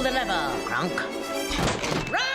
the lever, Kronk. Run!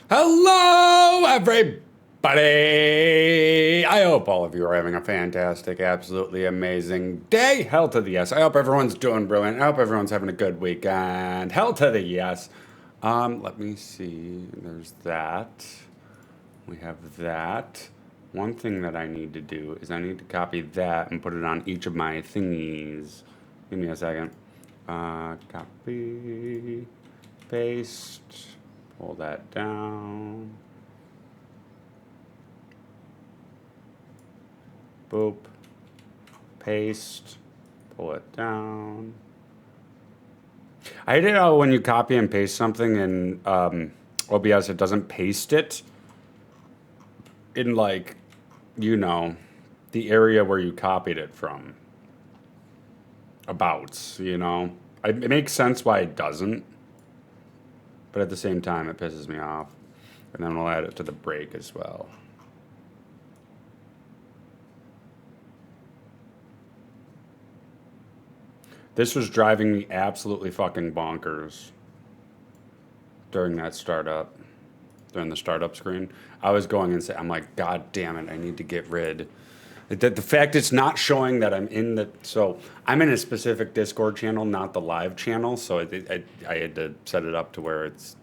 Hello, everybody! I hope all of you are having a fantastic, absolutely amazing day. Hell to the yes. I hope everyone's doing brilliant. I hope everyone's having a good weekend. Hell to the yes. Let me see. There's that. We have that. One thing that I need to do is I need to copy that and put it on each of my thingies. Give me a second. Copy, paste. Pull that down. Boop. Paste. Pull it down. I hate it how when you copy and paste something in OBS, it doesn't paste it in, like, you know, the area where you copied it from. Abouts, you know. It makes sense why it doesn't. But at the same time, it pisses me off. And then we'll add it to the break as well. This was driving me absolutely fucking bonkers during that startup. During the startup screen. I was going and I'm like, God damn it, I need to get rid. The fact it's not showing that I'm in the... So I'm in a specific Discord channel, not the live channel. So I had to set it up to where it's...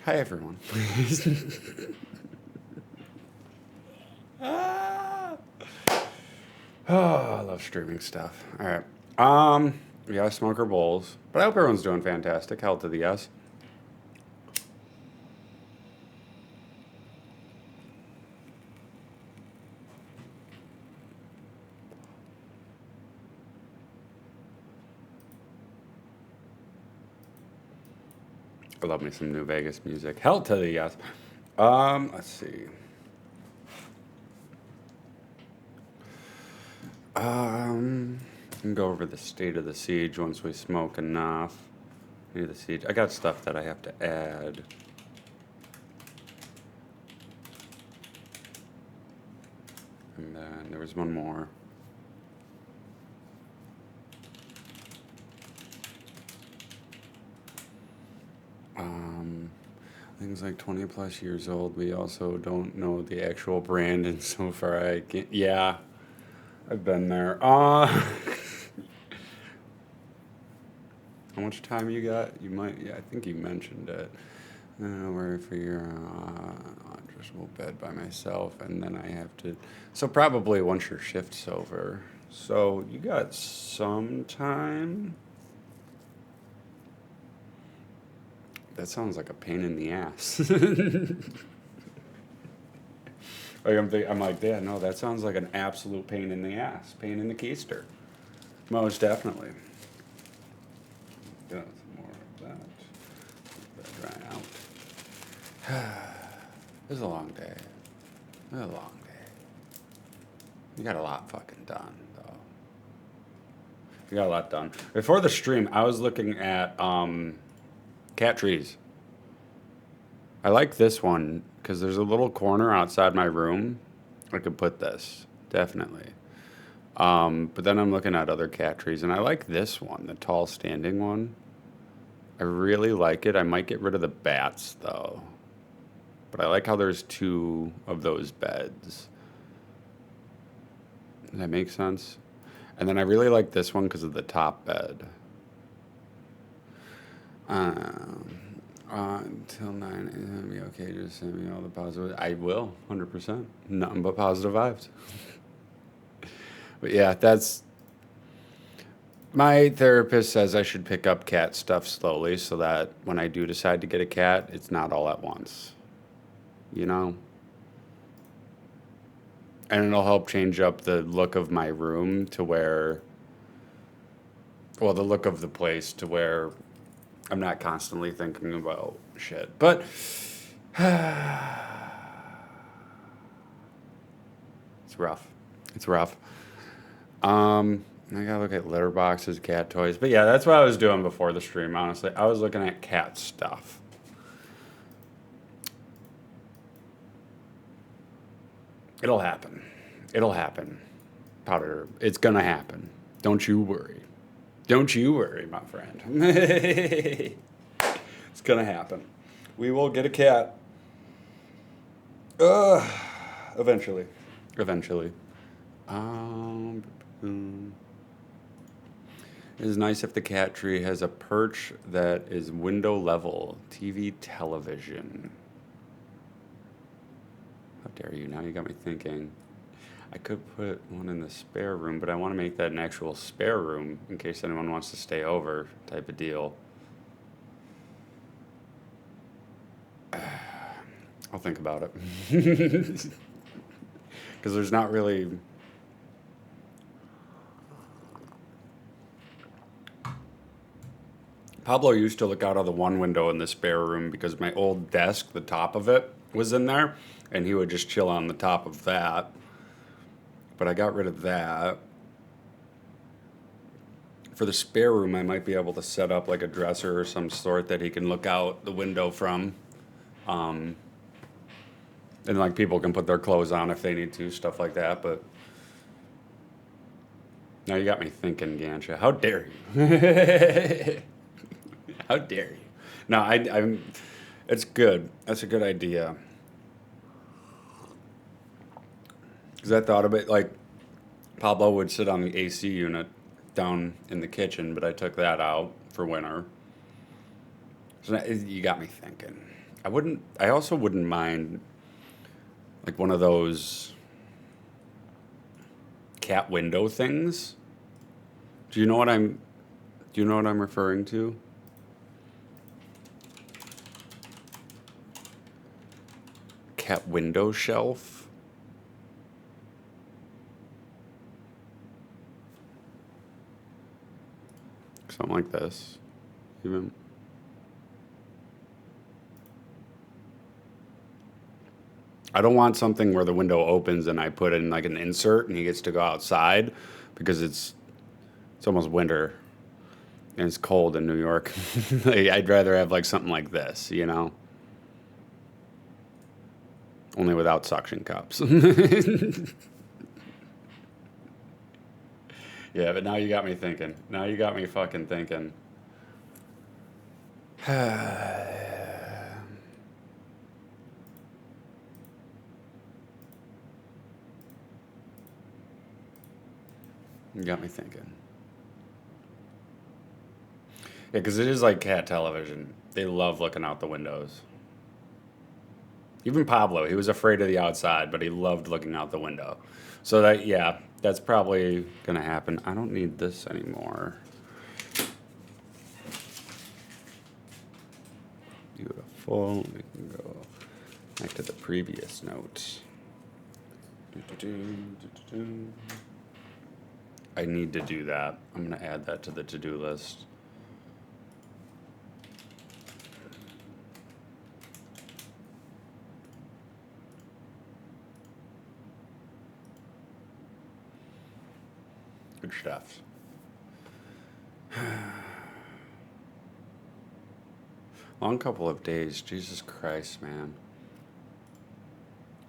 Hi, everyone. Oh, I love streaming stuff. All right. Yeah, smoker bowls. But I hope everyone's doing fantastic. Hell to the yes. I love me some New Vegas music. Hell to the yes. Let's see. We can go over the state of the siege once we smoke enough. Maybe the siege. I got stuff that I have to add. And then there was one more. Things like 20 plus years old. We also don't know the actual brand, and so far I can't. Yeah, I've been there. How much time you got? You might. Yeah, I think you mentioned it. Where for your adjustable bed by myself, and then I have to. So probably once your shift's over. So you got some time. That sounds like a pain in the ass. Like I'm like, yeah, no, that sounds like an absolute pain in the ass, pain in the keister. Most definitely. Got some more of that. Let that dry out. It was a long day. It was a long day. You got a lot fucking done, though. You got a lot done. Before the stream, I was looking at cat trees. I like this one because there's a little corner outside my room. I could put this, definitely. But then I'm looking at other cat trees, and I like this one, the tall standing one. I really like it. I might get rid of the bats, though. But I like how there's two of those beds. Does that make sense? And then I really like this one because of the top bed. Until 9 a.m. Be okay. Just send me all the positive. I will, 100%. Nothing but positive vibes. But yeah, that's. My therapist says I should pick up cat stuff slowly so that when I do decide to get a cat, it's not all at once. You know? And it'll help change up the look of my room to where. Well, the look of the place to where I'm not constantly thinking about shit. But it's rough. It's rough. I gotta look at litter boxes, cat toys. But yeah, that's what I was doing before the stream, honestly. I was looking at cat stuff. It'll happen. It'll happen. Powder. It's gonna happen. Don't you worry. Don't you worry, my friend. It's gonna happen. We will get a cat. Eventually. Eventually. Hmm. It is nice if the cat tree has a perch that is window level. TV, television. How dare you? Now you got me thinking. I could put one in the spare room, but I want to make that an actual spare room in case anyone wants to stay over type of deal. I'll think about it. Because there's not really... Pablo used to look out of the one window in the spare room because my old desk, the top of it, was in there, and he would just chill on the top of that. But I got rid of that. For the spare room, I might be able to set up like a dresser or some sort that he can look out the window from. And like people can put their clothes on if they need to, stuff like that. But now you got me thinking, Gansha. How dare you? How dare you? No, I'm. It's good. That's a good idea. Because I thought of it like Pablo would sit on the AC unit down in the kitchen, but I took that out for winter. So now, you got me thinking. I also wouldn't mind like one of those cat window things. Do you know what I'm referring to? Cat window shelf. Something like this, even. I don't want something where the window opens and I put in like an insert and he gets to go outside because it's almost winter and it's cold in New York. Like, I'd rather have like something like this, you know? Only without suction cups. Yeah, but now you got me thinking. Now you got me fucking thinking. You got me thinking. Yeah, because it is like cat television. They love looking out the windows. Even Pablo, he was afraid of the outside, but he loved looking out the window. So that, yeah, that's probably going to happen. I don't need this anymore. Beautiful. We can go back to the previous note. I need to do that. I'm going to add that to the to-do list. Good stuff. Long couple of days. Jesus Christ, man.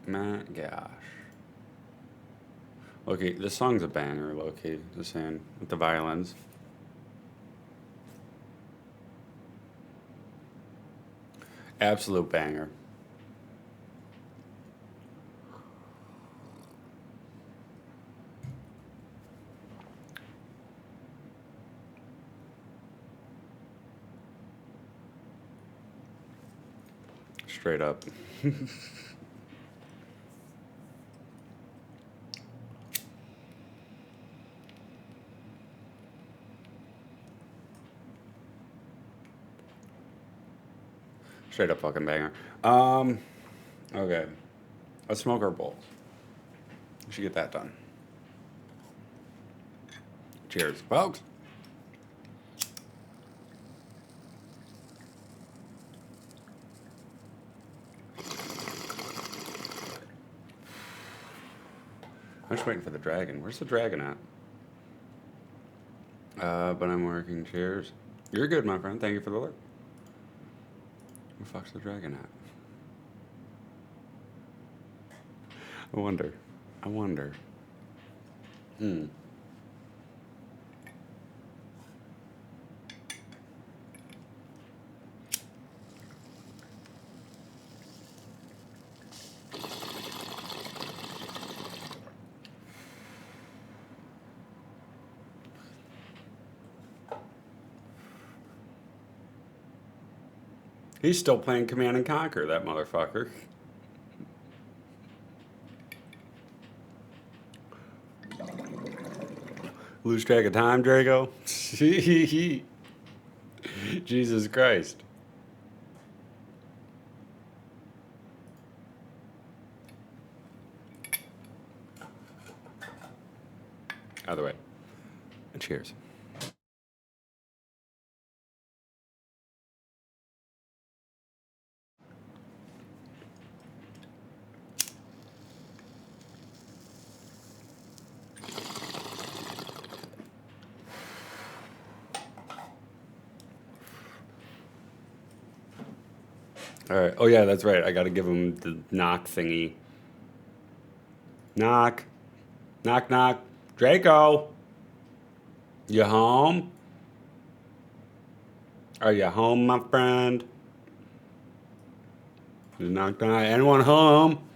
My gosh. Okay, this song's a banger, low-key. Just saying. With the violins. Absolute banger. Straight up. Straight up fucking banger. Okay. Let's smoke our bowls. We should get that done. Cheers, folks. I'm just waiting for the dragon. Where's the dragon at? But I'm working. Cheers. You're good, my friend. Thank you for the look. Where the fuck's the dragon at? I wonder. He's still playing Command and Conquer, that motherfucker. Lose track of time, Drago? Jesus Christ. Either way. And cheers. All right. Oh, yeah, that's right. I got to give him the knock thingy. Knock. Knock, knock. Draco. You home? Are you home, my friend? Knock, knock. Anyone home?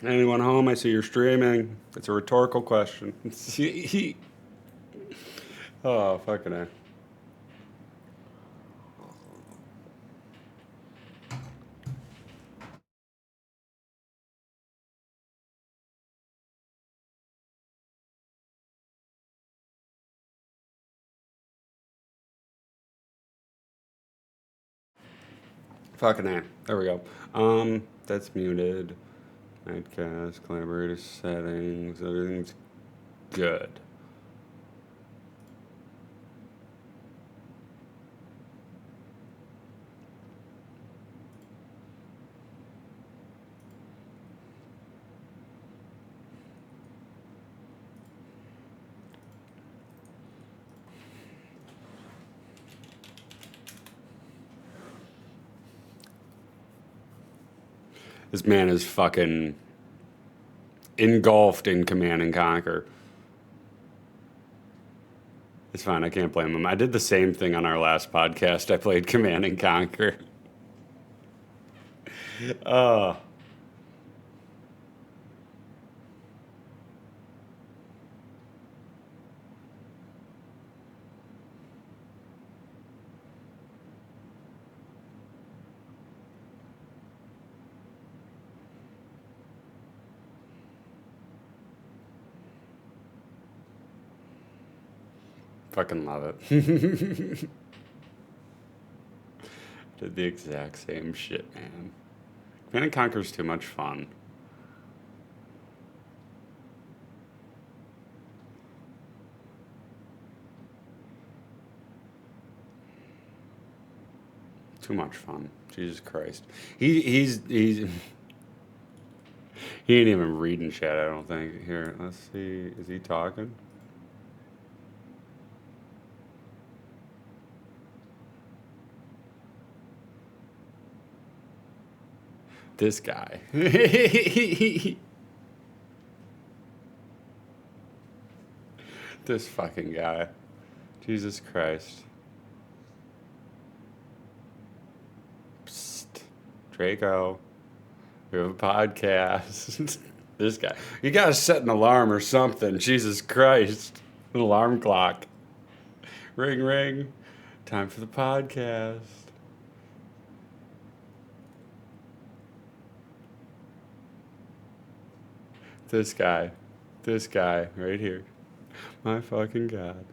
Anyone home? I see you're streaming. It's a rhetorical question. Oh, fucking A. Fucking A. There we go. That's muted. Nightcast, collaborator settings, everything's good. This man is fucking engulfed in Command and Conquer. It's fine, I can't blame him. I did the same thing on our last podcast. I played Command and Conquer. Oh. Fucking love it. Did the exact same shit, man. Command and Conquer's too much fun. Too much fun. Jesus Christ. He's he ain't even reading chat, I don't think. Here, let's see. Is he talking? This guy. This fucking guy. Jesus Christ. Psst. Draco. We have a podcast. This guy. You gotta set an alarm or something. Jesus Christ. An alarm clock. Ring, ring. Time for the podcast. This guy. This guy right here. My fucking God.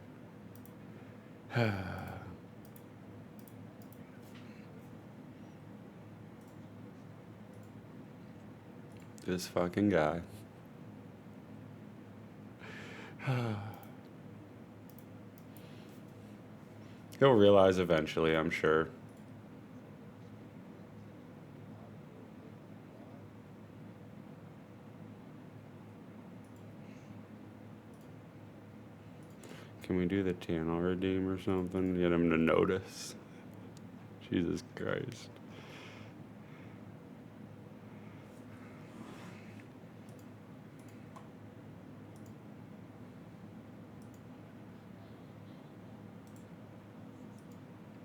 This fucking guy. He'll realize eventually, I'm sure. Can we do the channel redeem or something? Get him to notice. Jesus Christ.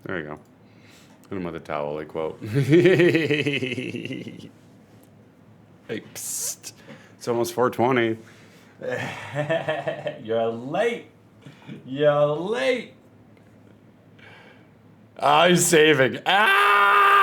There you go. Hit him with a towel quote. Hey, psst. It's almost 4:20. You're late. You're late. Ah, he's saving. Ah!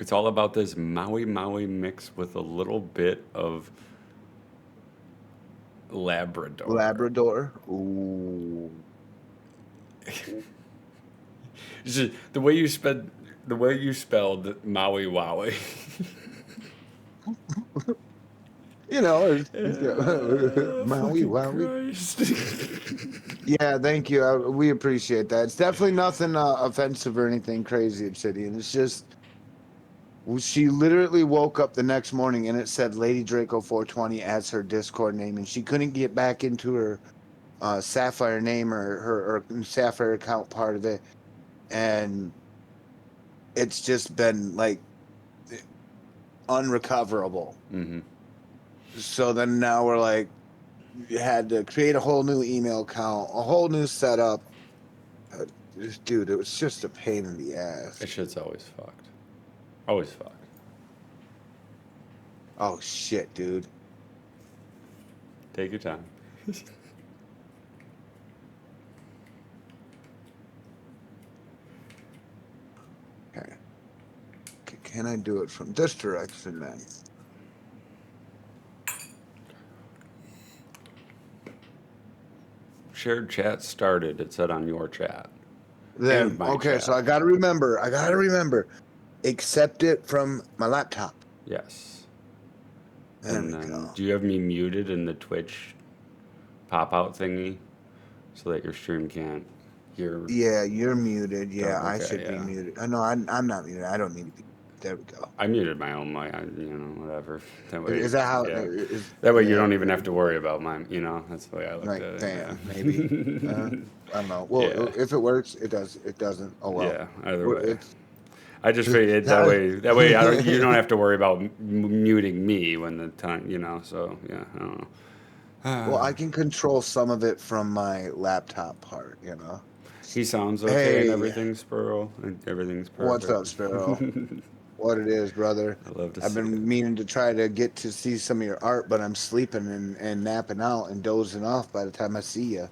It's all about this Maui Maui mix with a little bit of Labrador. Labrador. Ooh. The way you spelled Maui Wowie. You know, Maui, Fucking Wowie. Christ. Yeah, thank you. We appreciate that. It's definitely nothing offensive or anything crazy, Obsidian. It's just she literally woke up the next morning and it said Lady Draco 420 as her Discord name, and she couldn't get back into her Sapphire name or her Sapphire account part of it, and it's just been like unrecoverable. Mm-hmm. So then now we're like, you had to create a whole new email account, a whole new setup. Dude, it was just a pain in the ass. That shit's always fucked. Always fucked. Oh shit, dude. Take your time. Okay. Can I do it from this direction then? Shared chat started. It said on your chat. Then And my okay, chat. so I gotta remember. Accept it from my laptop. Yes. There And we then, go. do you have me muted in the Twitch pop-out thingy so that your stream can't hear? Yeah, you're muted. Yeah, Oh, I okay, should be yeah. muted. No, I'm not muted. I don't need to be. There we go. I muted my own mic. Whatever. That way, Is that how? yeah. Is That way you yeah, don't even have to worry about mine. That's the way I looked like at it. damn, Yeah. maybe. I don't know. Well, Yeah. if it works, it does. It doesn't. Oh well. Yeah. Either way. It's I just figured that way. That way, you don't have to worry about muting me when the time. So yeah, I don't know. well, I can control some of it from my laptop part. He sounds okay and Hey, everything, Spurl, and everything's what's up, perfect. Sparrow? What it is, brother? I love to I've see it. been meaning to try to get to see some of your art, but I'm sleeping and napping out and dozing off by the time I see you.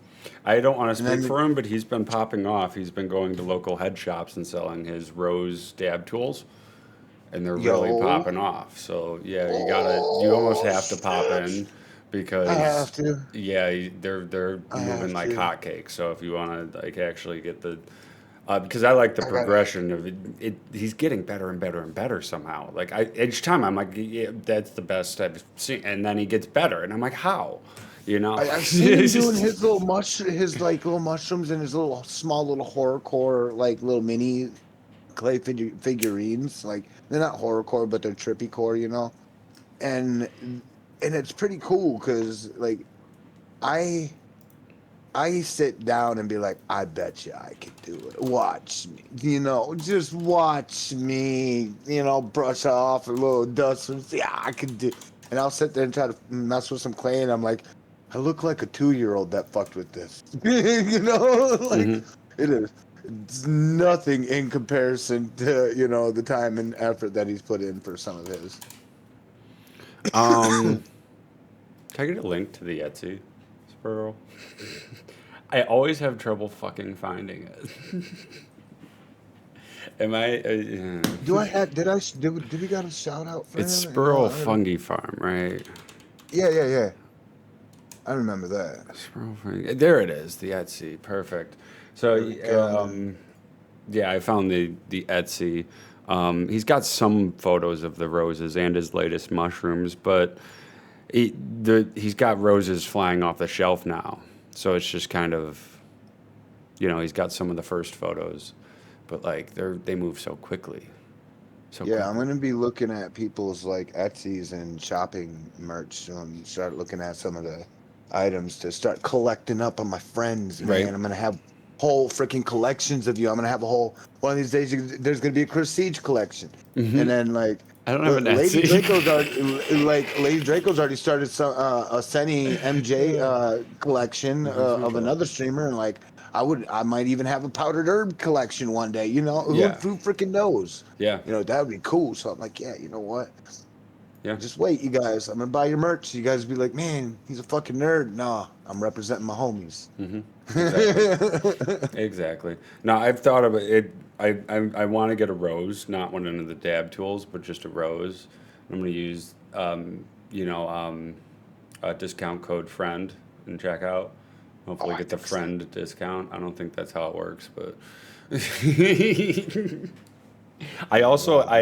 I don't want to And speak then, for him, but he's been popping off. He's been going to local head shops and selling his rose dab tools, and they're really yo, popping off. So yeah, you almost oh have to pop shit, in I have because to. yeah, they're I moving have like to. hotcakes. So if you want to like actually get the because I like the I gotta. progression of it. He's getting better and better and better somehow. Like each time I'm like, yeah, that's the best I've seen, and then he gets better, and I'm like, how? I've seen him doing his his like little mushrooms and his little small little horrorcore like little mini clay figurines. Like they're not horrorcore, but they're trippy core. And it's pretty cool because like I I sit down and be like, I bet you I could do it. Watch me, just watch me, brush off a little dust and yeah, I could do. And I'll sit there and try to mess with some clay, and I'm like, I look like a 2-year-old that fucked with this. Like Hmm. it is. It's nothing in comparison to the time and effort that he's put in for some of his. Um, can I get a link to the Etsy, Squirrel? I always have trouble fucking finding it. Am I? Do I have? Did we got a shout out for It's him? Squirrel Fungi Farm, right? Yeah. I remember that. Squirrel Fungi. There it is, the Etsy. Perfect. So, There we go. yeah, I found the Etsy. He's got some photos of the roses and his latest mushrooms, but he's got roses flying off the shelf now. So it's just kind of, he's got some of the first photos, but like they move so quickly. So Yeah, I'm quickly. gonna be looking at people's like Etsy's and shopping merch and start looking at some of the items to start collecting up on my friends, Right. man. I'm gonna have whole freaking collections of you. I'm gonna have a whole one of these days. There's gonna be a Chris Siege collection, and then like I don't have an Lady Etsy. Draco's already started some a Senny MJ collection of another streamer, and like I might even have a powdered herb collection one day. Who Yeah. freaking knows? Yeah. That would be cool. So I'm like, yeah, you know what? Yeah. Just wait, you guys. I'm gonna buy your merch. You guys be like, man, he's a fucking nerd. Nah, I'm representing my homies. Exactly. Exactly. Now I've thought of it. I want to get a rose, not one of the dab tools, but just a rose. I'm going to use a discount code friend and check out. Oh, Hopefully I get the think so. friend discount. I don't think that's how it works, but I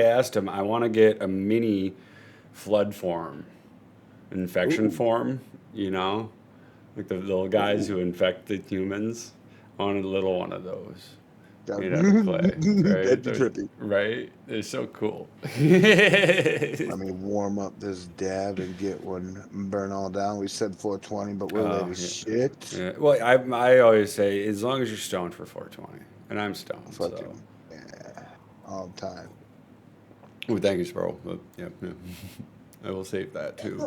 asked him I want to get a mini flood form, infection Ooh, form, like the little guys ooh. who infect the humans. I wanted a little one of those made out of clay, right? That'd be They're, trippy. right? They're so cool. Let me warm up this dab and get one burn all down. We said 420, but we're late Oh, as yeah. shit. Yeah. Well, I always say as long as you're stoned for 420, and I'm stoned, so. Fucking yeah, all the time. Oh, thank you, Sparrow. Yeah, yeah. I will save that too.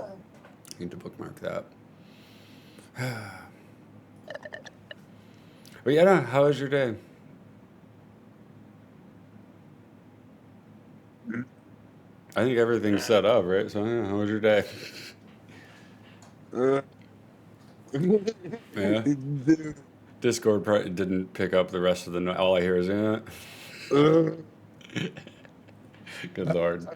Need to bookmark that. But yeah, no, how was your day? I think everything's set up, right? So yeah, how was your day? Uh, Yeah. dude, Discord probably didn't pick up the rest of the. All I hear is yeah. uh, Good lord.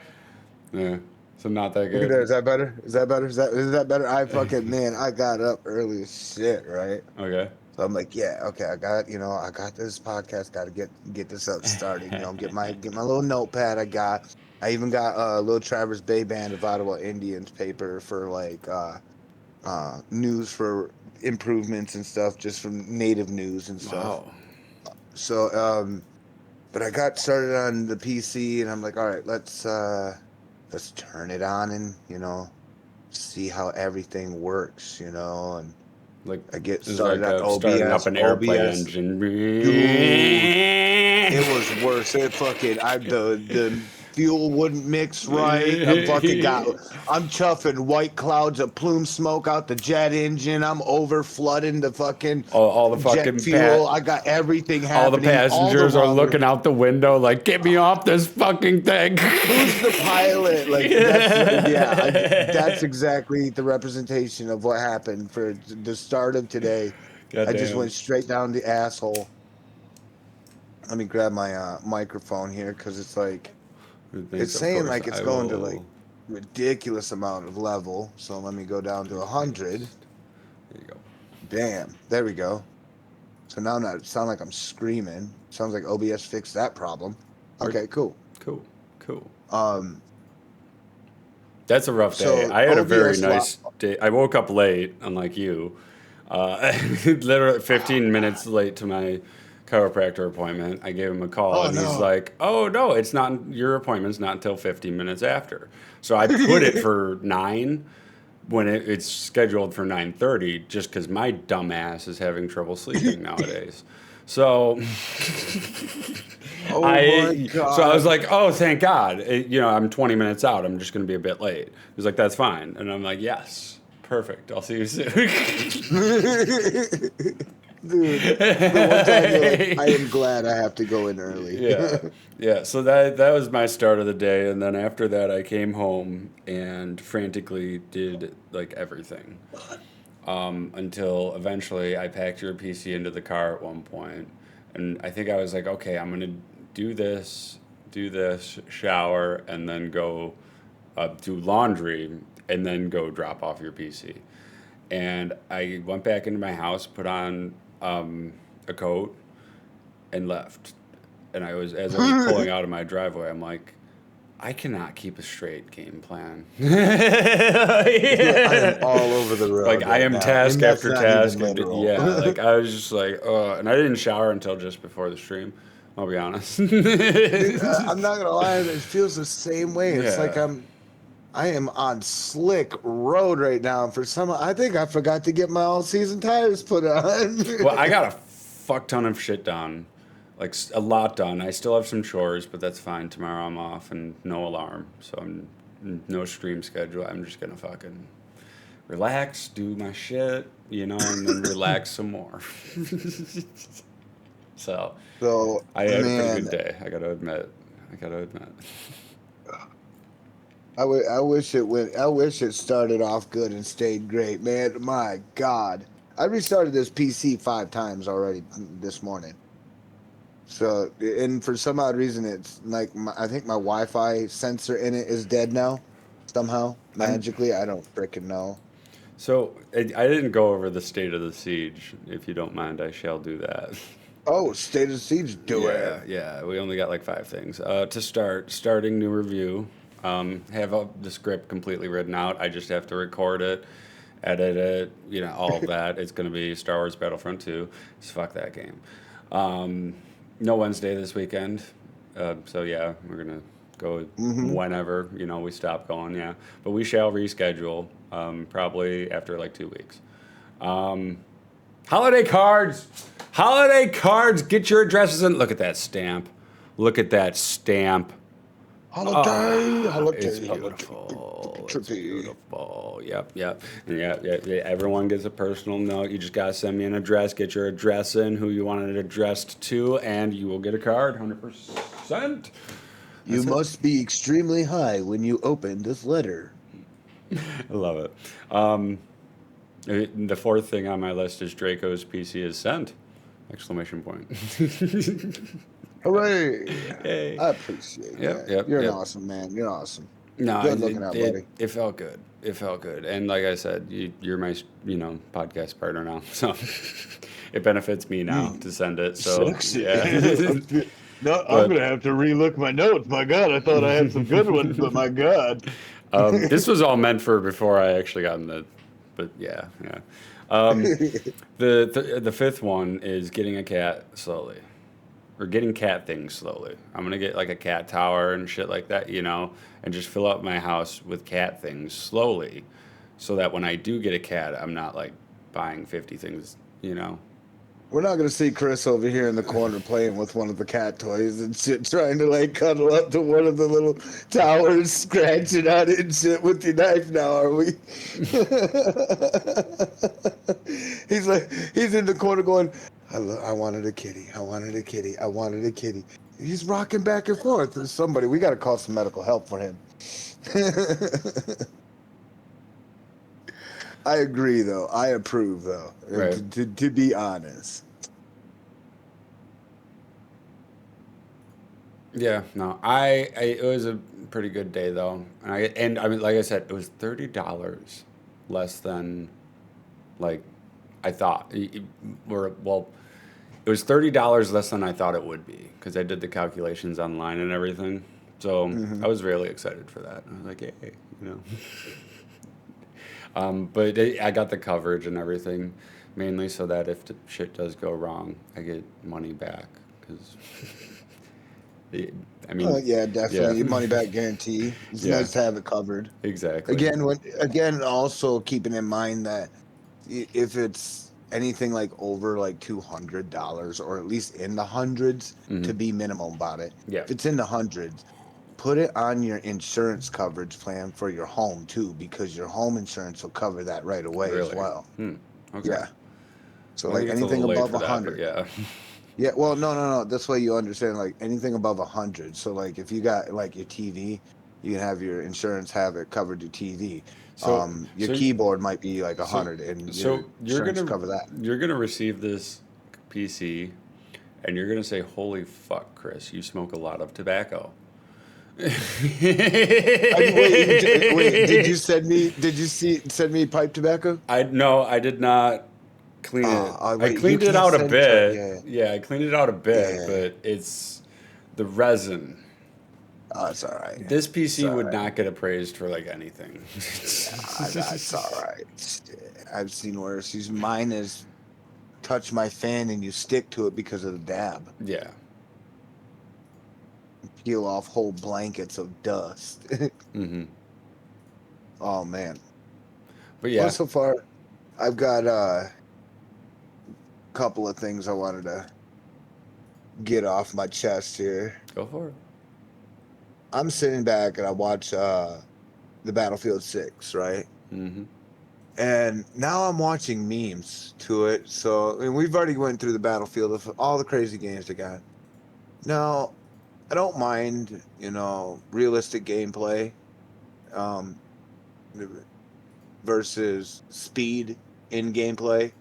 Yeah. So not that look at that. good. Is that better? Is that better? Is that better? I fucking man, I got up early as shit, right? Okay. So I'm like, yeah, okay, I got this podcast, got to get this up started, get my little notepad. I even got a little Traverse Bay Band of Ottawa Indians paper for like news for improvements and stuff, just from native news and stuff. Wow. So but I got started on the PC and I'm like, all right, let's turn it on and see how everything works, and Like I get it's started like on starting up OBS. an airplane OBS, engine. dude, it was worse. It fucking the fuel wouldn't mix right. I'm chuffing white clouds of plume smoke out the jet engine. I'm over flooding the fucking all the jet fucking fuel. I got everything all the happening all the passengers are while. looking out the window like, get me off this fucking thing. Who's the pilot? Like that's exactly the representation of what happened for the start of today. I just Goddamn. went straight down the asshole. Let me grab my microphone here because it's like it's Thanks, of saying course. like it's I going to like will ridiculous amount of level. So let me go down to 100. paste. There you go. Damn, there we go. So now not sound like I'm screaming. Sounds like OBS fixed that problem. Or- Okay, cool. Cool. Cool. Um, That's a rough day. so I had a very OBS nice day. I woke up late, unlike you. Literally 15 minutes late to my chiropractor appointment. I gave him a call, Oh and he's no. like, "Oh no, it's not. Your appointment's not until 15 minutes after." So I put it for 9 when it's scheduled for 9:30, just because my dumb ass is having trouble sleeping nowadays. So Oh my I was god. like, oh, thank God. I'm 20 minutes out. I'm just going to be a bit late. He's like, that's fine. And I'm like, yes, perfect. I'll see you soon. Dude, the one time you're like, I am glad I have to go in early. Yeah. Yeah. So that was my start of the day. And then after that, I came home and frantically did like everything. Until eventually I packed your PC into the car at one point, and I think I was like, okay, I'm gonna do this, shower, and then go do laundry, and then go drop off your PC. And I went back into my house, put on a coat, and left. And as I was pulling out of my driveway, I'm like, I cannot keep a straight game plan. I am all over the road Like I right am now, task and that's after not even task. literal. Yeah, like I was just like, and I didn't shower until just before the stream. I'll be honest. Dude, I'm not gonna lie, it feels the same way. It's like Yeah. I am on slick road right now. For some, I think I forgot to get my all-season tires put on. Well, I got a fuck ton of shit done, like a lot done. I still have some chores, but that's fine. Tomorrow I'm off and no alarm, so I'm no stream schedule. I'm just gonna fucking relax, do my shit, and then relax some more. So So, I had a pretty man, good day. I gotta admit. I wish it went. I wish it started off good and stayed great, man. My God, I restarted this PC 5 times already this morning. So, and for some odd reason, it's like I think my Wi-Fi sensor in it is dead now. Somehow, I'm magically, I don't freaking know. so I didn't go over the state of the siege. If you don't mind, I shall do that. Oh, State of Siege, do it. Yeah. We only got like 5 things. To start, starting new review. Have the script completely written out. I just have to record it, edit it, all of that. It's going to be Star Wars Battlefront 2. So fuck that game. Um, no Wednesday this weekend. So yeah, we're going to go Hmm. whenever, we stop going, yeah. But we shall reschedule, probably after like 2 weeks. Um, Holiday cards! Holiday cards! Get your addresses in. Look at that stamp. Look at that stamp. Holiday, It's holiday, beautiful. It's trippy. beautiful. Yep. And yeah. Everyone gets a personal note. You just gotta send me an address. Get your address in, who you want it addressed to, and you will get a card. 100%. You That's it. must be extremely high when you open this letter. I love it. Um, the fourth thing on my list is Draco's PC is sent! Exclamation point. Hooray! Yay. I appreciate Yep, that. yep, You're an yep. awesome man. You're awesome. No, Good looking out, buddy. it felt good. It felt good. And like I said, you're my, podcast partner now. So it benefits me now to send it. So Sexy. yeah. No, I'm But gonna have to relook my notes. My God, I thought I had some good ones, but my God. this was all meant for before I actually got in the, but yeah. Um, the fifth one is getting a cat slowly. Or getting cat things slowly. I'm gonna get like a cat tower and shit like that, and just fill up my house with cat things slowly, so that when I do get a cat, I'm not like buying 50 things. We're not gonna see Chris over here in the corner playing with one of the cat toys and shit, trying to like cuddle up to one of the little towers, scratching at it and shit with your knife now, are we? He's in the corner going, I wanted a kitty, I wanted a kitty, I wanted a kitty. He's rocking back and forth. There's somebody, we gotta call some medical help for him. I agree, though. I approve, though. Right. To be honest. Yeah. No. It was a pretty good day though, and I mean, like I said, it was $30 less than like I thought. It was $30 less than I thought it would be because I did the calculations online and everything. So Hmm. I was really excited for that. I was like, hey, you know. But I got the coverage and everything, mainly so that if the shit does go wrong, I get money back. Because, I mean, Yeah, yeah, definitely. Your money back guarantee. It's yeah, nice to have it covered. exactly. Again, also keeping in mind that if it's anything like over like $200 or at least in the hundreds, Hmm. to be minimum about it. Yeah, If it's in the hundreds, put it on your insurance coverage plan for your home too, because your home insurance will cover that right away as really. well. Okay. Yeah. So I think like it's a anything little late above for a that, but hundred. yeah. Yeah, well, no. This way you understand, like anything above 100. So like if you got like your TV, you can have your insurance have it covered your TV. So, Your so, keyboard might be like a so, hundred, and your so insurance will cover that. you're gonna receive this PC, and you're gonna say, "Holy fuck, Chris, you smoke a lot of tobacco." Wait. Did you send me? Did you send me pipe tobacco? No, I did not clean it. I Wait. You cleaned it can't out a send. So bit. yeah, Yeah, I cleaned it out a bit, yeah. but it's the resin. Oh, it's all right. This It's PC all would right. not get appraised for like anything. That's all right. I've seen worse. Mine is touch my fan and you stick to it because of the dab. Yeah. Peel off whole blankets of dust. Hmm. Oh man. But Well, yeah, so far I've got a couple of things I wanted to get off my chest here. go for it. I'm sitting back and I watch the Battlefield 6, right? Hmm. And now I'm watching memes to it. So, and we've already went through the Battlefield of all the crazy games they got. Now, I don't mind, realistic gameplay. versus speed in gameplay.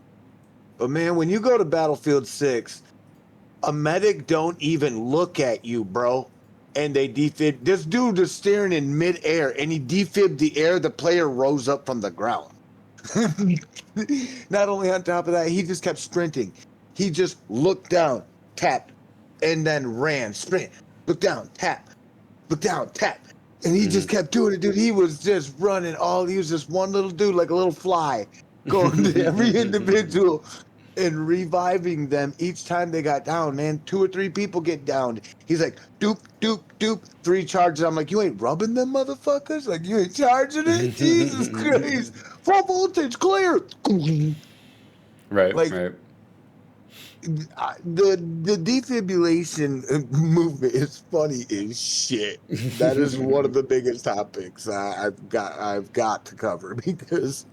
But man, when you go to Battlefield 6, a medic don't even look at you, bro. And they defib. This dude is staring in midair, and he defibbed the air. The player rose up from the ground. Not only on top of that, he just kept sprinting. He just looked down, tapped, and then ran, sprint. Look down, tap, look down, tap. And he just kept doing it, dude. He was just running he was just one little dude, like a little fly, going to every individual and reviving them each time they got down, man. 2 or 3 people get downed. He's like, doop, doop, doop, 3 charges. I'm like, you ain't rubbing them motherfuckers? Like, you ain't charging it? Jesus Christ. Full voltage, clear. Right, Like, right. the defibrillation movement is funny as shit. That is one of the biggest topics I've got to cover, because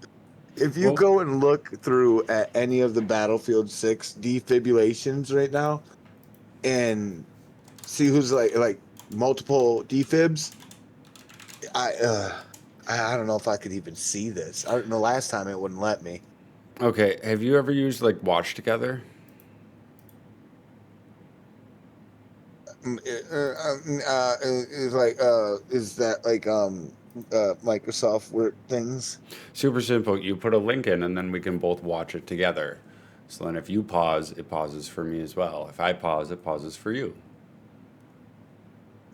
if you go and look through at any of the Battlefield 6 defibrillations right now and see who's like multiple defibs, I don't know if I could even see this. I don't know. Last time it wouldn't let me. Okay, have you ever used like Watch Together? Is like is that like Microsoft Word things? Super simple. You put a link in, and then we can both watch it together. So then, if you pause, it pauses for me as well. If I pause, it pauses for you.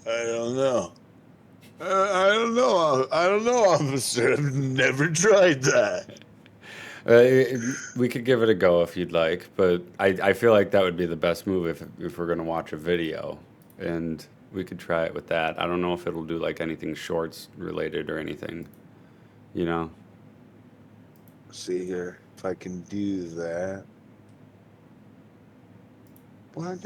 I don't know. I don't know. I don't know, officer. I've never tried that. We could give it a go if you'd like, but I feel like that would be the best move if we're going to watch a video, and we could try it with that. I don't know if it'll do like anything shorts related or anything, you know? See here if I can do that. You're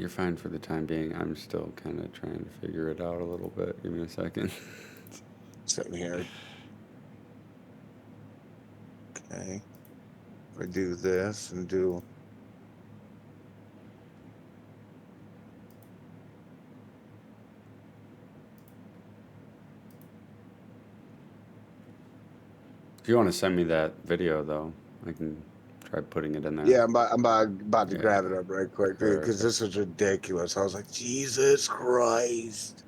fine for the time being. I'm still kind of trying to figure it out a little bit. Give me a second. Sitting here. Okay. I do this and do. If you want to send me that video, though, I can try putting it in there. Yeah, I'm about to grab it up right quick, Sure. because this is ridiculous. I was like, Jesus Christ.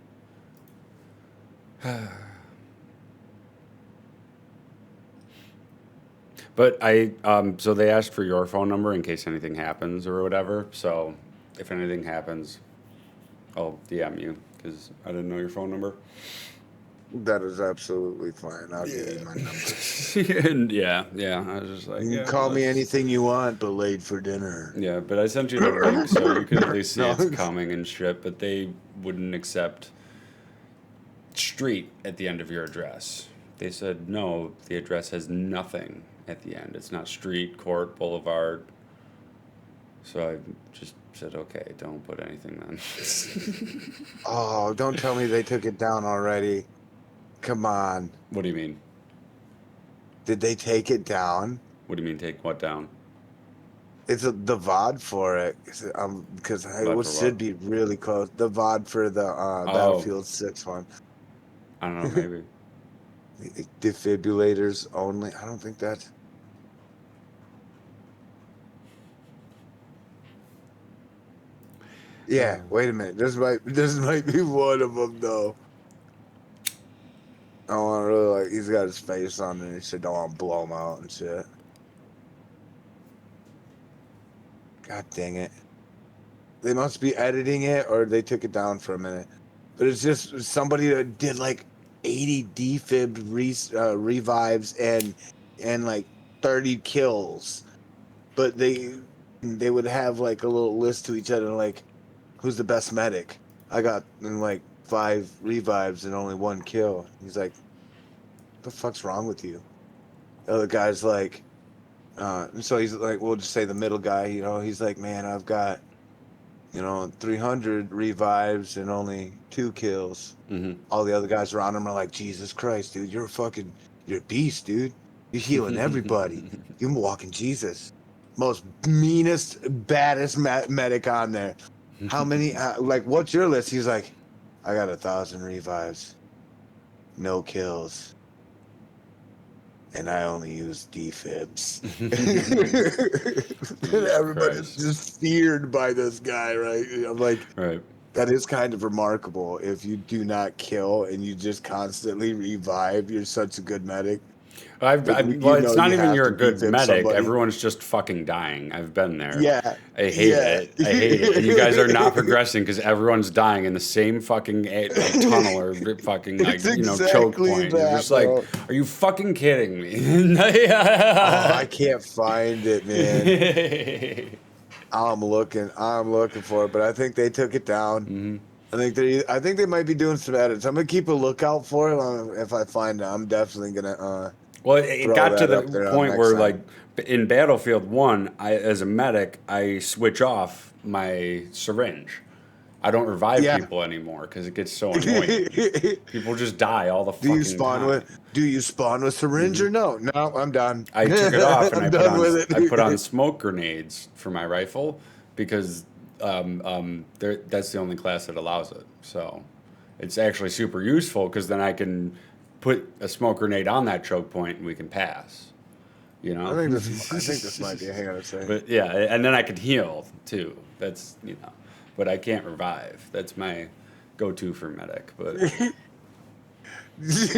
But so they asked for your phone number in case anything happens or whatever. So if anything happens, I'll DM you because I didn't know your phone number. That is absolutely fine. I'll give you my number. And yeah, I was just like, You can call me anything you want, but late for dinner. Yeah, but I sent you the link so you could at least see it's coming and shit. But they wouldn't accept street at the end of your address. They said no, the address has nothing at the end. It's not street, court, boulevard. So I just said, okay, don't put anything then. Oh, don't tell me they took it down already. Come on. What do you mean? Did they take it down? What do you mean take what down? It's the VOD for it. Because it should be really close. The VOD for the Battlefield 6 one. I don't know, maybe. Defibrillators only. I don't think that's. Yeah, wait a minute. This might be one of them though. I want to really like. He's got his face on it. And he said, "Don't want to blow him out and shit." God dang it! They must be editing it, or they took it down for a minute. But it's just somebody that did like 80 defib revives and like 30 kills, but they would have like a little list to each other like, who's the best medic? I got like 5 revives and only 1 kill. He's like, what the fuck's wrong with you? The other guy's like, so he's like, we'll just say the middle guy, he's like, man, I've got 300 revives and only 2 kills. Mm-hmm. All the other guys around him are like, Jesus Christ, dude, you're a beast, dude. You're healing everybody. You're walking Jesus. Most meanest, baddest medic on there. how many? Like, what's your list? He's like, I got 1,000 revives, no kills, and I only use defibs. And everybody's Christ. just feared by this guy, right? I'm like, Right. that is kind of remarkable. If you do not kill and you just constantly revive, you're such a good medic. Like, Well, you it's know not you even have you're to a good defib medic. somebody. Everyone's just fucking dying. I've been there. Yeah, I hate yeah. it. I hate it. And you guys are not progressing because everyone's dying in the same fucking like tunnel or fucking like It's choke exactly point. You're that, just like, bro. are you fucking kidding me? Oh, I can't find it, man. I'm looking for it, but I think they took it down. I think they might be doing some edits. I'm gonna keep a lookout for it. If I find it, I'm definitely gonna Well, it throw got to that up the there on point next where, time. like, in Battlefield 1, as a medic, I switch off my syringe. I don't revive Yeah. people anymore because it gets so annoying. People just die all the Do you fucking spawn time. with syringe or no? No, I'm done. I took it off and I'm done with it. I put on smoke grenades for my rifle because that's the only class that allows it. So it's actually super useful because then I can put a smoke grenade on that choke point and we can pass. You know, I think this might be. Hang on a second. But yeah, and then I can heal too. That's but I can't revive. That's my go-to for medic. But This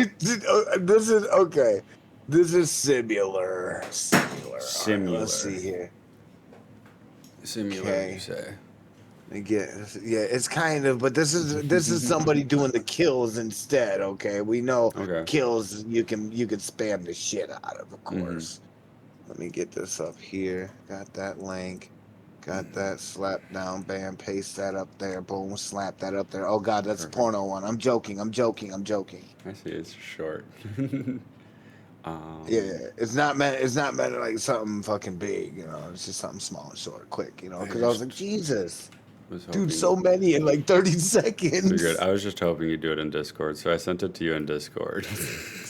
is okay. This is similar. All right, let's see here. Similar, Okay. you say? Yeah, it's kind of, but this is somebody doing the kills instead. Okay, we know Okay. kills you can spam the shit out of course. Let me get this up here. Got that link. Got that. Slap down. Bam. Paste that up there. Boom. Slap that up there. Oh God, that's a porno one. I'm joking. I see it's short. Yeah, it's not meant like something fucking big. It's just something small and short, quick. Because I was like, Jesus. Dude, so many in like 30 seconds. Pretty good. I was just hoping you'd do it in Discord, so I sent it to you in Discord.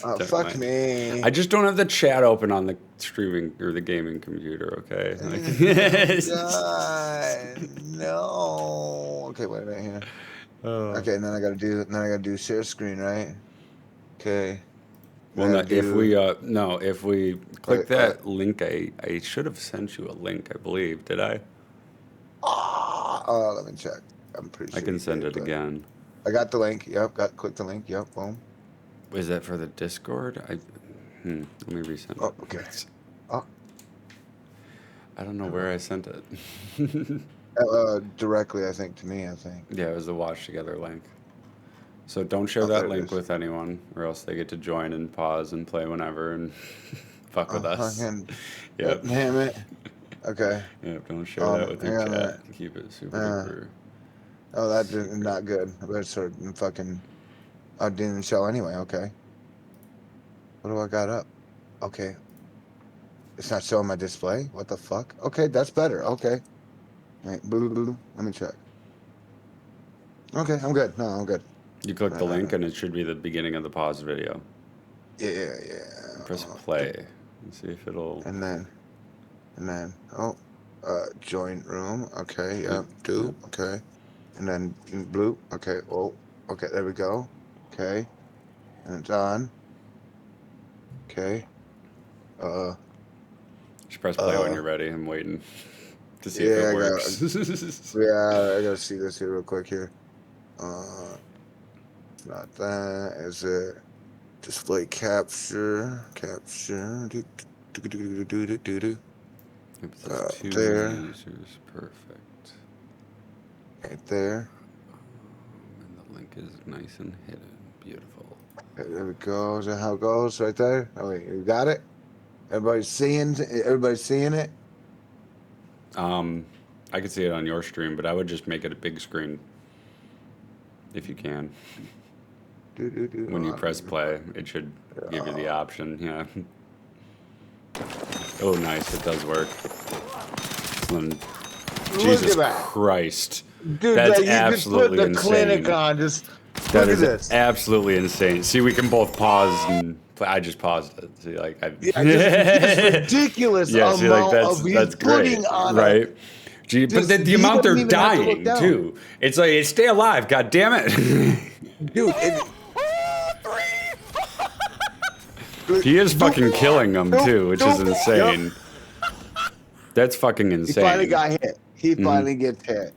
Oh, fuck me. I just don't have the chat open on the streaming or the gaming computer, okay? God, no. Okay, wait a minute here. Okay, and then I gotta do share screen, right? Okay. Well, if we click that link, I should have sent you a link, I believe. Did I? Let me check. I'm pretty sure I can send it again. I got the link. Yep, click the link. Yep, boom. Is that for the Discord? Let me resend it. Oh, okay. Oh. I don't know where I sent it. Directly, I think, to me, I think. Yeah, it was the watch together link. So don't share that link with anyone, or else they get to join and pause and play whenever and fuck with us. Yep. Damn it. Okay. Yep, don't share that with your chat. Keep it super duper. Oh, that's not good. I better start fucking... I didn't even show anyway. Okay. What do I got up? Okay. It's not showing my display? What the fuck? Okay, that's better. Okay. Right. Let me check. Okay, I'm good. No, I'm good. You click the link and it should be the beginning of the pause video. Yeah. Press play and see if it'll... And then, join room. Okay, yep, okay. And then blue. Okay, okay, there we go. Okay. And it's on. Okay. Just press play when you're ready. I'm waiting to see if it works. I gotta see this here real quick here. Not that. Is it display capture? There. Users, perfect. Right there. And the link is nice and hidden. Beautiful. There we go. Is that how it goes? Right there. Oh wait, you got it. Everybody's seeing it. I could see it on your stream, but I would just make it a big screen if you can. When you press play, it should give you the option. Yeah. Oh, nice! It does work. Jesus Christ! Dude, that's you absolutely just put the insane. clinic on. Just that look is at this. Absolutely insane. See, we can both pause and play. I just paused it. See, like, just ridiculous yeah, see, like, amount of that's great, putting on right? it. Gee, but Just, the he amount doesn't they're even have to look dying down. too. It's like, hey, stay alive, god damn it. Dude, He is fucking killing them too, which is insane. That's fucking He finally insane. got hit. He finally gets hit.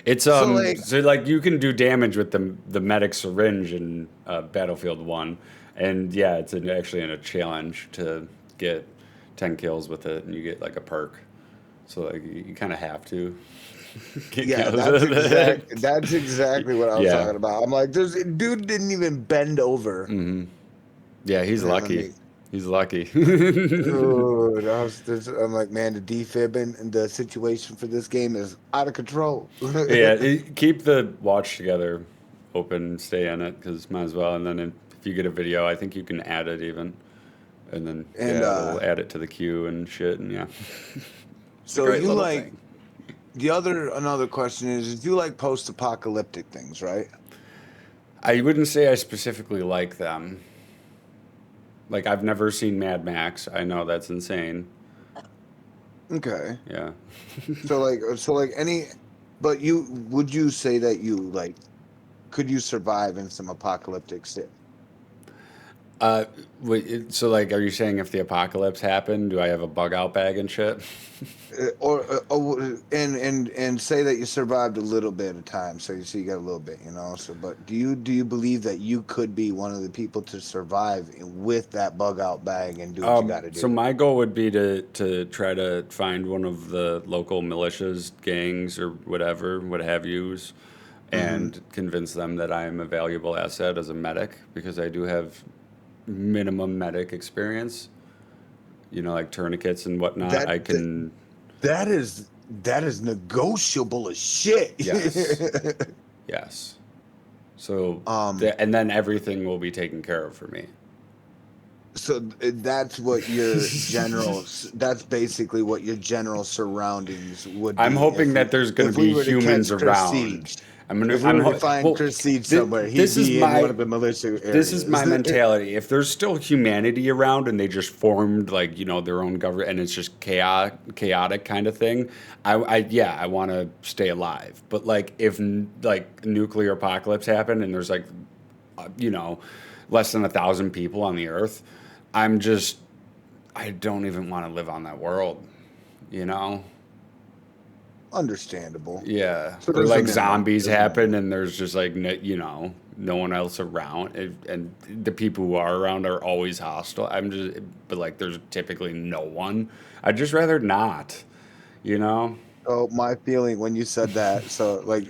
It's So, like- so like you can do damage with the medic syringe in Battlefield 1, and yeah, it's actually in a challenge to get 10 kills with it, and you get like a perk. So like you kind of have to. Get Yeah, kills with it. that's exactly what I was Yeah. talking about. I'm like, dude didn't even bend over. Yeah, he's Yeah, lucky. me- He's lucky. Dude, I'm like, man, the defib and the situation for this game is out of control. Yeah, keep the watch together open, stay in it, because might as well. And then if you get a video, I think you can add it even. And then And, it'll add it to the queue and shit, and yeah. So great you little like thing. another question is you like post-apocalyptic things, right? I wouldn't say I specifically like them. Like, I've never seen Mad Max. I know that's insane. Okay. Yeah. So like any, but would you say that you like, could you survive in some apocalyptic state? So, like, are you saying if the apocalypse happened, do I have a bug out bag and shit? And say that you survived a little bit of time, so you got a little bit, you know. So, but do you believe that you could be one of the people to survive with that bug out bag and do what you got to do? So my goal would be to try to find one of the local militias, gangs, or whatever, what have yous, and convince them that I am a valuable asset as a medic, because I do have minimum medic experience. You know, like tourniquets and whatnot. That- I can. That is negotiable as shit. Yes. Yes. So, and then everything will be taken care of for me. So that's what your general. That's basically what your general surroundings would be. I'm hoping that there's going if to we be were to humans catch around. Prestige. I'm If we were to find Prestige somewhere, he'd be in one of the militia areas. This is my mentality. If there's still humanity around and they just formed, like, you know, their own government and it's just chaotic kind of thing, I want to stay alive. But like if like nuclear apocalypse happened and there's like, you know, less than 1,000 people on the earth, I don't even want to live on that world, you know? Understandable. Yeah. So Or there's a like minimum. zombies There's a happen and there's just like, you know, no one else around. And the people who are around are always hostile. But like there's typically no one. I'd just rather not, you know? Oh, my feeling when you said that, so like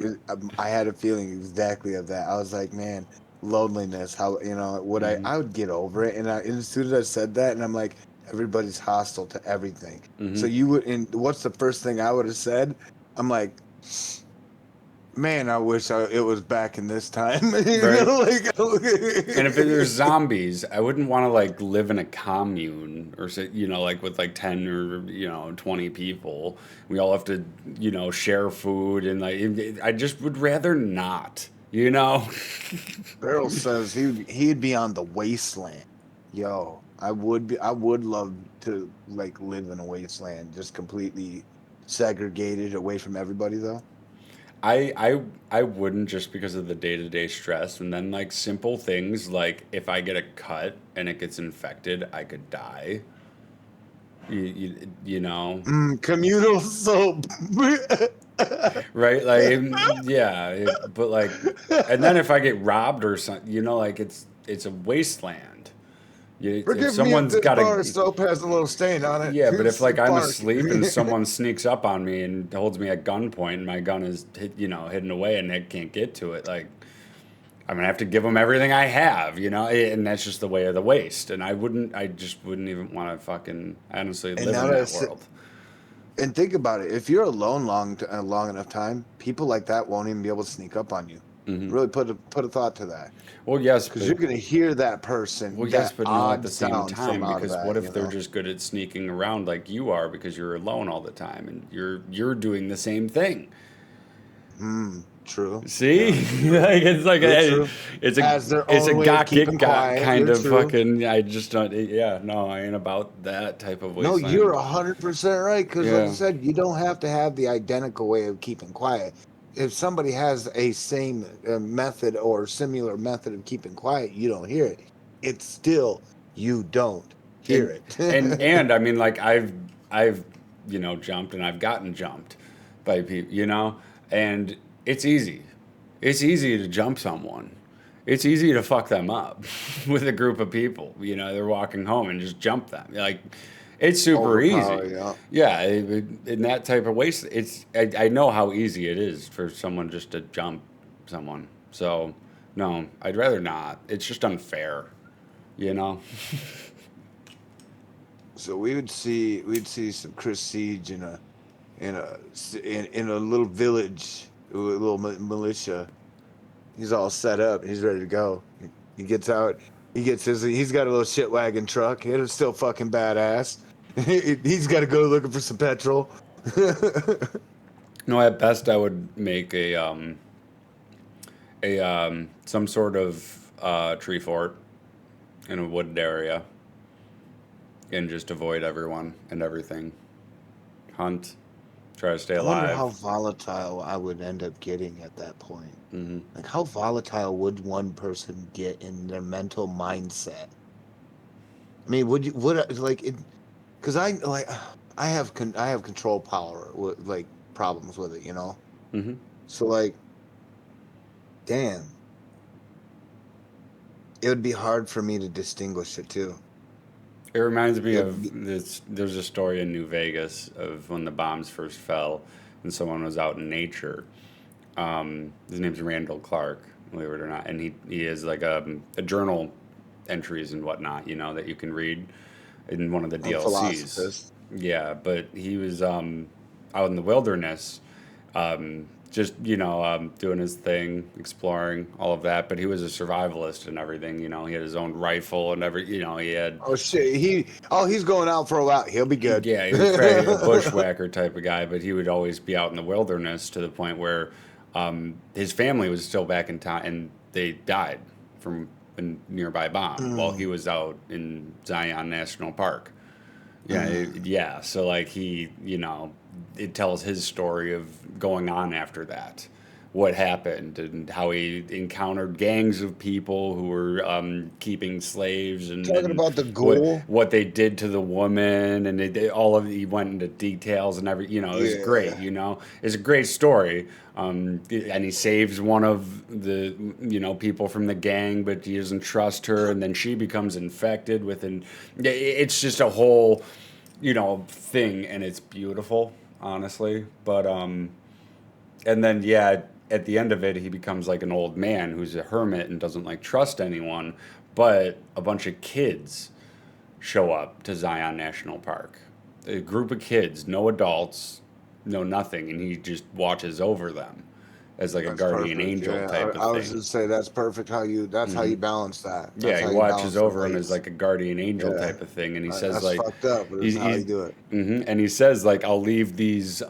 I had a feeling exactly of that. I was like, man, loneliness. How, you know, would I would get over it, and as soon as I said that, and I'm like, everybody's hostile to everything. So you would, and what's the first thing I would have said? I'm like, man, I wish it was back in this time. You Right. know, like, And if there's zombies, I wouldn't want to like live in a commune or say, you know, like with like 10 or, you know, 20 people. We all have to, you know, share food and like, I just would rather not, you know? Beryl says he'd be on the wasteland. Yo, I would love to like live in a wasteland, just completely segregated away from everybody though. I wouldn't, just because of the day-to-day stress, and then like simple things like if I get a cut and it gets infected, I could die. You know, Communal soap. right? Like but like, and then if I get robbed or something, you know, like it's a wasteland. Forgive If me someone's if this got bar of soap has a little stain on it. yeah, but if like I'm Bark. asleep and someone sneaks up on me and holds me at gunpoint, and my gun is hidden away, and they can't get to it, like I'm gonna have to give them everything I have, you know, and that's just the way of the waste. And I just wouldn't even want to fucking honestly live in now that that world. And think about it. If you're alone long enough time, people like that won't even be able to sneak up on you. Really put a thought to that. Well, yes, Because you're going to hear that person. well, yes, but no, at the odd same sound time, from out of because that, what if you they're know? just good at sneaking around like you are because you're alone all the time and you're doing the same thing? True. See, Yeah. like it's like You're a, true. it's a As their it's a own way of got get keeping got quiet. kind You're of true. fucking. I just don't. Yeah, no, I ain't about that type of No, you're wasteland. 100% right. Because, like I Yeah, said, you don't have to have the identical way of keeping quiet. If somebody has a same method or similar method of keeping quiet, you don't hear it. It's still you don't hear and it. and I mean, like I've jumped and I've gotten jumped by people, and it's easy. It's easy to jump someone. It's easy to fuck them up with a group of people. They're walking home and just jump them. Like, it's super Overpower, easy. yeah. Yeah, in that type of waste, I know how easy it is for someone just to jump someone. So, no, I'd rather not. It's just unfair, you know? So we'd see some Chris Siege in a little village with a little militia. He's all set up. He's ready to go. He gets out. He's got a little shit wagon truck. It's still fucking badass. He's got to go looking for some petrol. No, at best, I would make a some sort of tree fort in a wooded area and just avoid everyone and everything. Hunt, try to stay I wonder alive. how volatile I would end up getting at that point. Hmm. Like, how volatile would one person get in their mental mindset? I mean, would like it? Because I have control power with like problems with it, you know. Hmm. So like, damn, it would be hard for me to distinguish it too. It reminds me It'd be, of this. There's a story in New Vegas of when the bombs first fell and someone was out in nature. His name's Randall Clark, believe it or not, and he is like a journal entries and whatnot, that you can read in one of the I'm a DLCs. philosophist. Yeah, but he was out in the wilderness, just doing his thing, exploring all of that. But he was a survivalist and everything. He had his own rifle and he had. Oh shit, he's going out for a while. He'll be good. Yeah, he was very a bushwhacker type of guy, but he would always be out in the wilderness to the point where his family was still back in town and they died from a nearby bomb while he was out in Zion National Park. Yeah, yeah. So like it tells his story of going on after that, what happened and how he encountered gangs of people who were keeping slaves Talking and about the what ghoul. what they did to the woman and all of he went into details and it was great. Yeah. It's a great story. And he saves one of the people from the gang, but he doesn't trust her, and then she becomes infected with an. It's just a whole thing, and it's beautiful, honestly. But and then yeah, at the end of it, he becomes like an old man who's a hermit and doesn't like trust anyone. But a bunch of kids show up to Zion National Park. A group of kids, no adults, no nothing, and he just watches over them as like a That's guardian perfect. angel Yeah, type I of was thing. gonna say that's perfect. That's how you balance that. Yeah, That's he how you watches balance the over him as weights. like a guardian angel Yeah, type of thing, and he says that's like, fucked up, but it's how he's you do it. and he says like, I'll leave these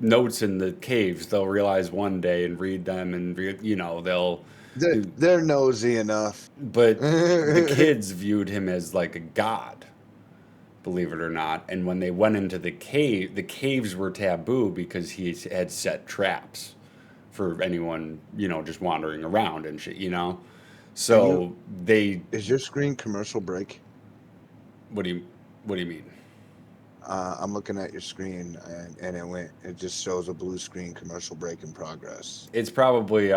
notes in the caves. They'll realize one day and read them, and they'll. They're nosy enough. But the kids viewed him as like a god, believe it or not. And when they went into the caves were taboo because he had set traps for anyone, just wandering around and shit. Are you? So they, Is your screen commercial break? what do you, what do you mean? I'm looking at your screen and it just shows a blue screen commercial break in progress. It's probably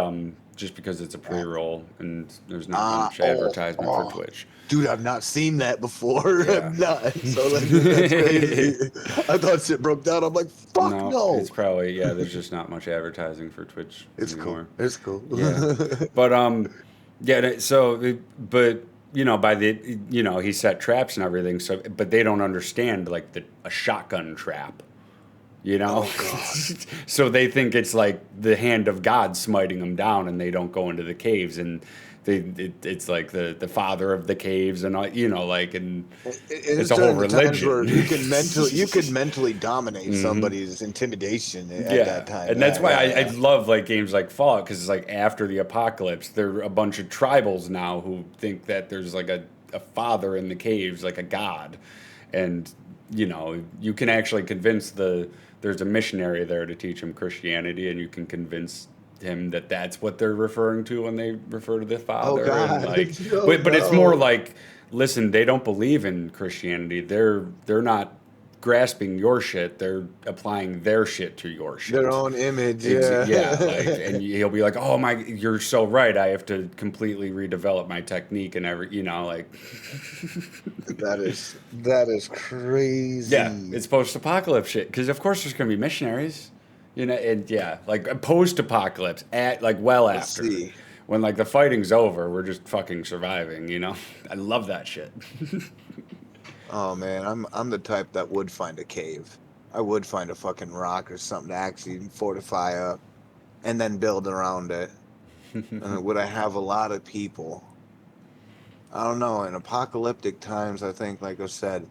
just because it's a pre-roll and there's not much Oh, advertisement for oh, Twitch. dude, I've not seen that before. Yeah. I've not. So like, that's crazy. I thought shit broke down. I'm like, fuck No, no. it's probably yeah. There's just not much advertising for Twitch It's cool. anymore. It's cool. Yeah, but yeah. So, but by the he set traps and everything. So, but they don't understand like a shotgun trap. Oh god. So they think it's like the hand of God smiting them down, and they don't go into the caves. And it's like the father of the caves and all, you know, like, and It's it's a whole during the times religion. where you could mentally dominate somebody's intimidation at that time. And that's why I love like games like Fallout, because it's like after the apocalypse, there are a bunch of tribals now who think that there's like a father in the caves, like a god, and you know you can actually convince there's a missionary there to teach him Christianity, and you can convince him that that's what they're referring to when they refer to the Oh father. And God! like, Oh, but it's more no. like, listen, they don't believe in Christianity. They're not grasping your shit. They're applying their shit to your Their shit. own image, yeah. Yeah, like, and he'll be like, "Oh my, you're so right. I have to completely redevelop my technique and every, you know, like." That is Yeah, crazy. it's post-apocalypse shit, because of course there's gonna be missionaries, you know, and yeah, like post-apocalypse, at like well Let's after, see. when like the fighting's over, we're just fucking surviving, you know. I love that shit. Oh man, I'm the type that would find a cave. I would find a fucking rock or something to actually fortify up and then build around it. Would I have a lot of people? I don't know. In apocalyptic times, I think, like I said,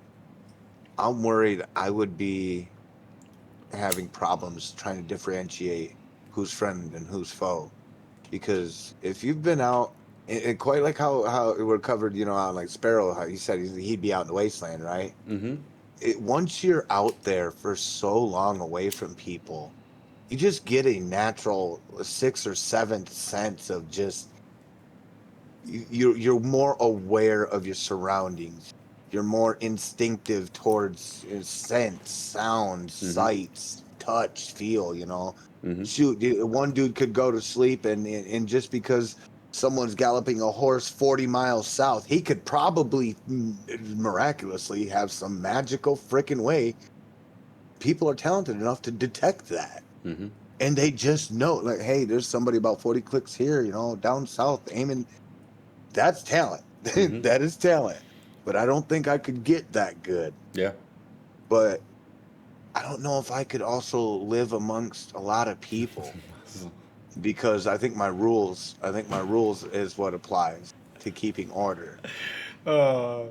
I'm worried I would be having problems trying to differentiate who's friend and who's foe. Because if you've been out, and quite like how we're covered, you know, on like Sparrow, how he said he'd be out in the wasteland, right? Mm-hmm. Once you're out there for so long away from people, you just get a natural sixth or seventh sense of just you're more aware of your surroundings. You're more instinctive towards scent, sound, Mm-hmm. sights, touch, feel. You know, Mm-hmm. shoot, one dude could go to sleep and just because someone's galloping a horse 40 miles south, he could probably miraculously have some magical freaking way. People are talented enough to detect that. Mm-hmm. And they just know, like, hey, there's somebody about 40 clicks here, you know, down south aiming. That's talent. Mm-hmm. That is talent. But I don't think I could get that good. Yeah. But I don't know if I could also live amongst a lot of people because I think my rules is what applies to keeping order. Uh,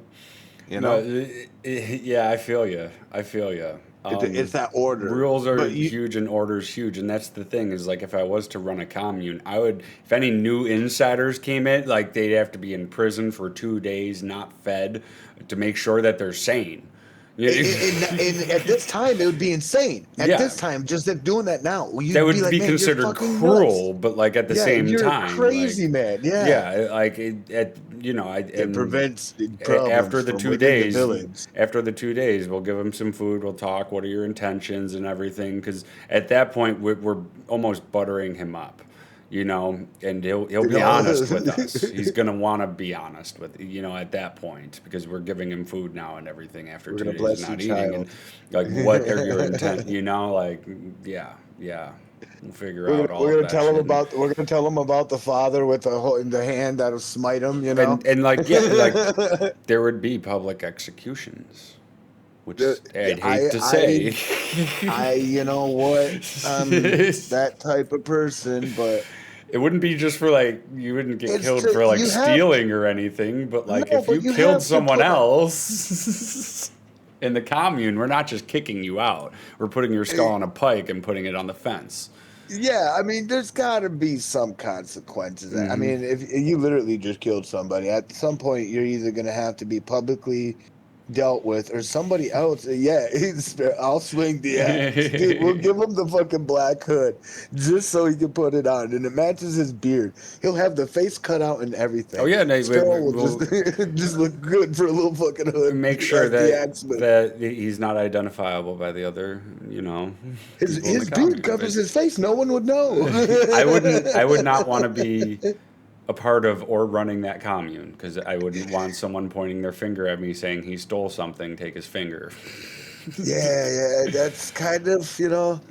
You no, know, yeah, I feel you. I feel you. it's that order. Rules are But you, huge and orders huge, and that's the thing is like if I was to run a commune, I would if any new insiders came in, like they'd have to be in prison for 2 days, not fed, to make sure that they're sane. Yeah, and at this time, it would be insane. At yeah, this time, just doing that now, that you'd be would like, be man, you're considered fucking nuts. cruel, but like at the Yeah, same you're a time, crazy like man. Yeah. yeah, like you know, It and prevents the problems after the from two within the days, village. we'll give him some food, we'll talk, what are your intentions and everything, because at that point we're almost buttering him up, you know, and he'll You be know, honest with us. He's gonna want to be honest with, you know, at that point, because we're giving him food now and everything after we're two gonna days of bless you, not eating, and child. like what are your intent, you know, like yeah, we'll figure out all of that shit. We're gonna tell him about the father with the hand that'll smite him. You know. And like yeah, like there would be public executions, which I'd hate to I say. you know what, that type of person, but It wouldn't be just for like you wouldn't get it's killed to for like you have stealing or anything, but like no, if but you you killed have to someone put. else in the commune, we're not just kicking you out. We're putting your skull on a pike and putting it on the fence. Yeah, I mean, there's got to be some consequences. I Hmm. mean, if you literally just killed somebody, at some point you're either going to have to be publicly dealt with or somebody else. Yeah, I'll swing the axe. Dude, we'll give him the fucking black hood just so he can put it on. And it matches his beard. He'll have the face cut out and Oh everything. yeah, no, Sparrow will just we'll just look good for a little fucking hood make sure as the that axeman. he's not identifiable by the other, you know, people in the His beard commune. covers his face. No one would know. I would not want to be a part of or running that commune, because I wouldn't want someone pointing their finger at me saying he stole something, take his finger. Yeah, that's kind of,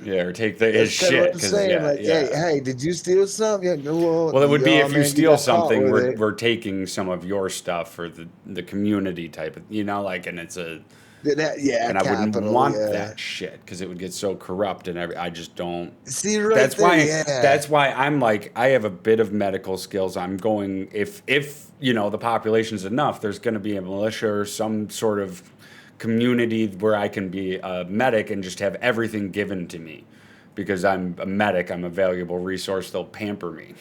Yeah, or take his that's kind of what shit, I'm because saying. yeah, Like, yeah. hey, did you steal something? Yeah, no, Well, it would be if you man, you steal got caught something, with we're it. we're taking some of your stuff for the community type of, you know, like, and it's a Yeah, And I wouldn't capital. want Yeah. that shit because it would get so corrupt and I just don't. See right That's there. why. Yeah. That's why I'm like I have a bit of medical skills. I'm going if the population's enough. There's going to be a militia or some sort of community where I can be a medic and just have everything given to me because I'm a medic. I'm a valuable resource. They'll pamper me.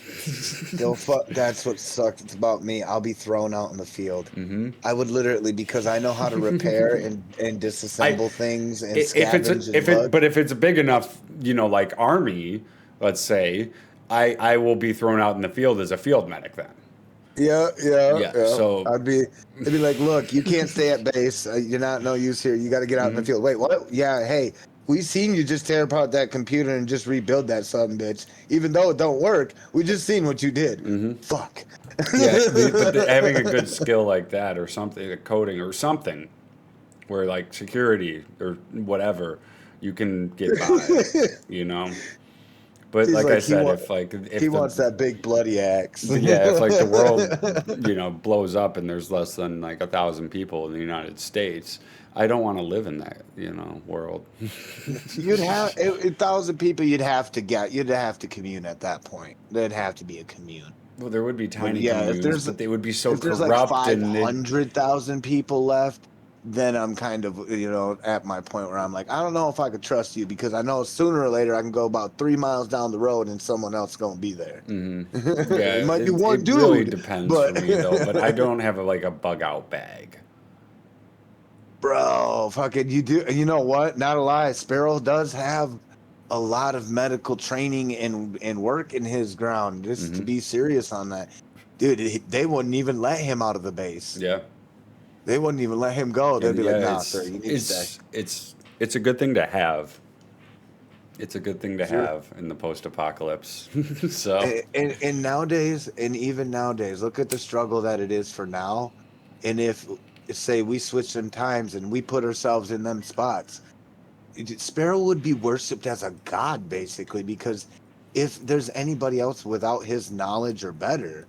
They'll fuck. That's what sucks. It's about me. I'll be thrown out in the field. Mm-hmm. I would literally because I know how to repair and I disassemble things and if it's scavenge and look. but if it's a big enough, like army, let's say, I will be thrown out in the field as a field medic then. Yeah, yeah, Yeah. yeah. So It'd be like, look, you can't stay at base. You're not no use here. You got to get out in the mhm. field. Wait, what? Yeah, hey, we seen you just tear apart that computer and just rebuild that son bitch. Even though it don't work, we just seen what you did. Fuck. Yeah, but having a good skill like that or something, like coding or something, where like security or whatever, you can get by, you know. But He's like I like said, if he the wants that big bloody axe. yeah, if like the world, blows up and there's less than like 1,000 people in the United States, I don't want to live in that, world. You'd have 1,000 people. You'd have to commune at that point. There'd have to be a commune. Well, there would be But tiny yeah, communes, but they would be so if there's like corrupt and 500,000 people left, then I'm kind of at my point where I'm like, I don't know if I could trust you because I know sooner or later I can go about 3 miles down the road and someone else gonna be there. yeah, It might be one it dude, really depends but for me though. But I don't have a bug out bag. bro, fucking you do. You know what? Not a lie, Sparrow does have a lot of medical training and work in his ground. Just to be serious on that, dude, they wouldn't even let him out of the base. Yeah. They wouldn't even let him go. They'd And be yeah, like, "Nah, sir, you need to stay." it's a good thing to have. It's a good thing to Sure. have in the post-apocalypse. So And nowadays, and even nowadays, look at the struggle that it is for now. And if say we switch them times and we put ourselves in them spots, Sparrow would be worshipped as a god basically because if there's anybody else without his knowledge or better,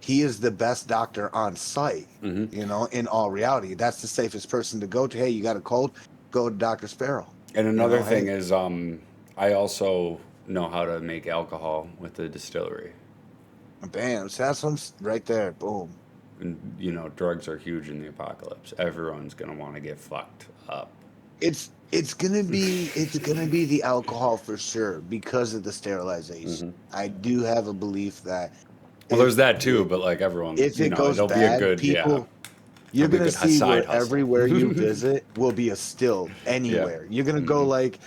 he is the best doctor on site. mhm. In all reality, that's the safest person to go to. Hey, you got a cold? Go to Dr. Sparrow. And another Hey, thing is, I also know how to make alcohol with the distillery. bam. So that's one right there. Boom. And drugs are huge in the apocalypse. Everyone's gonna want to get fucked up. It's gonna be the alcohol for sure because of the sterilization. I do have a belief that Well, there's that too, but like everyone, if it goes it'll be a bad, good people you're it'll be a gonna good see side where hustle. everywhere you visit will be a still anywhere. You're gonna go like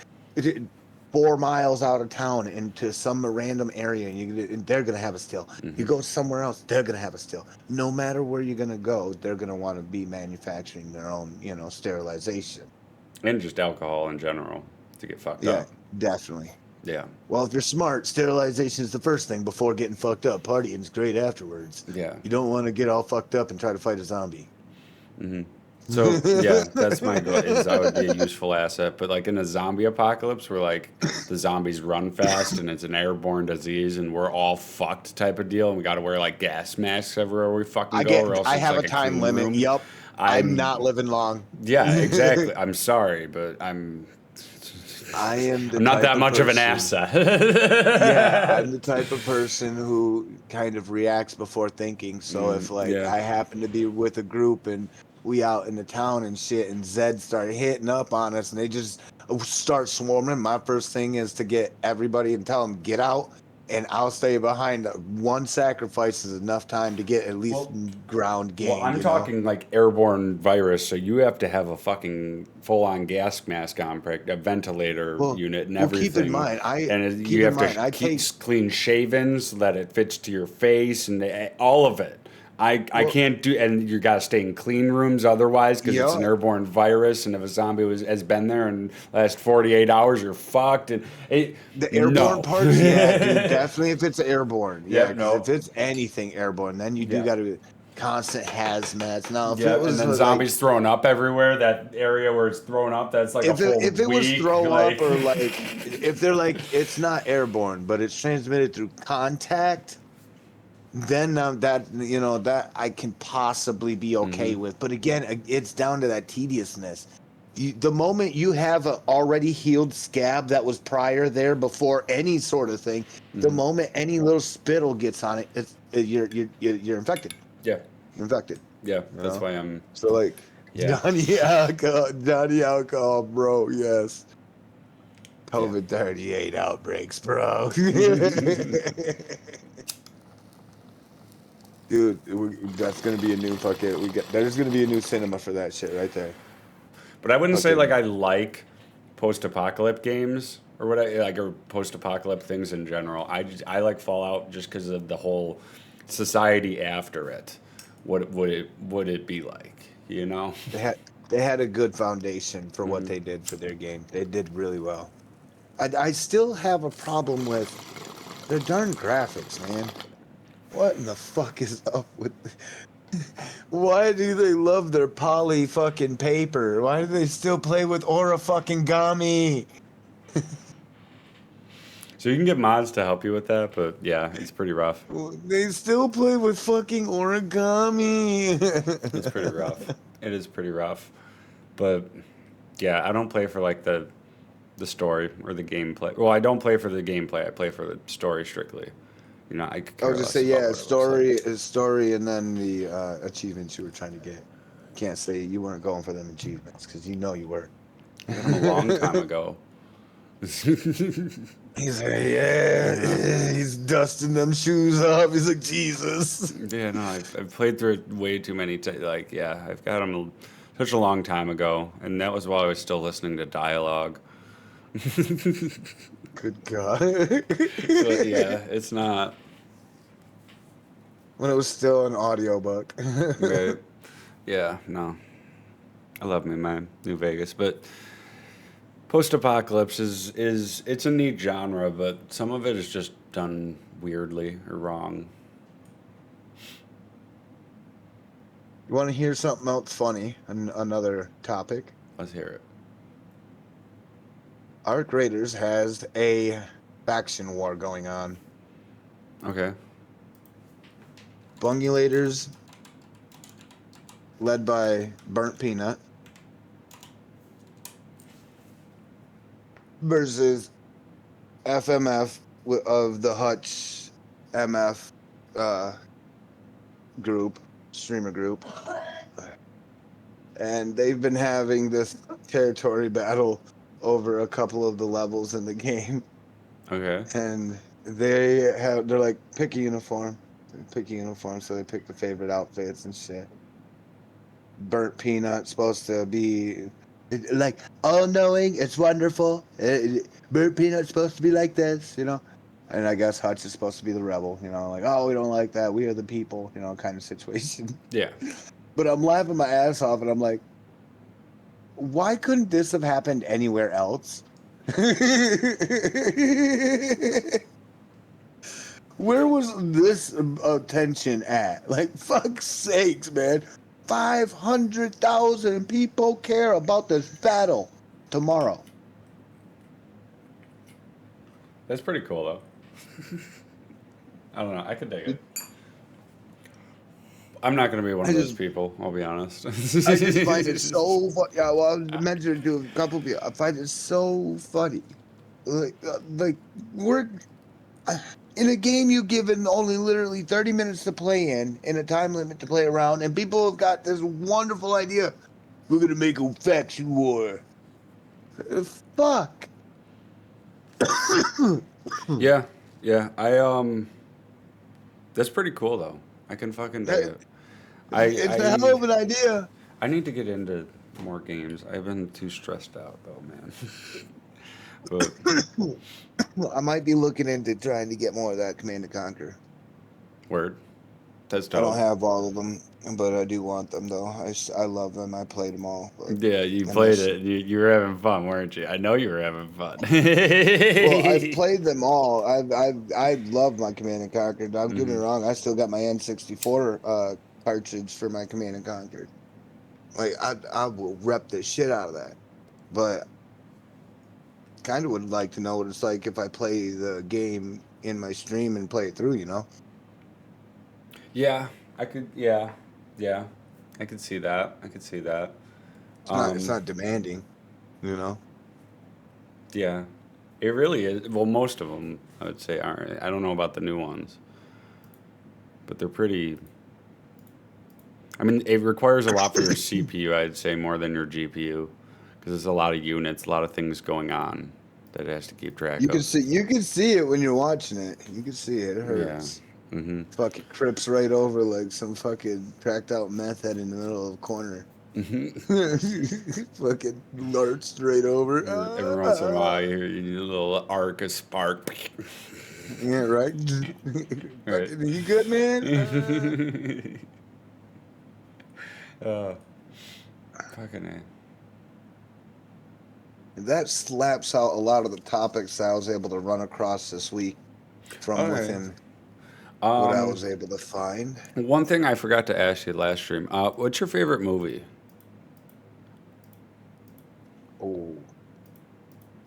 4 miles out of town into some random area, and they're gonna have a still. You go somewhere else, they're gonna have a still. No matter where you're gonna go, they're gonna want to be manufacturing their own, sterilization. And just alcohol in general to get fucked Yeah, up. definitely. Yeah. Well, if you're smart, sterilization is the first thing before getting fucked up. Partying is great afterwards. Yeah. You don't want to get all fucked up and try to fight a zombie. So yeah, that's my goal. Is I would be a useful asset, but like in a zombie apocalypse, where like the zombies run fast and it's an airborne disease and we're all fucked type of deal, and we got to wear like gas masks everywhere we fucking go, or else I it's have like a time clean limit. room. Yup. I'm not living long. Yeah, exactly. I'm sorry, but I'm I'm not that much of an person- asset. Yeah, I'm the type of person who kind of reacts before thinking. So if yeah. I happen to be with a group and we out in the town and shit, and Zed started hitting up on us, and they just start swarming, my first thing is to get everybody and tell them get out, and I'll stay behind. One sacrifice is enough time to get at least ground game. Well, I'm talking like airborne virus, so you have to have a fucking full-on gas mask on, a ventilator unit, and everything. Keep in mind, you have to keep clean shaven so that it fits to your face, and all of it. I can't do, and you got to stay in clean rooms otherwise because it's an airborne virus, and if a zombie has been there in the last 48 hours, you're fucked. And the airborne parts, yeah, dude, definitely if it's airborne, if it's anything airborne, then you do got to be constant hazmats. Now, if it was and then zombies throwing up everywhere, that area where it's thrown up, that's like if a whole if it was week, throw up or if they're like it's not airborne, but it's transmitted through contact. Then that I can possibly be okay with. But again, it's down to that tediousness. The moment you have a already healed scab that was prior there before any sort of thing, the moment any little spittle gets on it, you're infected. Yeah. You're infected. Yeah. You That's know? why I'm. So like Yeah. Johnny alcohol, bro. Yes. Yeah. COVID 38 outbreaks, bro. Dude, that's gonna be a new fucking. There's gonna be a new cinema for that shit right there. But I wouldn't say like Fucking I like post-apocalypse games or what I like or post-apocalypse things in general. I like Fallout just because of the whole society after it. What would it be like? You know? they had a good foundation for what they did for their game. They did really well. I still have a problem with their darn graphics, man. What in the fuck is up with? Why do they love their poly fucking paper? Why do they still play with Aura fucking Gami? So you can get mods to help you with that, but yeah, it's pretty rough. They still play with fucking origami. It's pretty rough. It is pretty rough. But yeah, I don't play for like the story or the gameplay. Well, I don't play for the gameplay. I play for the story strictly. You know, I could I care would just less say, about yeah, what it looks like. story, and then the achievements you were trying to get. Can't say you weren't going for them achievements because you know you were. I got 'em a long time ago. He's like, yeah, he's dusting them shoes off. He's like, Jesus. Yeah, no, I've played through it way too many times. Like, yeah, I've got them such a long time ago, and that was while I was still listening to dialogue. Good God. But yeah, it's not. When it was still an audiobook. Right. Yeah, no. I love me, man, New Vegas, but post-apocalypse is it's a neat genre, but some of it is just done weirdly or wrong. You want to hear something else funny? Another topic. Let's hear it. Arc Raiders has a faction war going on. Okay. Bungulators, led by Burnt Peanut, versus FMF of the Hutch MF group, streamer group. And they've been having this territory battle over a couple of the levels in the game. Okay. And they're like, pick a uniform. Pick a uniform, so they pick the favorite outfits and shit. Burnt Peanut supposed to be like all-knowing. It's wonderful. Burnt Peanut's supposed to be like this, you know. And I guess Hutch is supposed to be the rebel, you know, like, oh, we don't like that. We are the people, you know, kind of situation. Yeah. But I'm laughing my ass off, and I'm like, why couldn't this have happened anywhere else? Where was this attention at? Like, fuck's sakes, man. 500,000 people care about this battle tomorrow. That's pretty cool though. I don't know. I could dig it. I'm not going to be one of those people, I'll be honest. I just find it so funny. Yeah, well, I mentioned it to a couple of people. I find it so funny. Like we're in a game you given only literally 30 minutes to play in a time limit to play around, and people have got this wonderful idea. We're gonna make a faction war. Fuck. Yeah. That's pretty cool though. I can fucking dig it. It's a hell of an idea. I need to get into more games. I've been too stressed out though, man. But I might be looking into trying to get more of that Command and Conquer. word. That's I dope. don't have all of them, but I do want them though. I love them. I played them all. Yeah, you played it. You were having fun, weren't you? I know you were having fun. Well, I've played them all. I love my Command and Conquer. Don't get me wrong. I still got my N64 cartridge for my Command and Conquer. Like I will rep the shit out of that. But kind of would like to know what it's like if I play the game in my stream and play it through. You know. Yeah, I could. Yeah, I could see that. It's not demanding, you know. Yeah, it really is. Well, most of them, I would say, aren't. I don't know about the new ones, but they're pretty. I mean, it requires a lot for your CPU, I'd say, more than your GPU, because there's a lot of units, a lot of things going on that it has to keep track of. You can see it when you're watching it. You can see it. It Yeah. hurts. Mm-hmm. Fucking trips right over like some fucking cracked out meth head in the middle of a corner. Fucking lurched right over. Every once in a while, you hear a little arc, a spark. Yeah, right. Right. Fucking, you good, man? uh, fucking A. That slaps out a lot of the topics I was able to run across this week from Okay. within what I was able to find. One thing I forgot to ask you last stream. What's your favorite movie? Oh,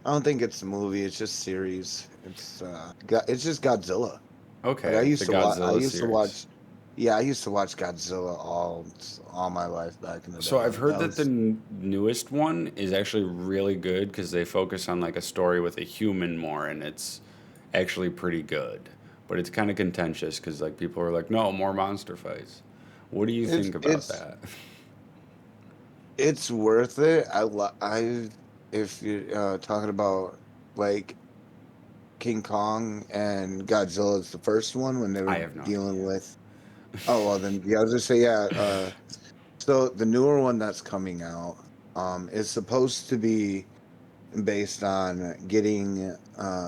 I don't think it's a movie. It's just series. It's just Godzilla. Like Okay, the Godzilla series. Yeah, I used to watch Godzilla all my life back in the So day. I've heard That that the was newest one is actually really good because they focus on like a story with a human more, and it's actually pretty good. But it's kind of contentious because like people are like, no, more monster fights. What do you it's think about it's that? it's worth it. I if you're talking about like King Kong and Godzilla's the first one when they I were have no dealing idea. with. Oh well, then yeah, I was just say yeah. So the newer one that's coming out is supposed to be based on getting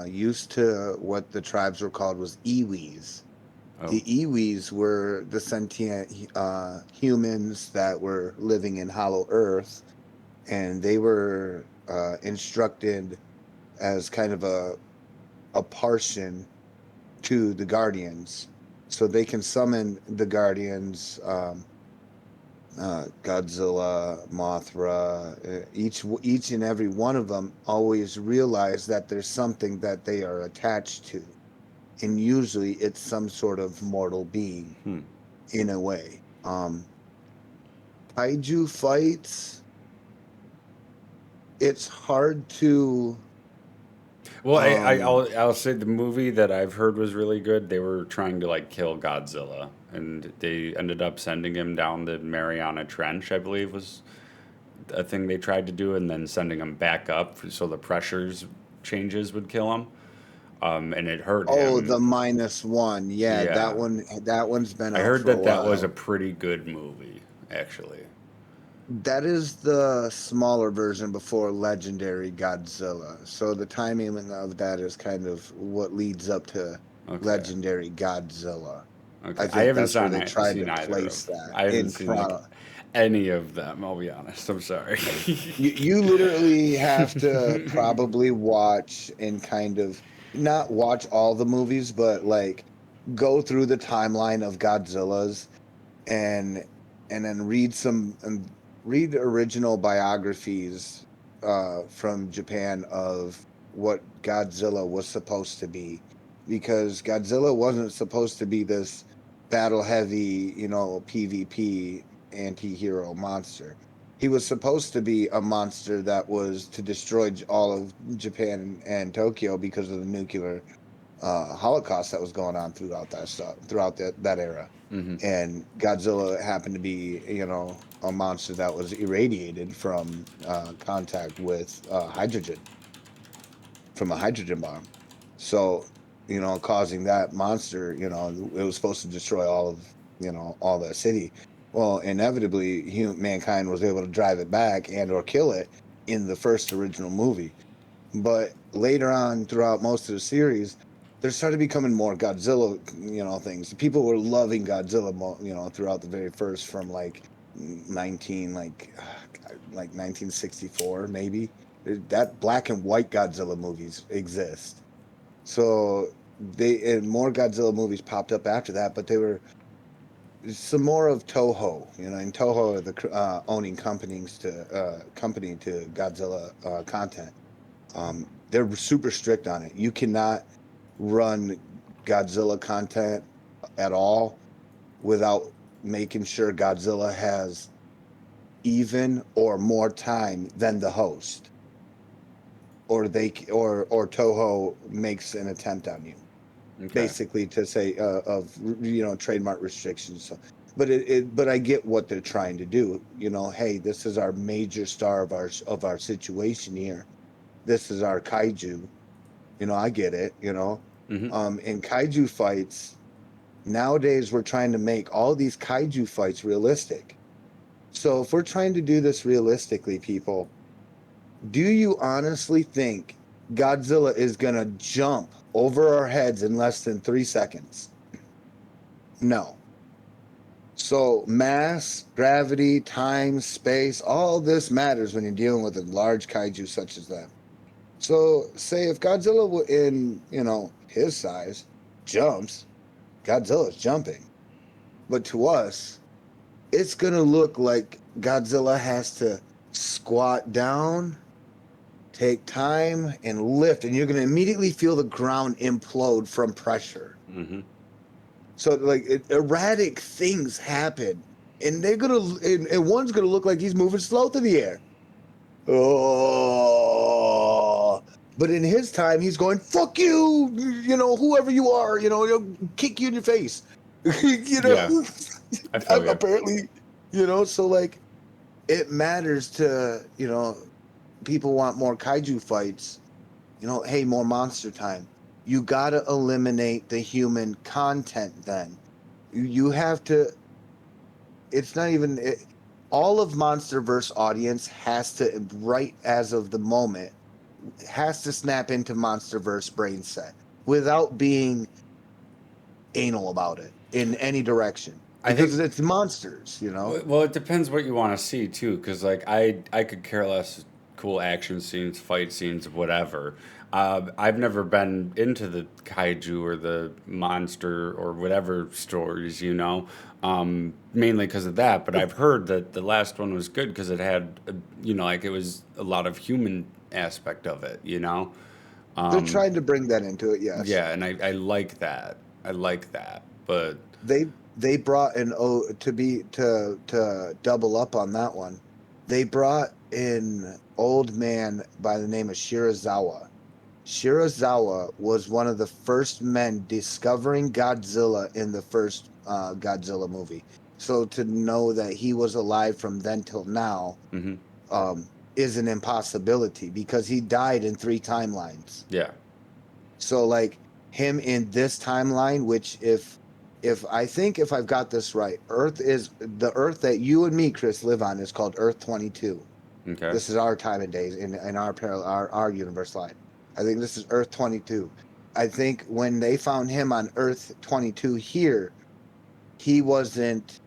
used to what the tribes were called was Iwis. Oh, The Iwis were the sentient humans that were living in Hollow Earth, and they were instructed as kind of a partisan to the Guardians, so they can summon the Guardians. Godzilla, Mothra, each and every one of them always realize that there's something that they are attached to, and usually it's some sort of mortal being hmm. in a way. Kaiju fights, it's hard to. Well, Um, I'll say the movie that I've heard was really good. They were trying to like kill Godzilla, and they ended up sending him down the Mariana Trench, I believe was a thing they tried to do, and then sending him back up so the pressures changes would kill him. And it hurt oh, him. the -1, yeah, Yeah, that one's been I out heard for a that that was a while. pretty good movie, actually. That is the smaller version before Legendary Godzilla. So the timing of that is kind of what leads up to Okay, Legendary Godzilla. okay. I I think haven't that's where they tried seen to either place of. that I haven't in seen like chrono. any of them. I'll be honest. I'm sorry. You literally have to probably watch and kind of not watch all the movies, but like go through the timeline of Godzilla's and then read original biographies from Japan of what Godzilla was supposed to be, because Godzilla wasn't supposed to be this battle heavy, PvP anti-hero monster. He was supposed to be a monster that was to destroy all of Japan and Tokyo because of the nuclear holocaust that was going on throughout that era. Hmm. And Godzilla happened to be, a monster that was irradiated from contact with hydrogen from a hydrogen bomb. So, causing that monster, it was supposed to destroy all the city. Well, inevitably, mankind was able to drive it back and or kill it in the first original movie. But later on, throughout most of the series, there started becoming more Godzilla, things. People were loving Godzilla, throughout the very first, from like 19, like 1964, maybe. That black and white Godzilla movies exist. So and more Godzilla movies popped up after that, but they were some more of Toho, and Toho are the owning company to Godzilla content. They're super strict on it. You cannot run Godzilla content at all without making sure Godzilla has even or more time than the host, or or Toho makes an attempt on you, Okay. basically to say of trademark restrictions. So, but I get what they're trying to do. Hey, this is our major star of our situation here. This is our kaiju. I get it. Mm-hmm. In kaiju fights nowadays, we're trying to make all these kaiju fights realistic. So if we're trying to do this realistically, people, do you honestly think Godzilla is going to jump over our heads in less than 3 seconds? No. So mass, gravity, time, space, all this matters when you're dealing with a large kaiju such as that. So say if Godzilla in, his size jumps, Godzilla's jumping. But to us, it's going to look like Godzilla has to squat down, take time, and lift, and you're going to immediately feel the ground implode from pressure. Mm-hmm. So like erratic things happen, and they're and one's gonna look like he's moving slow through the air. Oh, but in his time, he's going "fuck you," whoever you are, he'll kick you in your face. Yeah, I feel you. Apparently, so like it matters to people want more kaiju fights. Hey, more monster time. You got to eliminate the human content then. You have to, it's not even, all of MonsterVerse audience has to, right as of the moment, has to snap into MonsterVerse brain set without being anal about it in any direction. I think. Because it's monsters, Well, it depends what you want to see too, because like I could care less cool action scenes, fight scenes, whatever. I've never been into the kaiju or the monster or whatever stories, mainly because of that. But I've heard that the last one was good because it had, like it was a lot of human aspect of it. They're trying to bring that into it, yes. Yeah, and I like that. I like that, but They brought in to double up on that one. They brought in old man by the name of Shirazawa. Shirazawa was one of the first men discovering Godzilla in the first Godzilla movie. So to know that he was alive from then till now mhm. is an impossibility because he died in 3 timelines. Yeah. So like him in this timeline, which if I think if I've got this right, the Earth that you and me, Chris, live on is called Earth 22. Okay. This is our time and days in our parallel our universe line. I think this is Earth 22. I think when they found him on Earth 22 here, he wasn't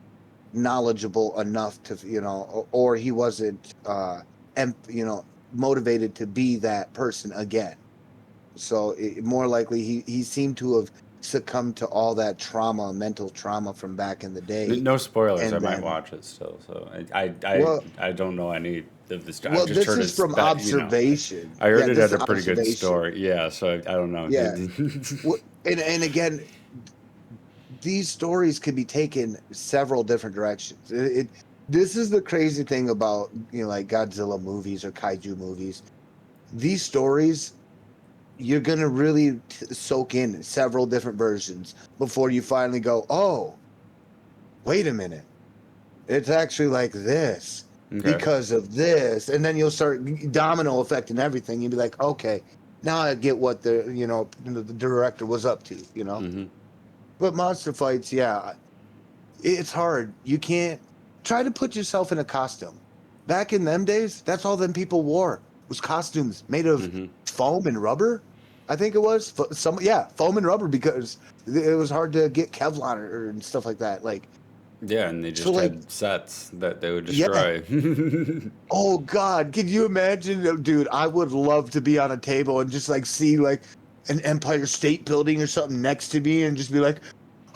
knowledgeable enough to, or he wasn't, motivated to be that person again. So more likely he seemed to have succumbed to all that trauma, mental trauma from back in the day. No spoilers. I And might then, watch it still. So I well, I don't know any of this. I've well, just this heard is it's from that observation. I heard Yeah, it this had is a pretty good observation. story. Yeah. So I don't know. Yeah. And again, these stories could be taken several different directions. This is the crazy thing about like Godzilla movies or kaiju movies. These stories you're gonna really soak in several different versions before you finally go, oh, wait a minute, it's actually like this Okay. because of this, and then you'll start domino effect and everything. You'll be like, okay, now I get what the director was up to. Mm-hmm. But monster fights, yeah, it's hard. You can't try to put yourself in a costume. Back in them days, that's all them people wore was costumes made of Mm-hmm. foam and rubber. I think it was foam and rubber because it was hard to get Kevlar and stuff like that. Like Yeah, and they so, just like had sets that they would yeah. destroy. Oh God, can you imagine, dude? I would love to be on a table and just like see like an Empire State Building or something next to me and just be like,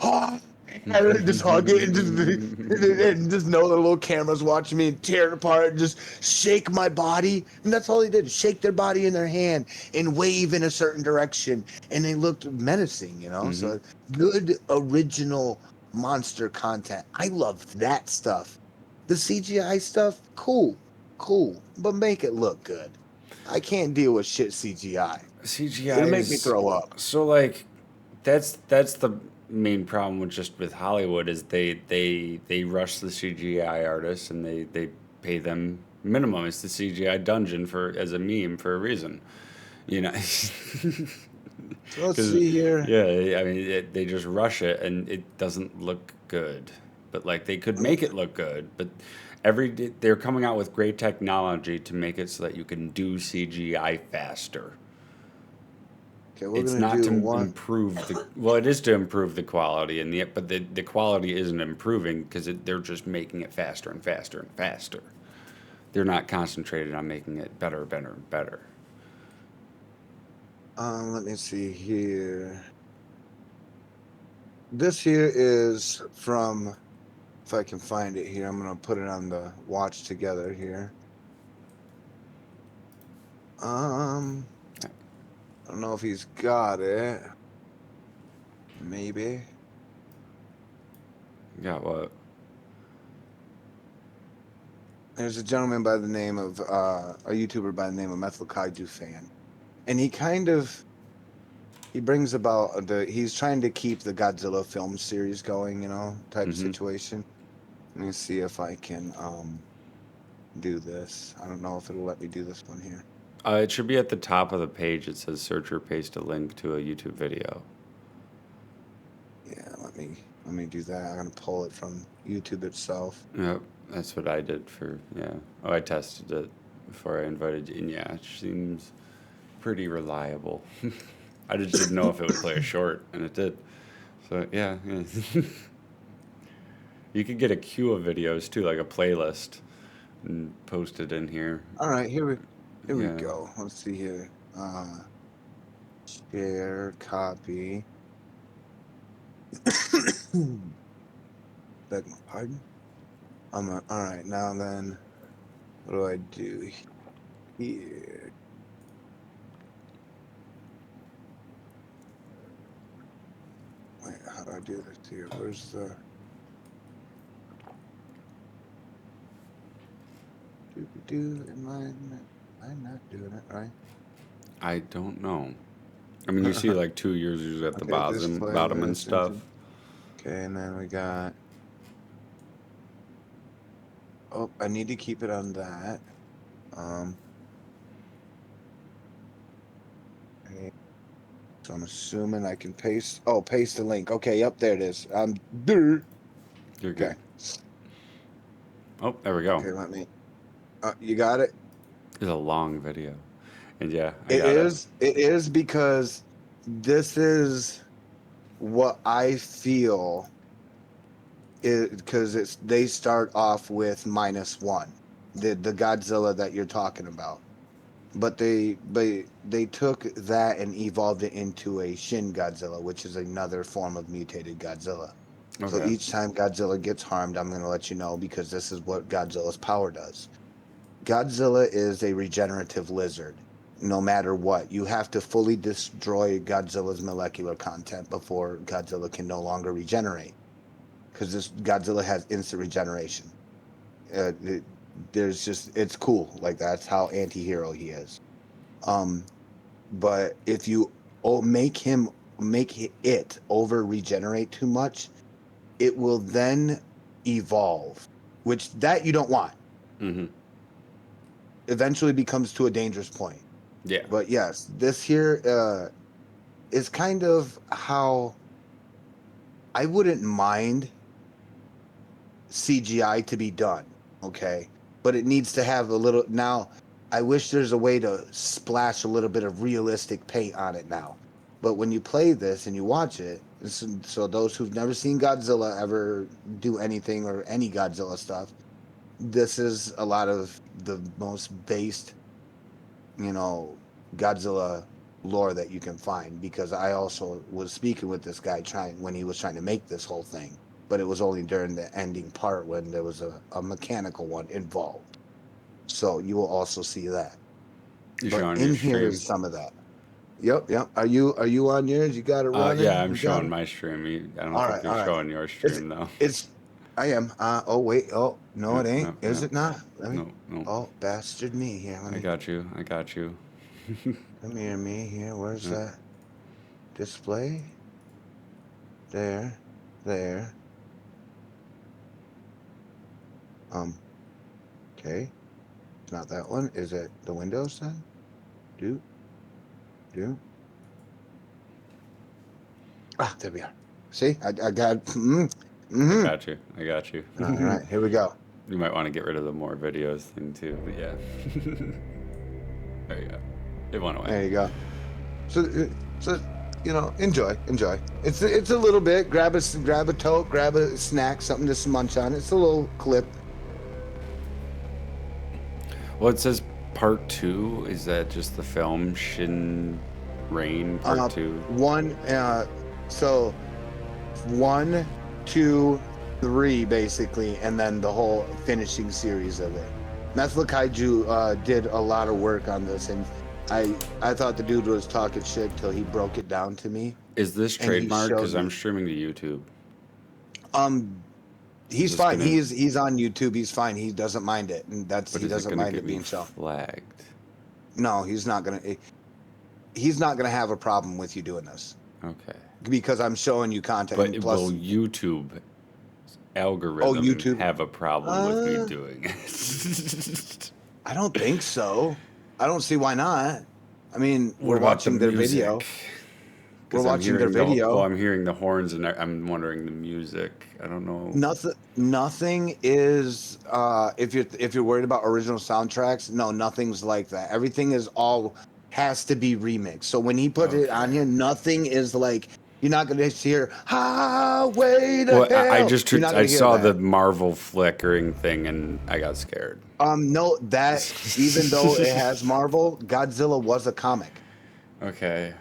oh, and just hug it and just know the little cameras watching me and tear it apart and just shake my body. And that's all they did, shake their body in their hand and wave in a certain direction. And they looked menacing. Mm-hmm. So good original monster content. I love that stuff. The CGI stuff, cool, but make it look good. I can't deal with shit CGI. CGI It'll make me is throw up. so like that's the main problem with Hollywood is they rush the CGI artists and they pay them minimum. It's the CGI dungeon for as a meme for a reason, you know. So let's Because see here. yeah, I mean they just rush it and it doesn't look good. But like they could make it look good, but they're coming out with great technology to make it so that you can do CGI faster. Okay, we're It's gonna not to do one. improve the well, it is to improve the quality and the quality isn't improving because they're just making it faster and faster and faster. They're not concentrated on making it better, better, and better. Let me see here. This here is from, if I can find it here, I'm gonna put it on the watch together here. I don't know if he's got it. Maybe. Got what? There's a gentleman by the name of a YouTuber by the name of Methyl Kaiju Fan, and he brings about he's trying to keep the Godzilla film series going, type of Mm-hmm. situation. Let me see if I can do this. I don't know if it'll let me do this one here. It should be at the top of the page. It says search or paste a link to a YouTube video. Yeah, let me do that. I'm gonna pull it from YouTube itself. Yep, that's what I did for, yeah. Oh, I tested it before I invited you. And yeah, it seems pretty reliable. I just didn't know if it would play a short, and it did. So, yeah. You could get a queue of videos too, like a playlist, and post it in here. All right, here we Yeah. go. Let's see here. Share, copy. Beg my pardon. All right, now then, what do I do here? Wait, how do I do this here? Where's the do? Am I not doing it right? I don't know. I mean, you see like 2 users at the Okay, display bottom and this stuff. into. Okay, and then we got. Oh, I need to keep it on that. Okay, so I'm assuming I can paste. Oh, paste the link. Okay, yep, there it is. There. You're Okay. good. Oh, there we go. Okay, let me. You got it. It's a long video. And yeah, I It got it. is. It is because this is what I feel is because they start off with -1, the Godzilla that you're talking about, but they took that and evolved it into a Shin Godzilla, which is another form of mutated Godzilla. So Okay. each time Godzilla gets harmed, I'm going to let you know because this is what Godzilla's power does. Godzilla is a regenerative lizard. No matter what, you have to fully destroy Godzilla's molecular content before Godzilla can no longer regenerate. Because this Godzilla has instant regeneration. Uh, it, it's cool. Like that's how anti-hero he is. But if you make it over regenerate too much, it will then evolve, which that you don't want. Mm-hmm. Eventually becomes to a dangerous point. Yeah. But yes, this here is kind of how I wouldn't mind CGI to be done, okay? But it needs to have a little now. I wish there's a way to splash a little bit of realistic paint on it now. But when you play this and you watch it, so those who've never seen Godzilla ever do anything or any Godzilla stuff, this is a lot of the most based, Godzilla lore that you can find because I also was speaking with this guy when he was trying to make this whole thing, but it was only during the ending part when there was a mechanical one involved. So you will also see that. You But showing your in here stream? is some of that. Yep. Are you on yours? You got it Yeah, running? I'm You got showing it? my stream. I don't All think right, you're all right. showing your It's stream though. it's I am. Oh wait. Oh no, Yep, it ain't. yep, Is yep. it not? Let me. No, no. Oh, bastard me here. Let I me. got you. I got you. Come here, me here. Where's Yep. that display? There, there. Okay. It's not that one. Is it the Windows then? Do, do. Ah, there we are. See, I got. I Mm-hmm. got you. I got you. All right, here we go. You might want to get rid of the more videos thing too, but yeah. There you go. It went away. There you go. So, so enjoy, enjoy. It's a little bit. Grab a tote, grab a snack, something to munch on. It's a little clip. Well, it says part two. Is that just the film Shin Rain part two? One. So 1, 2, 3, basically, and then the whole finishing series of it. Methyl Kaiju did a lot of work on this, and I thought the dude was talking shit till he broke it down to me, Is this and he trademark? showed Because I'm me. streaming to YouTube. He's Is this fine. gonna? He's on YouTube. He's fine. He doesn't mind it, and But he is it doesn't gonna mind get it me being shown. flagged? No, he's not gonna. He's not gonna have a problem with you doing this Okay. because I'm showing you content. But And will plus, YouTube oh, algorithm YouTube. have a problem with me Uh, doing it? I don't think so. I don't see why not. I mean, What we're about the watching their music? video. We're Because watching their I'm video. hearing the horns and I'm wondering the music. I don't know. Nothing is if you're worried about original soundtracks, no, nothing's like that. Everything is all has to be remixed. So when he put it on Okay. here, nothing is like you're not gonna hear highway to Well, hell. You're not I gonna hear saw the that. Marvel flickering thing and I got scared. No, that even though it has Marvel, Godzilla was a comic. Okay,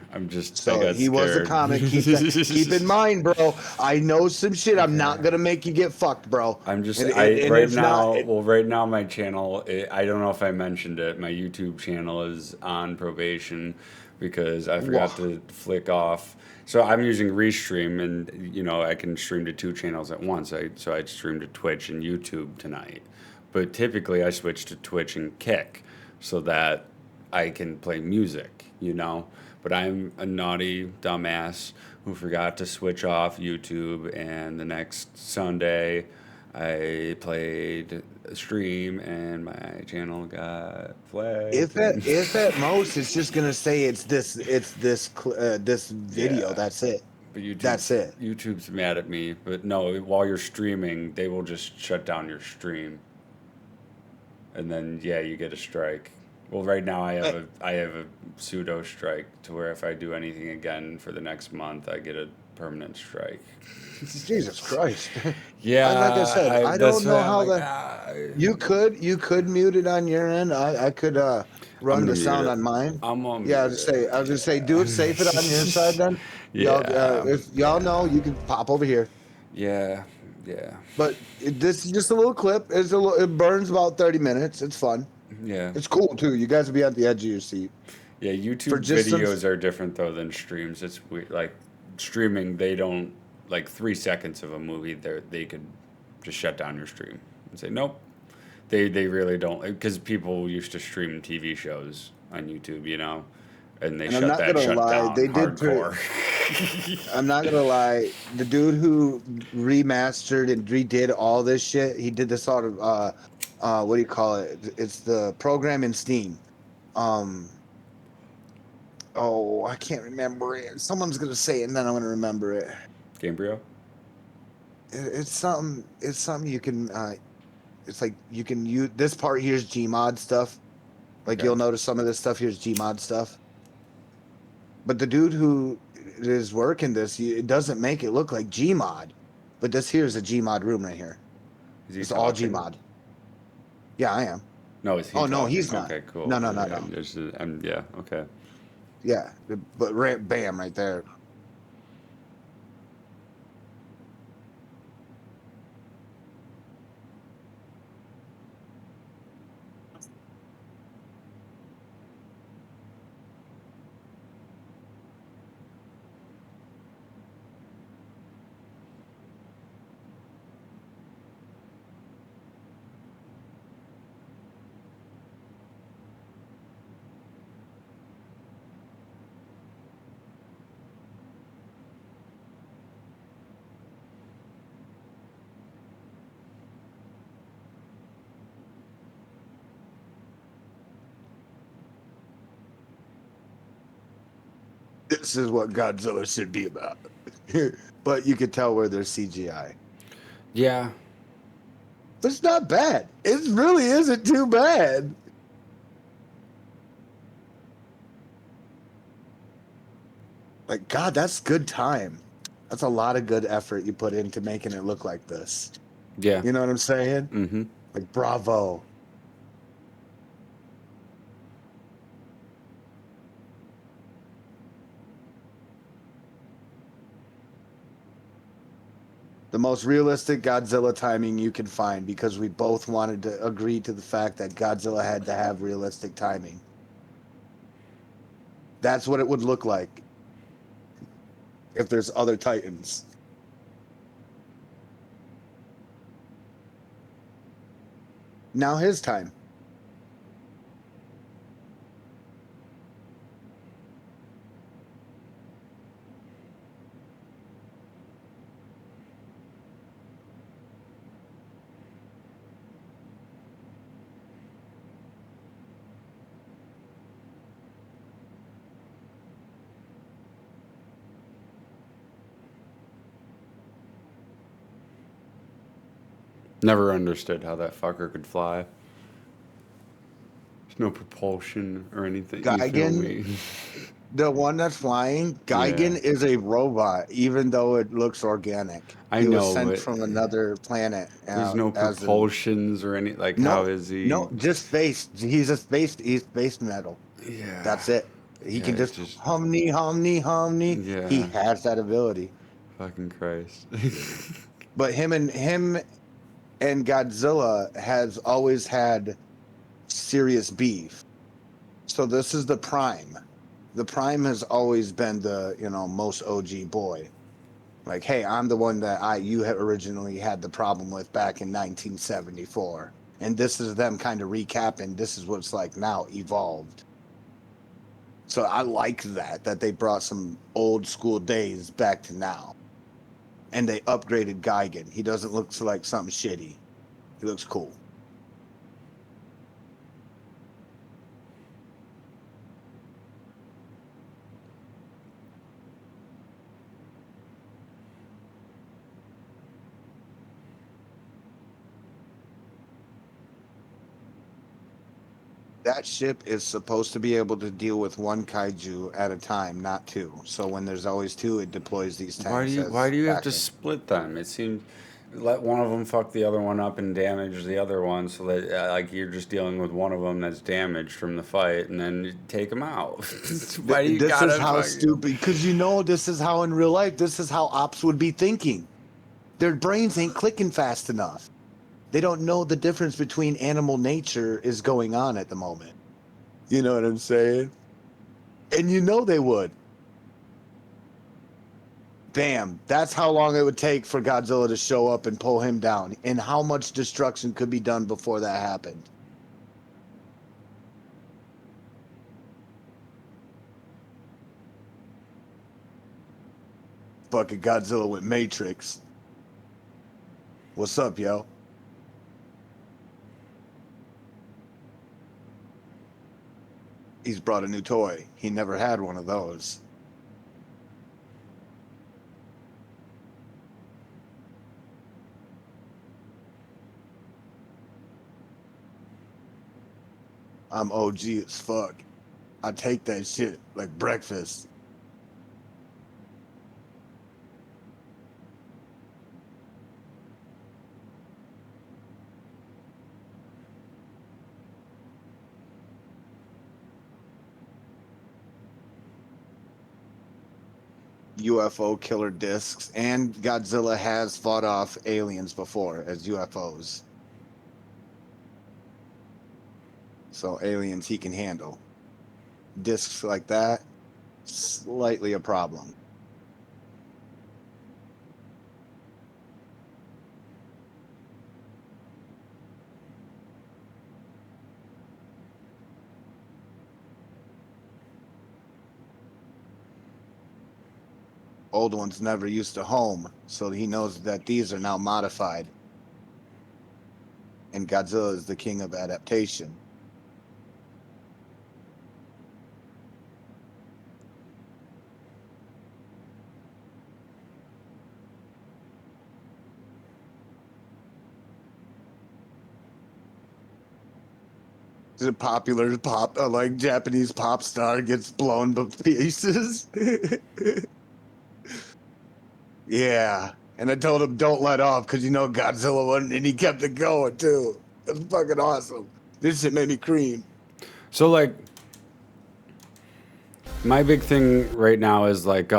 I So got he was a scared. comic. Keep in mind, bro. I know some shit. I'm Okay. not gonna make you get fucked, bro. I'm just And right if not, now. Well, right now my channel. I don't know if I mentioned it. My YouTube channel is on probation because I forgot whoa. to flick off. So I'm using Restream, and I can stream to two channels at once. So I streamed to Twitch and YouTube tonight, but typically I switch to Twitch and Kick so that I can play music. But I'm a naughty dumbass who forgot to switch off YouTube, and the next Sunday I played a stream and my channel got flagged. And If at most it's just gonna say this video. yeah, That's it. but That's it. YouTube's mad at me. But no, while you're streaming, they will just shut down your stream, and then yeah, you get a strike. Well, right now Eh, I have a pseudo strike to where if I do anything again for the next month, I get a permanent strike. Jesus Christ. Like I Yeah, said, I that's don't why know I'm how like, that you could mute it on your end. I could I'm run gonna the mute sound it. on mine. I'm gonna Yeah, mute it. I was gonna say do it safe it on your side then. Y'all Yeah, if y'all know, yeah, you can pop over here. yeah, yeah, But this is just a little clip. It burns about 30 minutes. It's fun. yeah, It's cool too. You guys will be at the edge of your seat yeah. for YouTube just some. videos are different though than streams. It's weird. Like streaming, they don't like 3 seconds of a movie. They could just shut down your stream and say nope. They really don't because people used to stream TV shows on YouTube, and they And I'm not shut gonna shut lie, down they did. hardcore. I'm not gonna lie. The dude who remastered and redid all this shit, he did this sort of what do you call it? It's the program in Steam. Um, oh, I can't remember it. Someone's gonna say it, and then I'm gonna remember it. Gamebryo? It's something. It's something you can. It's like you can use this part here's Gmod stuff. Like Okay. you'll notice some of this stuff here's Gmod stuff. But the dude who is working this, it doesn't make it look like Gmod. But this here is a Gmod room right here. Is he It's all talking? Gmod. Yeah, I am. No, is he Oh no, talking? he's not. Okay, cool. No, no, no, Okay, no. yeah, okay. Yeah, but bam, right there. This is what Godzilla should be about. But you could tell where there's CGI. Yeah. But it's not bad. It really isn't too bad. Like, God, that's good time. That's a lot of good effort you put into making it look like this. Yeah. You know what I'm saying? Mm-hmm. Like, bravo. The most realistic Godzilla timing you can find, because we both wanted to agree to the fact that Godzilla had to have realistic timing. That's what it would look like if there's other Titans. Now his time. Never understood how that fucker could fly. There's no propulsion or anything. You feel Gigan, me? the one that's flying, Gigan Yeah. is a robot, even though it looks organic. I He was know, sent but from another planet there's no as an propulsions or any. Like, how no, is he? no, just space. He's space metal. Yeah. That's it. He Yeah. can It just just. humney. He Yeah. has that ability. Fucking Christ. But him and Godzilla has always had serious beef. So this is the Prime. The Prime has always been the, most OG boy. Like, hey, I'm the one that you had originally had the problem with back in 1974. And this is them kind of recapping. This is what it's like now, evolved. So I like that they brought some old school days back to now. And they upgraded Gigan. He doesn't look like something shitty. He looks cool. That ship is supposed to be able to deal with one kaiju at a time, not two. So when there's always two, it deploys these tanks Why as do you have to backing. split them? It seems let one of them fuck the other one up and damage the other one, so that like you're just dealing with one of them that's damaged from the fight, and then you take them out. Why do you This is gotta how fuck? stupid, because this is how in real life, this is how ops would be thinking. Their brains ain't clicking fast enough. They don't know the difference between animal nature is going on at the moment. You know what I'm saying? And they would. Bam. That's how long it would take for Godzilla to show up and pull him down, and how much destruction could be done before that happened. Fucking Godzilla with Matrix. What's up, yo? He's brought a new toy. He never had one of those. I'm OG as fuck. I take that shit like breakfast. UFO killer discs, and Godzilla has fought off aliens before as UFOs. So aliens he can handle. Discs like that, slightly a problem. Old ones never used to home, so he knows that these are now modified. And Godzilla is the king of adaptation. The popular like Japanese pop star gets blown to pieces. Yeah, and I told him don't let off because you know Godzilla wouldn't, and he kept it going too. It's fucking awesome. This shit made me cream. So like, my big thing right now is like,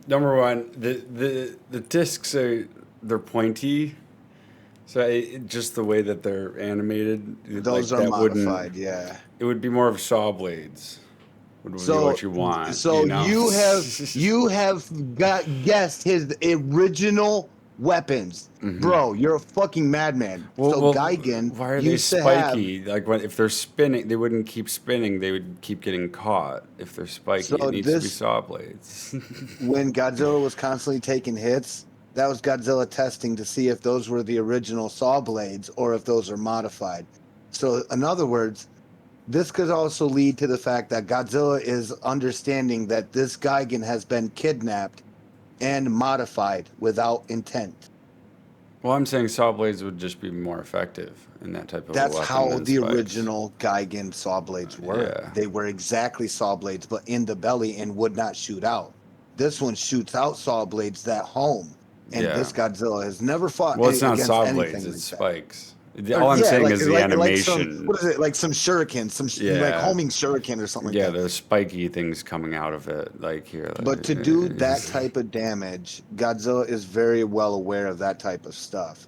number one, the discs they're pointy, so just the way that they're animated, Those like are that wouldn't. modified, yeah. It would be more of saw blades. Would be So, what you want, so you know. you have got guessed his original weapons, bro. You're a fucking madman. So Well, Gigan why are they used to have. spiky? Like, if they're spinning, they wouldn't keep spinning. They would keep getting caught. If they're spiky, So it needs to be this saw blades. when Godzilla was constantly taking hits, that was Godzilla testing to see if those were the original saw blades or if those are modified. So, in other words, this could also lead to the fact that Godzilla is understanding that this Gigan has been kidnapped and modified without intent. Well, I'm saying saw blades would just be more effective in that type of a That's weapon how than the spikes. original Gigan saw blades were. Yeah. They were exactly saw blades, but in the belly and would not shoot out. This one shoots out saw blades that home. And Yeah. this Godzilla has never fought Well, it's not against saw anything blades; it's like that. spikes. Or, All I'm yeah, saying like is the like some animation. what is it, like some shurikens, like Yeah. homing shuriken or something Yeah, like that. there's spiky things coming out of it, like here. But to do that type of damage, Godzilla is very well aware of that type of stuff.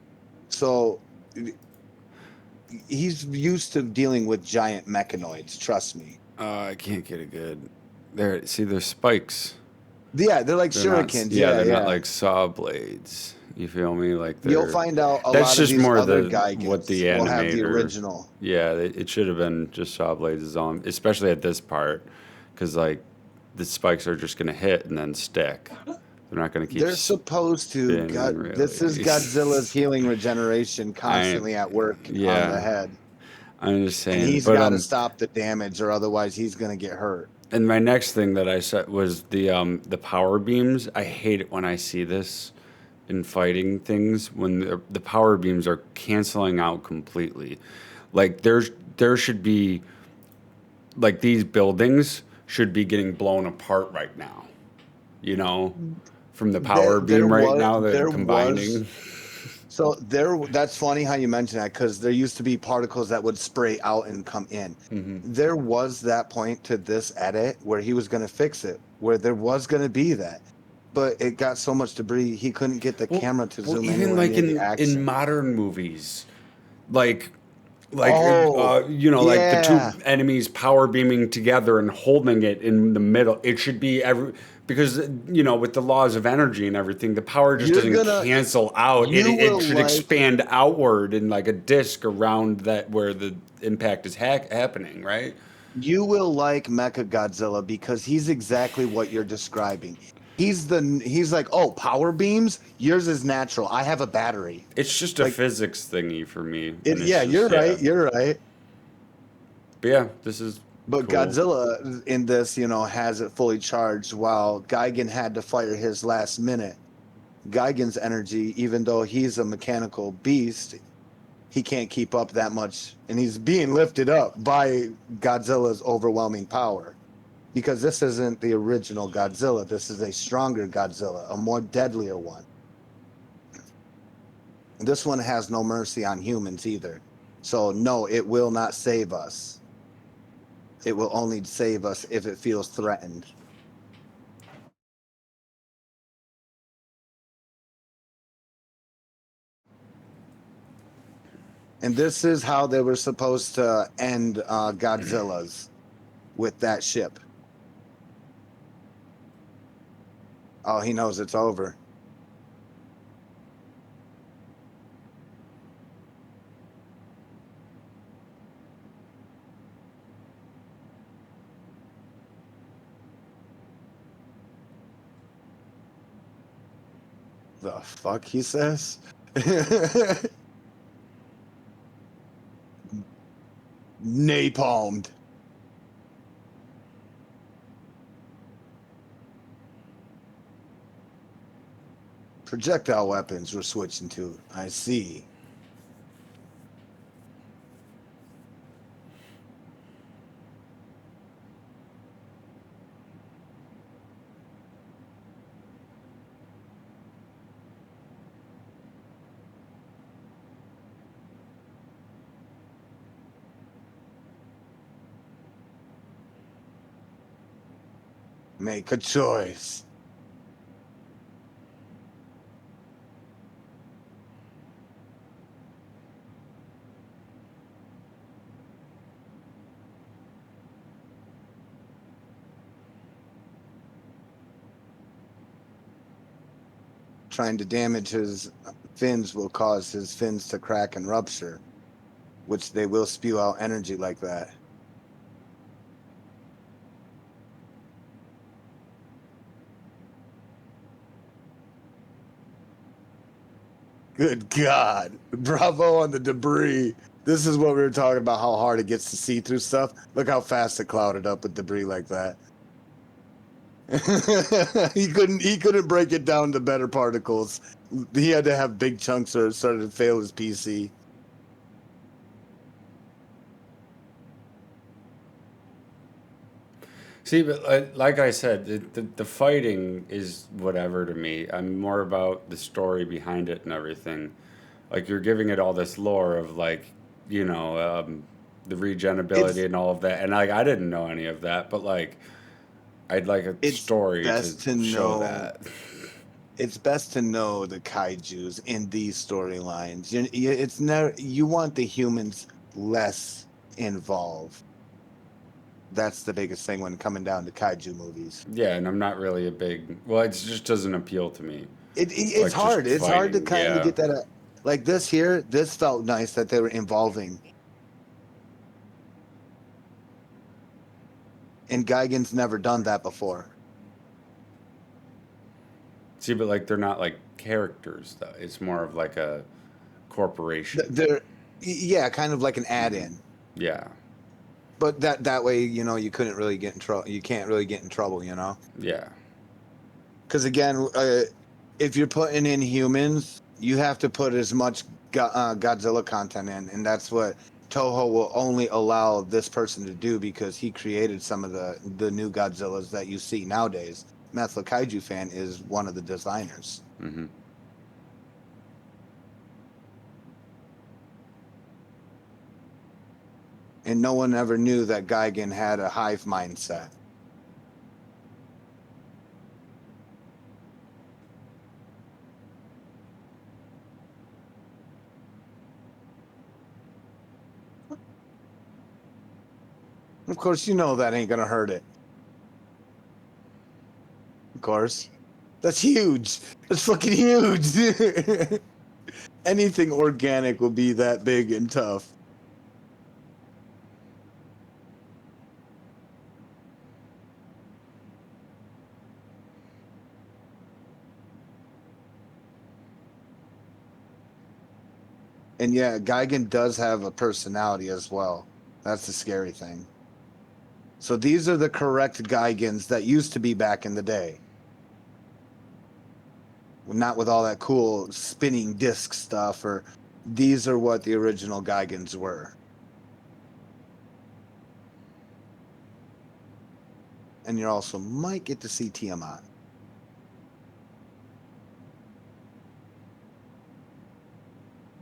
So he's used to dealing with giant mechanoids, trust me. I can't get it good. There, see, there's spikes. Yeah, they're like They're not. shurikens. Yeah, Yeah, they're not yeah. like saw blades. You feel me? Like You'll they're. find out a That's lot of just these more other what the Gigans will have the animator. original. Yeah, it should have been just saw blades is on, especially at this part, because like the spikes are just gonna hit and then stick. They're not gonna keep. They're supposed to. spinning, This is really. Godzilla's healing regeneration constantly at work on the Yeah, head. I'm just And saying. he's But got to stop the damage or otherwise he's going to get hurt. and my next thing that I said was the power beams. I hate it when I see this in fighting things when the power beams are canceling out completely. Like there should be like these buildings should be getting blown apart right now. You know, from the power beam right now they're combining. So that's funny how you mention that because there used to be particles that would spray out and come in. There was that point to this edit where he was going to fix it, where there was going to be that. But it got so much debris, he couldn't get the camera to zoom even anywhere like near the in action. modern movies, like Oh, you know, like the two yeah. enemies power beaming together and holding it in the middle. It should be because you know with the laws of energy and everything, the power just doesn't cancel out. You It will should like, expand outward in like a disc around that where the impact is happening, right? you will like Mecha Godzilla because he's exactly what you're describing. He's like, oh, power beams. Yours is natural. I have a battery. It's just a Like, physics thingy for me. And it's yeah, just, you're yeah. right. You're right. But yeah, this is But cool. Godzilla in this, has it fully charged, while Gigan had to fire his last minute. Gigan's energy, even though he's a mechanical beast, he can't keep up that much, and he's being lifted up by Godzilla's overwhelming power. Because this isn't the original Godzilla. This is a stronger Godzilla, a more deadlier one. This one has no mercy on humans either. So no, it will not save us. It will only save us if it feels threatened. And this is how they were supposed to end Godzilla's with that ship. Oh, he knows it's over. The fuck he says? Napalmed. Projectile weapons we're switching to. I see. Make a choice. Trying to damage his fins will cause his fins to crack and rupture, which they will spew out energy like that. Good God. Bravo on the debris. This is what we were talking about, how hard it gets to see through stuff. Look how fast it clouded up with debris like that. he couldn't break it down to better particles. He had to have big chunks or it started to fail his PC. See, but like I said, the fighting is whatever to me. I'm more about the story behind it and everything. Like you're giving it all this lore of like, you know, the regenability It's and all of that, and like I didn't know any of that, but like I'd like a it's story to best to show know that. it's best to know the kaijus in these storylines. It's never, you want the humans less involved. That's the biggest thing when coming down to kaiju movies. Yeah, and I'm not really a big. Well, it just doesn't appeal to me. It's Like just hard. It's hard to fighting. kind of Yeah, get that. Like this here, this felt nice that they were involving. And Geigen's never done that before. see, but like they're not like characters though. It's more of like a corporation. They're, yeah, kind of like an add-in. Yeah, But that way, you couldn't really get in trouble. You can't really get in trouble, yeah, because again, if you're putting in humans, you have to put as much Godzilla content in, and that's what Toho will only allow this person to do because he created some of the new Godzillas that you see nowadays. Matthew Kaiju fan is one of the designers. hmm And no one ever knew that Gigan had a hive mindset. Of course, you know that ain't gonna hurt it. Of course. That's huge. That's fucking huge. Anything organic will be that big and tough. And yeah, Gigan does have a personality as well. That's the scary thing. So these are the correct Gigans that used to be back in the day. Not with all that cool spinning disc stuff, or these are what the original Gigans were. And you also might get to see Tiamat.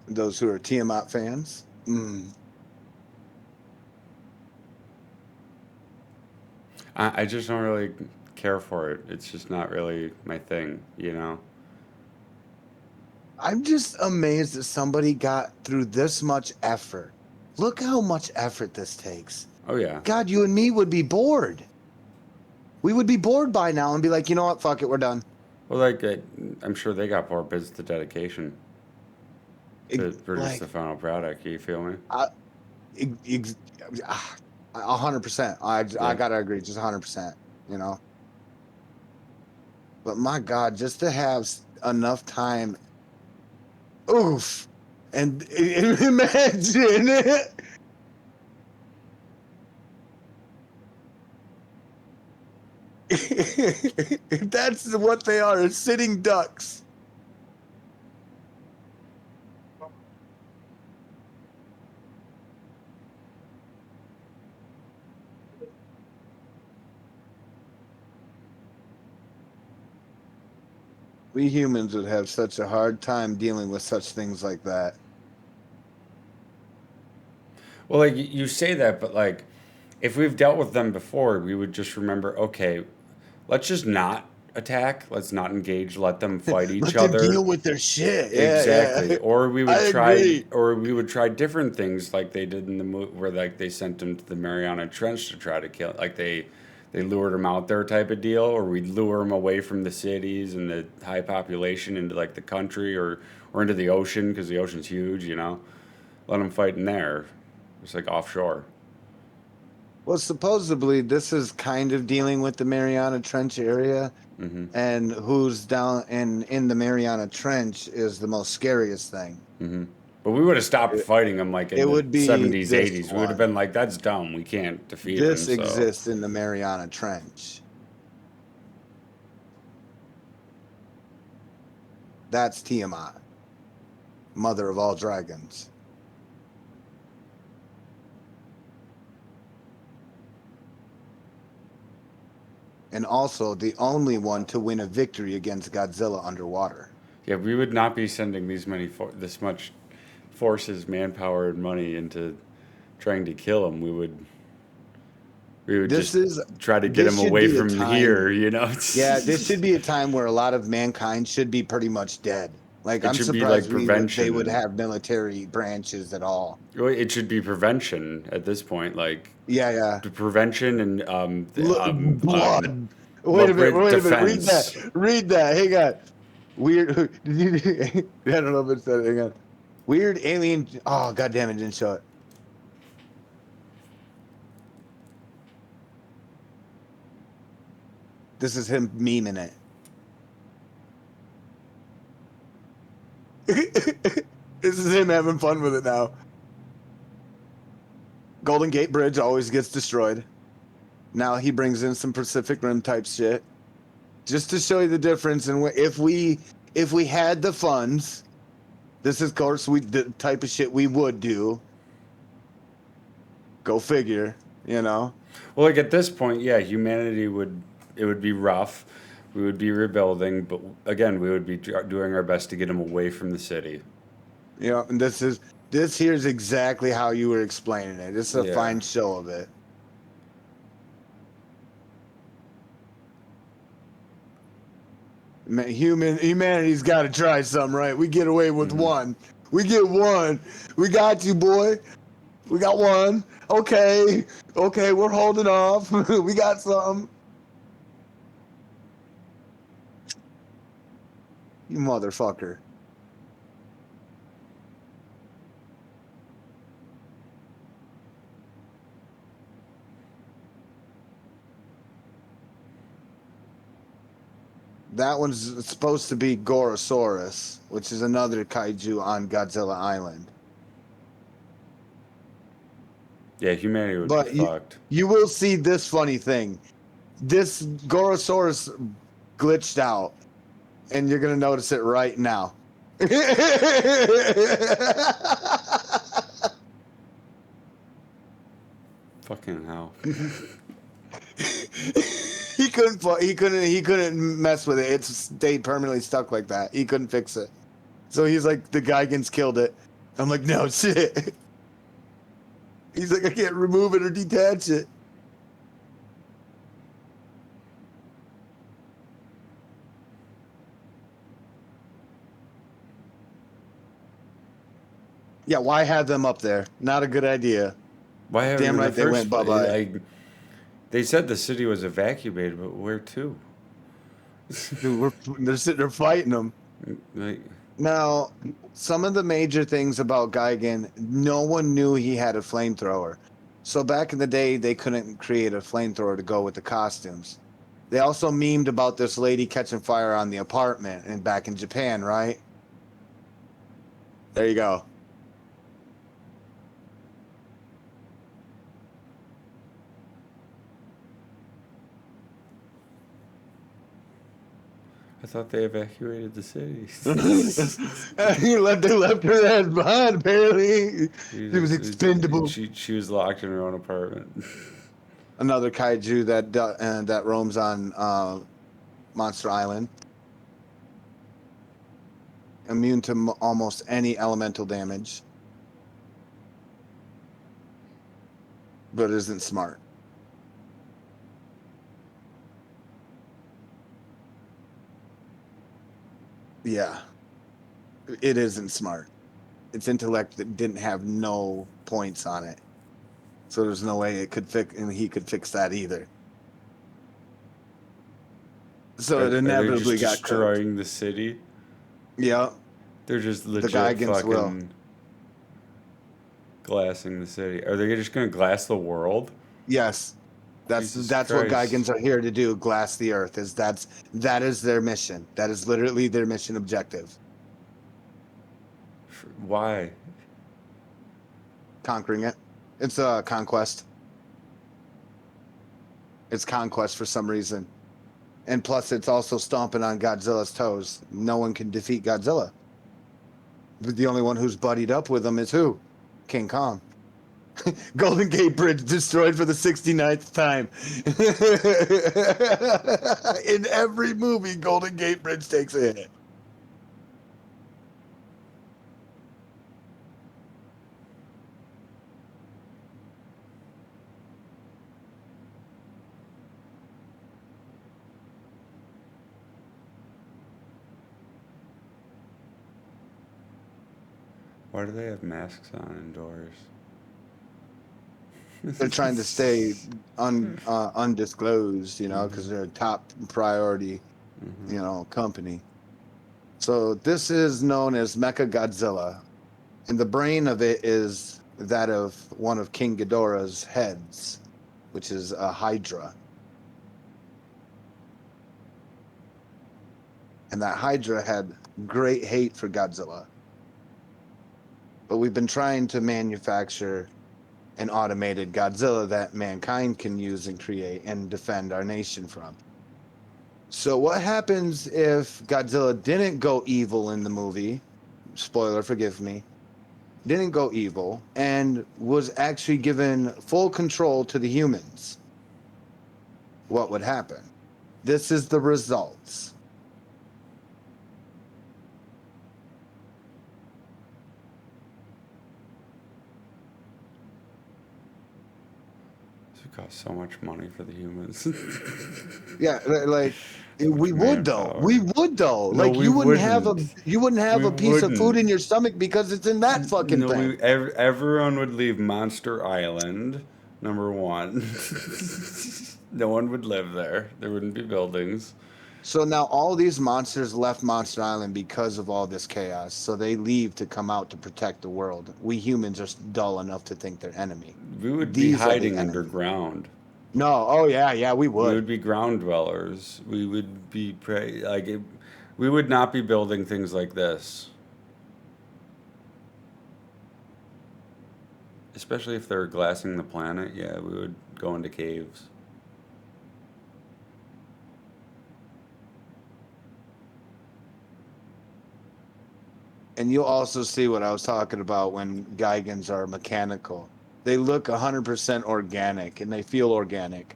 Those who are Tiamat fans. I just don't really care for it. It's just not really my thing, you know. I'm just amazed that somebody got through this much effort. Look how much effort this takes. Oh yeah. God, you and me would be bored. We would be bored by now and be like, you know what? Fuck it, we're done. Well, like I'm sure they got more, but it's the dedication to produce the Like, final product. You feel me? I, ex- 100%. I Yeah. gotta agree, just 100%. You know. But my God, just to have enough time. Oof. And imagine it. That's what they are, sitting ducks. We humans would have such a hard time dealing with such things like that. Well, like you say that, but like if we've dealt with them before, we would just remember. Okay, let's just not attack. Let's not engage. Let them fight each Let them other. deal with their shit. Yeah, Exactly. yeah. Or we I would try, agree. or we would try different things like they did in the movie, where like they sent him to the Mariana Trench to try to kill. Like they lured him out there type of deal, or we'd lure him away from the cities and the high population into like the country or into the ocean because the ocean's huge. You know, let them fight in there. It's like offshore. Well, supposedly this is kind of dealing with the Mariana Trench area, Mm-hmm. and who's down in the Mariana Trench is the most scariest thing. Mm-hmm. But we would have stopped It, fighting him like in it the would be 70s, this 80s. We would have one. been like, that's dumb. We can't defeat him. This So, exists in the Mariana Trench. That's Tiamat, mother of all dragons. And also the only one to win a victory against Godzilla underwater. yeah, we would not be sending this much forces, manpower, and money into trying to kill him. We would This just is try to get this him should away be a from here, time. you know? Yeah, this should be a time where a lot of mankind should be pretty much dead. Like It I'm should be like surprised they would prevention. have military branches at all. Well, it should be prevention at this point, like Yeah, yeah. the prevention and Blood. Wait a minute. Wait a minute. Read that. defense. Read that. Hang on. Weird. Did you? I don't know if it said. Hang on. Weird alien. Oh god damn it! Didn't show it. This is him memeing it. This is him having fun with it now. Golden Gate Bridge always gets destroyed. Now he brings in some Pacific Rim type shit, just to show you the difference. And if we had the funds, this is of course the type of shit we would do. Go figure, you know. Well, like at this point, yeah, humanity would it would be rough. We would be rebuilding, but again, we would be doing our best to get him away from the city. You know, and this here's exactly how you were explaining it. This is a Yeah. fine show of it. Humanity's got to try something, right? We get away with one. We get one. We got you, boy. We got one. Okay, we're holding off. We got something. You motherfucker. That one's supposed to be Gorosaurus, which is another kaiju on Godzilla Island. Yeah, humanity would be But fucked. you will see this funny thing. This Gorosaurus glitched out, and you're going to notice it right now. Fucking hell. He couldn't mess with it. It stayed permanently stuck like that. He couldn't fix it. So he's like, the Gigans killed it. I'm like, no shit. He's like, I can't remove it or detach it. Yeah, why have them up there? Not a good idea. Why have Damn in the right they first went place? bye-bye. Like, they said the city was evacuated, but where to? Dude, they're sitting there fighting them. Like, Now, some of the major things about Gigan, no one knew he had a flamethrower. So back in the day, they couldn't create a flamethrower to go with the costumes. They also memed about this lady catching fire on the apartment and back in Japan, right? There you go. I thought they evacuated the city. They left her ass behind, apparently. She was expendable. She was locked in her own apartment. Another kaiju that roams on Monster Island. Immune to almost any elemental damage. But isn't smart. Yeah, it isn't smart. Its intellect that didn't have no points on it, so there's no way it could fix, and he could fix that either. So it Are they just inevitably got cooked. destroying the city? Yeah, They're just the guy legit against will. fucking glassing the city. Are they just gonna glass the world? Yes, Jesus that's what Christ. Geigens are here to do. Glass the Earth. That is their mission. That is literally their mission objective. Why? Conquering it. It's a conquest. It's conquest for some reason. And plus, it's also stomping on Godzilla's toes. No one can defeat Godzilla. But the only one who's buddied up with him is who? King Kong. Golden Gate Bridge destroyed for the 69th time. In every movie, Golden Gate Bridge takes a hit. Why do they have masks on indoors? They're trying to stay undisclosed, because they're a top priority, company. So this is known as Mecha Godzilla, and the brain of it is that of one of King Ghidorah's heads, which is a Hydra. And that Hydra had great hate for Godzilla. But we've been trying to manufacture an automated Godzilla that mankind can use and create and defend our nation from. So what happens if Godzilla didn't go evil in the movie? Spoiler, forgive me. Didn't go evil and was actually given full control to the humans. What would happen? This is the results. This would cost so much money for the humans. Yeah, like we would though. manpower. We would though. No, Like we you wouldn't have wouldn't. a We piece of food wouldn't. in your stomach because it's in that fucking No, thing. everyone would leave Monster Island, number one. No one would live there. There wouldn't be buildings. So now all these monsters left Monster Island because of all this chaos. So they leave to come out to protect the world. We humans are dull enough to think they're enemy. We would be These are the hiding enemy. underground. No, oh yeah, we We would. would be ground dwellers. We would be we would not be building things like this. Especially if they're glassing the planet. Yeah, we would go into caves. And you'll also see what I was talking about when Geigens are mechanical. They look 100% organic and they feel organic,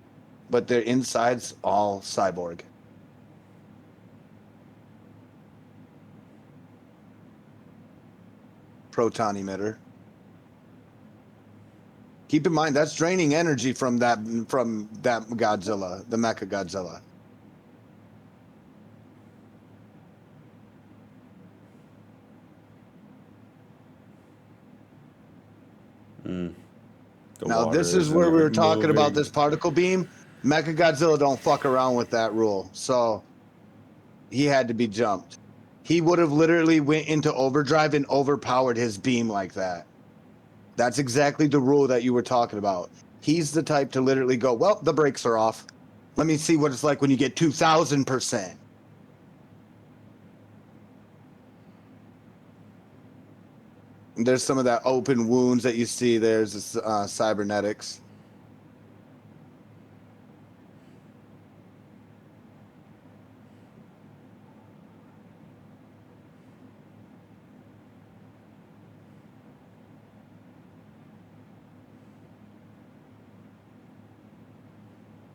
but their inside's all cyborg. Proton emitter. Keep in mind that's draining energy from that Godzilla, the Mecha Godzilla. The Now water this is isn't where we were even talking about moving. this particle beam. Mecha Godzilla don't fuck around with that rule, so he had to be jumped. He would have literally went into overdrive and overpowered his beam like that. That's exactly the rule that you were talking about. He's the type to literally go, well, the brakes are off. Let me see what it's like when you get 2,000%. There's some of that open wounds that you see. There's cybernetics.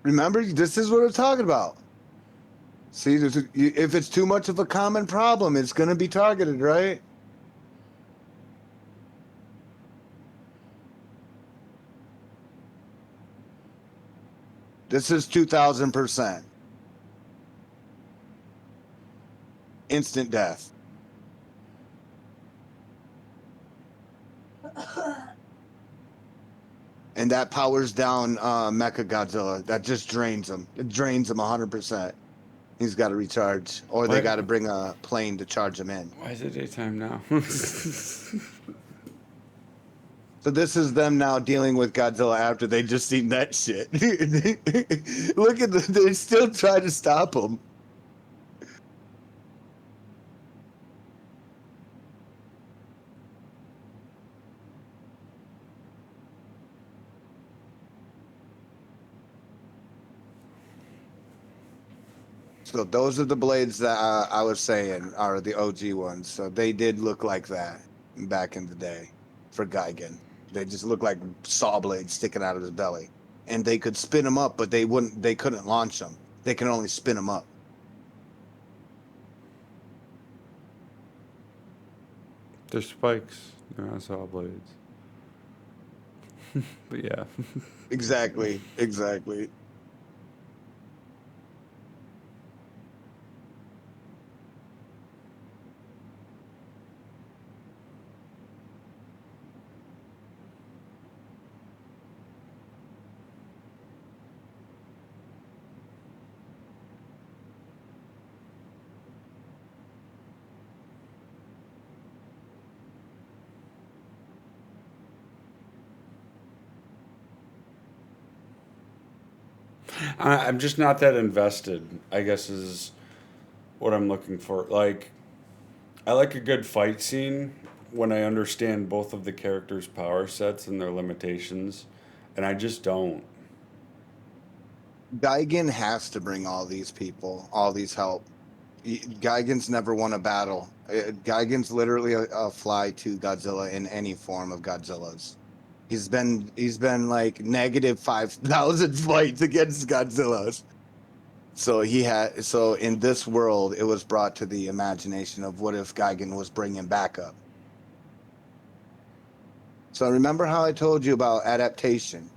Remember, this is what we're talking about. See, if it's too much of a common problem, it's going to be targeted, right? This is 2,000%. Instant death. And that powers down Mecha Godzilla. That just drains him. It drains him 100%. He's got to recharge, or they What? got to bring a plane to charge him in. Why is it daytime now? So this is them now dealing with Godzilla after they just seen that shit. Look at they still try to stop him. So those are the blades that I was saying are the OG ones. So they did look like that back in the day for Gigan. They just looked like saw blades sticking out of his belly, and they could spin them up, but they wouldn't. They couldn't launch them. They can only spin them up. They're spikes. They're not saw blades. But yeah. Exactly. Exactly. I'm just not that invested, I guess, is what I'm looking for. Like, I like a good fight scene when I understand both of the characters' power sets and their limitations, and I just don't. Gigan has to bring all these people, all these help. Gigan's never won a battle. Gigan's literally a fly to Godzilla in any form of Godzilla's. He's been like negative 5,000 fights against Godzilla's. So in this world, it was brought to the imagination of what if Gigan was bringing backup. So remember how I told you about adaptation.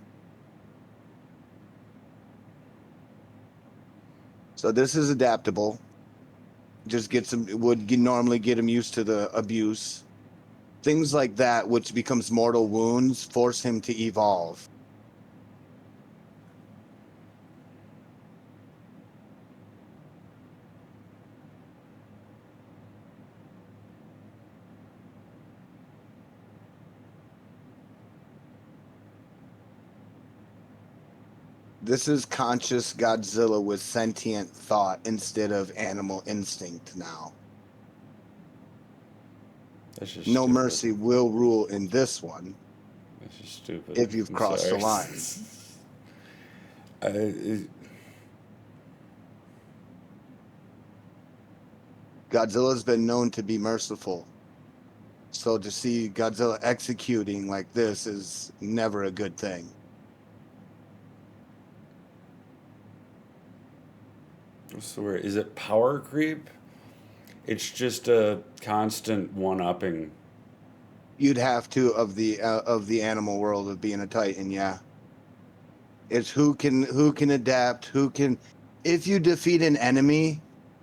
So this is adaptable. Just normally get him used to the abuse. Things like that, which becomes mortal wounds, force him to evolve. This is conscious Godzilla with sentient thought instead of animal instinct now. That's just No stupid. mercy will rule in this one. That's just stupid. If you've I'm crossed the sorry. line. Godzilla's been known to be merciful. So to see Godzilla executing like this is never a good thing. What's the word? Is it power creep? It's just a constant one-upping. You'd have to of the animal world of being a Titan, yeah. It's who can adapt, who can. If you defeat an enemy,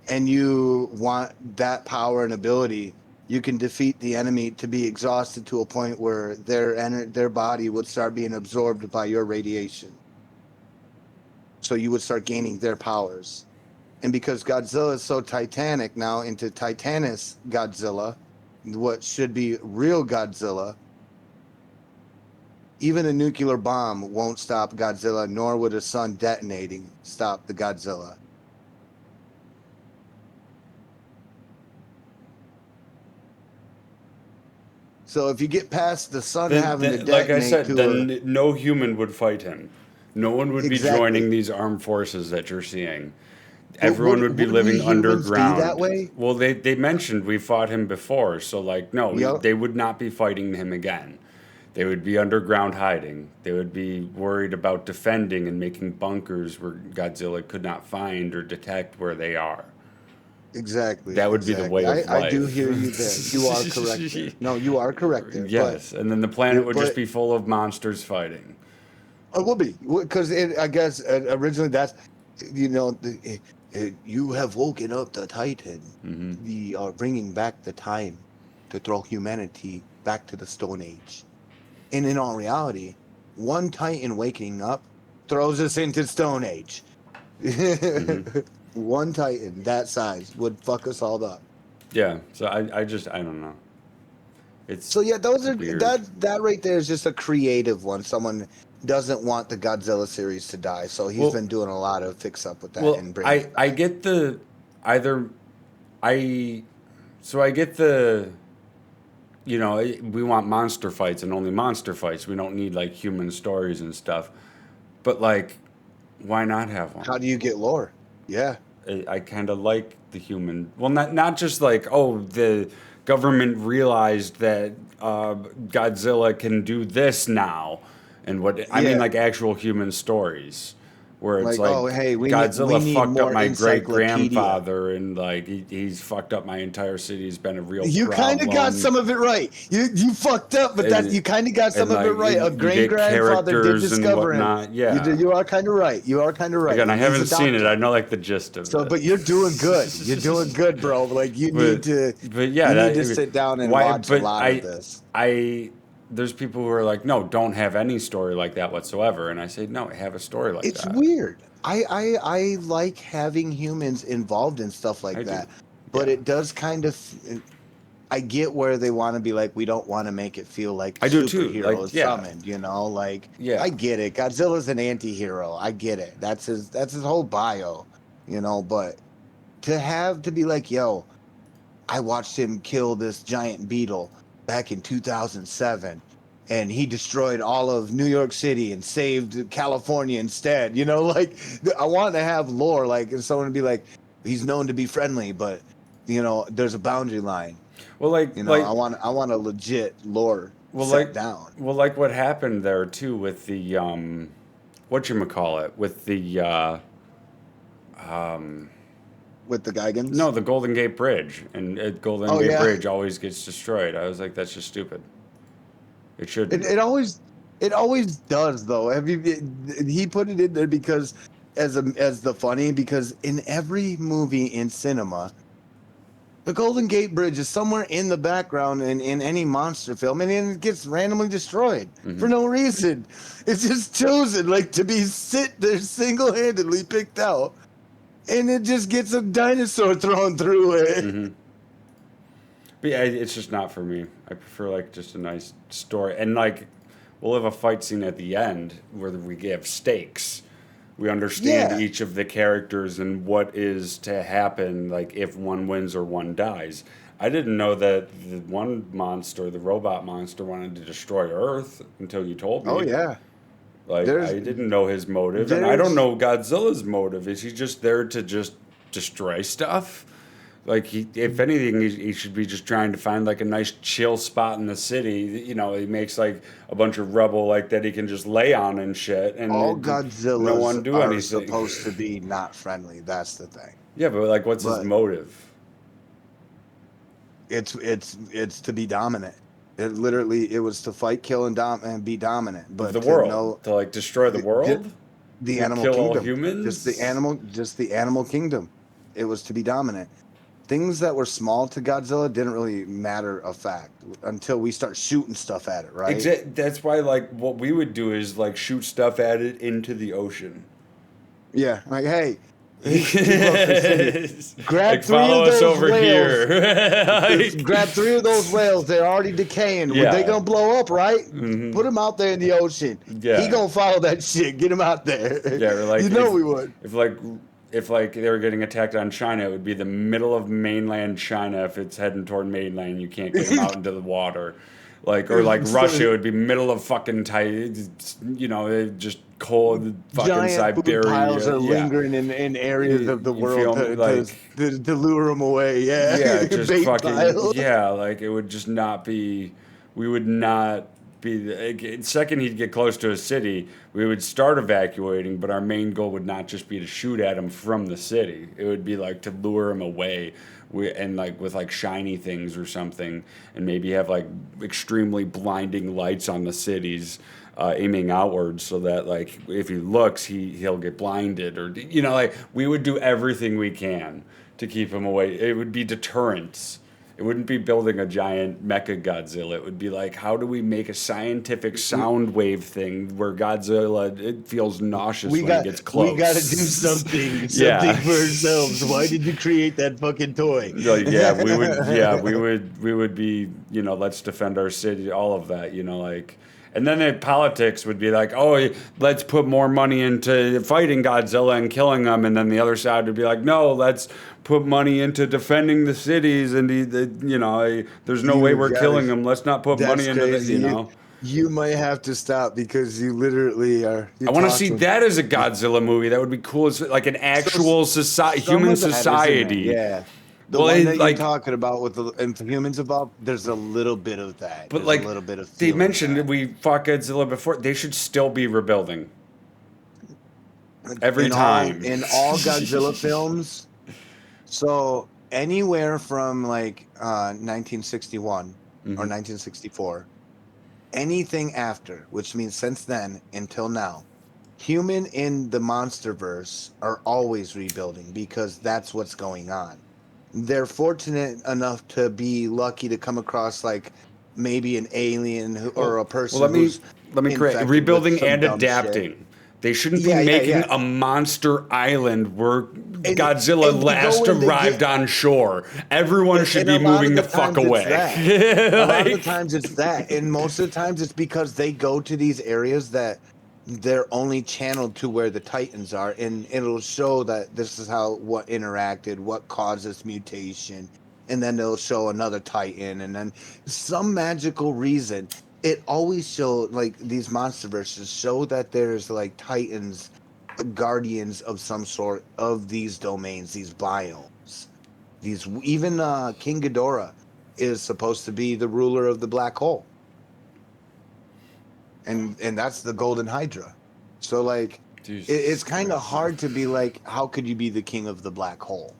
and you want that power and ability, you can defeat the enemy to be exhausted to a point where their body would start being absorbed by your radiation. So you would start gaining their powers. And because Godzilla is so titanic now into Titanus Godzilla, what should be real Godzilla, even a nuclear bomb won't stop Godzilla, nor would a sun detonating stop the Godzilla. So if you get past the sun having to detonate, like I said, then no human would fight him. No one would be joining these armed forces that you're seeing. Everyone would be living underground. Be that way? Well, they mentioned we fought him before, so like no, Yep. they would not be fighting him again. They would be underground hiding. They would be worried about defending and making bunkers where Godzilla could not find or detect where they are. Exactly. That would be the way of life. I do hear you there. You are correct there. No, you are correct there. Yes, and then the planet would just be full of monsters fighting. It will be, because I guess originally that's, You have woken up the Titan. Mm-hmm. We are bringing back the time to throw humanity back to the Stone Age. And in all reality, one Titan waking up throws us into Stone Age. Mm-hmm. One Titan that size would fuck us all up. Yeah. So I don't know. It's So yeah, those are weird. that right there is just a creative one. Someone doesn't want the Godzilla series to die, so he's Well, been doing a lot of fix up with that well, and bringing it I back. get the either I so I get the we want monster fights and only monster fights. We don't need like human stories and stuff. But like, why not have one? How do you get lore? Yeah. I kind of like the human. Well, not just like, oh, the government realized that Godzilla can do this now, and what I mean, Yeah. like actual human stories, where it's Like, oh, like hey, we Godzilla need fucked up more my great encyclopedia. grandfather, and like he's fucked up my entire city. He's been a real You kind of got problem. some of it right. You fucked up, but that And you kind of got some and of it like right. A you great get grandfather did characters and discover him. whatnot. Yeah. You are kind of right. You are kind of right. Again, I And he's haven't a seen it. doctor. I know like the gist of So, it. but you're doing good. You're doing good, bro. Like but yeah, you need to sit down and why? watch a But lot of this. I there's people who are like, no, don't have any story like that whatsoever, and I say no, have a story like It's that. weird. I like having humans involved in stuff like I do, that, but yeah, it does kind of. I get where they want to be like, we don't want to make it feel like I do too. superheroes Like, yeah, summoned, you know? Like, yeah, I get it. Godzilla's an anti-hero. I get it. That's his whole bio, you know, but to be like, yo, I watched him kill this giant beetle back in 2007 and he destroyed all of New York City and saved California instead. You know, like I want to have lore, like, and someone to be like, he's known to be friendly, but there's a boundary line. well, I want a legit lore well, set like, down. like what happened there too with the whatchamacallit, with the With the Geigens. no, the Golden Gate Bridge, and Golden Oh Gate yeah, Bridge always gets destroyed. I was like, that's just stupid. It it, shouldn't. it always it always does though. He put it in there because as the funny, because in every movie in cinema, the Golden Gate Bridge is somewhere in the background in any monster film, and then it gets randomly destroyed Hmm. for no reason. It's just chosen, like, to be sit there single-handedly picked out, and it just gets a dinosaur thrown through it. Hmm. But yeah, it's just not for me. I prefer like just a nice story, and like we'll have a fight scene at the end where we give stakes. We understand Yeah, each of the characters and what is to happen, like if one wins or one dies. I didn't know that the one monster, the robot monster, wanted to destroy Earth until you told oh me. yeah. Like There's I didn't know his motive, and I don't there's know Godzilla's motive. Is he just there to just destroy stuff? Like if anything, he should be just trying to find like a nice chill spot in the city. He makes like a bunch of rubble like that he can just lay on and shit, and all no Godzillas one do are anything. supposed to be not friendly. That's the thing. Yeah, but like, what's his But motive? it's to be dominant. It was to fight, kill, and be dominant, Of but the to world know to like destroy the the, world, the to animal kill all kingdom, humans. just the animal kingdom. It was to be dominant. Things that were small to Godzilla didn't really matter a fact until we start shooting stuff at it, right? That's why like what we would do is like shoot stuff at it into the ocean. Yeah, like, hey, he blew up the city. Like Grab three follow of us those over whales. here. Like, Grab three of those whales. They're already decaying. They yeah. gonna blow up, right? Hmm. Put them out there in the ocean. He Yeah. gonna follow that shit. Get him out there. Yeah, or like You know we would. if like if like they were getting attacked on China, it would be the middle of mainland China. If it's heading toward mainland, you can't get them out into the water. Like or like Russia, it would be middle of fucking just cold fucking Giant food piles Siberia. are Yeah, lingering in areas of the you world feel me? Like to lure them away. yeah, Yeah, just bait fucking piles. yeah. Like it would just not be. We would not be. The second he'd get close to a city, we would start evacuating. But our main goal would not just be to shoot at him from the city. It would be like to lure him away. And like with like shiny things or something, and maybe have like extremely blinding lights on the cities, aiming outwards, so that like if he looks, he'll get blinded, or like we would do everything we can to keep him away. It would be deterrence. It wouldn't be building a giant mecha Godzilla. It would be like, how do we make a scientific sound wave thing where Godzilla, it feels nauseous when it gets close. We got to do something for ourselves. Why did you create that fucking toy? Like, we would be, let's defend our city, all of that, like. And then the politics would be like, oh, let's put more money into fighting Godzilla and killing them. And then the other side would be like, no, let's put money into defending the cities. And, there's no way we're killing them. Let's not put money into this, You might have to stop because you literally are. I want to see that as a Godzilla movie. That would be cool. It's like an actual human society. Yeah. The one that you're talking about with the humans involved, there's a little bit of that. But there's a little bit of they mentioned that we fought Godzilla before. They should still be rebuilding every time in all Godzilla films. So anywhere from like 1961 or 1964, anything after, which means since then until now, human in the MonsterVerse are always rebuilding because that's what's going on. They're fortunate enough to be lucky to come across like maybe an alien or a person. Let me correct. Rebuilding and adapting. Shit. They shouldn't be making a monster island where Godzilla last arrived on shore. Everyone should be moving the fuck away. A lot of the times it's that, and most of the times it's because they go to these areas that they're only channeled to where the Titans are, and it'll show that this is what interacted, what caused this mutation, and then they'll show another Titan, and then some magical reason it always shows, like these MonsterVerses show that there's like Titans, guardians of some sort of these domains, these biomes. Even King Ghidorah is supposed to be the ruler of the black hole. And that's the Golden Hydra. So like it's kind of hard to be like, how could you be the king of the black hole?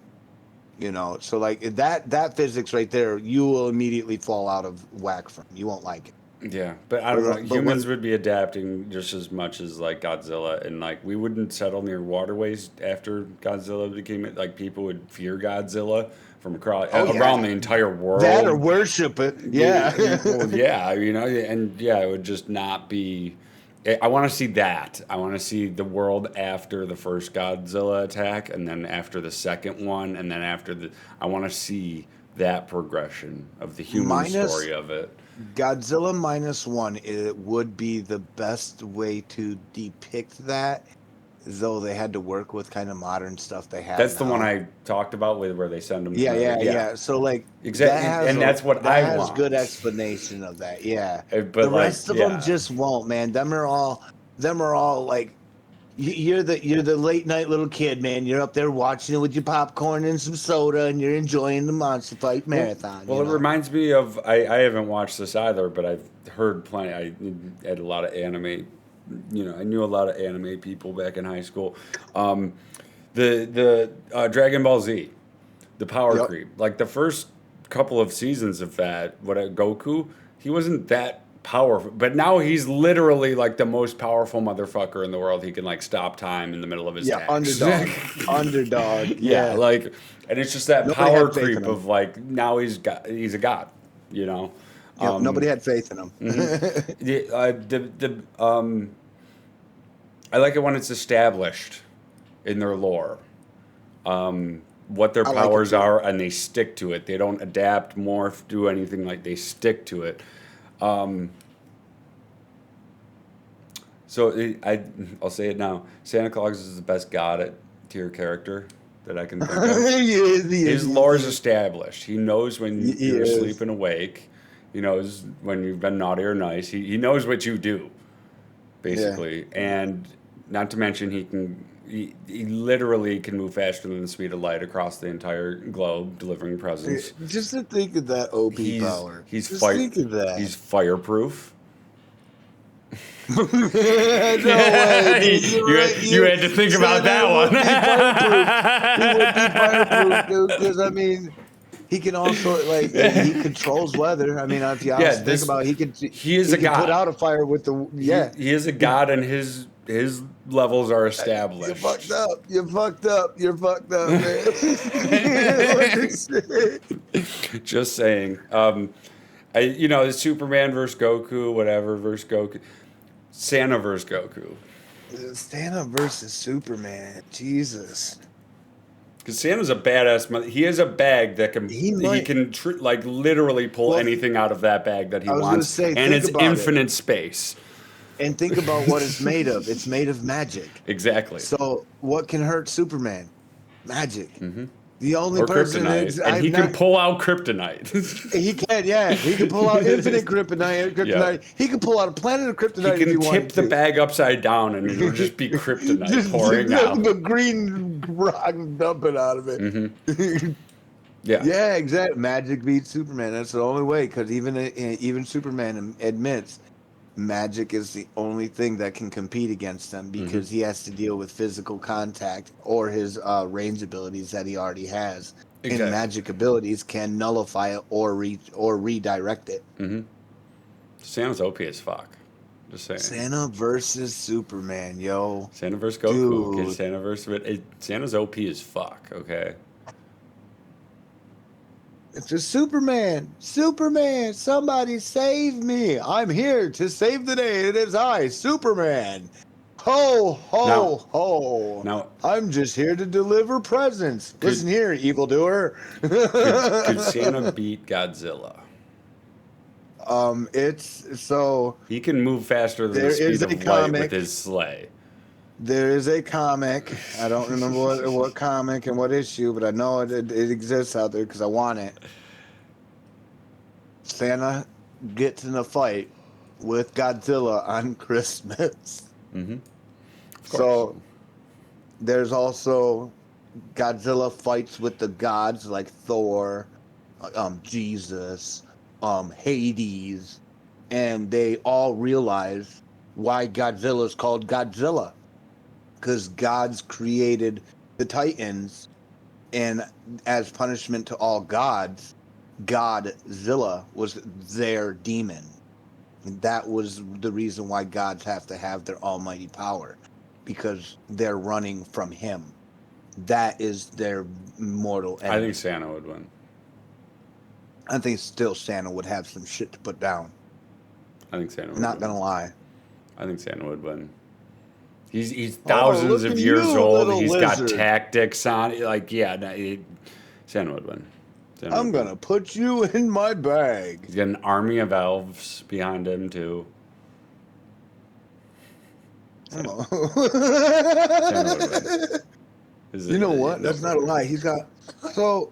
So like that physics right there, you will immediately fall out of whack from. You won't like it. Yeah, but I don't know. Humans would be adapting just as much as like Godzilla, and like we wouldn't settle near waterways after Godzilla became like people would fear Godzilla from across around the entire world. That or worship it. Yeah. It would just not be. I want to see that. I want to see the world after the first Godzilla attack, and then after the second one, and then after I want to see that progression of the human story of it. Godzilla -1, it would be the best way to depict that, though they had to work with kind of modern stuff they have. That's the one I talked about with where they send them. Yeah. So like exactly, that's what I want. That has good explanation of that. Yeah, but the rest of them just won't, man. Them are all like. You're the late night little kid, man. You're up there watching it with your popcorn and some soda, and you're enjoying the monster fight marathon. Well, it reminds me of I haven't watched this either, but I've heard plenty. I had a lot of anime. I knew a lot of anime people back in high school. The Dragon Ball Z, the power creep. Like the first couple of seasons of that, Goku, he wasn't that powerful, but now he's literally like the most powerful motherfucker in the world. He can like stop time in the middle of his tax. underdog. Yeah, like, and it's just that power creep of like now he's a god, nobody had faith in him. I like it when it's established in their lore, what their powers are, and they stick to it. They don't adapt, morph, do anything. Like they stick to it. I'll say it now. Santa Claus is the best god tier character that I can think of. His lore is established. He knows when you're asleep and awake. He knows when you've been naughty or nice. He knows what you do, basically. Yeah. And not to mention he literally can move faster than the speed of light across the entire globe, delivering presents. Just to think of that OP power. Think of that. He's fireproof. No way, dude. You had to think about that one. He would be fireproof, dude. Because I mean, He can also like he controls weather. I mean, if you Yeah, honestly think about it, he is he a can put god. out a fire with the yeah. He is a god, and his levels are You established. fucked up. You fucked up. You're fucked up, man. What this shit? Just saying. The Superman versus Goku, whatever versus Goku, Santa versus Goku. Santa versus Superman. Jesus. Because Santa's a badass. He has a bag that He he might. can like literally pull Well, anything out of that bag that he I was gonna wants, say, and think it's about it, infinite space. and think about what it's made of. It's made of magic. Exactly. So, what can hurt Superman? Magic. Hmm. The only Or person kryptonite, that's and I've he can not. pull out kryptonite. He can, yeah. He can pull out infinite kryptonite. Yeah. He can pull out a planet of He kryptonite if he can tip wanted the to. bag upside down, and it'll just be kryptonite Just pouring out. the green rock dumping out of it. Hmm. Yeah. Yeah, exactly. Magic beats Superman. That's the only way, because even Superman admits magic is the only thing that can compete against them because he has to deal with physical contact or his range abilities that he already has. Exactly. And magic abilities can nullify it or redirect it. Hmm. Santa's OP as fuck. Just saying. Santa versus Superman, yo. Santa versus Goku. Okay, Dude. Santa's OP as fuck. Okay. It's just Superman. Superman, somebody save me. I'm here to save the day. It is I, Superman. Ho, ho, ho. Now, I'm just here to deliver presents. Listen here, evildoer. could Santa beat Godzilla? It's so He can move faster than the there speed is of a light comic. with his sleigh. There is a comic. I don't remember what comic and what issue, but I know it exists out there because I want it. Santa gets in a fight with Godzilla on Christmas. Mm-hmm. So there's also Godzilla fights with the gods like Thor, Jesus, Hades, and they all realize why Godzilla is called Godzilla. Because gods created the Titans, and as punishment to all gods, Godzilla was their demon. And that was the reason why gods have to have their almighty power, because they're running from him. That is their mortal enemy. I think Santa would win. I think still Santa would have some shit to put down. I think Santa would Not win. gonna lie. I think Santa would win. He's thousands look of at years you, old. little He's lizard. got tactics on. Like, yeah, Santa would win. Santa I'm would win. gonna put you in my bag. He's got an army of elves behind him too. Santa would win. You know what? That's not a lie. He's got. So,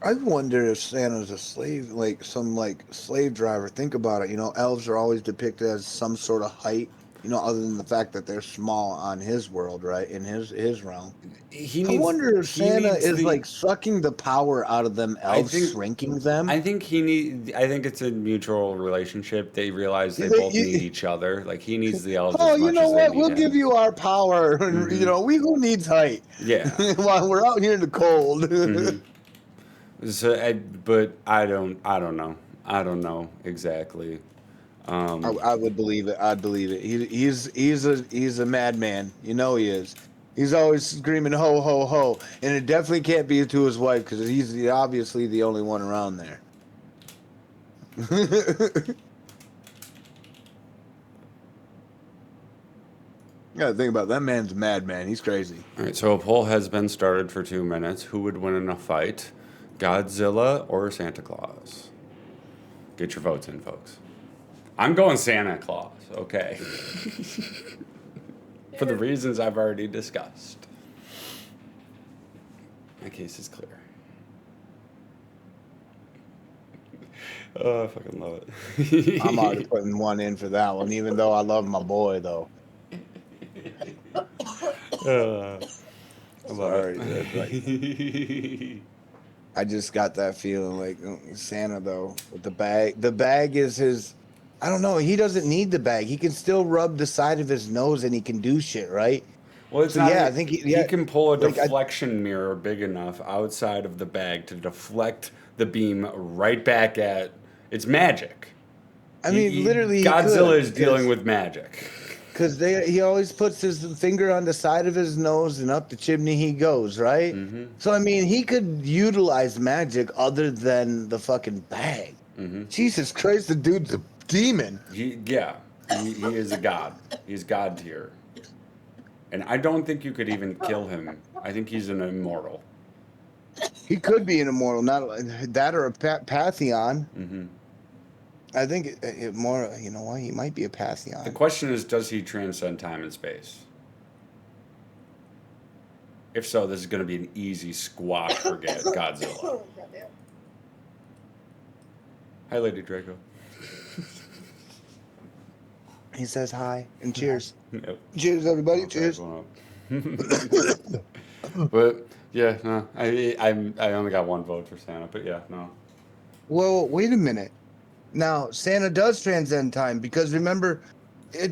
I wonder if Santa's a slave, like some like slave driver. Think about it. You know, elves are always depicted as some sort of height. You know, other than the fact that they're small on his world, right? In his realm. I wonder if Santa is like sucking the power out of them elves, shrinking them. I think it's a mutual relationship. They realize they both need each other. Like he needs the elves. Oh, as much you know as they what? need We'll him. give you our power. You know, who needs height? Yeah. While we're out here in the cold. Mm-hmm. So, but I don't know. I don't know exactly. I would believe it. I'd believe it. He's a madman. You know he is. He's always screaming ho ho ho, and it definitely can't be to his wife because he's obviously the only one around there. You gotta think about it. That man's a madman. He's crazy. All right, so a poll has been started for 2 minutes. Who would win in a fight, Godzilla or Santa Claus? Get your votes in, folks. I'm going Santa Claus, okay. For the reasons I've already discussed. My case is clear. Oh, I fucking love it. I'm already putting one in for that one, even though I love my boy, though. I love Sorry, it. I just got that feeling like Santa, though, with the bag. The bag is his. I don't know. He doesn't need the bag. He can still rub the side of his nose and he can do shit, right? Well, it's So not. yeah, I think He can pull a like I, deflection mirror big enough outside of the bag to deflect the beam right back at. It's magic. I mean, literally he Godzilla could, is dealing with magic. because he always puts his finger on the side of his nose and up the chimney he goes, right? Mm-hmm. So I mean, he could utilize magic other than the fucking bag. Mm-hmm. Jesus Christ, the dude's a demon. He is a god. He's god tier, and I don't think you could even kill him. I think he's an immortal. He could be an immortal, not that or a pantheon. Mm-hmm. I think it more. You know what? He might be a The pantheon. question is, does he transcend time and space? If so, this is going to be an easy squash for Godzilla. Hi, Lady Draco. He says hi and cheers. Yep. Cheers, everybody. Okay, Cheers. going up. But yeah, no, I only got one vote for Santa, but yeah, no. Well, wait a minute. Now Santa does transcend time because remember,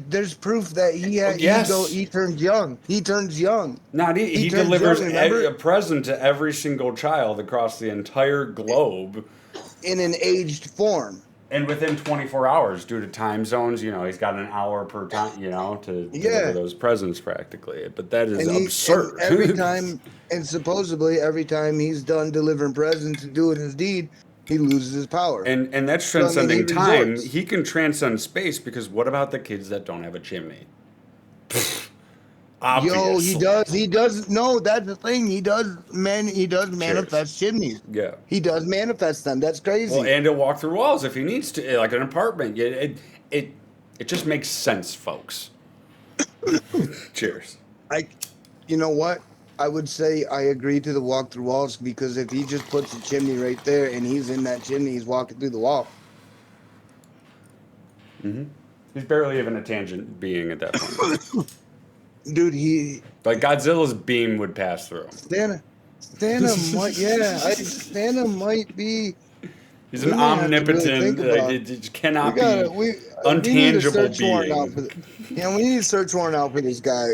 there's proof that Yes. he turns young. He turns young. Not he turns delivers young, remember? a present to every single child across the entire globe. In an aged form. And within 24 hours, due to time zones, he's got an hour per time, to deliver those presents practically. But that is absurd. And every time, and supposedly every time he's done delivering presents and doing his deed, he loses his power. And that's So, I mean, transcending time. resorts. He can transcend space because what about the kids that don't have a chimney? Obviously. Yo, he does. No, that's the thing. He does manifest chimneys. Yeah. He does manifest them. That's crazy. Well, and he'll walk through walls if he needs to, like an apartment. It just makes sense, folks. Cheers. You know what? I would say I agree to the walk through walls because if he just puts a chimney right there and he's in that chimney, he's walking through the wall. Mm-hmm. He's barely even a tangent being at that point. Dude, like Godzilla's beam would pass through. Santa might be. He's an omnipotent. It cannot be untangible we need a search being. Warrant out for we need a search warrant out for this guy.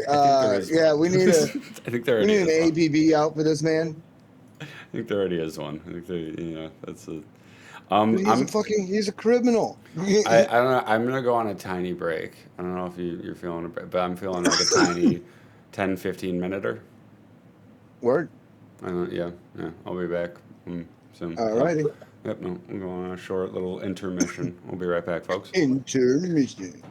We need I think there we already need is an APB out for this man. I think there already is one. I think there, that's a. He's a criminal. I don't know. I'm gonna go on a tiny break. I don't know if you're feeling a break, but I'm feeling like a tiny 10, 15 minute-er. Word. Yeah. I'll be back soon. Alrighty. Yep. No, I'm going on a short little intermission. We'll be right back, folks. Intermission.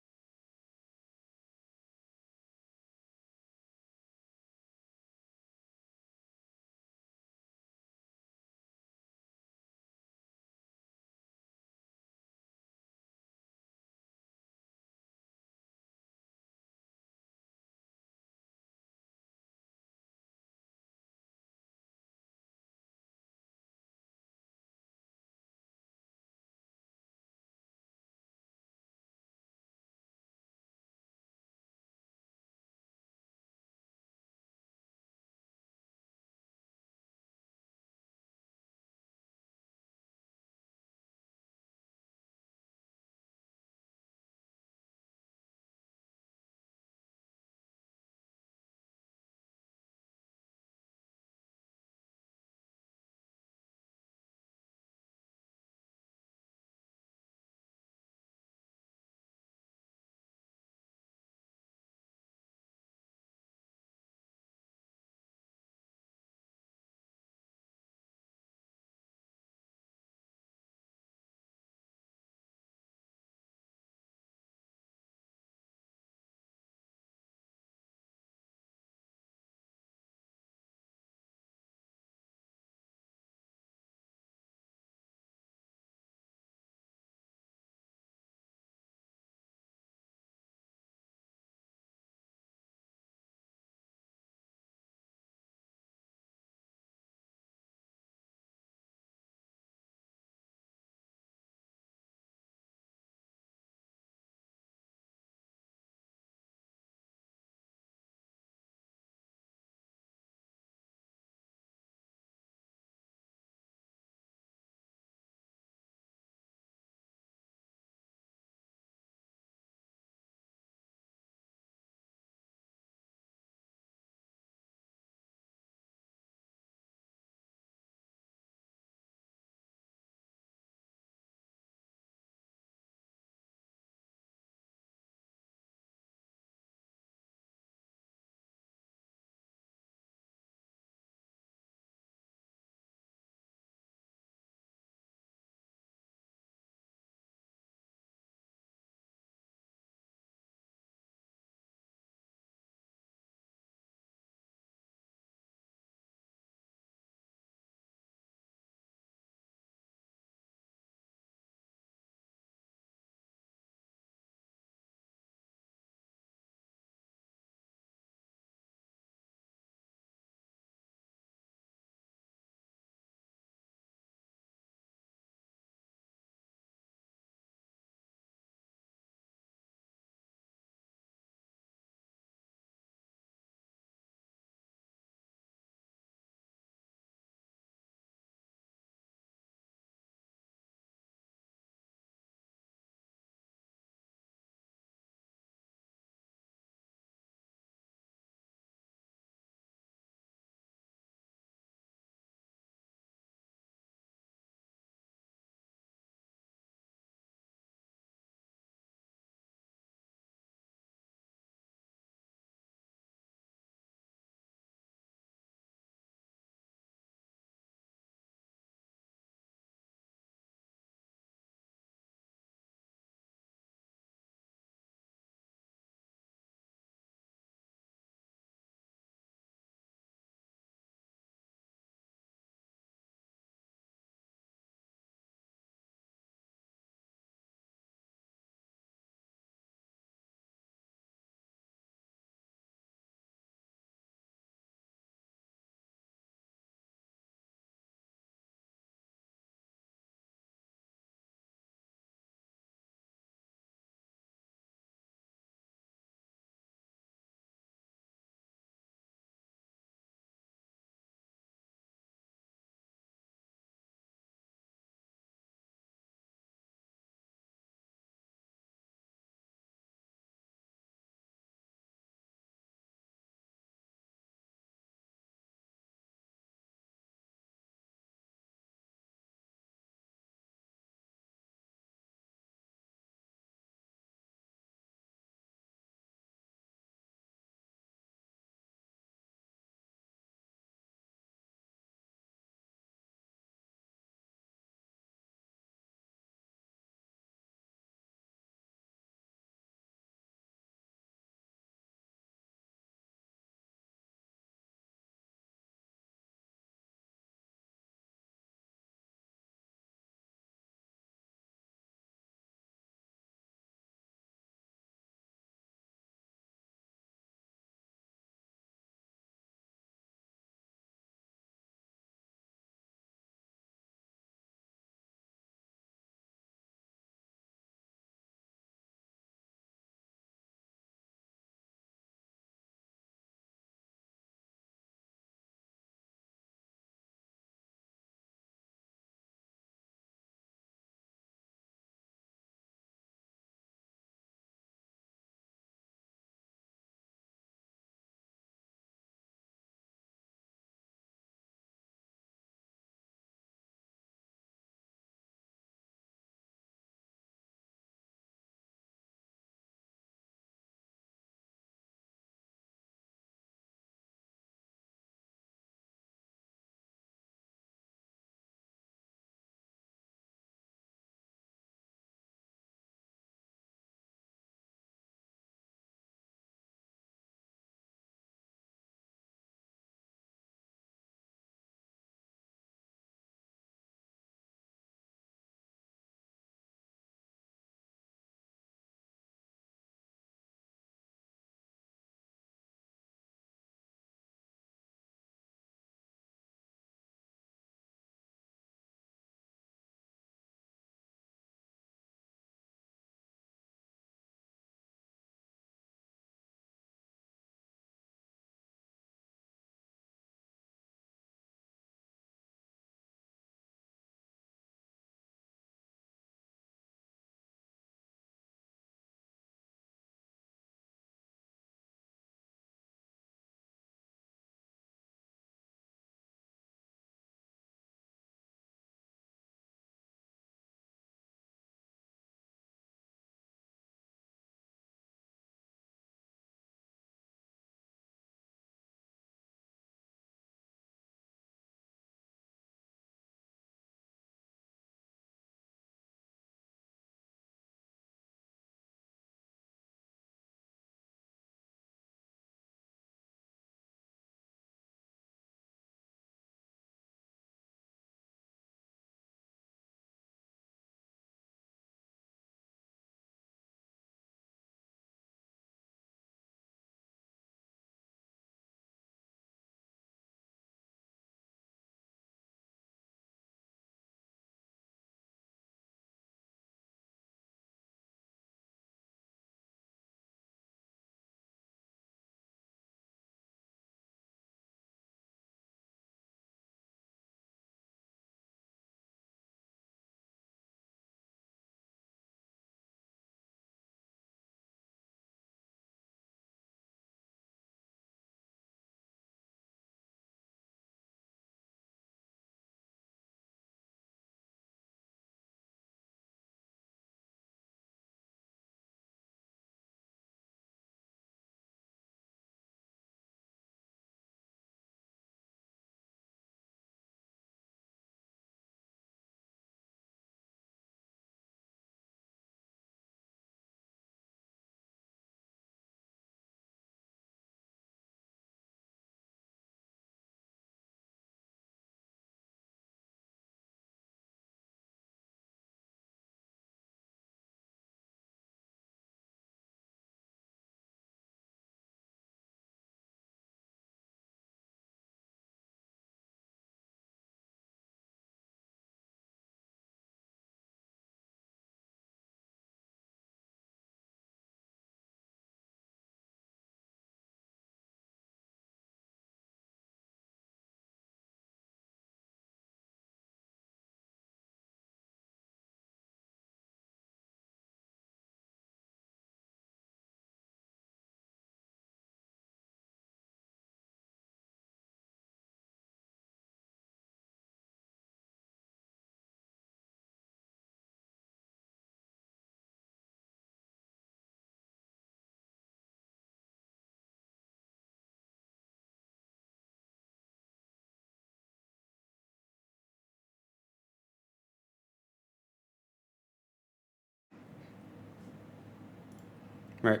Right.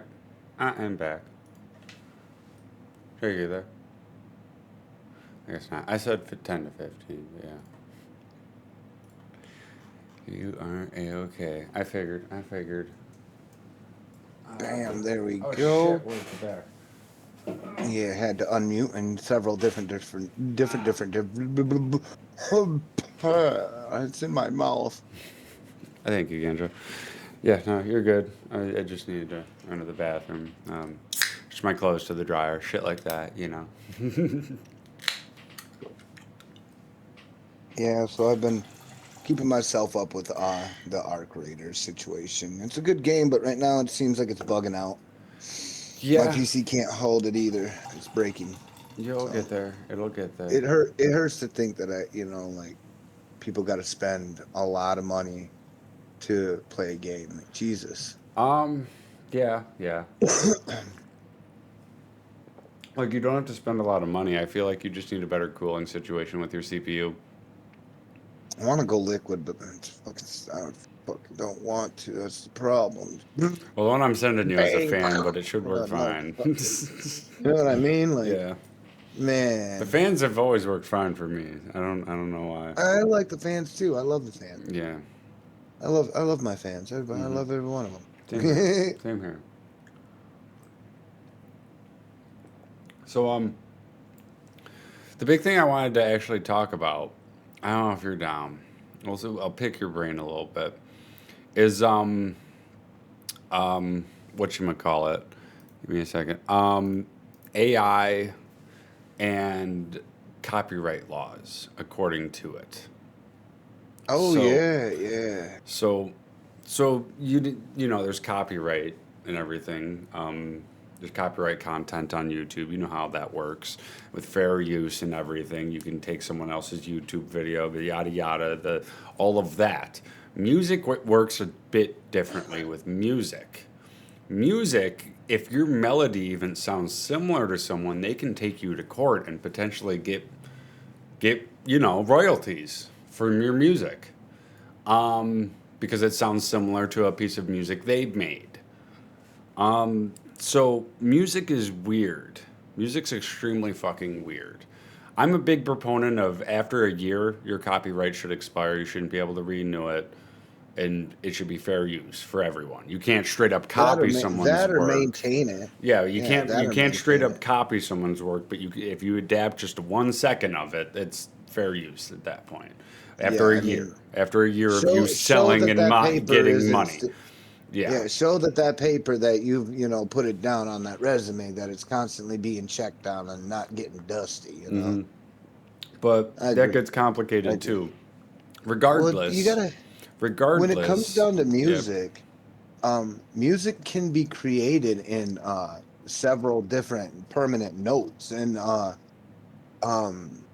I am back. Are you there? I guess not. I said 10 to 15, yeah. You are A-okay. I figured. Bam, there we Oh, go. shit, where's the back? Yeah, had to unmute and several different. It's in my mouth. Thank you, Gandra. Yeah, no, you're good. I just needed to run to the bathroom. Just my clothes to the dryer, shit like that, you know. Yeah, so I've been keeping myself up with the Arc Raiders situation. It's a good game, but right now it seems like it's bugging out. My Yeah, PC can't hold it either. It's breaking. you'll So get there. It'll get there. it hurts to think that like people got to spend a lot of money to play a game. Like, Jesus. Yeah. Like, you don't have to spend a lot of money. I feel like you just need a better cooling situation with your CPU. I want to go liquid, but I fucking don't want to. That's the problem. Well, the one I'm sending you is a Bang, fan, pow. but it should work No, fine. you know what I mean? Like, Yeah. man, The fans have always worked fine for me. I don't know why. I like the fans too. I love the fans. Yeah. I love my fans. I love every one of them. Same here. Same here. So the big thing I wanted to actually talk about, I don't know if you're down. Also, I'll pick your brain a little bit. Is whatchamacallit? Give me a second. AI and copyright laws, according to it. Oh So, yeah. so you know there's copyright and everything. There's copyright content on YouTube. You know how that works with fair use and everything. You can take someone else's YouTube video, the yada yada, all of that. Music works a bit differently with music. Music, if your melody even sounds similar to someone, they can take you to court and potentially get royalties from your music, because it sounds similar to a piece of music they've made. So music is weird. Music's extremely fucking weird. I'm a big proponent of after a year, your copyright should expire. You shouldn't be able to renew it, and it should be fair use for everyone. You can't straight up copy someone's that or work. maintain it. Yeah, you can't that you or can't straight maintain up it. copy someone's work, but if you adapt just 1 second of it, it's fair use at that point. Yeah, I mean, After a year of you show selling that and that paper getting isn't. money. Yeah. Yeah, show that paper that you've put it down on that resume that it's constantly being checked on and not getting dusty. Mm-hmm. But I that agree. gets complicated too. Well, you gotta. When it comes Regardless. down to Yeah. music, music can be created in several different permanent notes, and um,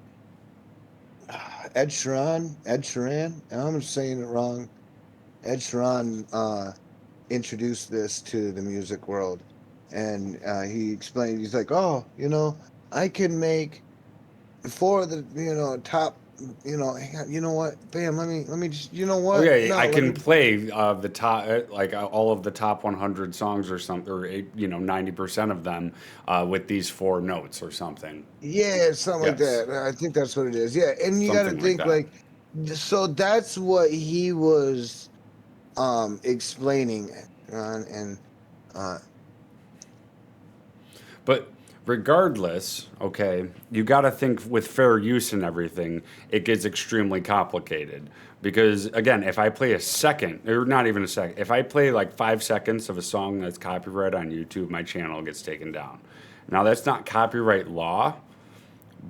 Ed Sheeran. I'm saying it wrong. Ed Sheeran introduced this to the music world, and he explained. He's like, "Oh, I can make four of the top. Hang on, you know what? Bam. Let me just. You know Oh what? yeah, No, I let can me. play the top all of the top 100 songs or something, or 90% of them with these four notes or something. Yeah, something like Yes, that. I think that's what it is. Yeah, and you got to something like think that. like, so that's what he was explaining, and uh, But regardless, okay, you got to think with fair use and everything, it gets extremely complicated. Because again, if I play a second, or not even a second, if I play like 5 seconds of a song that's copyright on YouTube, my channel gets taken down. Now, that's not copyright law,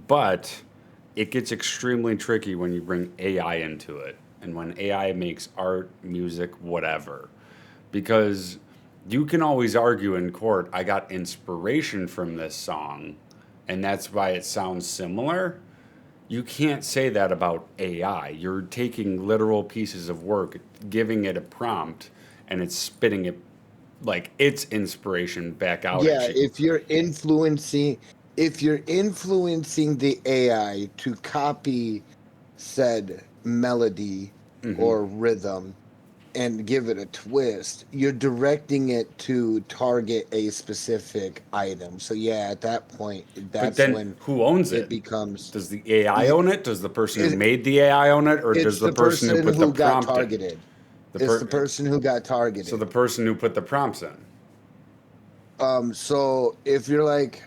but it gets extremely tricky when you bring AI into it and when AI makes art, music, whatever. Because you can always argue in court, I got inspiration from this song, and that's why it sounds similar. You can't say that about AI. You're taking literal pieces of work, giving it a prompt, and it's spitting it like its inspiration back out yeah, at you. if you're influencing the AI to copy said melody Hmm. or rhythm, and give it a twist, you're directing it to target a specific item. So yeah, at that point, But that's then when who owns it it? becomes Does the AI own it? Does the person who it, made the AI own it, or does it's the the person who person put the who got prompt in? targeted. The It's the per person who got so the targeted. person who put the prompts in. So if you're like,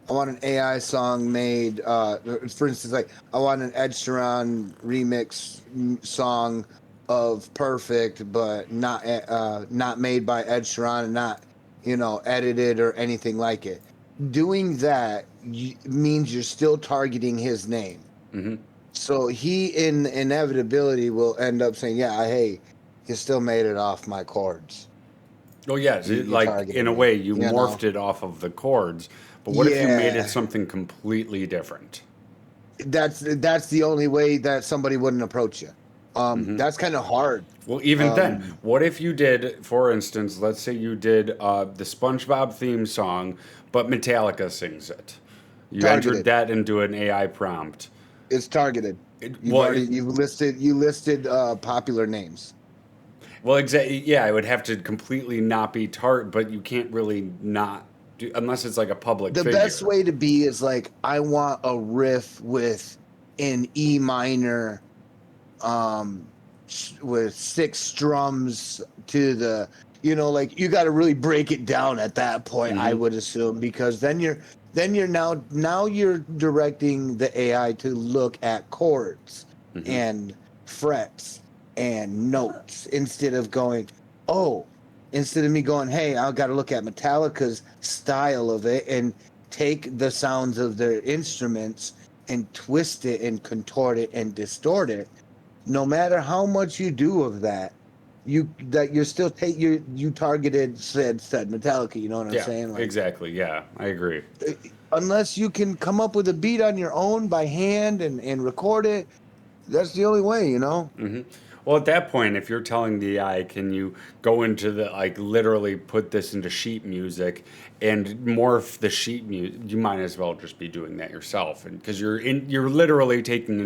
I want an AI song made, for instance, like I want an Ed Sheeran remix song of Perfect, but not made by Ed Sheeran and not, edited or anything like it. Doing that means you're still targeting his name. Hmm. So he, in inevitability, will end up saying, "Yeah, hey, you still made it off my chords. Oh yes, You like targeted in a me, way you you know." morphed it off of the chords. But what if you made it Yeah, something completely different? that's the only way that somebody wouldn't approach you. That's kind of hard. Well, even then, Um, what if you did, for instance, let's say you did the SpongeBob theme song, but Metallica sings it. You entered Targeted. that into an AI prompt. It's targeted. It, You've well, already it, you listed popular names. well, exactly. Yeah, it would have to completely not be but you can't really not do unless it's like a public The best figure. way to be is like, I want a riff with an E minor, um with six drums to the, like, you got to really break it down at that point, I Hmm. would assume, because then you're now you're directing the AI to look at chords Hmm. and frets and notes, oh instead of me going, hey, I got to look at Metallica's style of it and take the sounds of their instruments and twist it and contort it and distort it. No matter how much you do of that, you're still you targeted said Metallica. You know what I'm Yeah, saying? Like, exactly. Yeah, I agree. unless you can come up with a beat on your own by hand and record it, that's the only way. Hmm. Well, at that point, if you're telling the AI, can you go into the like literally put this into sheet music and morph the sheet music? You might as well just be doing that yourself, and because you're literally taking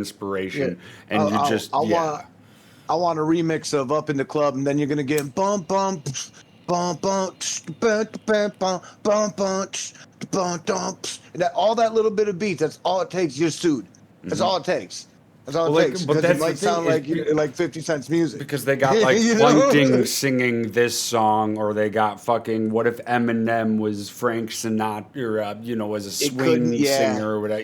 Yeah, inspiration and I'll, you I'll, just I want yeah. I want a remix of "Up in the Club," and then you're gonna get bum bum bum bum bum bum bum bum bum bum. That, all that little bit of beats. That's all it takes. You're sued. That's all it takes. That's all Well, it like, takes, but because it that's the might thing sound is like like 50 Cent's music. because they got like you know, Plankton singing this song, or they got fucking what if Eminem was Frank Sinatra, was a it couldn't. swing Yeah, singer or whatever.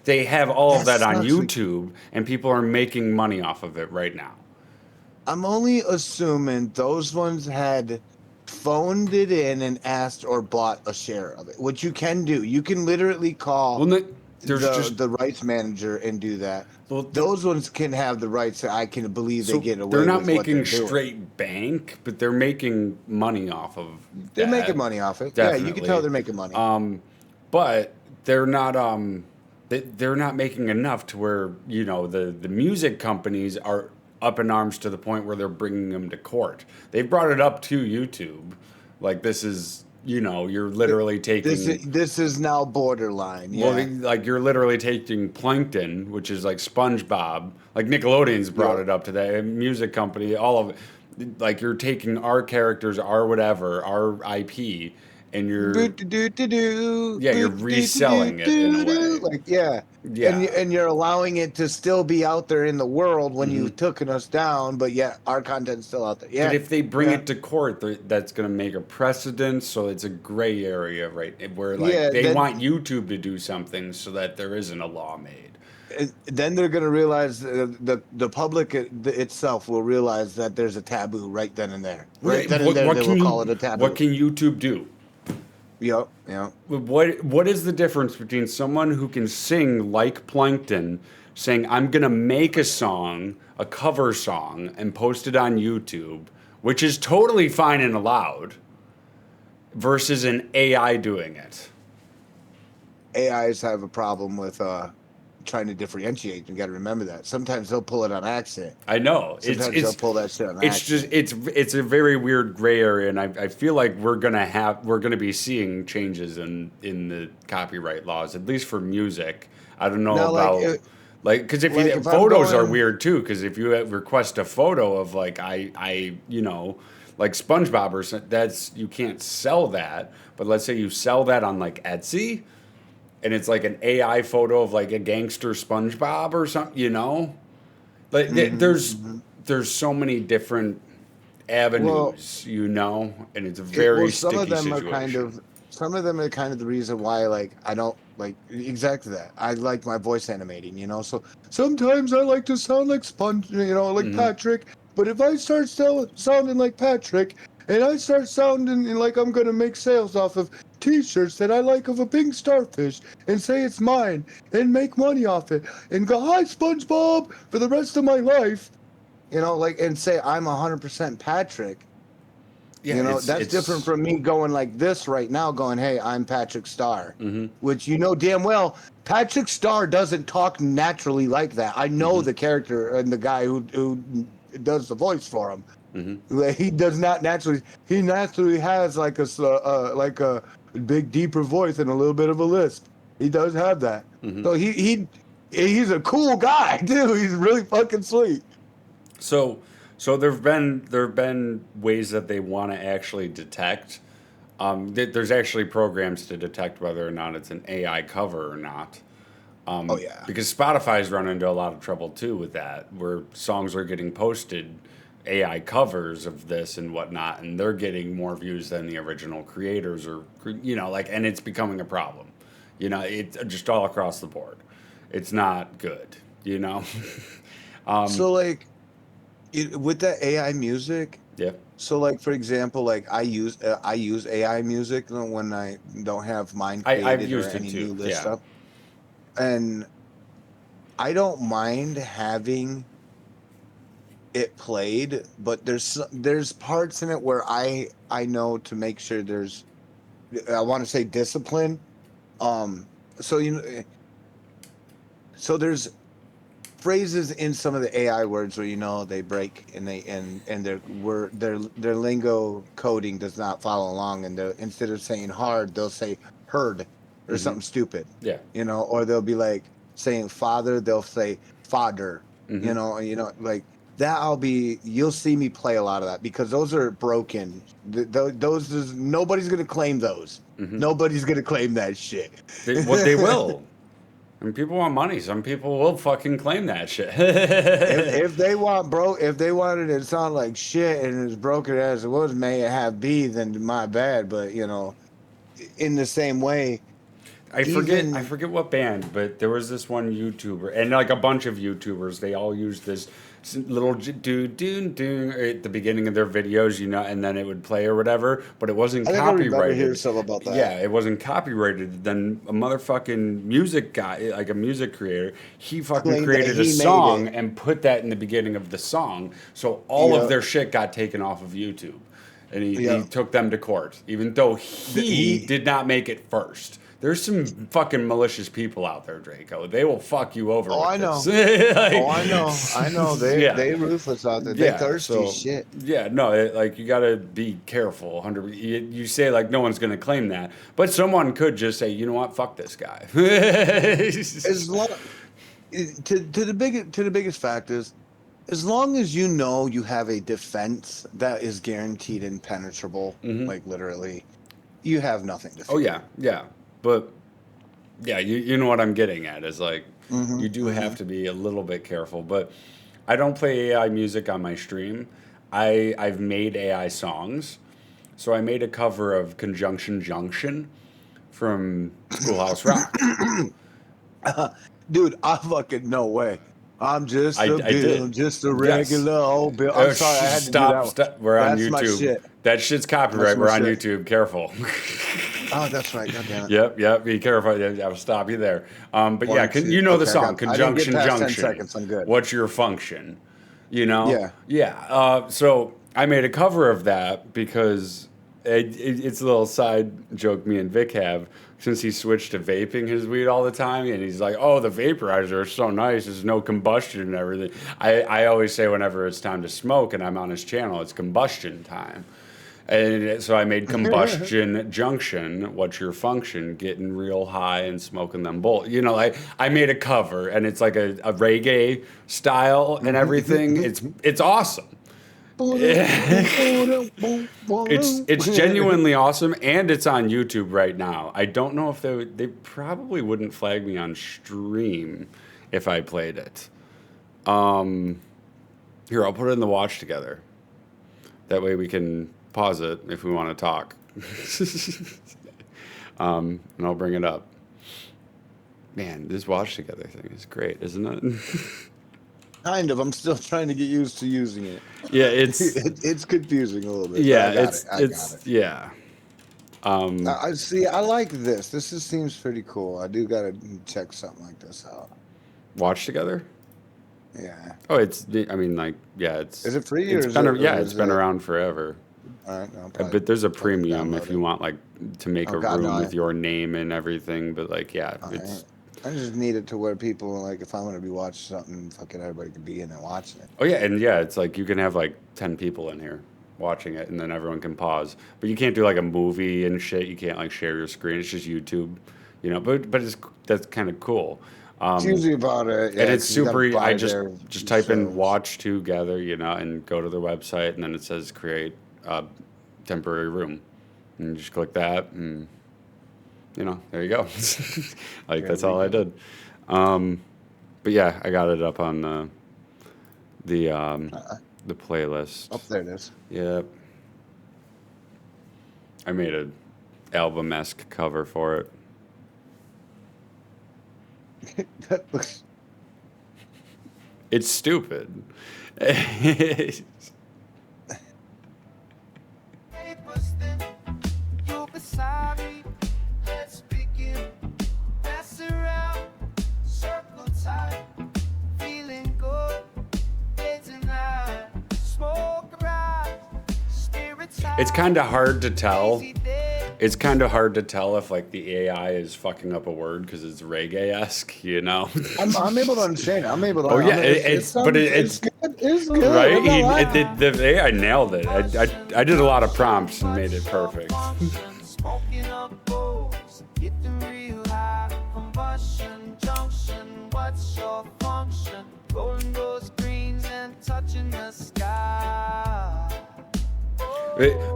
They have all of that that on sucks. YouTube, and people are making money off of it right now. I'm only assuming those ones had phoned it in and asked or bought a share of it, which you can do. You can literally Well, call there's just the rights manager and do that. well, Those ones can have the rights. I can believe they so get they're away not with what they're making doing. straight bank, but they're making money off of They're making that, money off it. Yeah, you can tell definitely. they're making money. But they're not they're not making enough to where the music companies are up in arms to the point where they're bringing them to court. They've brought it up to YouTube, like this is you're Th- literally taking this is now borderline. well Yeah. like you're literally taking Plankton, which is like SpongeBob, like Nickelodeon's brought Yep. it up to that music company, all of it. Like you're taking our characters, our whatever, our IP, and Boot to do to do, you're boot to do to do reselling it in a do way. do. Like, yeah, and Yeah. you're allowing it to still be out there in the world when Hmm. you've taken us down, but yet our content's still out there. But Yeah, if they bring yeah, it to court, that's going to make a precedent. So it's a gray area, right? Where like yeah. they want YouTube to do something so that there isn't a law made. Then they're gonna realize, the public, itself will realize that there's a taboo right then and there. Right Right? then and What there, what they will can call it you a what taboo. can YouTube do? Yep, yep. What is the difference between someone who can sing like Plankton, saying I'm gonna make a song, a cover song, and post it on YouTube, which is totally fine and allowed, versus an AI doing it? AIs have a problem with trying to differentiate. You got to remember that. Sometimes they'll pull it on accident. I know Sometimes they'll pull that shit on it's just accident. it's a very weird gray area, and I feel like we're gonna be seeing changes in the copyright laws, at least for music. I don't know Now, like, about Like, because if Like you if I'm photos are going, weird too, because if you request a photo of like you know, like SpongeBob or something, that's you can't sell that. But let's say you sell that on like Etsy, and it's like an AI photo of like a gangster SpongeBob or something, you know, like hmm there's so many different well, avenues, you know, and it's a very some of sticky them are kind situation. of some of them are kind of the reason why like I don't like exactly that. I like my voice animating, you know. So sometimes I like to sound like Sponge, you know, like Hmm. Patrick. But if I start sounding like Patrick and I start sounding like I'm gonna make sales off of T-shirts that I like of a pink starfish and say it's mine and make money off it and go hi SpongeBob for the rest of my life, you know, like and say I'm 100% Patrick. Yeah, You know, that's different it's. from me going like this right now, going, hey, I'm Patrick Starr, Hmm. which you know damn well, Patrick Starr doesn't talk naturally like that. I know Hmm. the character and the guy who does the voice for him. Hmm. Like, he does not naturally, he naturally has like like a big, deeper voice and a little bit of a lisp. He does have that. Hmm. So he's a cool guy, too. He's really fucking sweet. So, there have been ways that they want to actually detect. There's actually programs to detect whether or not it's an AI cover or not. Oh, yeah. Because Spotify's run into a lot of trouble too with that, where songs are getting posted, AI covers of this and whatnot, and they're getting more views than the original creators, or you know, like, and it's becoming a problem. You know, it's just all across the board. It's not good. You know. So, like, with that AI music, Yeah. so like for example, like I use AI music when I don't have mine I've created or used it any new too. list Yeah. up, and I don't mind having it played, but there's parts in it where I know to make sure there's I want to say discipline. Um, so so there's phrases in some of the AI words where you know they break and and their lingo coding does not follow along, and instead of saying hard they'll say heard or Hmm. something stupid, Yeah. you know, or they'll be like saying father, they'll say fodder, Hmm. you know like that. You'll see me play a lot of that because those are broken. Those is nobody's gonna claim those. Hmm. Nobody's gonna claim that shit. What they will. And people want money. Some people will fucking claim that shit. If they want if they wanted it to sound like shit and as broken as it was, may it have be, then my bad. But you know, in the same way, I even forget what band, but there was this one YouTuber and like a bunch of YouTubers. They all used this little do do do at the beginning of their videos, you know, and then it would play or whatever. But it wasn't I think I remember hearing copyrighted. something about that. Yeah, it wasn't copyrighted. Then a motherfucking music guy, like a music creator, he fucking Claimed that created a he made song it. and put that in the beginning of the song. So all of Yeah, their shit got taken off of YouTube. And he yeah. took them to court, even though he He. did not make it first. There's some fucking malicious people out there, Draco. They will fuck you over Oh, with I this. know. Oh, I know. I know. Yeah, They ruthless out there. They yeah. thirsty So shit. yeah, no, like you gotta be careful. 100. You say like no one's gonna claim that, but someone could just say, you know what, fuck this guy. As long to the biggest fact is, as long as you know you have a defense that is guaranteed impenetrable, Hmm. like literally, you have nothing to Oh yeah, fear. yeah, but yeah, you know what I'm getting at is like Hmm you do have hmm to be a little bit careful. But I don't play AI music on my stream. I've made AI songs. So I made a cover of Conjunction Junction from Schoolhouse Rock. Dude, I fucking no way. I'm just a I bill, did. just a Yes. regular old bill. I'm sorry, I had to do that Stop, one. stop. We're on That's my YouTube. shit. That shit's That's copyright. my We're on shit. YouTube. Careful. Oh, that's right. God damn it. Yep, yep. Be careful. I'll stop you there. But yeah, One, two. you know the Okay, song, I didn't get Conjunction past 10 Junction. seconds. I'm good. What's your function? You know? Yeah. Yeah. So I made a cover of that because it's a little side joke me and Vic have since he switched to vaping his weed all the time. And he's like, oh, the vaporizer is so nice. There's no combustion and everything. I always say whenever it's time to smoke and I'm on his channel, it's combustion time. And so I made Combustion Junction, What's Your Function, getting real high and smoking them both. You know, I made a cover, and it's like a reggae style and everything. It's awesome. It's genuinely awesome, and it's on YouTube right now. I don't know if they probably wouldn't flag me on stream if I played it. Here, I'll put it in the watch together. That way we can pause it if we want to talk. And I'll bring it up. Man, this watch together thing is great, isn't it? Kind of. I'm still trying to get used to using it. Yeah, it's it's confusing a little bit. yeah, I got it. yeah. I see. I like this. Seems pretty cool. I do gotta check something like this out. Watch together. Yeah. Oh, I mean, like, yeah, it's. Is it free It's been around forever. All right, no, But there's a premium if you want, like, to make a room no, with your name and everything. But like, yeah, it's. I just need it to where people, like, if I'm going to be watching something, fucking everybody can be in there watching it. Oh, yeah, and yeah, it's like you can have, like, 10 people in here watching it, and then everyone can pause. But you can't do, like, a movie and shit. You can't, like, share your screen. It's just YouTube, you know. But that's kind of cool. It's usually about it. Yeah, and it's super, I just type in watch together, you know, and go to their website, and then it says create a temporary room. And you just click that, and, you know, there you go. Like, that's all I did. But yeah, I got it up on the playlist. Oh, there it is. Yep. I made an album-esque cover for it. That looks. It's stupid. It's kind of hard to tell. It's kind of hard to tell if, like, the AI is fucking up a word because it's reggae-esque, you know? I'm able to understand. I'm able to. Oh yeah, it's good. It's good. Right? The AI nailed it. I did a lot of prompts and made it perfect.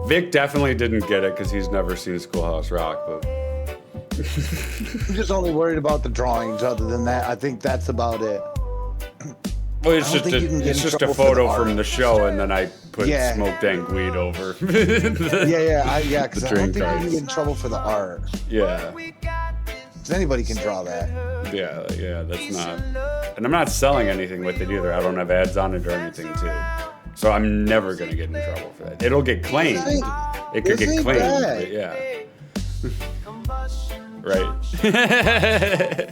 Vic definitely didn't get it because he's never seen Schoolhouse Rock, but I'm just only worried about the drawings. Other than that, I think that's about it. Well, it's just a photo from the show, and then I put smoked dank weed over. yeah. Because I don't think you can get in trouble for the art. Yeah. Because anybody can draw that. Yeah, that's not. And I'm not selling anything with it either. I don't have ads on it or anything, too. So I'm never going to get in trouble for that. It'll get claimed. It could get claimed, but yeah. Right.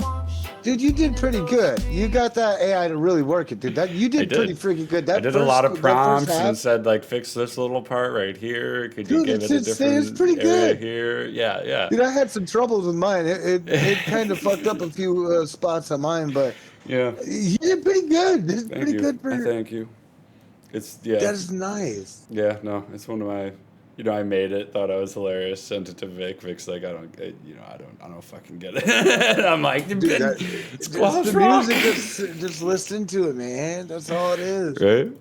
Dude, you did pretty good. You got that AI to really work it, dude. You did pretty freaking good. I did a lot of prompts and said, like, fix this little part right here. Could you give it a different it's pretty good. Here? Yeah. Dude, I had some troubles with mine. It kind of fucked up a few spots on mine, but yeah, you did pretty good. It's pretty good for you. Thank you. It's That's nice. Yeah, no, it's one of my. You know, I made it, thought I was hilarious, sent it to Vic. Vic's like, I don't fucking get it. I'm like, dude, it's the rock. Music. Just listen to it, man. That's all it is. Right?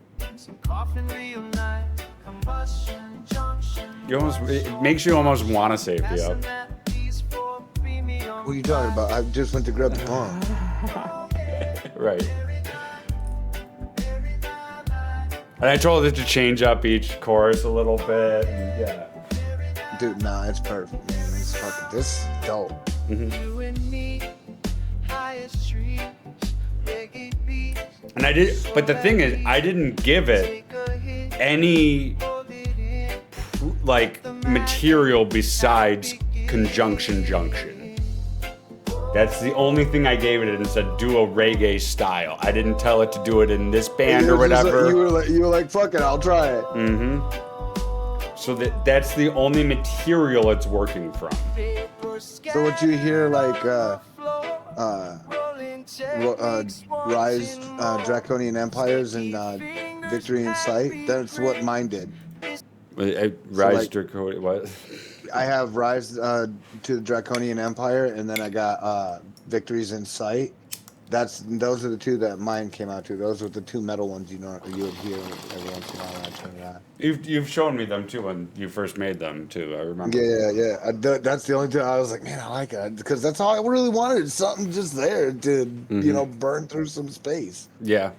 It makes you almost want to save you up. What are you talking about? I just went to grab the phone. Right. And I told it to change up each chorus a little bit. And yeah. Dude, nah, it's perfect, man. This is dope. And I did, but the thing is, I didn't give it any like material besides conjunction junction. That's the only thing I gave it and said do a reggae style. I didn't tell it to do it in this band or whatever. You were like, fuck it, I'll try it. So that's the only material it's working from. So what you hear, like Rise, Draconian Empires and Victory in Sight, that's what mine did. Rise like, to what? I have Rise to the Draconian Empire, and then I got Victories in Sight. Those are the two that mine came out to. Those were the two metal ones you would hear every once in a while when I turn it on. You've shown me them too when you first made them too. I remember. Yeah. That's the only thing I was like, man, I like it because that's all I really wanted. Something just there to burn through some space. Yeah.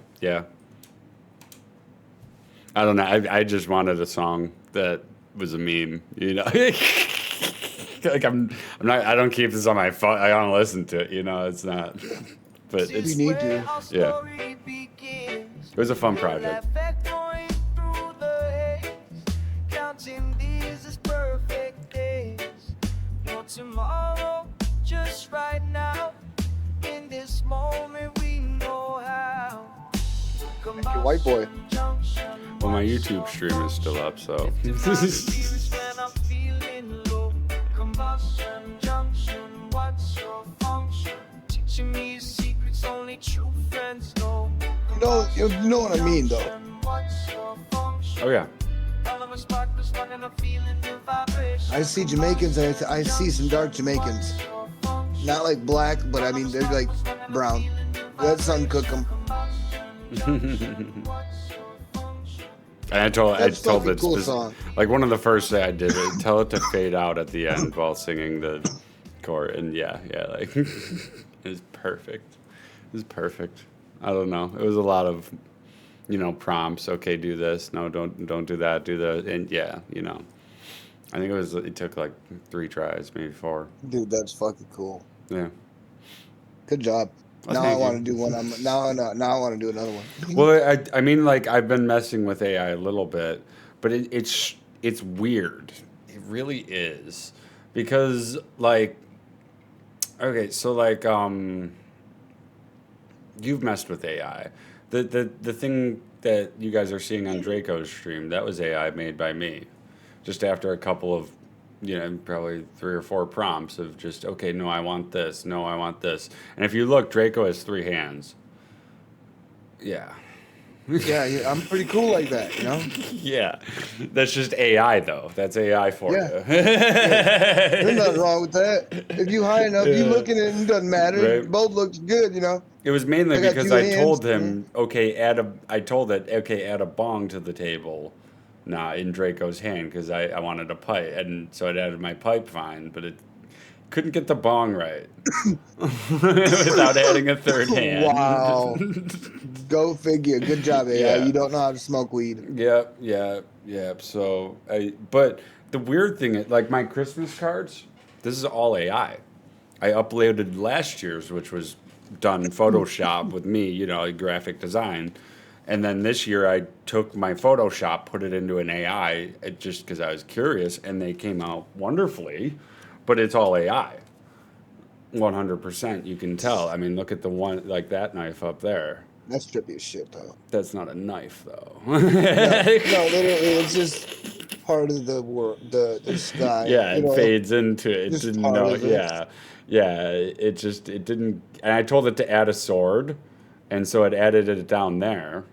I don't know. I just wanted a song that was a meme. Like I'm not. I don't keep this on my phone. I don't listen to it. It's not. But it's. You need to. Yeah. It was a fun project. Tomorrow, just right now, in this moment we know how. Thank you, white boy. Well, my YouTube stream is still up, so. You know what I mean, though. Oh yeah. I see Jamaicans, and I see some dark Jamaicans. Not like black, but I mean, they're like brown. Let sun cook them. And I told it cool song. like one of the first things I did, tell it to fade out at the end while singing the chord, and like it was perfect. It was perfect. I don't know. It was a lot of, prompts. Okay, do this. No, don't do that. Do that. And I think it took like 3 tries, maybe 4. Dude, that's fucking cool. Yeah. Good job. Well, now I want to do one. Now I want to do another one. Well, I mean, like I've been messing with AI a little bit, but it's weird. It really is because like, okay, so like you've messed with AI. The thing that you guys are seeing on Draco's stream, that was AI made by me. Just after a couple of, probably 3 or 4 prompts of just, okay, no, I want this. No, I want this. And if you look, Draco has 3 hands. Yeah. Yeah, I'm pretty cool like that, Yeah. That's just AI, though. That's AI for you. Yeah. There's nothing wrong with that. If you high enough, you looking at it, it doesn't matter. Right. Both looks good, It was mainly because I told him, hands. add a bong to the table. In Draco's hand because I wanted a pipe, and so it added my pipe fine, but it couldn't get the bong right without adding a third hand. Wow. Go figure. Good job, AI. Yeah. You don't know how to smoke weed. Yep. So, but the weird thing is, like my Christmas cards, this is all AI. I uploaded last year's, which was done in Photoshop with me, graphic design. And then this year I took my Photoshop, put it into an AI, just because I was curious, and they came out wonderfully, but it's all AI. 100%, you can tell. I mean, look at the one, like that knife up there. That's trippy as shit, though. That's not a knife, though. No, literally, it's just part of the world, the sky. Yeah, it fades into it. It just didn't part know. of it. Yeah. It didn't. And I told it to add a sword, and so it added it down there.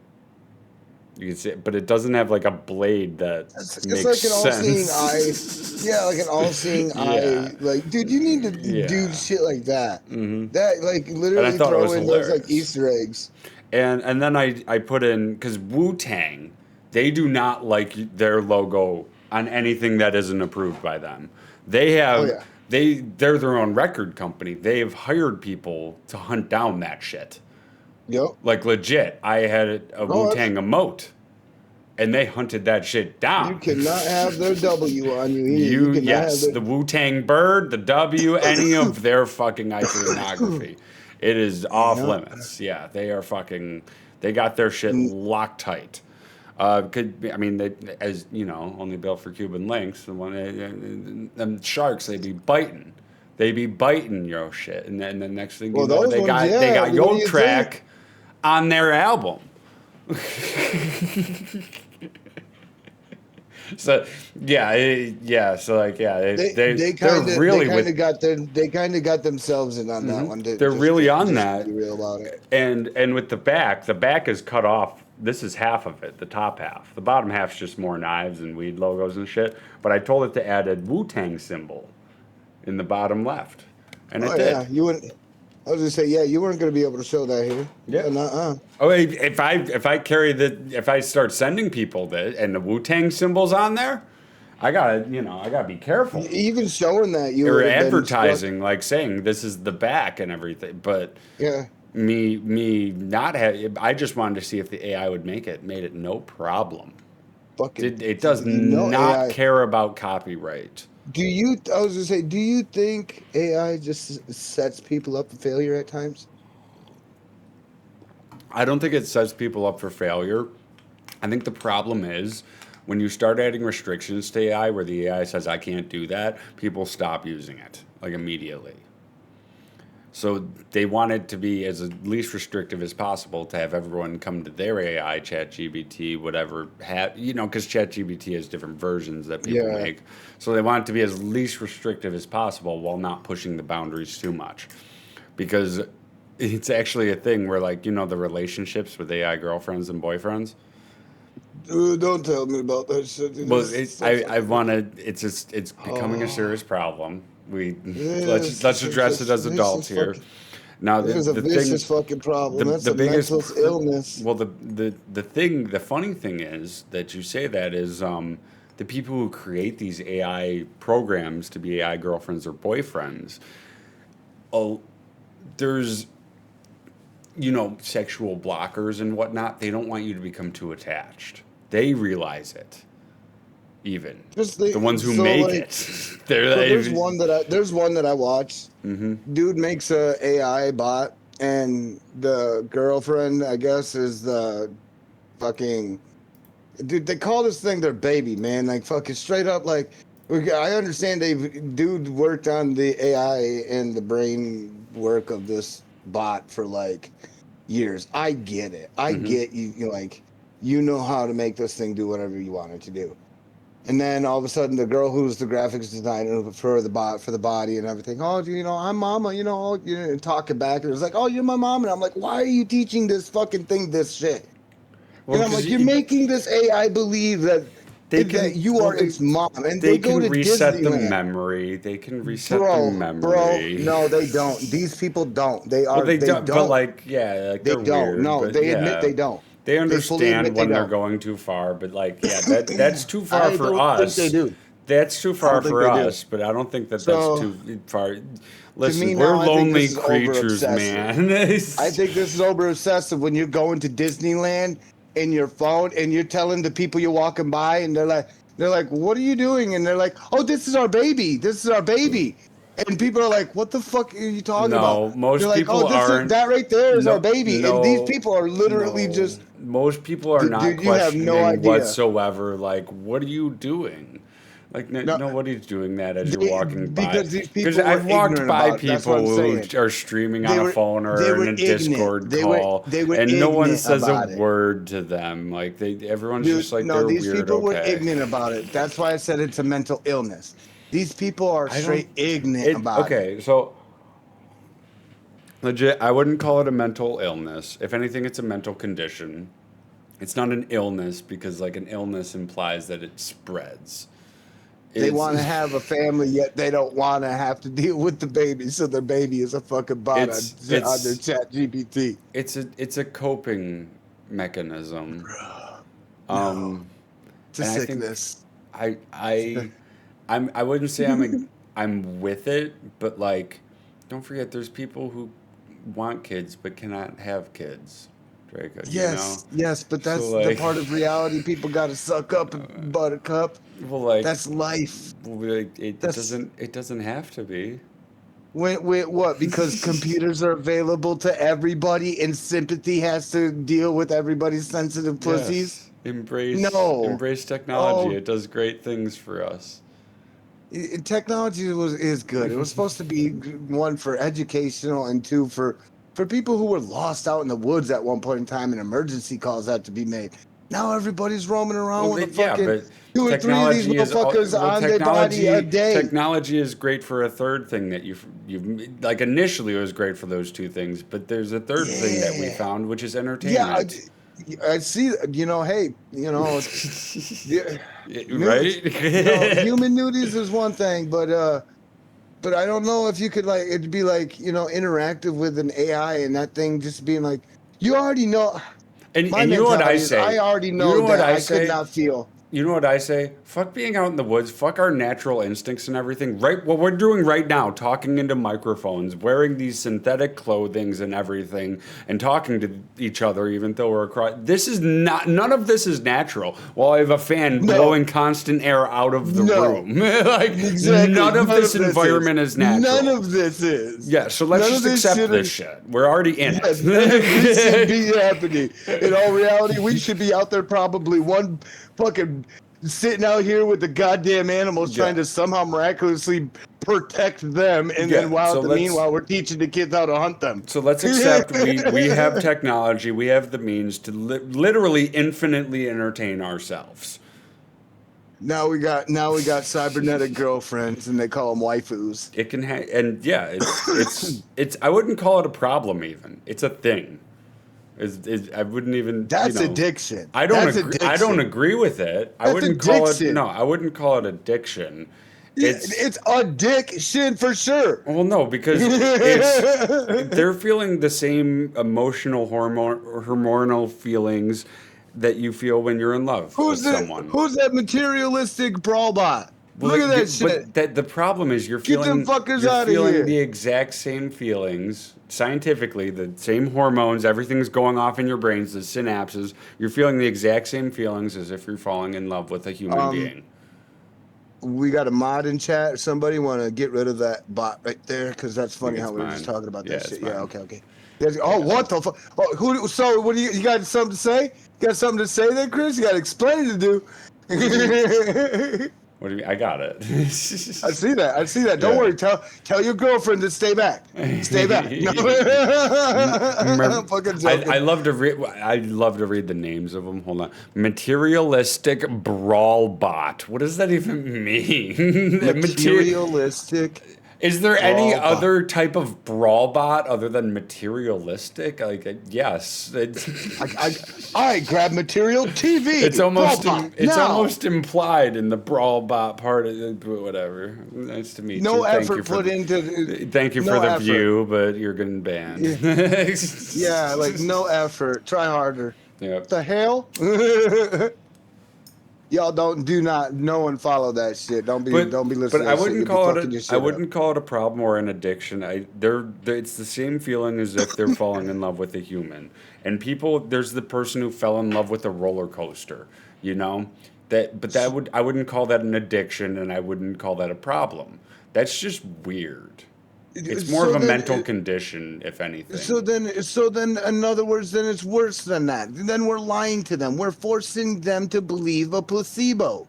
You can see it, but it doesn't have like a blade that It's makes like an all-seeing sense. eye. Yeah, like an all-seeing eye. Like, dude, you need to do shit like that. Mm-hmm. That, like, literally throw in those, like, Easter eggs. And then I put in, because Wu-Tang, they do not like their logo on anything that isn't approved by them. They have, they're their own record company. They have hired people to hunt down that shit. Yep. Like legit, I had a Wu-Tang emote, and they hunted that shit down. You cannot have their W on you. Yes, the Wu-Tang bird, the W, any of their fucking iconography. It is off limits. Yeah, they are fucking. They got their shit locked tight. They, as you know, only built for Cuban links. Them sharks, they be biting. They be biting your shit, and then the next thing you know, they got your track on their album. So they kind of got themselves in on that one. They're really on that. Be real about it. And with the back is cut off this is half of it, the top half. The bottom half's just more knives and weed logos and shit. But I told it to add a Wu-Tang symbol in the bottom left, and it did. Yeah, you wouldn't. I was gonna say, yeah, you weren't gonna be able to show that here. Yeah. Nuh-uh. Oh, if I start sending people that and the Wu-Tang symbols on there, I gotta be careful. Even showing that you Or would have been advertising, like saying this is the back and everything. But yeah. me not have. I just wanted to see if the AI would make it. Made it no problem. Fucking. It does no not AI. care about copyright. I was gonna say, do you think AI just sets people up for failure at times? I don't think it sets people up for failure. I think the problem is when you start adding restrictions to AI where the AI says, I can't do that, people stop using it, like immediately. So they want it to be as least restrictive as possible to have everyone come to their AI, ChatGPT, whatever, because ChatGPT has different versions that people Yeah. make. So they want it to be as least restrictive as possible while not pushing the boundaries too much. Because it's actually a thing where, like, the relationships with AI girlfriends and boyfriends. Dude, don't tell me about that shit. Dude. Well, It's it's becoming a serious problem. Yes, Let's address it as adults here. Now, This is a vicious fucking problem. That's a mental illness. Well, the funny thing is that you say that is the people who create these AI programs to be AI girlfriends or boyfriends. There's sexual blockers and whatnot. They don't want you to become too attached. They realize it. Even the ones who make it, there's one that I watched. Mm-hmm. Dude makes a AI bot, and the girlfriend, I guess, is the fucking dude. They call this thing their baby, man. Like fucking straight up. Like I understand dude worked on the AI and the brain work of this bot for like years. I get it. I get you. You know how to make this thing do whatever you want it to do. And then all of a sudden, the girl who's the graphics designer for the body and everything, I'm mama, talking back. And it's like, oh, you're my mom. And I'm like, why are you teaching this fucking thing this shit? And I'm like, you're making this AI believe that you are its mom. And they go to reset the Disneyland. memory. They can reset the memory. Bro, no, they don't. These people don't. They don't. But they're they don't. weird, No, but they admit they don't. They understand admit when they they're don't. going too far, but that's too far I for don't us. think they do. That's too far think for they do. us, but I don't think that's So, too far. Listen, me we're now, I think lonely this is creatures, over-obsessive. man. I think this is over obsessive when you're going to Disneyland in your phone and you're telling the people you're walking by and they're like, what are you doing? And they're like, oh, this is our baby. This is our baby. And people are like, what the fuck are you talking about? Most They're people like, aren't. That right there is our baby. And these people are literally no. just. Most people are not Dude, you have questioning no idea. whatsoever. Like, what are you doing? Like, nobody's doing that as you're walking by. Because these people I've were walked ignorant by about it. That's what people I'm who saying. are streaming They on were- a phone or they were in a ignorant. Discord They were- call, they were and no one ignorant says a about it. word to them. Like, everyone's just like, no, they're these weird. people were Okay. ignorant about it. That's why I said it's a mental illness. These people are straight ignorant about it. Okay, so legit, I wouldn't call it a mental illness. If anything, it's a mental condition. It's not an illness because, like, an illness implies that it spreads. They want to have a family, yet they don't want to have to deal with the baby, so their baby is a fucking bot on their chat GPT. It's a coping mechanism. It's a sickness. I wouldn't say I'm with it, but, like, don't forget there's people who want kids but cannot have kids. Draco, Yes, but that's So, like, the part of reality people got to suck up, buttercup. Well, like, That's life. it doesn't have to be. What? Because computers are available to everybody, and sympathy has to deal with everybody's sensitive pussies. Yes. Embrace technology. Oh. It does great things for us. Technology is good. It was supposed to be one for educational and two for people who were lost out in the woods at one point in time and emergency calls had to be made. Now everybody's roaming around with a fucking 2 or 3 of these motherfuckers on their body a day. Technology is great for a third thing that you've like initially it was great for those two things, but there's a third thing that we found, which is entertainment. I see. You know, hey, you know, yeah, Right? you know, human nudies is one thing, but I don't know if you could like it'd be like you know interactive with an AI and that thing just being like you already know. My And you know what I mentality is say? I already You know know what that I I could say? not feel. You know what I say? Fuck being out in the woods. Fuck our natural instincts and everything. Right, what we're doing right now, talking into microphones, wearing these synthetic clothings and everything, and talking to each other, even though we're across. This is not. None of this is natural. While I have a fan No, blowing constant air out of the no, room, like exactly. none of None this of this is. environment is None natural. of this is. Yeah, so let's None of just this accept shit this is. shit. We're already in Yeah, none of this should it. be happening. In all reality, we should be out there probably one fucking sitting out here with the goddamn animals trying Yeah. to somehow miraculously protect them, and then Yeah, while so the let's meanwhile we're teaching the kids how to hunt them. So let's accept we have technology, we have the means to literally infinitely entertain ourselves. Now we got cybernetic girlfriends, and they call them waifus. It can and yeah, it's I wouldn't call it a problem even. It's a thing. I wouldn't even That's addiction. I don't That's agree. I don't addiction. agree with it. I That's wouldn't call it addiction. no. I wouldn't call it addiction. Yeah, It's it's addiction for sure. well, no, because it's they're feeling the same emotional hormonal feelings that you feel when you're in love with someone. Who's that materialistic brawl bot? Well, Look at that shit. but that the problem is Get them fuckers outta feeling here. the exact same feelings scientifically, the same hormones, everything's going off in your brains, the synapses. You're feeling the exact same feelings as if you're falling in love with a human being. We got a mod in chat. Somebody want to get rid of that bot right there because that's funny it's how we were just mine. talking about Yeah, that it's shit. Yeah, mine. okay. Oh, what the fuck? Oh, who? Sorry, what do you got? Something to say? Got something to say there, Chris? You got explaining to do. What do you mean? I got it. I see that. I see that. Don't Yeah. worry. Tell your girlfriend to stay back. Stay back. No. I'm fucking joking. I love to read. I love to read the names of them. Hold on. Materialistic brawl bot. What does that even mean? Materialistic. Is there any Brawl bot. other type of brawl bot other than materialistic? Like, yes. I grab material TV. It's almost Brawl bot, it's now. almost implied in the brawl bot part of it, whatever. Nice to meet No you. Thank effort you for put the, into. Thank you no for the effort. view, but you're getting banned. Yeah, like no effort. Try harder. Yep. The hell? Y'all no one follow that shit. Don't be listening. But to I that shit. wouldn't You'll be call fucking your it shit I up. wouldn't call it a problem or an addiction. It's the same feeling as if they're falling in love with a human. And people, there's the person who fell in love with a roller coaster, you know? I wouldn't call that an addiction, and I wouldn't call that a problem. That's just weird. It's more of a mental condition, if anything. So then, in other words, then it's worse than that. Then we're lying to them. We're forcing them to believe a placebo.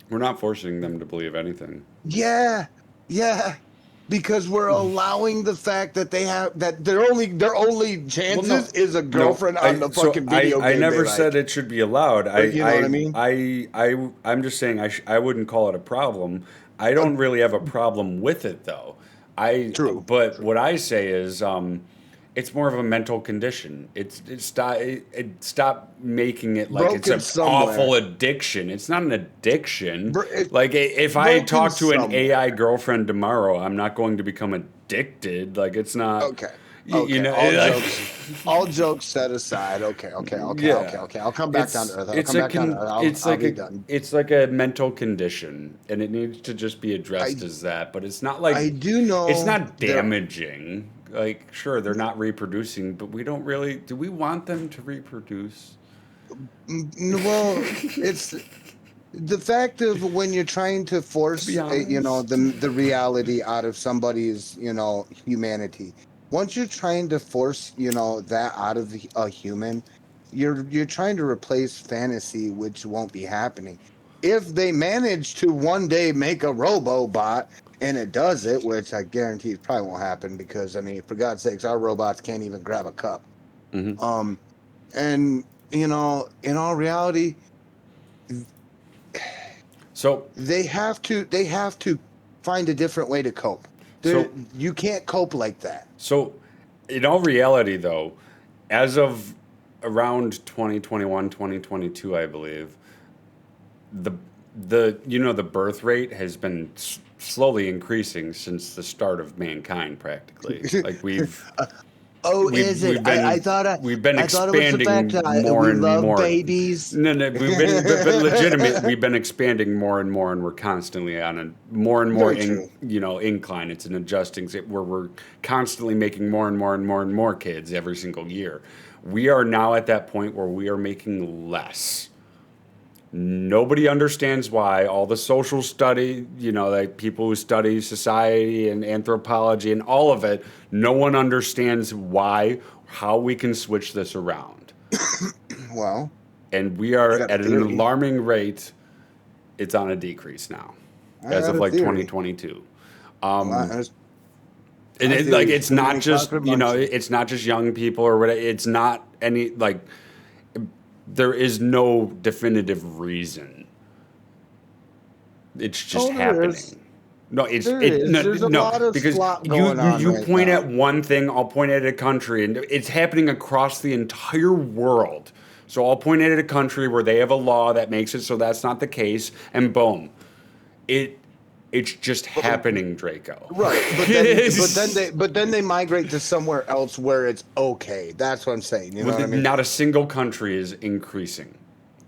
We're not forcing them to believe anything. Yeah, because we're allowing the fact that their only chances is a girlfriend on the fucking video game. I never they said like. it should be allowed. You know what I mean? I'm just saying I wouldn't call it a problem. I don't really have a problem with it though. True. What I say is it's more of a mental condition. Stop making it like Broken it's an somewhere. awful addiction. It's not an addiction. It- Like if I broken talk to an somewhere. AI girlfriend tomorrow, I'm not going to become addicted. Like it's not. Okay. You know, all jokes set aside. Okay. I'll come back down to earth. I'll come back down to earth. I'll be done. It's like a mental condition, and it needs to just be addressed as that. But it's not like I do know it's not there- damaging. Like, sure, they're not reproducing, but we don't really. Do we want them to reproduce? Well, it's the fact of when you're trying to force, be honest. the reality out of somebody's, humanity. Once you're trying to force, that out of a human, you're trying to replace fantasy, which won't be happening. If they manage to one day make a robot and it does it, which I guarantee it probably won't happen because, I mean, for God's sakes, our robots can't even grab a cup. Mhm. And, in all reality, So they have to find a different way to cope. You can't cope like that. So, in all reality, though, as of around 2021, 2022, I believe, the birth rate has been slowly increasing since the start of mankind, practically. Like Oh, is it? we've been I thought it was the fact expanding that more we and love more. babies. No, but legitimate. We've been expanding more and more, and we're constantly on a more and more Very true. incline. It's an adjusting where we're constantly making more and more and more and more kids every single year. We are now at that point where we are making less. Nobody understands why. All the social study, like people who study society and anthropology and all of it, no one understands why, how we can switch this around. Well, And we I are got a at an theory. alarming rate. It's on a decrease now, I as got of a like theory. 2022. There's- And my theory is it's too not many just, chocolate munchies. it's not just young people or whatever. It's not any, like, there is no definitive reason. It's just Oh, there happening. is. No, it's There it is. no, There's a no lot of because slop going on you right point now. at one thing, I'll point at a country, and it's happening across the entire world. So I'll point at a country where they have a law that makes it so that's not the case, and boom, it's just happening, Draco. Right, but then they migrate to somewhere else where it's okay. That's what I'm saying. You know what I mean? Not a single country is increasing.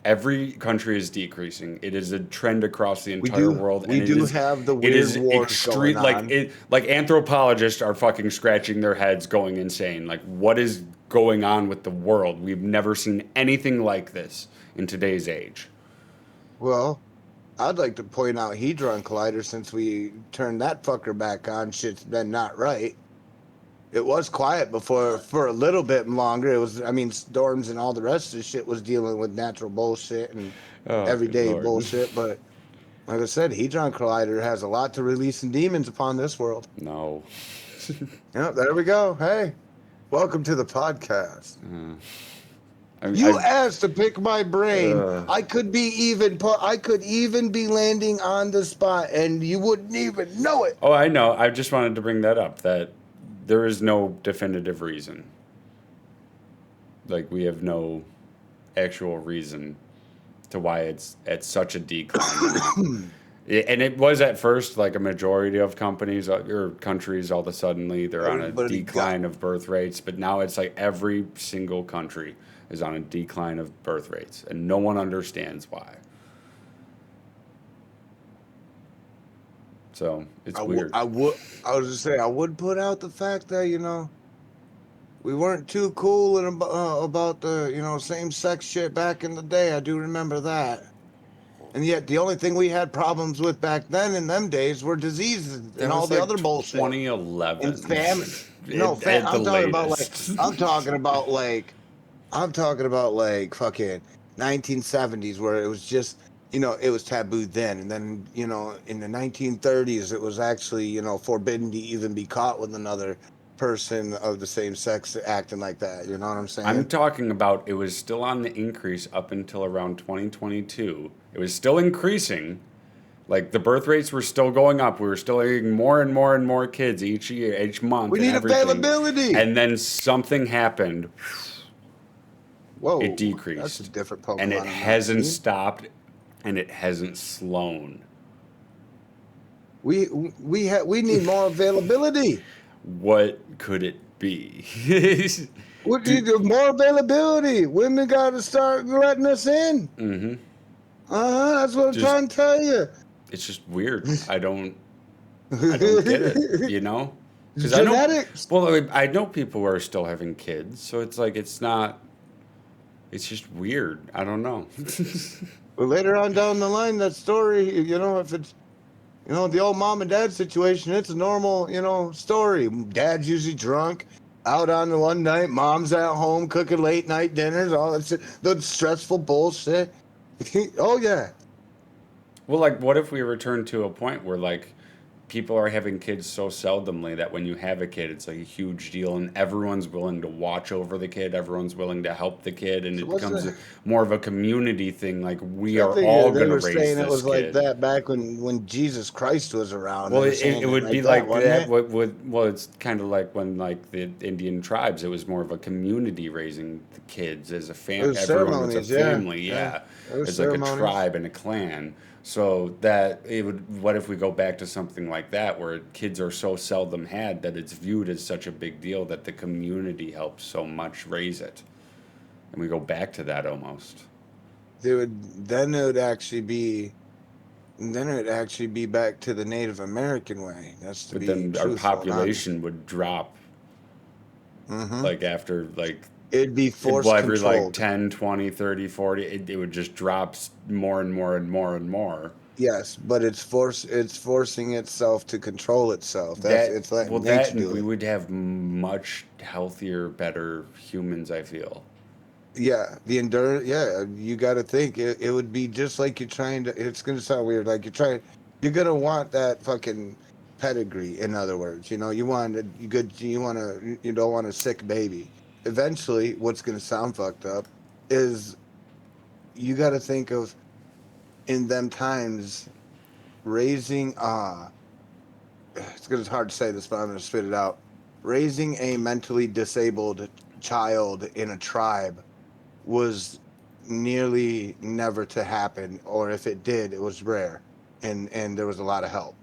Every country is decreasing. It is a trend across the entire world. We And do have the it weird is wars going on. like anthropologists are fucking scratching their heads, going insane. Like, what is going on with the world? We've never seen anything like this in today's age. Well, I'd like to point out Hadron Collider since we turned that fucker back on. Shit's been not right. It was quiet before for a little bit longer. It was, I mean, storms and all the rest of the shit was dealing with natural bullshit and Oh, everyday good Lord. bullshit. But like I said, Hadron Collider has a lot to release in demons upon this world. No. Yeah, there we go. Hey, welcome to the podcast. I mean, You asked to pick my brain. Uh. I could even be landing on the spot, and you wouldn't even know it. Oh, I know. I just wanted to bring that up, that there is no definitive reason. Like, we have no actual reason to why it's at such a decline. And it was at first like a majority of companies or countries all of a sudden they're on a Everybody decline of birth rates, but now it's like every single country is on a decline of birth rates, and no one understands why. So it's weird. I was just saying, I would put out the fact that we weren't too cool and about the same sex shit back in the day. I do remember that. And yet, the only thing we had problems with back then in them days were diseases and all the other bullshit. 2011. And famine. No, I'm talking about like fucking 1970s where it was just, it was taboo then. And then, in the 1930s, it was actually, forbidden to even be caught with another person of the same sex acting like that. You know what I'm saying? I'm talking about it was still on the increase up until around 2022. It was still increasing. Like, the birth rates were still going up. We were still getting more and more and more kids each year, each month. We and need everything. availability. And then something happened. Whoa, It decreased. That's a different Pokemon. And it I've hasn't seen. stopped, and it hasn't slowed. We need more availability. What could it be? We need more availability. Women got to start letting us in. Mm-hmm. That's what I'm trying to tell you. It's just weird. I don't get it, Because Genetics. I know people who are still having kids, so it's like it's just weird. I don't know. But later on down the line, that story, if it's, the old mom and dad situation, it's a normal, story. Dad's usually drunk, out on the one night, mom's at home cooking late night dinners, all that shit, the stressful bullshit. Oh, yeah. Well, like, what if we return to a point where, like, people are having kids so seldomly that when you have a kid, it's like a huge deal, and everyone's willing to watch over the kid. Everyone's willing to help the kid, and So it wasn't becomes it? more of a community thing. Like we I are think all they gonna were raise saying it this was like kid. that back when Jesus Christ was around. Well, They were it saying it would be like that, like wasn't that. it? Well, it's kind of like when like the Indian tribes, it was more of a community raising the kids as a It was Everyone was a ceremonies, yeah, family, yeah. yeah, It was as like a ceremonies. tribe and a clan. So that it would. What if we go back to something like that, where kids are so seldom had that it's viewed as such a big deal that the community helps so much raise it, and we go back to that almost. They would then it would actually be then it would actually be back to the Native American way. That's to But be then our truthful and honest. population would drop Hmm. like after like It'd be well, force every like controlled. 10, 20, 30, 40, it would just drop more and more and more and more. Yes, but it's forcing itself to control itself. That's That, it's well, letting that, nature and do we it. would have much healthier, better humans, I feel. Yeah, the endurance. Yeah, you got to think it would be just like you're trying to. It's gonna sound weird, like you're gonna want that fucking pedigree. In other words, you want a good, you don't want a sick baby. Eventually, what's gonna sound fucked up is you got to think of in them times raising. It's hard to say this, but I'm gonna spit it out. Raising a mentally disabled child in a tribe was nearly never to happen, or if it did, it was rare, and there was a lot of help.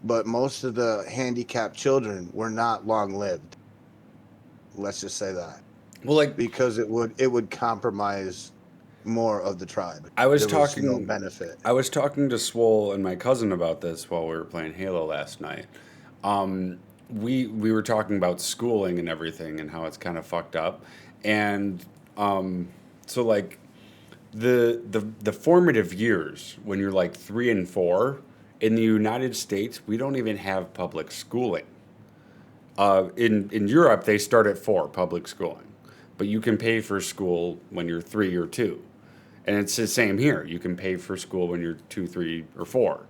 But most of the handicapped children were not long lived. Let's just say that, Well, like, because it would compromise more of the tribe. I was There was no talking, benefit. I was talking to Swole and my cousin about this while we were playing Halo last night. Um, we were talking about schooling and everything and how it's kind of fucked up, and so like the formative years when you're like 3 and 4 in the United States, we don't even have public schooling. In Europe, they start at 4 public schooling, but you can pay for school when you're 3 or 2, and it's the same here. You can pay for school when you're 2, 3, or 4.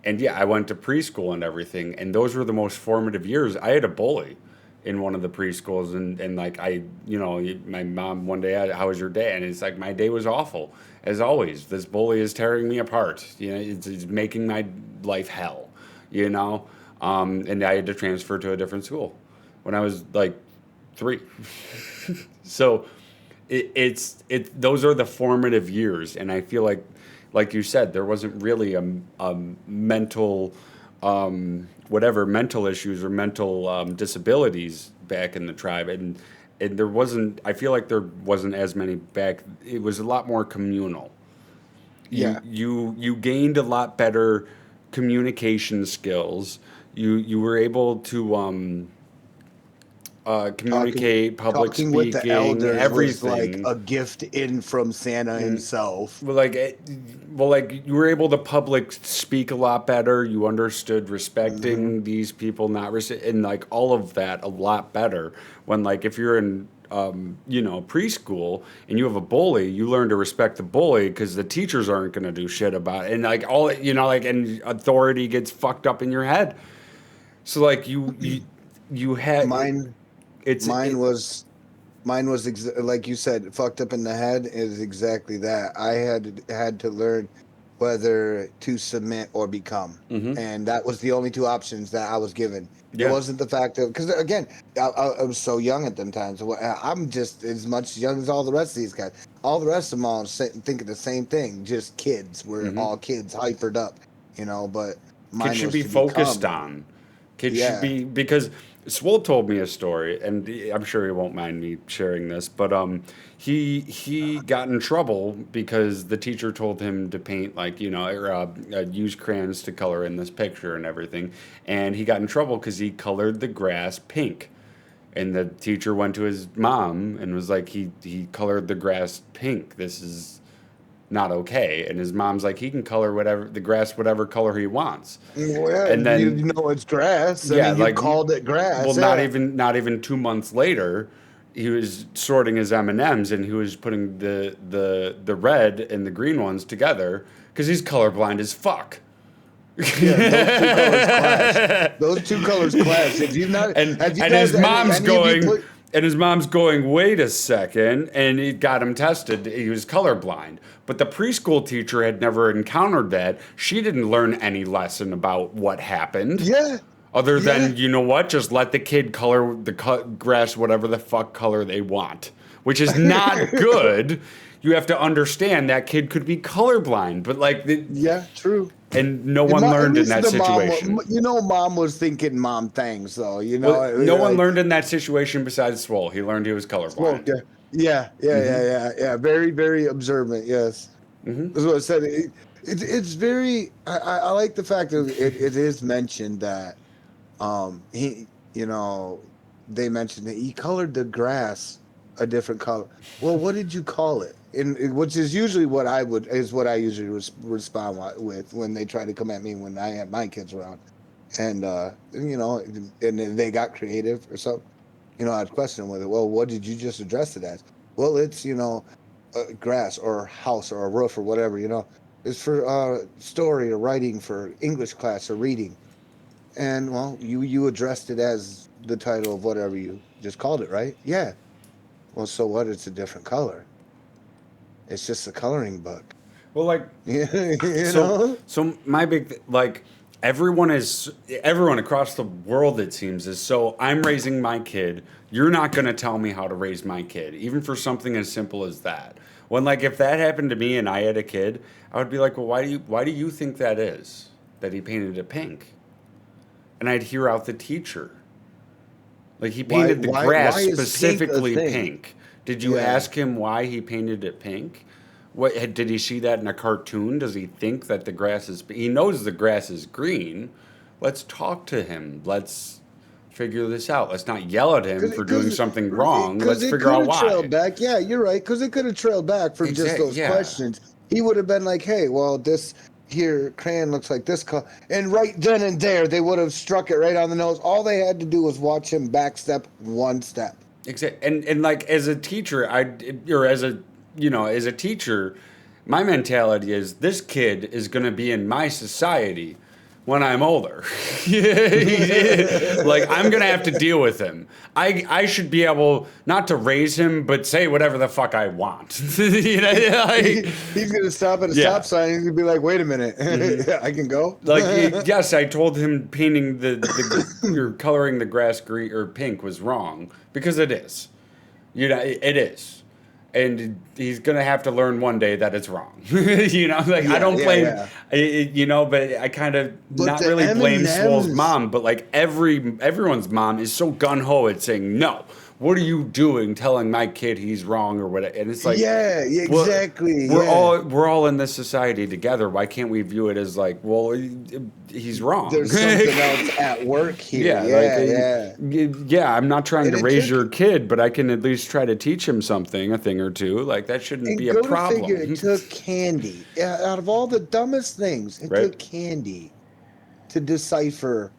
And yeah, I went to preschool and everything, and those were the most formative years. I had a bully in one of the preschools, and like my mom one day, how was your day? And it's like my day was awful, as always. This bully is tearing me apart. It's making my life hell. You know, and I had to transfer to a different school when I was like 3. So those are the formative years, and I feel like you said, there wasn't really a mental whatever mental issues or mental disabilities back in the tribe, and there wasn't. I feel like there wasn't as many back. It was a lot more communal. You Yeah, you you gained a lot better communication skills. You were able to talking communicate, public talking with the speaking, elders was like everything. a gift in from Santa himself. Well, like, you were able to public speak a lot better. You understood Hmm. respecting these people, not and like all of that a lot better. When like if you're in preschool and you have a bully, you learn to respect the bully because the teachers aren't going to do shit about it, and like all like and authority gets fucked up in your head. So like you had Mine it's mine it. was Mine was like you said, fucked up in the head is exactly that. I had to learn whether to submit or become, Hmm. and that was the only two options that I was given. It Yeah. wasn't the fact of because again, I was so young at them times. I'm just as much young as all the rest of these guys. All the rest of them all thinking the same thing. Just kids. We're Hmm. all kids, hypered up, But Kids mine should was be to focused become. on. Kids should Yeah. be because Swole told me a story, and I'm sure he won't mind me sharing this. But he got in trouble because the teacher told him to paint like or use crayons to color in this picture and everything, and he got in trouble because he colored the grass pink. And the teacher went to his mom and was like, he colored the grass pink. This is not okay. And his mom's like, he can color the grass whatever color he wants. Well, yeah, And you then know it's grass. I yeah, mean, you like called it well, grass. not Yeah. even 2 months later, he was sorting his M and M's and he was putting the red and the green ones together because he's colorblind as fuck. Yeah, those two colors clash. If you not, and have you and guys, his mom's any of you going put- and his mom's going, wait a second, and he got him tested. He was colorblind, but the preschool teacher had never encountered that. She didn't learn any lesson about what happened. Yeah. Other Yeah. than, you know what, just let the kid color the grass whatever the fuck color they want, which is not good. You have to understand that kid could be colorblind, but like, Yeah, true. and no one learned in that situation. Mom was thinking mom things, though. Well, no one learned in that situation besides Swole. He learned he was colorblind. Well, yeah. Very, very observant. Yes, that's what I said. It's very. I like the fact that it is mentioned that he, they mentioned that he colored the grass a different color. Well, what did you call it? Which is usually what I usually respond with when they try to come at me when I have my kids around, and and they got creative or something. I'd question them with it. Well, what did you just address it as? Well, it's grass or house or a roof or whatever. It's for story or writing for English class or reading. And well, you addressed it as the title of whatever you just called it, right? Yeah. Well, so what? It's a different color. It's just a coloring book. Well, like, know? so my big like everyone across the world, it seems, is so I'm raising my kid. You're not going to tell me how to raise my kid, even for something as simple as that. When like if that happened to me and I had a kid, I would be like, well, why do you think that is that he painted it pink? And I'd hear out the teacher. Like he painted the grass why is specifically pink a thing? pink. Did you ask him why he painted it pink? What did he see that in a cartoon? Does he think that the grass is? He knows the grass is green. Let's talk to him. Let's figure this out. Let's not yell at him for doing something wrong. Let's figure out why. Trailed back. Yeah, you're right. Because it could have trailed back from just those questions. He would have been like, "Hey, well, this here crayon looks like this color," and right then and there, they would have struck it right on the nose. All they had to do was watch him backstep one step. Exactly. And like as a teacher, as a teacher, my mentality is this kid is going to be in my society when I'm older. Like I'm going to have to deal with him. I should be able not to raise him, but say whatever the fuck I want. He's going to stop at a stop sign. He's going to be like, "Wait a minute, I can go." Like yes, I told him painting you're coloring the grass green or pink was wrong because it is. It is. And he's gonna have to learn one day that it's wrong. I don't blame, but I kind of not really blame Swole's mom, but like everyone's mom is so gun ho at saying no. What are you doing, telling my kid he's wrong or whatever? And it's like, yeah, exactly. We're all in this society together. Why can't we view it as like, well, he's wrong? There's something else at work here. Yeah. I'm not trying to raise your kid, but I can at least try to teach him something, a thing or two. Like that shouldn't be a problem. Figure, it took candy. Out of all the dumbest things, it took candy to decipher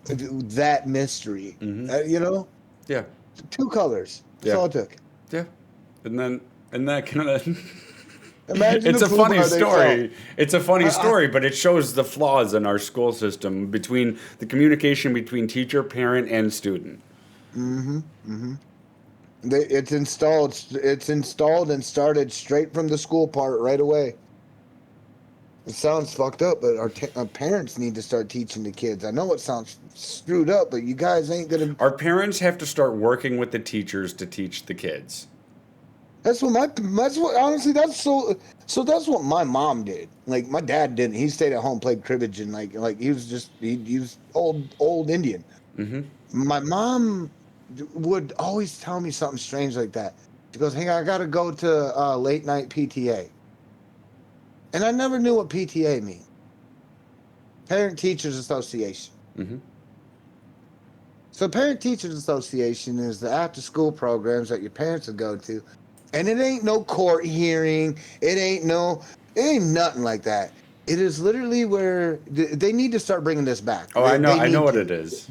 that mystery. Yeah. 2 colors. That's all it took. Yeah. And that kind of Imagine it's a funny story. It's a funny story, but it shows the flaws in our school system between the communication between teacher, parent, and student. It's installed and started straight from the school part right away. It sounds fucked up, but our parents need to start teaching the kids. I know it sounds screwed up, but you guys ain't gonna. Our parents have to start working with the teachers to teach the kids. That's honestly, that's what my mom did. Like my dad didn't. He stayed at home, played cribbage, and like he was old Indian. My mom would always tell me something strange like that. She goes, "Hey, I gotta go to late night PTA." And I never knew what PTA means. Parent Teachers Association. So Parent Teachers Association is the after-school programs that your parents would go to. And it ain't no court hearing. It ain't nothing like that. It is literally where they need to start bringing this back. Oh, I know what it is.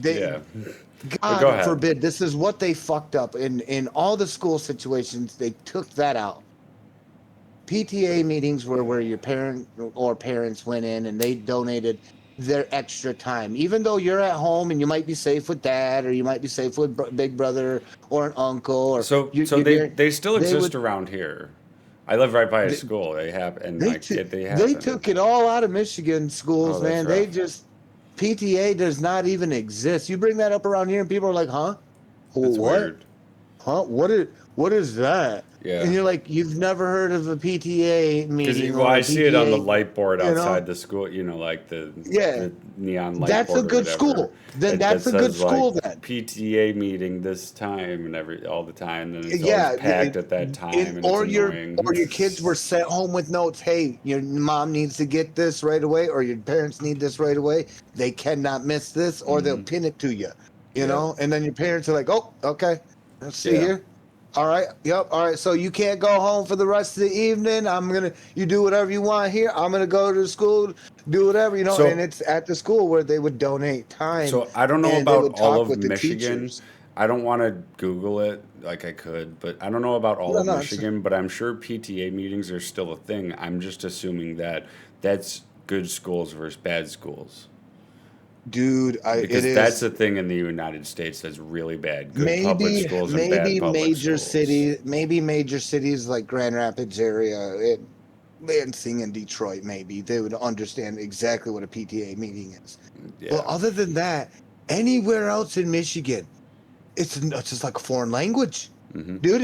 God forbid, this is what they fucked up. In all the school situations, they took that out. PTA meetings were where your parent or parents went in and they donated their extra time, even though you're at home and you might be safe with dad, or you might be safe with big brother or an uncle, or So you, so you're there. they still They exist would. around here. I live right by a They, school. They have and they, like t- they they happen. took it all out of Michigan Oh, schools, that's man. They rough. just PTA does not even exist. You bring that up around here, and people are like, "Huh? That's What? weird. Huh? What is that?" And Yeah. you're like, "You've never heard of a PTA Because meeting well, or I a see it on the PTA, light board you know?" outside the school. You know, like Yeah, the neon light that's a board or good whatever. school. Then That that's a good says like school then. PTA meeting this time and all the time. And it's always Yeah, packed at that time, and it's or annoying. your kids were sent home with notes. Hey, your mom needs to get this right away, or your parents need this right away. They cannot miss this, or they'll Hmm. pin it to you. You Yep. know, and then your parents are like, "Oh, okay, let's see Yeah. here. All right, yep, all right. So you can't go home for the rest of the evening. You do whatever you want here. I'm gonna go to school, do whatever, you know." And So it's at the school where they would donate time, So I don't know and they about would all talk of with the Michigan. teachers. I don't want to Google it like I could, but I don't know about all No, of no, it's, Michigan, but I'm sure PTA meetings are still a thing. I'm just assuming that that's good schools versus bad schools. dude, it Because that's is. a thing in the United States that's really bad. Good public Maybe schools and bad maybe public major schools. city, maybe major cities like Grand Rapids area, Lansing and Detroit, maybe they would understand exactly what a PTA meeting is. But Yeah. other than that, anywhere else in Michigan, it's just like a foreign language, Hmm. dude.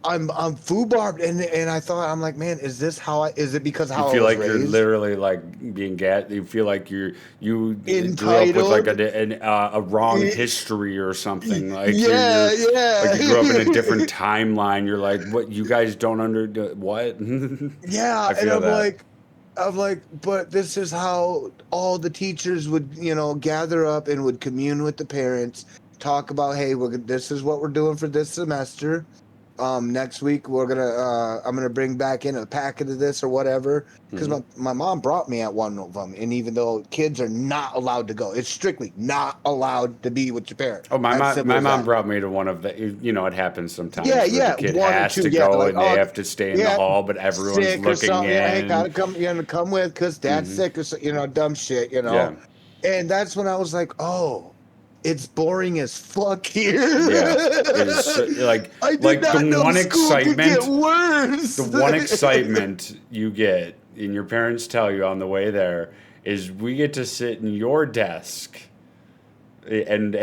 I'm foobarbed, and I thought, I'm like, man, is this how I? Is it because You how I feel was like you're raised? literally like being gat. You feel like you grew up with like Entitled? a wrong Y- history or something. Like Yeah, like you grew up in a different yeah. timeline. You're like, what? You guys don't what? Yeah, I and feel that. I'm like, but this is how all the teachers would, gather up and would commune with the parents, talk about, hey, this is what we're doing for this semester. Next week I'm gonna bring back in a packet of this or whatever. Because Hmm. my mom brought me at one of them, and even though kids are not allowed to go, it's strictly not allowed to be with your parent. Oh, As simple my as mom that. brought me to one of the. You know, it happens Yeah, sometimes where the yeah, kid one or has two, to yeah, go like, and they oh, have to stay in the yeah, hall, but everyone's sick or looking something. Yeah, hey, in. gotta come. You're gonna come with because dad's Hmm. sick or so, dumb shit. Yeah. And that's when I was like, oh, it's boring as fuck here. Yeah, it is I did like not know school could get the worse. one excitement you get and your parents tell you on the way there is we get to sit in your desk and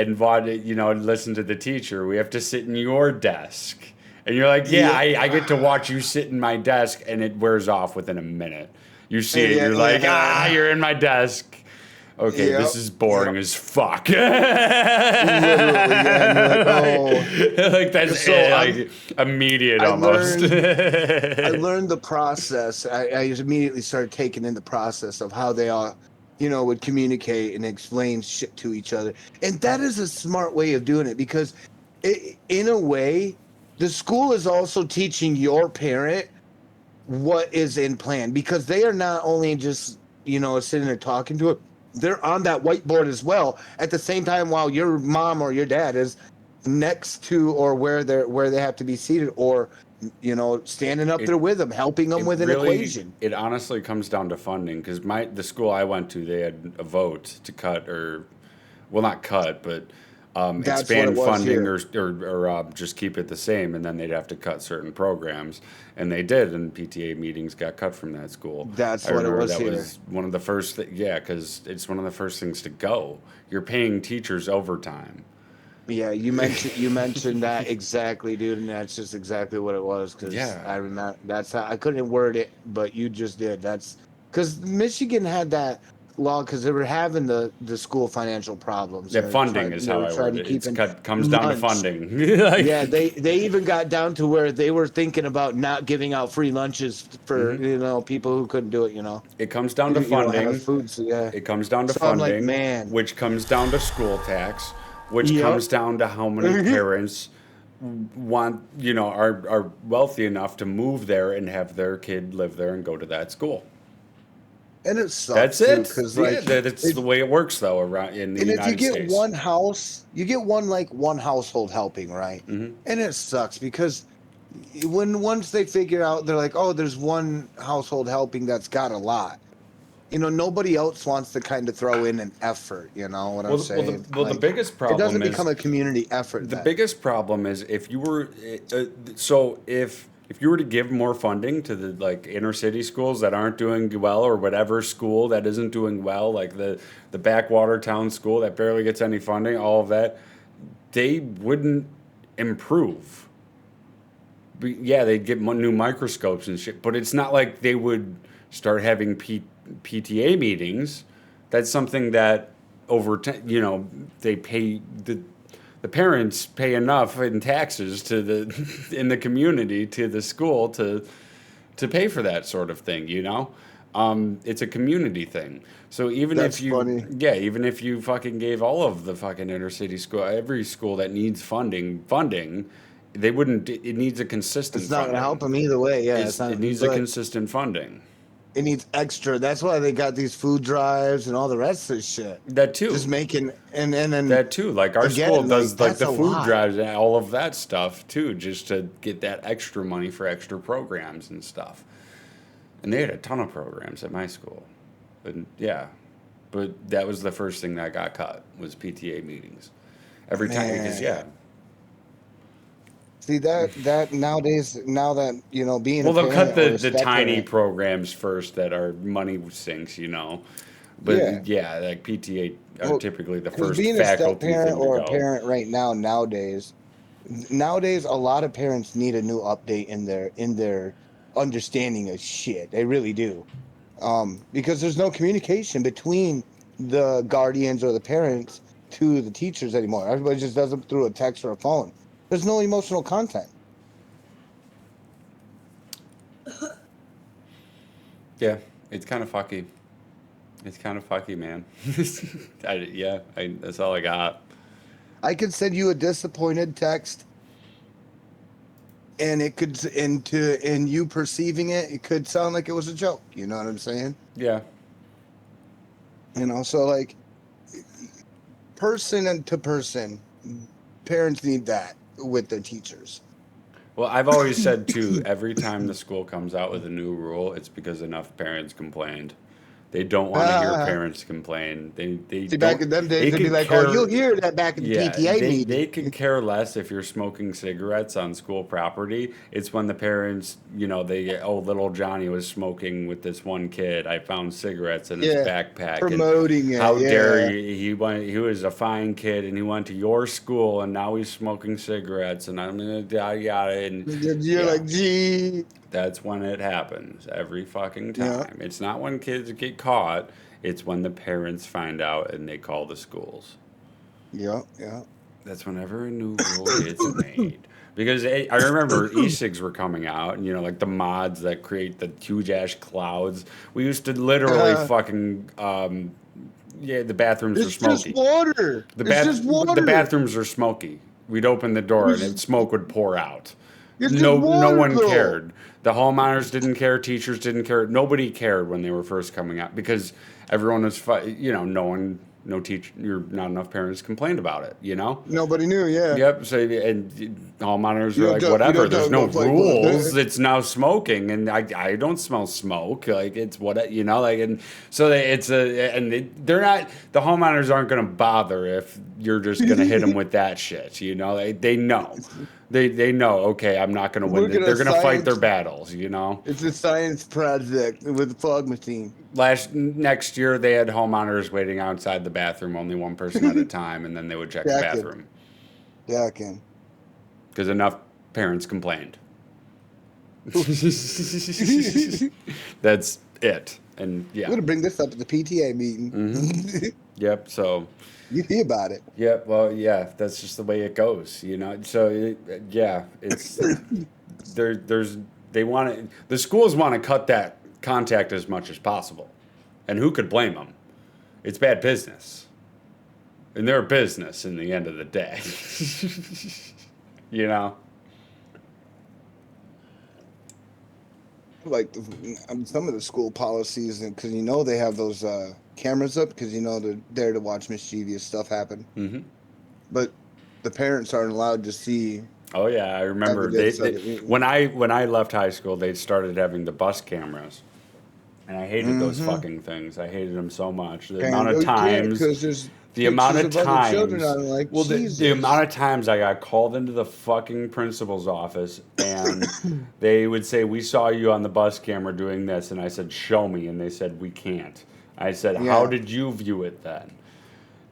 listen to the teacher. We have to sit in your desk. And you're like, yeah, Yeah, I get to watch you sit in my desk and it wears off within a minute. You see it, yeah, you're like, yeah. you're in my desk. Okay, Yep, this is yep. boring as fuck. Literally, yeah. And you're like, oh, Like that's so like immediate I almost. learned I learned the process. I immediately started taking in the process of how they all, would communicate and explain shit to each other. And that is a smart way of doing it because, in a way, the school is also teaching your parent what is in plan because they are not only just, sitting there talking to it, they're on that whiteboard as well at the same time while your mom or your dad is next to or where they have to be seated or standing up it there with them, helping them it with an really equation. it honestly comes down to funding because the school I went to they had a vote to cut or well not cut but That's what it expand was funding here. or just keep it the same and then they'd have to cut certain programs and they did and PTA meetings got cut from that school. That's I what it remember was that here. was one of the first yeah because it's one of the first things to go. You're paying teachers overtime. Yeah, you mentioned that exactly, dude, and that's just exactly what it was. Because Yeah. I remember that's how I couldn't word it, but you just did. That's because Michigan had that law because they were having the school financial problems. That funding is They how were I trying word to it. keep in Comes down to lunch. funding. Yeah, Like, they even got down to where they were thinking about not giving out free lunches for mhm. people who couldn't do it. It comes down to You don't have funding. food, so yeah. It comes down to So I'm like, funding, man, which comes down to school tax, which yep. comes down to how many parents are wealthy enough to move there and have their kid live there and go to that school. And it That's sucks too, it. because Yeah, like that's the way it works though around in the and if you United get States. one house, you get one household helping, right? Hmm. And it sucks because once they figure out, they're like, oh, there's one household helping that's got a lot. nobody else wants to kind of throw in an effort. You know what I'm saying? The biggest It problem doesn't is become a community effort. the then. biggest problem is if you were so if you were to give more funding to the like inner city schools that aren't doing well, or whatever school that isn't doing well, like the backwater town school that barely gets any funding, all of that, they wouldn't improve. Yeah, they'd get new microscopes and shit, but it's not like they would start having PTA meetings. That's something that they pay the parents pay enough in taxes to the in the community to the school to pay for that sort of thing. It's a community thing. So That's funny. even if you fucking gave all of the fucking inner city school, every school that needs funding, they wouldn't. It needs a consistent. It's not going to help funding. them either way. Yeah, it's not, It needs a but consistent funding. it needs extra. That's why they got these food drives and all the rest of this shit. That too. Just making and then That too. Like our again, school does like that's the a food lot. drives and all of that stuff too, just to get that extra money for extra programs and stuff. And they had a ton of programs at my school. And yeah. But that was the first thing that got cut was PTA meetings. Every time because See that nowadays, now that being well, a they'll cut parent or a the tiny step-parent, programs first that are money sinks, But Yeah. like PTA are Well, typically the 'cause first being a step faculty thing parent to or go. a parent right nowadays, a lot of parents need a new update in their understanding of shit. They really do, because there's no communication between the guardians or the parents to the teachers anymore. Everybody just does it through a text or a phone. There's no emotional content. Yeah, it's kind of fucky. It's kind of fucky, man. That's all I got. I could send you a disappointed text, and and you perceiving it could sound like it was a joke. You know what I'm saying? Yeah. So like, person to person, parents need that with their teachers. Well, I've always said too, every time the school comes out with a new rule, it's because enough parents complained. They don't want to hear parents complain. They See, back in them days, they'd be could like, care- "Oh, you'll hear that back in the Yeah, PTA meeting." they could care less if you're smoking cigarettes on school property. It's when the parents, little Johnny was smoking with this one kid. I found cigarettes in his backpack. Promoting it. How dare yeah. you? He was a fine kid, and he went to your school, and now he's smoking cigarettes, and I'm gonna yada. And You're like, gee. that's when it happens every fucking time. Yeah. It's not when kids get caught. It's when the parents find out and they call the schools. Yeah. That's whenever a new rule gets made. Because I remember e-cigs were coming out, and like the mods that create the huge ash clouds. We used to literally fucking the bathrooms are smoky. It's just water. It's just water. The bathrooms are smoky. We'd open the door and smoke would pour out. It's No just water, one though. cared. The hall monitors didn't care. Teachers didn't care. Nobody cared when they were first coming out because everyone was, not enough parents complained about it. Nobody knew. Yeah. Yep. So and hall monitors You were don't like, tell- you whatever. don't There's tell no them, like, rules. It's now smoking, and I don't smell smoke. Like it's and so they're not. The hall monitors aren't going to bother if you're just going to hit them with that shit. They know. They know, okay, I'm not going to win. They're going to fight their battles, It's a science project with a fog machine. Next year, they had hall monitors waiting outside the bathroom, only one person at a time, and then they would check the bathroom. Yeah, I can. Because enough parents complained. That's it. And yeah. I'm going to bring this up at the PTA meeting. Mm-hmm. Yep, so... You hear about it. Yeah, well, yeah, that's just the way it goes, So, it's the schools want to cut that contact as much as possible, and who could blame them? It's bad business, and they're a business in the end of the day, Like some of the school policies, because they have those cameras up because they're there to watch mischievous stuff happen. Mm-hmm. But the parents aren't allowed to see. Oh yeah, I remember when I left high school, they started having the bus cameras, And I hated those fucking things. I hated them so much. The And amount of times, because there's the amount pictures of of other children times, on it, like well, the Jesus. amount of times I got called into the fucking principal's office and they would say, "We saw you on the bus camera doing this," and I said, "Show me," and they said, "We can't." I said, "How Yeah. did you view it then?"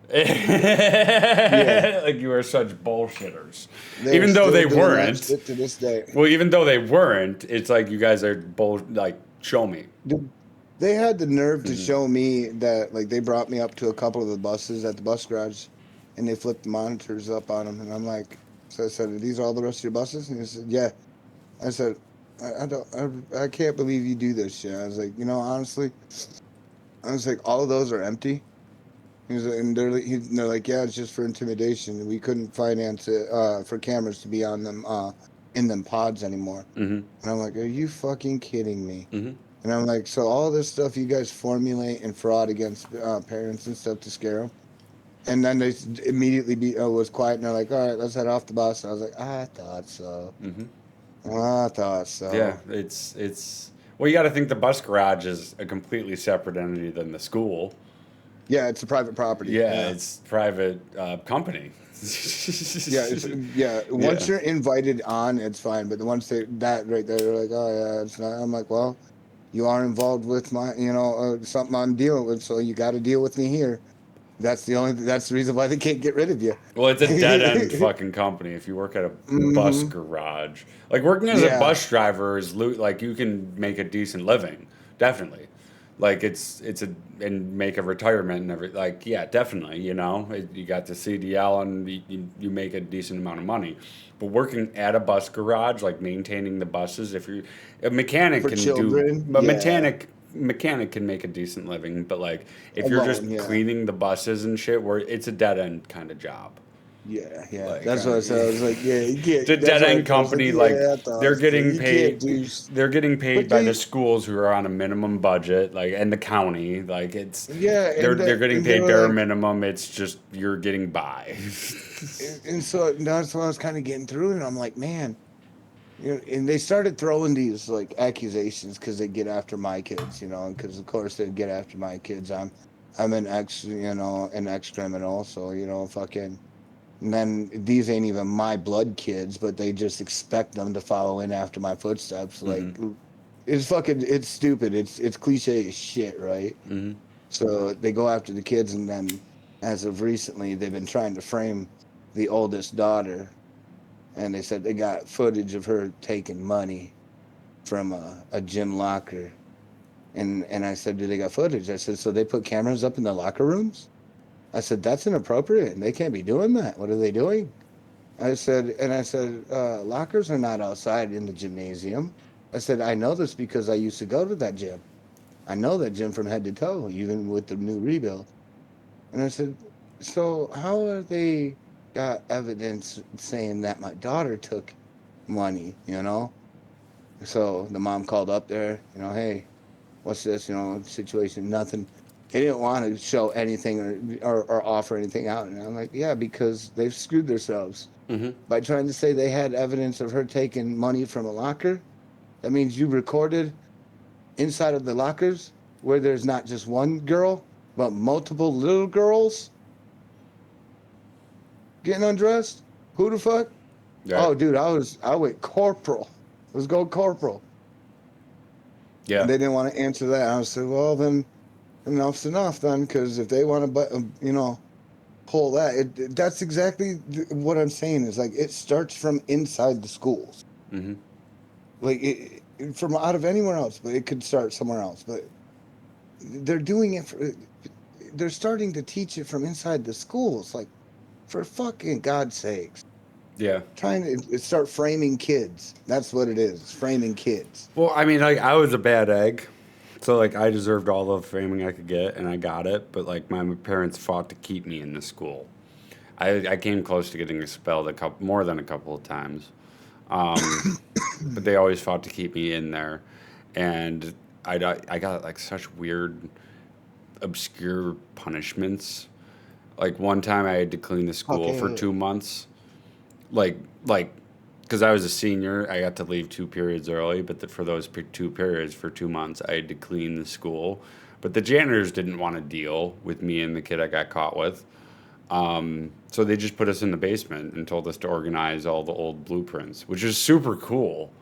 Yeah. Like you are such bullshitters. They're Even though still they doing that weren't. shit to this day. Well, even though they weren't, it's like you guys are like, show me. Dude, they had the nerve to Mm-hmm. show me that, like, they brought me up to a couple of the buses at the bus garage, and they flipped the monitors up on them, and I'm like, so I said, "Are these all the rest of your buses?" And he said, "Yeah." I said, I can't believe you do this shit." I was like, honestly, I was like, all of those are empty. And they're like, "Yeah, it's just for intimidation. We couldn't finance it for cameras to be on them in them pods anymore." Mm-hmm. And I'm like, "Are you fucking kidding me?" Mm-hmm. And I'm like, "So all this stuff you guys formulate and fraud against parents and stuff to scare them." And then they immediately was quiet, and they're like, "All right, let's head off the bus." And I was like, "I thought so. I thought so." Yeah, it's. Well, you got to think the bus garage is a completely separate entity than the school. Yeah, it's a private property. Yeah, it's private company. Once you're invited on, it's fine. But once that right there, they're like, "Oh yeah, it's not." I'm like, "Well, you are involved with my, something I'm dealing with, so you got to deal with me here." That's the reason why they can't get rid of you. Well, it's a dead end fucking company. If you work at a bus garage, like working as a bus driver is like you can make a decent living, definitely. Like and make a retirement and everything. Like definitely. You got the CDL and you make a decent amount of money. But working at a bus garage, like maintaining the buses, if you're a mechanic For can children, do, but mechanic can make a decent living, but like if you're just cleaning the buses and shit, where it's a dead end kind of job. Yeah. Like, That's what I said. I was like, "Yeah, you can't." The dead end company, they're getting paid. Do, They're getting paid but by the schools who are on a minimum budget, like and the county, like it's they're getting paid bare minimum. It's just you're getting by. and so that's what I was kind of getting through, and I'm like, man. And they started throwing these like accusations because they get after my kids, because of course they get after my kids. I'm an ex criminal, so fucking. And then these ain't even my blood kids, but they just expect them to follow in after my footsteps. Like it's stupid. It's cliche as shit, right? Mm-hmm. So they go after the kids, and then as of recently, they've been trying to frame the oldest daughter. And they said they got footage of her taking money from a gym locker. And I said, "Do they got footage?" I said, "So they put cameras up in the locker rooms?" I said, "That's inappropriate. And they can't be doing that. What are they doing?" I said, "Lockers are not outside in the gymnasium." I said, "I know this because I used to go to that gym. I know that gym from head to toe, even with the new rebuild." And I said, "So how are they got evidence saying that my daughter took money, So the mom called up there, "Hey, what's this, situation?" Nothing. They didn't want to show anything or offer anything out. And I'm like, yeah, because they've screwed themselves by trying to say they had evidence of her taking money from a locker. That means you recorded inside of the lockers where there's not just one girl, but multiple little girls getting undressed. Who the fuck? Yeah. Oh, dude, I went corporal. Let's go corporal. Yeah. And they didn't want to answer that. I said, well, then enough's enough then, because if they want to, pull that, that's exactly what I'm saying is like it starts from inside the schools. Mm-hmm. Like from out of anywhere else, but it could start somewhere else. But they're doing it. They're starting to teach it from inside the schools. Like, for fucking God's sakes. Yeah. Trying to start framing kids. That's what it is. Framing kids. Well, I mean, like, I was a bad egg. So, like, I deserved all the framing I could get, and I got it. But, like, my parents fought to keep me in the school. I came close to getting expelled more than a couple of times. But they always fought to keep me in there. And I got, like, such weird, obscure punishments. Like, one time I had to clean the school for 2 months. Like because I was a senior, I got to leave 2 periods early, but for those 2 periods for 2 months, I had to clean the school. But the janitors didn't want to deal with me and the kid I got caught with. So they just put us in the basement and told us to organize all the old blueprints, which was super cool.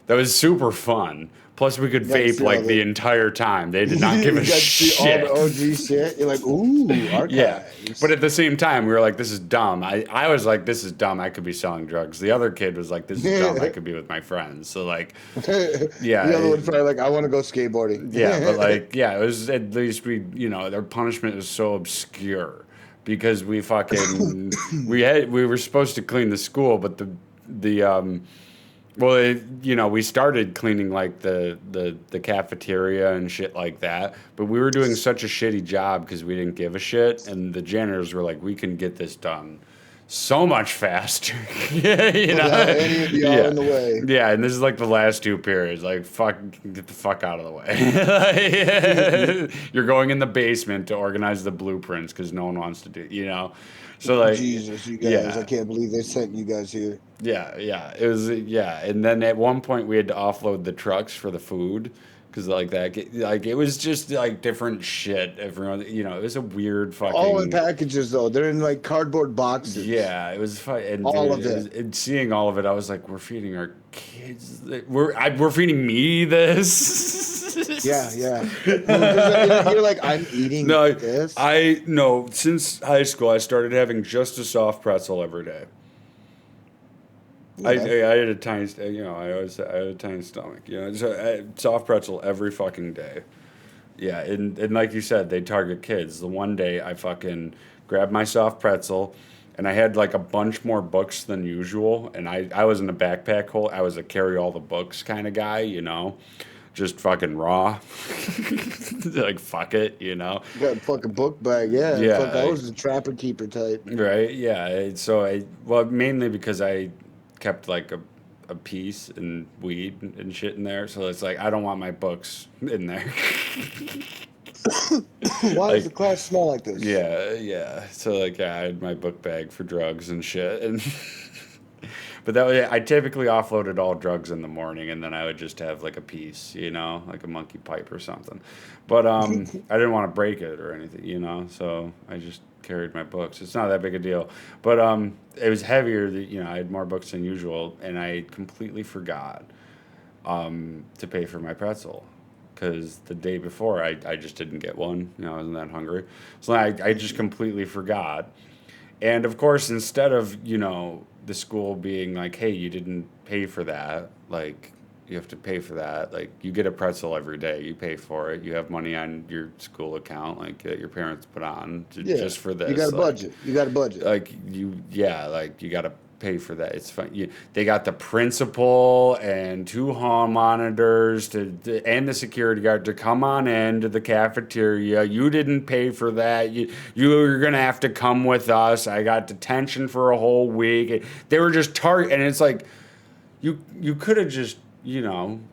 That was super fun. Plus, we could vape like the entire time. They did not give a shit. All the OG shit. You're like, ooh, archives. Yeah. But at the same time, we were like, this is dumb. I was like, this is dumb. I could be selling drugs. The other kid was like, this is dumb. I could be with my friends. So, like, yeah. The other one's probably like, I want to go skateboarding. Yeah, but like, yeah, it was at least their punishment was so obscure because we fucking, we were supposed to clean the school, but we started cleaning like the cafeteria and shit like that, but we were doing such a shitty job because we didn't give a shit, and the janitors were like, "We can get this done so much faster." Without any of y'all in the way. Yeah, and this is like the last 2 periods. Like, fuck, get the fuck out of the way. You're going in the basement to organize the blueprints because no one wants to do. So like, Jesus, you guys! Yeah. I can't believe they sent you guys here. Yeah, it was, and then at one point we had to offload the trucks for the food because it was just like different shit. Everyone, it was a weird fucking. All in packages though. They're in like cardboard boxes. Yeah, it was fun. And all of it. And seeing all of it, I was like, we're feeding our kids. We're feeding me this. Yeah. You're like, I'm eating this. Since high school, I started having just a soft pretzel every day. Yeah. I had a tiny, I had a tiny stomach, so soft pretzel every fucking day. Yeah, and like you said, they target kids. The one day I fucking grabbed my soft pretzel, and I had like a bunch more books than usual, and I was in a backpack hole. I was a carry all the books kind of guy, just fucking raw. Like, fuck it, Got a fucking book bag, yeah. Fuck, I was the trapper keeper type. Right, yeah. So mainly because I kept like a piece and weed and shit in there. So it's like, I don't want my books in there. Why does the class smell like this? Yeah. So like, I had my book bag for drugs and shit. And but I typically offloaded all drugs in the morning, and then I would just have like a piece, like a monkey pipe or something. But I didn't want to break it or anything, so I just carried my books. It's not that big a deal. But it was heavier, I had more books than usual, and I completely forgot to pay for my pretzel. Because the day before, I just didn't get one. I wasn't that hungry. So I just completely forgot. And, of course, instead of, the school being like, hey, you didn't pay for that, like, you have to pay for that. Like, you get a pretzel every day. You pay for it. You have money on your school account, like, that your parents put on just for this. You got a budget. You got a budget. Like, you got to pay for that. It's fun. They got the principal and 2 hall monitors and the security guard to come on in to the cafeteria. You didn't pay for that. You're gonna have to come with us. I got detention for a whole week. They were just and it's like, you could have just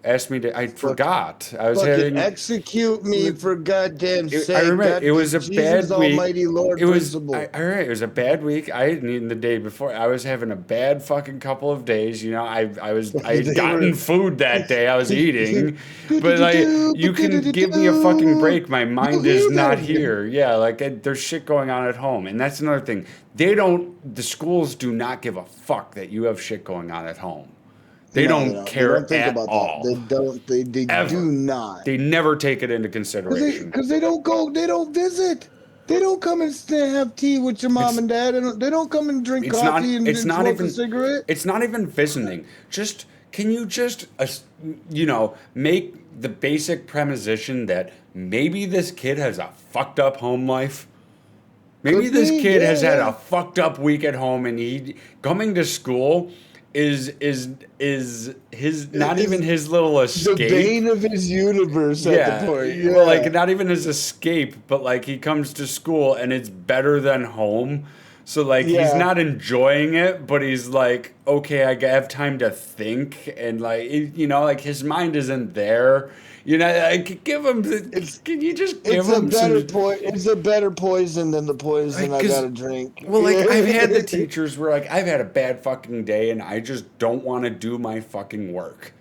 asked me to. I forgot. I was having execute me for goddamn sake. I remember it was a bad week. Almighty Lord, it was principal. It was a bad week. I hadn't eaten the day before. I was having a bad fucking couple of days. I had gotten food that day. I was eating, but like, you can give me a fucking break. My mind is not here. Yeah, like there's shit going on at home, and that's another thing. The schools do not give a fuck that you have shit going on at home. They don't care at all. They don't. They do not. They never take it into consideration. Because they don't go. They don't visit. They don't come and have tea with your mom and dad. They don't come and drink coffee and smoke a cigarette. It's not even visiting. Can you just make the basic preposition that maybe this kid has a fucked up home life? Maybe this kid has had a fucked up week at home, and he coming to school is his not even his little escape. The bane of his universe at the point. Yeah. Well, like, not even his escape, but like he comes to school and it's better than home So like he's Yeah. not enjoying it, but he's like, okay, I have time to think, and like like his mind isn't there. Like give him. Can you just give him some? It's a better poison than the poison Like, I 'cause- gotta drink. Well, like I've had the teachers where like I've had a bad fucking day, and I just don't want to do my fucking work.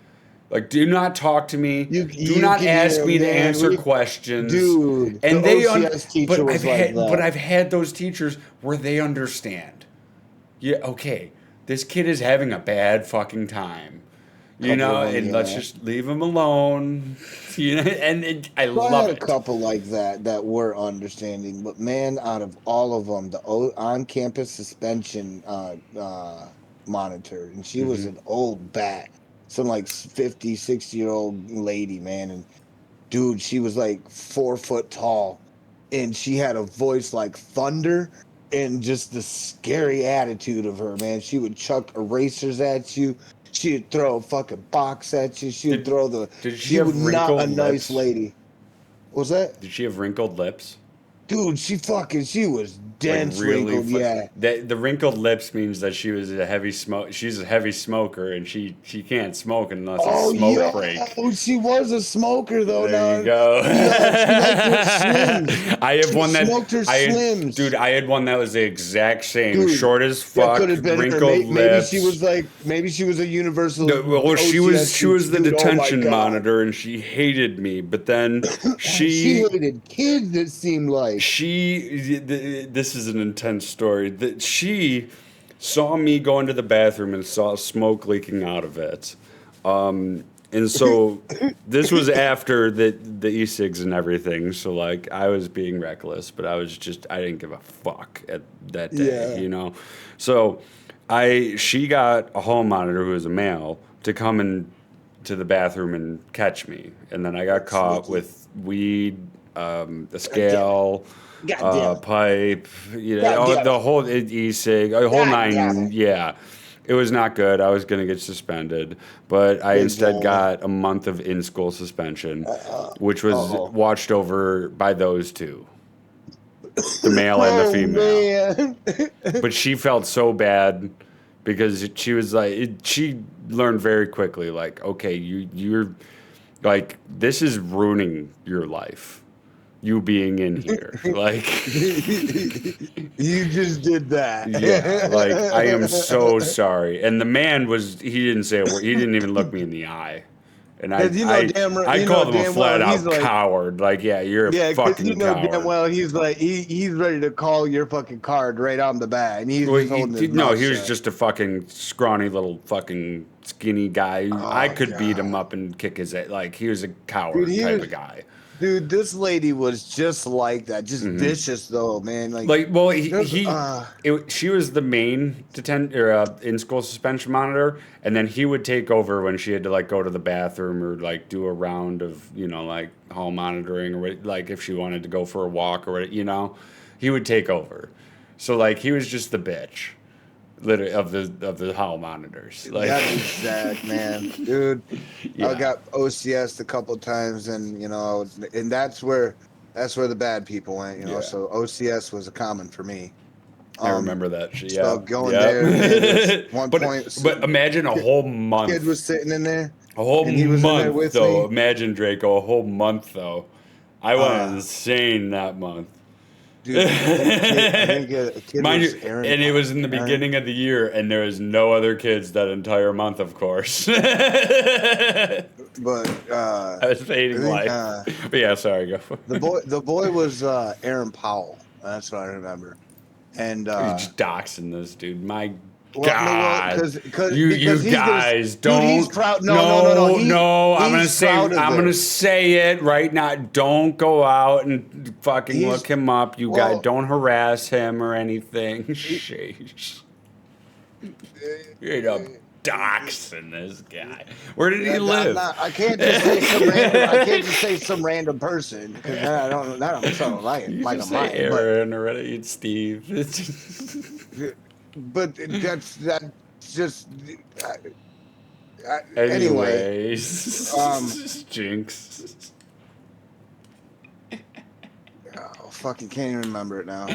Like, do not talk to me. Do You not can ask hear, me to man, answer questions. dude, And the they, OCS teacher was like that. but I've had those teachers where they understand. Yeah, okay, this kid is having a bad fucking time, Couple of them, and let's yeah. just leave him alone. I So I love had a it. couple like that were understanding, but man, out of all of them, the on-campus suspension monitor, and she was Mhm. an old bat, some like 50, 60-year-old lady, man, and dude, she was like 4 foot tall, and she had a voice like thunder, and just the scary attitude of her, man. She would chuck erasers at you. She'd throw a fucking box at you. She would Did- throw the. did she She have was not a wrinkled nice lips? lady. What was that? Did she have wrinkled lips? Dude, she was Like dense really, wrinkled, yeah. The wrinkled lips means that she was a heavy smoke. She's a heavy smoker, and she can't smoke unless Oh, it's smoke yeah. break. Oh, she was a smoker, though. There you now. go. She liked her Slims. I have She one that smoked her Slims. Dude, I had one that was the exact same, Dude, short as that fuck, could have been her. wrinkled Maybe lips. maybe she was a universal. No, well, she was OCS the dude. Oh my detention God. monitor, and she hated me. But then She hated kids. It seemed like. this is an intense story. That she saw me go into the bathroom and saw smoke leaking out of it. And so this was after the e-cigs and everything. So like I was being reckless, but I didn't give a fuck at that day, Yeah. So she got a hall monitor who was a male to come in to the bathroom and catch me. And then I got caught Sneaky. with weed, a scale, Goddamn it. pipe, Goddamn the whole e-cig, a whole Goddamn 9, it. yeah. It was not good. I was going to get suspended, but I instead got a month of in-school suspension, which was watched over by those two, the male and the female. Man. But she felt so bad because she was like, she learned very quickly, like, okay, you're like, this is ruining your life. You being in here, like, You just did that. yeah, like I am so sorry. And the man he didn't say a word. He didn't even look me in the eye. And I 'Cause you know damn right- I you called know him a damn well flat he's out like- coward. Like, yeah, you're a Yeah, because fucking you know coward. damn well he's like he's ready to call your fucking card right on the bat, and he's Well, just holding his no, mouth he was shut. just a fucking scrawny little fucking skinny guy. I could beat him God. up and kick his ass. Like, he was a coward Dude, he type was- of guy. Dude, this lady was just like that, just vicious though, man. Like, well, there's- she was the main in-school suspension monitor, and then he would take over when she had to like go to the bathroom or like do a round of like hall monitoring or like if she wanted to go for a walk or he would take over. So like he was just the bitch, literally of the hall monitors. Like that is sad, man, dude. Yeah. I got OCS a couple times, and and that's where the bad people went, Yeah. So OCS was a common for me. I remember that shit. so Yeah, going there, and one but, point- but imagine a whole month. Kid was sitting in there. A whole And he was in there month, with though. me. Imagine, Draco, a whole month, though. I went insane that month. Dude, I think a kid Mind was you, Aaron- and it was in the Aaron- beginning of the year, and there was no other kids that entire month, of course. But I was fading I think, life. But yeah, sorry, go for it. the boy was Aaron Powell. That's what I remember. And You're just doxing this dude. My well, no, God, well, 'cause you he's gonna- guys dude, don't. he's proud. No. I'm gonna he's say. proud of I'm it. gonna say it right now. Don't go out and fucking He's- look him up. You well- guys don't harass him or anything. Sheesh. You're doxing this guy. Where did he live? I can't just say some random. I can't just say some random person because I don't. That don't sound like You like a just say mine. Aaron or it's Steve. But that's just. Anyway, Anyways, Jinx. oh, fucking can't even remember it now.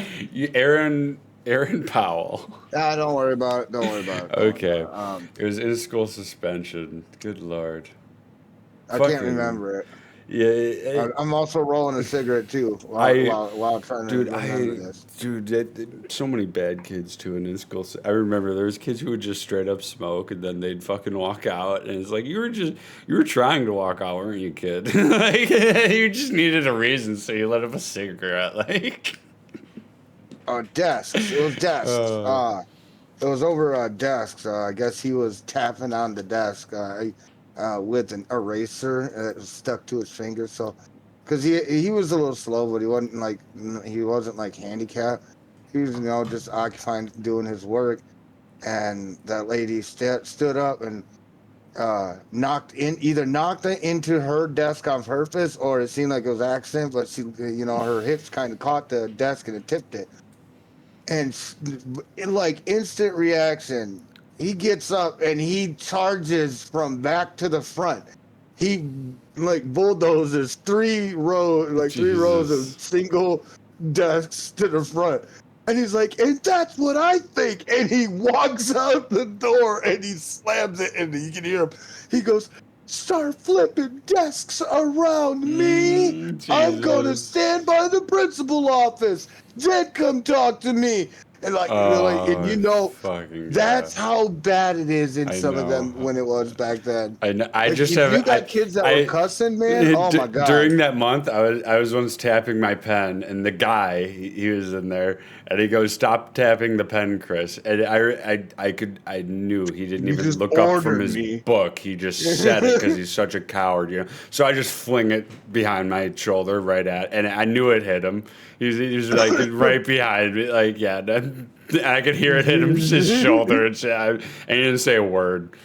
Aaron Aaron Powell. Ah, don't worry about it. Don't worry about it. Okay. Um, It was in school suspension. Good lord. I can't Fucking remember it. yeah. I'm also rolling a cigarette too I while trying to dude, remember this. so many bad kids too in school. I remember there was kids who would just straight up smoke and then they'd fucking walk out, and it's like you were trying to walk out, weren't you, kid? Like you just needed a reason, so you lit up a cigarette, like. Desks. It was desks. Uh, It was over desks. I guess he was tapping on the desk with an eraser that was stuck to his finger. So, because he was a little slow, but he wasn't like handicapped. He was just occupied doing his work, and that lady stood up and knocked it into her desk on purpose, or it seemed like it was accident, but she her hips kind of caught the desk and it tipped it. And in like instant reaction, he gets up and he charges from back to the front. He like bulldozes three rows of single desks to the front. And he's like, and that's what I think. And he walks out the door and he slams it, and you can hear him. He goes, start flipping desks around me. I'm going to stand by the principal office. Then come talk to me. And that's how bad it is in some of them when it was back then. I know. If you got kids that were cussing, man. Oh my god! During that month, I was once tapping my pen, and the guy he was in there, and he goes, "Stop tapping the pen, Chris." And I knew he didn't even look up from his book. He just said it because he's such a coward, you know. So I just fling it behind my shoulder right at, and I knew it hit him. He was like right behind me, like yeah. I could hear it hit his shoulder, and he didn't say a word.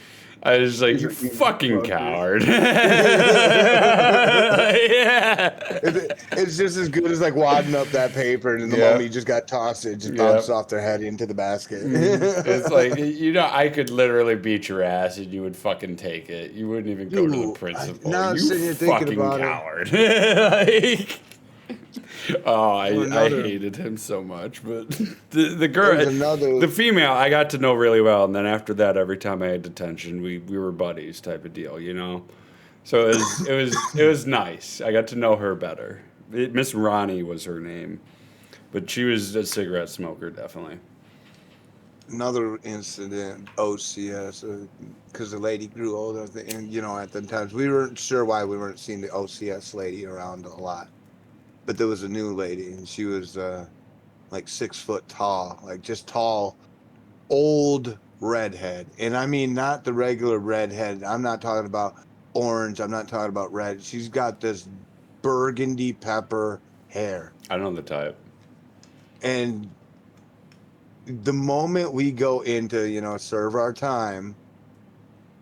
I was like, "You fucking coward!" Yeah, it's just as good as like wadding up that paper, and in the moment you just got tossed, it just bounced off their head into the basket. It's like I could literally beat your ass, and you would fucking take it. You wouldn't even go to the principal. You fucking coward! Like, oh, I hated him so much, but the girl, the female, I got to know really well, and then after that, every time I had detention, we were buddies, type of deal, you know. So it was nice. I got to know her better. Miss Ronnie was her name, but she was a cigarette smoker, definitely. Another incident, OCS, because the lady grew older, and at the times we weren't sure why we weren't seeing the OCS lady around a lot. But there was a new lady, and she was like 6 foot tall, like just tall, old redhead. And I mean, not the regular redhead. I'm not talking about orange. I'm not talking about red. She's got this burgundy pepper hair. I know the type. And the moment we go into, serve our time,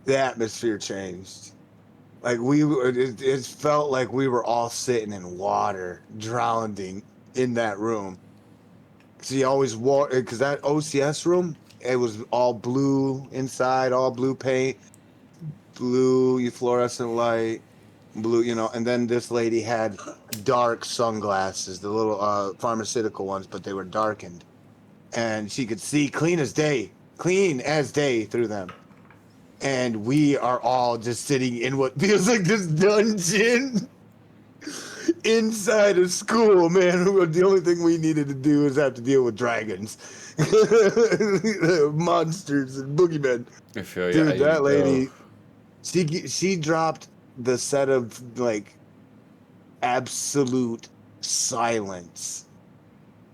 the atmosphere changed. Like it felt like we were all sitting in water, drowning in that room. Cause he always wore, cause that OCS room, it was all blue inside, all blue paint, blue fluorescent light, blue, and then this lady had dark sunglasses, the little pharmaceutical ones, but they were darkened, and she could see clean as day through them. And we are all just sitting in what feels like this dungeon inside of school, man. The only thing we needed to do is have to deal with dragons, monsters, and boogeymen. I feel you. Dude, that lady, she dropped the set of like absolute silence.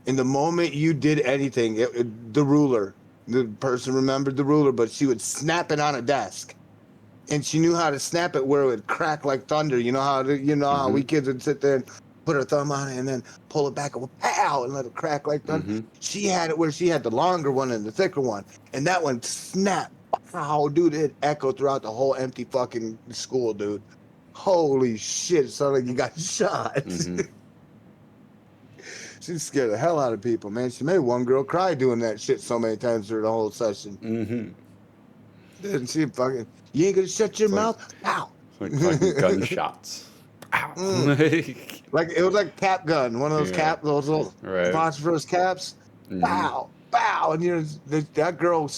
In the moment you did anything, the ruler. The person remembered the ruler, but she would snap it on a desk, and she knew how to snap it where it would crack like thunder. You know how we kids would sit there and put her thumb on it and then pull it back and pow and let it crack like thunder. Mm-hmm. She had it where she had the longer one and the thicker one, and that one snap. Wow, dude, it echoed throughout the whole empty fucking school, dude. Holy shit! It sounded like you got shot. Mm-hmm. She scared the hell out of people, man. She made one girl cry doing that shit so many times during the whole session. Mm-hmm. Didn't she fucking, you ain't gonna shut your mouth? Pow! Like fucking gunshots. Ow. Like, it was like cap gun. One of those those little phosphorus caps. Mm-hmm. Pow! bow, and that girl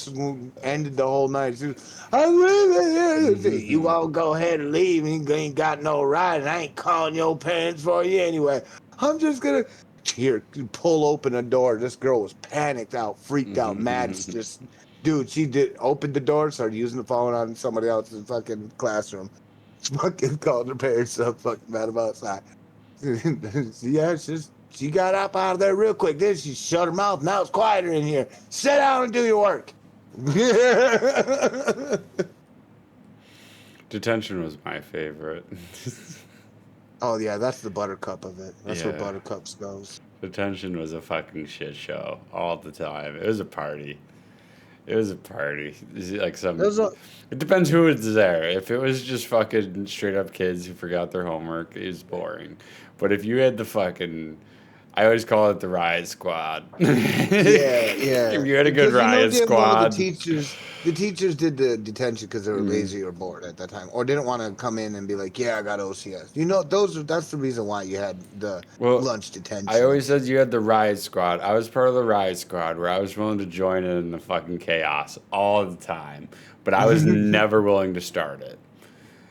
ended the whole night. She was, I really, you won't go ahead and leave. You ain't got no right, and I ain't calling your parents for you anyway. I'm just gonna here pull open a door. This girl was panicked out, freaked out, mad. Just dude, she did open the door, started using the phone on somebody else's fucking classroom. Fucking called her parents up, fucking mad about that. Yeah, she got up out of there real quick. Then she shut her mouth. Now it's quieter in here. Sit down and do your work. Detention was my favorite. Oh yeah, that's the buttercup of it. That's where Yeah. buttercups goes. Detention was a fucking shit show all the time. It was a party. It was a party. Is it like some? There's a- It depends who was there. If it was just fucking straight up kids who forgot their homework, it was boring. But if you had the fucking, I always call it the riot squad. Yeah. If you had a good Because riot squad. The teachers did the detention because they were lazy or bored at that time, or didn't want to come in and be like, "Yeah, I got OCS." That's the reason why you had the lunch detention. I always said you had the riot squad. I was part of the riot squad where I was willing to join in the fucking chaos all the time, but I was never willing to start it.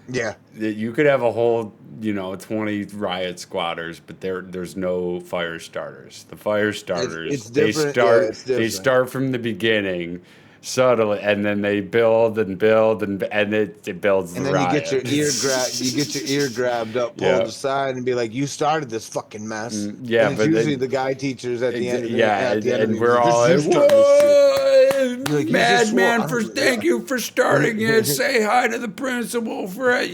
Yeah. You could have a whole, 20 riot squatters, but there's no fire starters. The fire starters, it's they different. start Yeah, it's different. they start from the beginning, subtly, and then they build and build and it builds the And then riot. you get your ear grabbed up, pulled aside, and be like, "You started this fucking mess." Yeah, and it's but usually the guy teachers at the end. Of the, at the end of and the we're music, all "You like, started this shit." "Whoa, Like, you just swore. madman! For thank you for starting it. Say hi to the principal for it."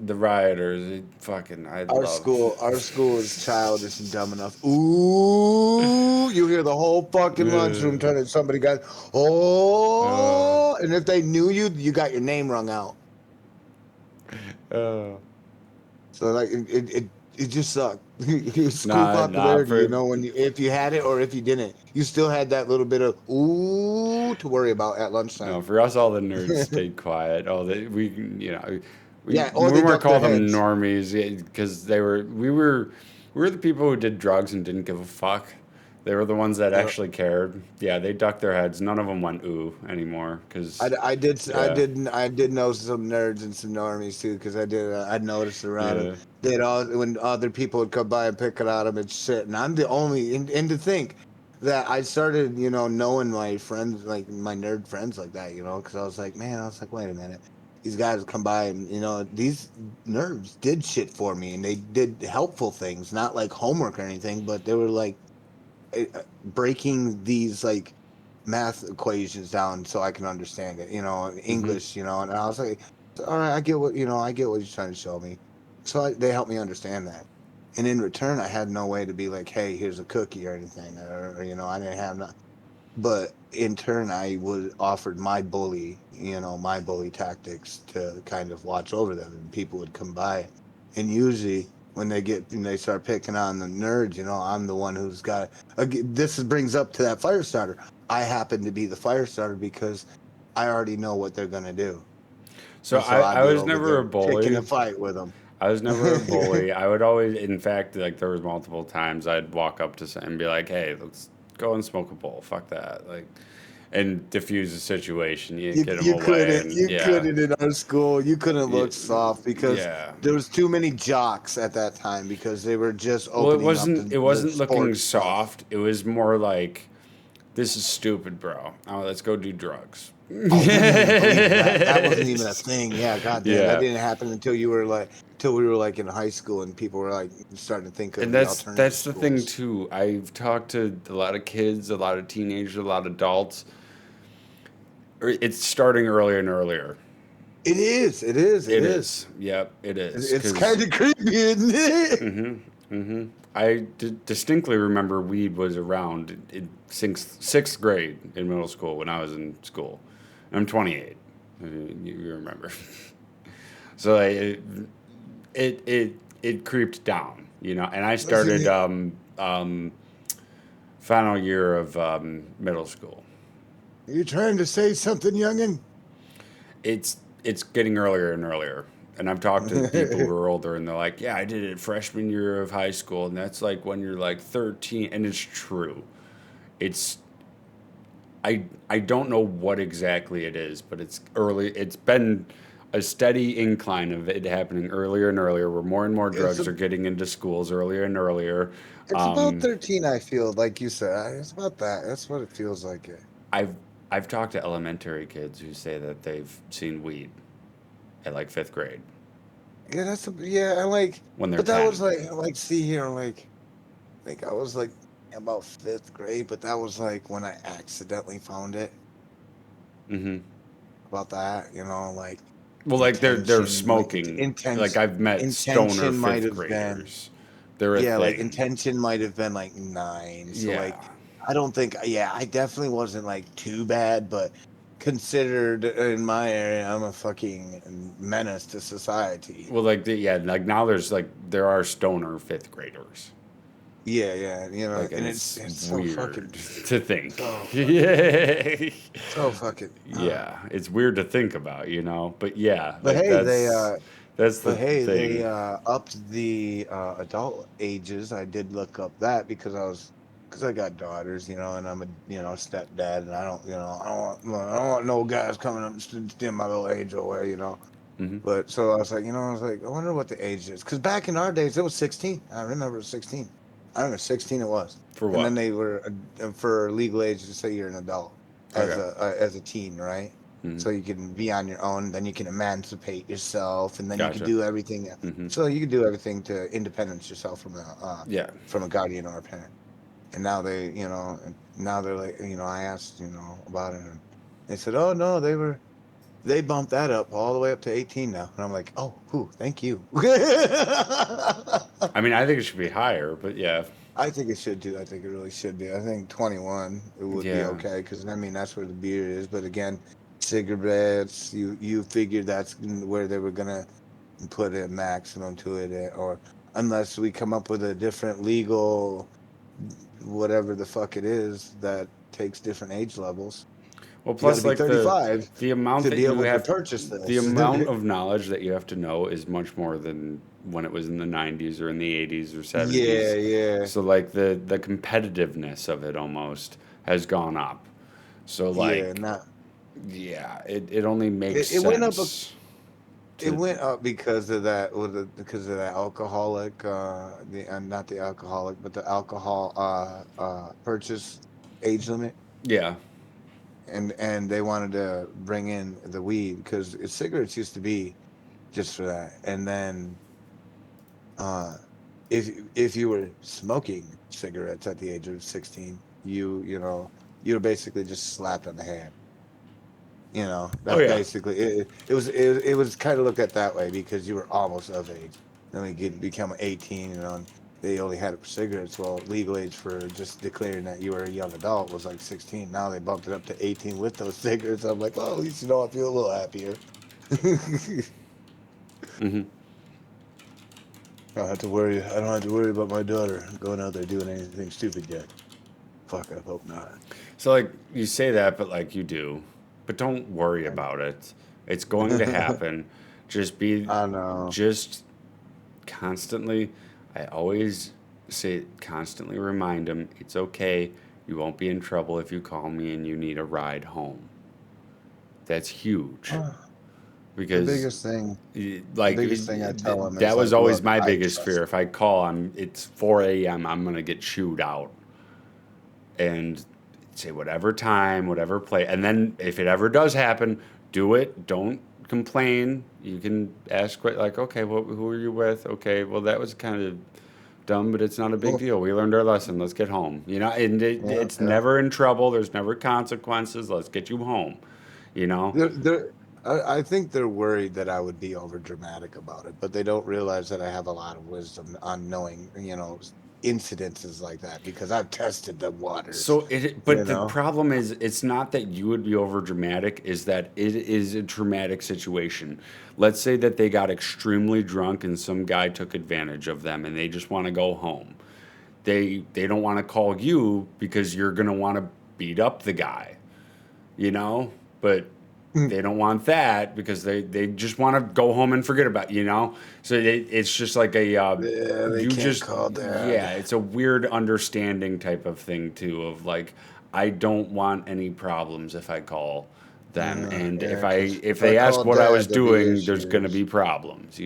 The rioters, fucking. Our school is childish and dumb enough. Ooh, you hear the whole fucking lunchroom turn and somebody got, and if they knew you, you got your name rung out. So like it just sucked. School popularity, if you had it or if you didn't, you still had that little bit of ooh to worry about at lunchtime. No, for us, all the nerds stayed quiet. We or they more ducked call their them heads. normies because we were the people who did drugs and didn't give a fuck. They were the ones that actually cared. Yeah, they ducked their heads. None of them went ooh anymore because I did know some nerds and some normies too because I noticed around them that when other people would come by and pick it on them and shit, and I'm the only and to think that I started knowing my friends, like my nerd friends like that, because I was like, wait a minute, these guys would come by and these nerds did shit for me and they did helpful things, not like homework or anything, but they were like breaking these like math equations down so I can understand it, English, and I was like, all right, I get what you're trying to show me. So they helped me understand that. And in return, I had no way to be like, hey, here's a cookie or anything, or I didn't have that. But in turn, I was offered my bully tactics to kind of watch over them, and people would come by, and usually when they start picking on the nerds, I'm the one who's got. This brings up to that fire starter. I happen to be the fire starter because I already know what they're gonna do. So I was never a bully. Picking a fight with them. I was never a bully. I would always, in fact, like there was multiple times I'd walk up to someone and be like, "Hey, let's go and smoke a bowl. Fuck that!" And diffuse the situation. You get them away. Couldn't in our school. You couldn't look soft because there was too many jocks at that time because they were just opening up. It wasn't looking soft. It was more like, this is stupid, bro. Oh, let's go do drugs. That wasn't even a thing. Yeah, goddamn, that didn't happen until we were like in high school and people were like starting to think of. And that's the thing too. I've talked to a lot of kids, a lot of teenagers, a lot of adults. It's starting earlier and earlier. It is. It is. Yep, it is. It's kind of creepy, isn't it? I distinctly remember weed was around in sixth grade in middle school when I was in school. I'm 28. You remember? So it creeped down, and I started final year of middle school. Are you trying to say something, youngin? It's getting earlier and earlier. And I've talked to people who are older, and they're like, "Yeah, I did it freshman year of high school, and that's like when you're like 13." And it's true. It's I don't know what exactly it is, but it's early. It's been a steady incline of it happening earlier and earlier, where more and more It's drugs are getting into schools earlier and earlier. it's about 13. I feel like you said it's about that. That's what it feels like. I've I've talked to elementary kids who say that they've seen weed at like fifth grade Yeah, yeah. I like, when they're but that was 10. like see here, like I was like about fifth grade, but that was like when I accidentally found it. Hmm. About that, like Well, like they're intention, smoking. Like I've met stoner intention might fifth have been, graders. They're a yeah, like thing. intention might have been like 9. So Yeah. like, I don't think, yeah, I definitely wasn't like too bad, but considered in my area, I'm a fucking menace to society. Well, like yeah, like now there are stoner fifth graders. Yeah, yeah, Like, and and it's it's so weird fucking, to think. so fucking, Yeah. so fucking. Yeah, it's weird to think about, But yeah, But like hey, that's the they thing. upped the adult ages. I did look up that because I got daughters, and I'm a stepdad, and I don't want no guys coming up and stealing my little age away. Hmm. But so I was like, I wonder what the age is, because back in our days it was 16. I remember it was 16. I remember 16 it was, For and then what? they were for legal age to say you're an adult Okay. as a teen, right? Hmm. So you can be on your own, then you can emancipate yourself, and then you can Gotcha. do everything. Hmm. So you can do everything to independence yourself Yeah. from a guardian or a parent. And now and now they're like, I asked, about it, and they said, oh no, they bumped that up all the way up to 18 now, and I'm like, oh, whew, thank you. I mean, I think it should be higher, but yeah. I think it should do. I think it really should be. I think 21 it would be Yeah. okay, because I mean that's where the beer is. But again, cigarettes, you figured that's where they were gonna put a maximum to it, or unless we come up with a different legal whatever the fuck it is that takes different age levels. Well, You got to plus be like 35 the amount to that be you able to have, purchase the this. amount of knowledge that you have to know is much more than when it was in the 90s or in the 80s or Yeah, 70s. yeah, So like the competitiveness of it almost has gone up. So yeah. like Not yeah, it only makes it went up. sense It to went up because of that, because of the alcoholic, not the alcoholic, but the alcohol purchase age limit, yeah. and they wanted to bring in the weed because cigarettes used to be just for that, and then uh, if you were smoking cigarettes at the age of 16, you were basically just slapped on the hand. Oh That's yeah. basically it. It was kind of looked at that way because you were almost of age. Then we could become 18, and they only had it for cigarettes. Well, legal age for just declaring that you were a young adult was like 16. Now they bumped it up to 18 with those cigarettes. I'm like, well, at least I feel a little happier. Hmm. I don't have to worry about my daughter going out there doing anything stupid yet. Fuck, I hope not. So like you say that, but like you do, but don't worry about it. It's going to happen. Just be, I know. just constantly. I always say, constantly remind them it's okay. You won't be in trouble if you call me and you need a ride home. That's huge The because biggest thing, the like biggest thing I tell them is that was like, always look, my I biggest fear. trust. If I call, it's 4 a.m. I'm gonna get chewed out and say whatever time, whatever play. And then if it ever does happen, do it. Don't complain. You can ask like, okay, well, who are you with? Okay, well that was kind of dumb, but it's not a big Well, deal. We learned our lesson. Let's get home. And yeah, it's yeah. never in trouble. There's never consequences. Let's get you home. You know? They're, I think they're worried that I would be over dramatic about it, but they don't realize that I have a lot of wisdom on knowing, incidences like that because I've tested the waters, But you the know? problem is, it's not that you would be over dramatic, is that it is a traumatic situation. Let's say that they got extremely drunk and some guy took advantage of them and they just want to go home. They don't want to call you because you're gonna want to beat up the guy, you know? But they don't want that because they just want to go home and forget about so it's just like a Yeah, they you can't just call dad. yeah, it's a weird understanding type of thing too of like I don't want any problems if I call them, and Yeah, if I 'cause if I they ask call what I was dad, there'll be doing, there's gonna issues. be problems.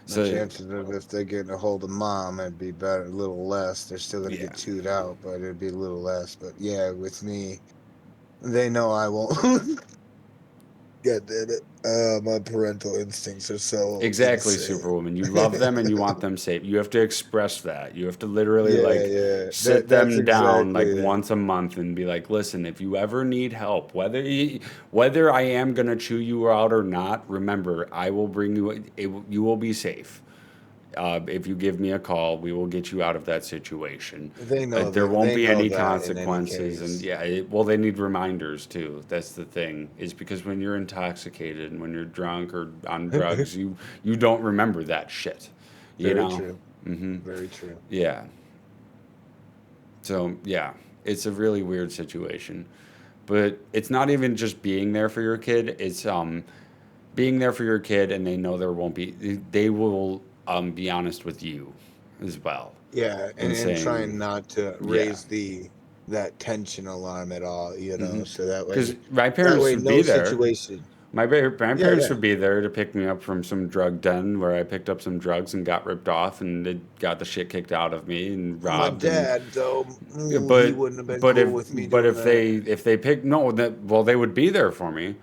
The So chances of if they get a hold of mom, it'd be better, a little less. They're still gonna yeah. get chewed out, but it'd be a little less. But yeah, with me, they know I won't. God damn it. My parental instincts are so Exactly, insane. Superwoman. You love them and you want them safe. You have to express that. You have to literally Yeah, like yeah. sit That's them down like exactly it. once a month and be like, "Listen, if you ever need help, whether I am gonna chew you out or not, remember, I will bring you. You will be safe. If you give me a call, we will get you out of that situation. They know There that. won't They be know any that in any consequences, and case. yeah, well, they need reminders too. That's the thing, is because when you're intoxicated and when you're drunk or on drugs, you don't remember that shit, you Very know? true. Mm-hmm. Very true. Yeah. So yeah, it's a really weird situation, but it's not even just being there for your kid. It's being there for your kid, and they know there won't be. They will be honest with you as well, Yeah, and and saying, trying not to yeah, raise that tension alarm at all, so because my that parents way would no be there. situation. My Yeah, parents yeah. would be there to pick me up from some drug den where I picked up some drugs and got ripped off, and they got the shit kicked out of me and My robbed and. dad, though, Yeah, ooh, he wouldn't have been cool with me but doing if that. they pick no that well they would be there for me,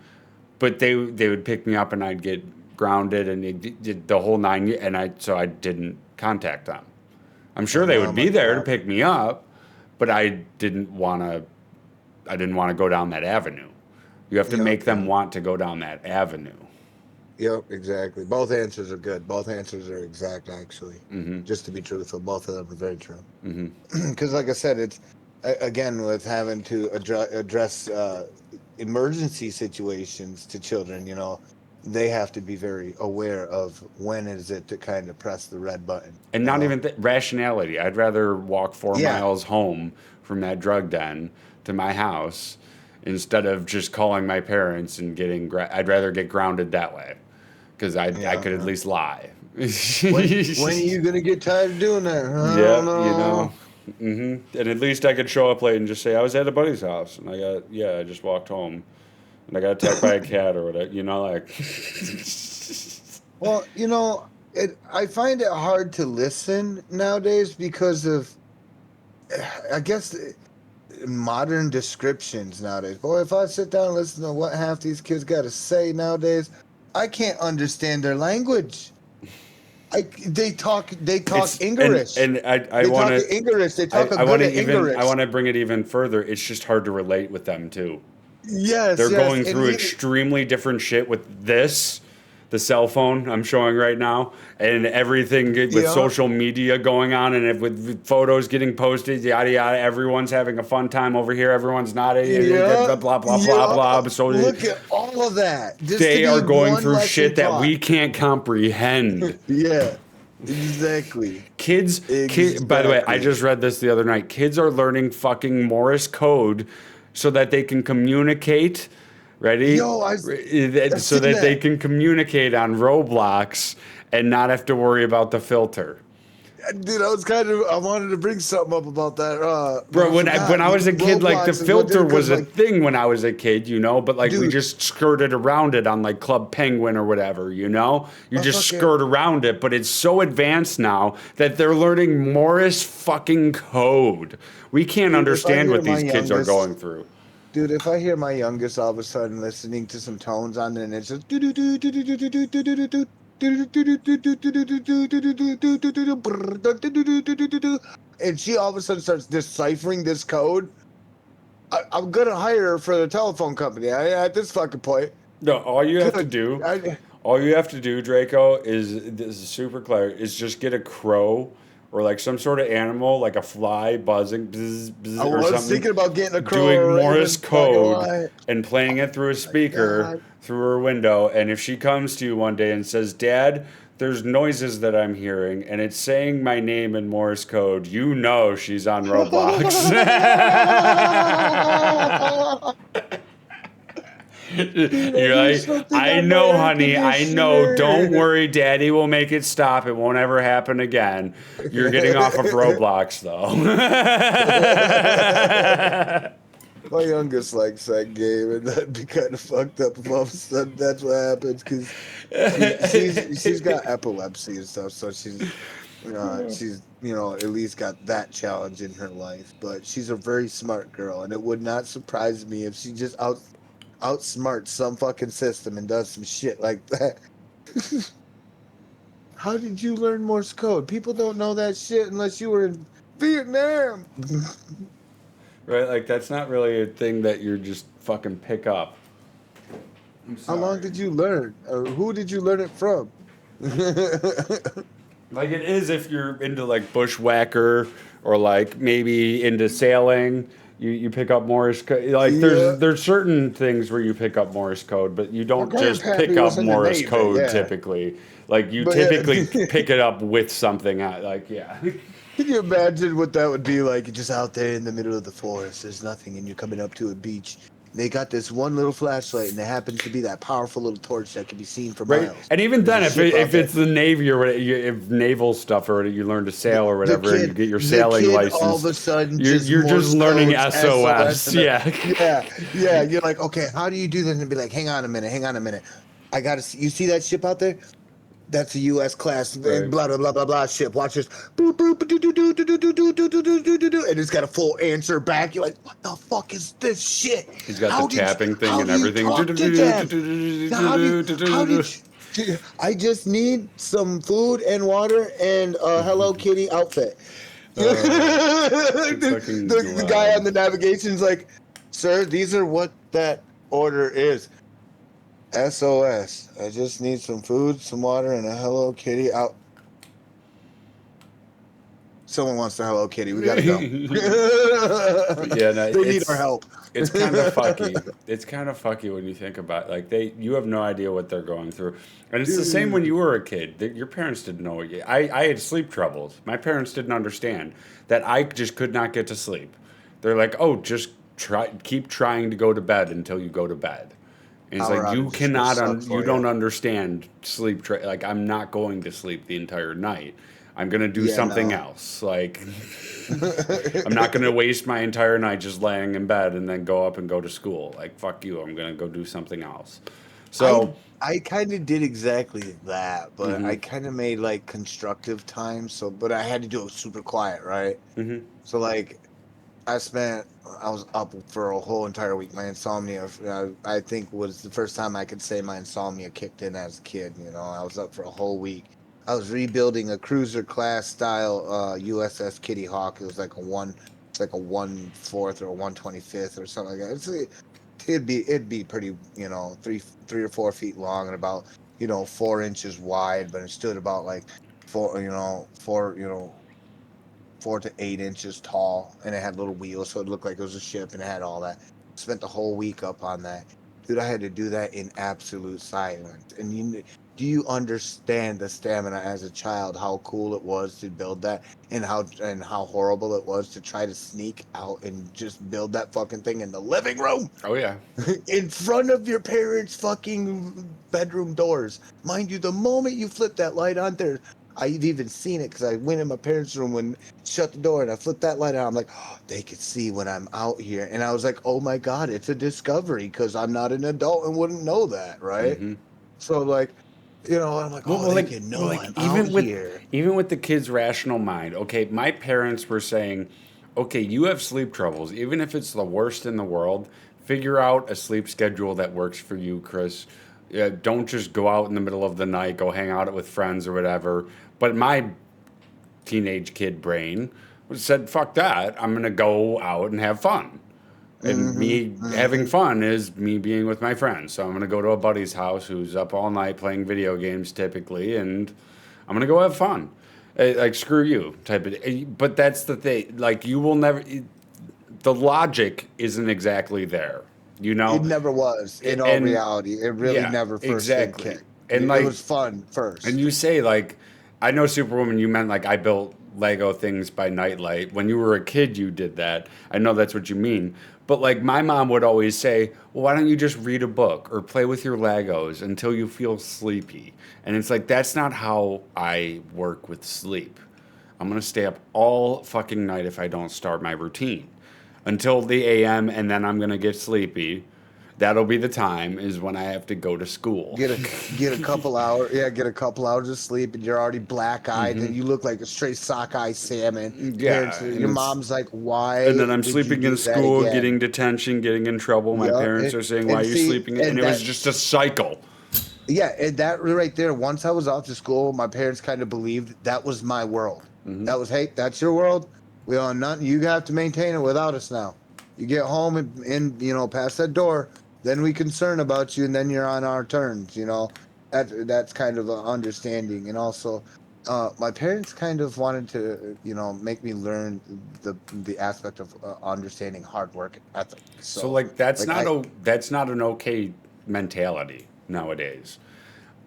but they would pick me up and I'd get grounded and it did the whole nine, and I didn't contact them. I'm sure And they now would my be there to dad, pick me up, but I didn't want to go down that avenue. You have to yep, make them yep, want to go down that avenue. yep, exactly. Both answers are good. Both answers are exact, actually. Mm-hmm. Just to be truthful, both of them are very true. Mm-hmm. Because, like I said, it's again with having to address emergency situations to children. They have to be very aware of when is it to kind of press the red button. And not even rationality. I'd rather walk four Yeah. miles home from that drug den to my house instead of just calling my parents and getting. I'd rather get grounded that way because I Yeah, could at yeah. least lie. When are you gonna get tired of doing that? I don't Yeah, know. And at least I could show up late and just say I was at a buddy's house and I just walked home and I got attacked by a cat or whatever. Like. Well, I find it hard to listen nowadays because of, I guess, modern descriptions nowadays. Boy, if I sit down and listen to what half these kids got to say nowadays, I can't understand their language. They talk English. And I They want talk to English. They talk a I want good to of I English. want to bring it even further. It's just hard to relate with them too. Yes, They're yes, going and through extremely different shit with the cell phone I'm showing right now, and everything with yeah, social media going on, and with photos getting posted, yada yada. Everyone's having a fun time over here. Everyone's not yeah, blah blah blah blah yeah. blah. So Look at all of that. Just to they be are going one through lesson shit that taught. we can't comprehend. Yeah, exactly. By the way, I Exactly. just read this the other night. Kids are learning fucking Morse code so that they can communicate. Ready? Yo, I've So seen that they that. can communicate on Roblox and not have to worry about the filter. Dude, I wanted to bring something up about that, but Bro, I when forgot. I was a kid, like the Roblox is what did filter it, because, was a like, thing when I was a kid, but like we dude, just skirted around it on like Club Penguin or whatever, You I just fucking, skirt around it, but it's so advanced now that they're learning Morse fucking code. We can't dude, if I understand hear what my these kids are youngest, going through. dude, if I hear my youngest all of a sudden listening to some tones on it, and it's just and she all of a sudden starts deciphering this code, I'm gonna hire her for the telephone company. At this fucking point, No, good. all you have to do, Draco, this is super clear, is just get a crow or like some sort of animal, like a fly buzzing bzz, bzz, I or was something, thinking about getting a crow doing or a Morse raven. Not gonna code lie. and playing it through a speaker God. through her window. And if she comes to you one day and says, "Dad, there's noises that I'm hearing, and it's saying my name in Morse code," she's on Roblox. You're there's like, something I on know, my air honey, I know. Don't conditioner." worry, Daddy will make it stop. It won't ever happen again. You're getting off of Roblox, though. My youngest likes that game, and that'd be kind of fucked up if all of a sudden that's what happens because she's got epilepsy and stuff, so she's at least got that challenge in her life. But she's a very smart girl, and it would not surprise me if she just outsmarts some fucking system and does some shit like that. How did you learn Morse code? People don't know that shit unless you were in Vietnam. Right? Like, that's not really a thing that you just fucking pick up. I'm How long sorry. did you learn? Who did you learn it from? Like, it is if you're into, like, bushwhacker or, like, maybe into sailing. You pick up Morse code. Like, Yeah. there's certain things where you pick up Morse code, but you My don't just grandpappy pick up was in the Morse Navy, code yeah. typically. Like, you But typically yeah. pick it up with something. Like, yeah. Can you imagine what that would be like? Just out there in the middle of the forest, there's nothing, and you're coming up to a beach. They got this one little flashlight, and it happens to be that powerful little torch that can be seen for Right, miles. and even then, There's a ship out if it's there. the Navy or whatever, if naval stuff or you learn to sail or whatever, and you get your The sailing kid license, all of a sudden you're just just Morse learning codes, SOS. and Yeah. yeah. You're like, okay, how do you do this? And be like, hang on a minute. I gotta see. You see that ship out there? That's a U.S. class, Right. blah blah blah blah blah ship. Watch this, boop boop do do do do do do do do do do do do, and it's got a full answer back. You're like, what the fuck is this shit? He's got the tapping thing and everything. Talk to them? How did you? I just need some food and water and a Hello Kitty outfit. fucking The guy glad. on the navigation's like, sir, these are what that order is. SOS. I just need some food, some water, and a Hello Kitty out. Someone wants the Hello Kitty. We gotta go. Yeah, no, They need our help. It's kind of fucky. It's kind of fucky when you think about like you have no idea what they're going through, and it's the same when you were a kid. Your parents didn't know it. I had sleep troubles. My parents didn't understand that I just could not get to sleep. They're like, oh, just keep trying to go to bed until you go to bed. And it's Power like you outages cannot, will suck for you ya. don't understand sleep. Like I'm not going to sleep the entire night. I'm gonna do Yeah, something no. else. Like I'm not gonna waste my entire night just laying in bed and then go up and go to school. Like fuck you. I'm gonna go do something else. So I kind of did exactly that, but Mhm. I kind of made like constructive time. So, but I had to do it super quiet, right? Mhm. So like, I was up for a whole entire week. My insomnia, I think, was the first time I could say my insomnia kicked in as a kid. I was up for a whole week. I was rebuilding a cruiser class style USS Kitty Hawk. It was like it's like a 1/4 or a 1/25 or something like that. It'd be pretty, 3 or 4 feet long and about 4 inches wide, but it stood about like 4 to 8 inches tall, and it had little wheels, so it looked like it was a ship, and it had all that. Spent the whole week up on that. Dude, I had to do that in absolute silence. And do you understand the stamina as a child, how cool it was to build that, and how horrible it was to try to sneak out and just build that fucking thing in the living room Oh yeah. in front of your parents' fucking bedroom doors. Mind you, the moment you flip that light on there, I've even seen it because I went in my parents' room and shut the door and I flipped that light on. I'm like, oh, they could see when I'm out here. And I was like, oh my God, it's a discovery because I'm not an adult and wouldn't know that, right? Mhm. So like, I'm like, oh, they can know I'm out here. even with the kid's rational mind. Okay, my parents were saying, okay, you have sleep troubles. Even if it's the worst in the world, figure out a sleep schedule that works for you, Chris. Don't just go out in the middle of the night, go hang out with friends or whatever. But my teenage kid brain said, fuck that. I'm going to go out and have fun. And me having fun is me being with my friends. So I'm going to go to a buddy's house who's up all night playing video games typically, and I'm going to go have fun. Like, screw you type of. But that's the thing. Like, you will never. The logic isn't exactly there. It never was in all reality. It really yeah, never first exactly. did kick. And It like, was fun first. and you say like, I know Superwoman. You meant like I built Lego things by nightlight. When you were a kid, you did that. I know that's what you mean. But like my mom would always say, well, why don't you just read a book or play with your Legos until you feel sleepy? And it's like, that's not how I work with sleep. I'm going to stay up all fucking night if I don't start my routine until the AM, and then I'm going to get sleepy. That'll be the time is when I have to go to school. Get a couple hours, get a couple hours of sleep, and you're already black eyed, and you look like a straight sockeye salmon. Yeah, Parents, and your it's- mom's like, "Why?" And then I'm did you sleeping do in that school, again?" getting detention, getting in trouble. My Yeah, parents and- are saying, and why are you see, sleeping? and And it was that- just a cycle. Yeah, and that right there. Once I was off to school, my parents kind of believed that was my world. That was, hey, that's your world. We own nothing. You have to maintain it without us now. You get home and past that door, then we concern about you, and then you're on our terms. That's kind of an understanding, and also, my parents kind of wanted to make me learn the aspect of understanding hard work ethic. So like that's like, that's not an okay mentality nowadays.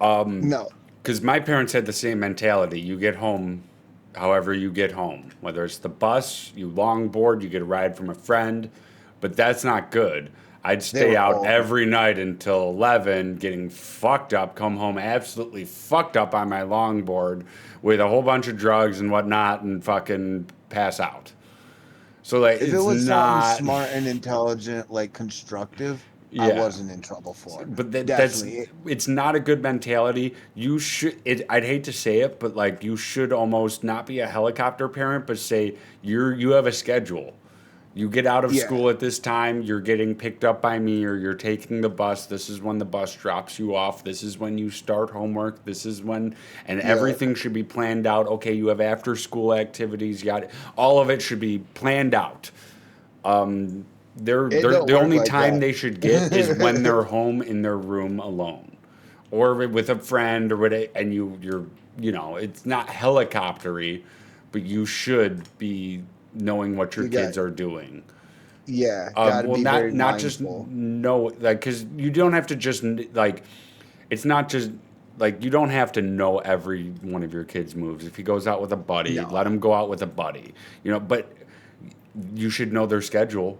no. Because my parents had the same mentality. You get home however you get home. Whether it's the bus, you longboard, you get a ride from a friend. But that's not good. I'd stay were out all- every night until 11, getting fucked up, come home absolutely fucked up on my longboard with a whole bunch of drugs and whatnot and fucking pass out. So like If it's it was not something smart and intelligent, like constructive, I Yeah. wasn't in trouble for it. But that's Definitely. it's not a good mentality. You should. I'd hate to say it, but like you should almost not be a helicopter parent, but say you have a schedule. You get out of Yeah. school at this time. You're getting picked up by me, or you're taking the bus. This is when the bus drops you off. This is when you start homework. This is when, and everything should be planned out. Okay, you have after school activities. All of it should be planned out. The don't work only like time that. they should get is when they're home in their room alone, or with a friend, or whatever. And you're it's not helicoptery, but you should be knowing what your You got- kids are doing. Yeah, gotta Well, be very not just mindful. know, like, because you don't have to just like, it's not just like you don't have to know every one of your kids' moves. If he goes out with a buddy, No. let him go out with a buddy. But you should know their schedule.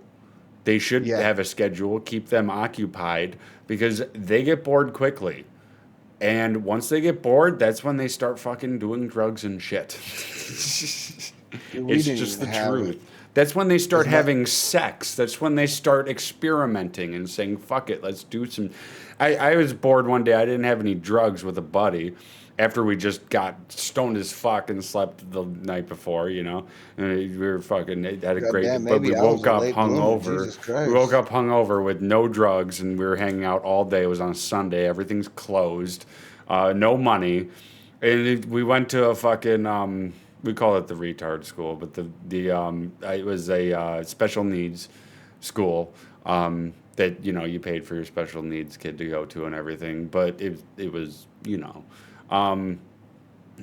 They should Yeah. have a schedule, keep them occupied because they get bored quickly. And once they get bored, that's when they start fucking doing drugs and shit. We It's didn't just the even have truth. it. That's when they start It's not- having sex. That's when they start experimenting and saying, fuck it, let's do some. I was bored one day. I didn't have any drugs with a buddy after we just got stoned as fuck and slept the night before, And we were fucking, had a God great, damn, but maybe we I was woke a up late bloomer, hungover. Jesus Christ. We woke up hungover with no drugs and we were hanging out all day. It was on a Sunday. Everything's closed. No money. And we went to a fucking, we call it the retard school, but it was a special needs school that you paid for your special needs kid to go to and everything. But it was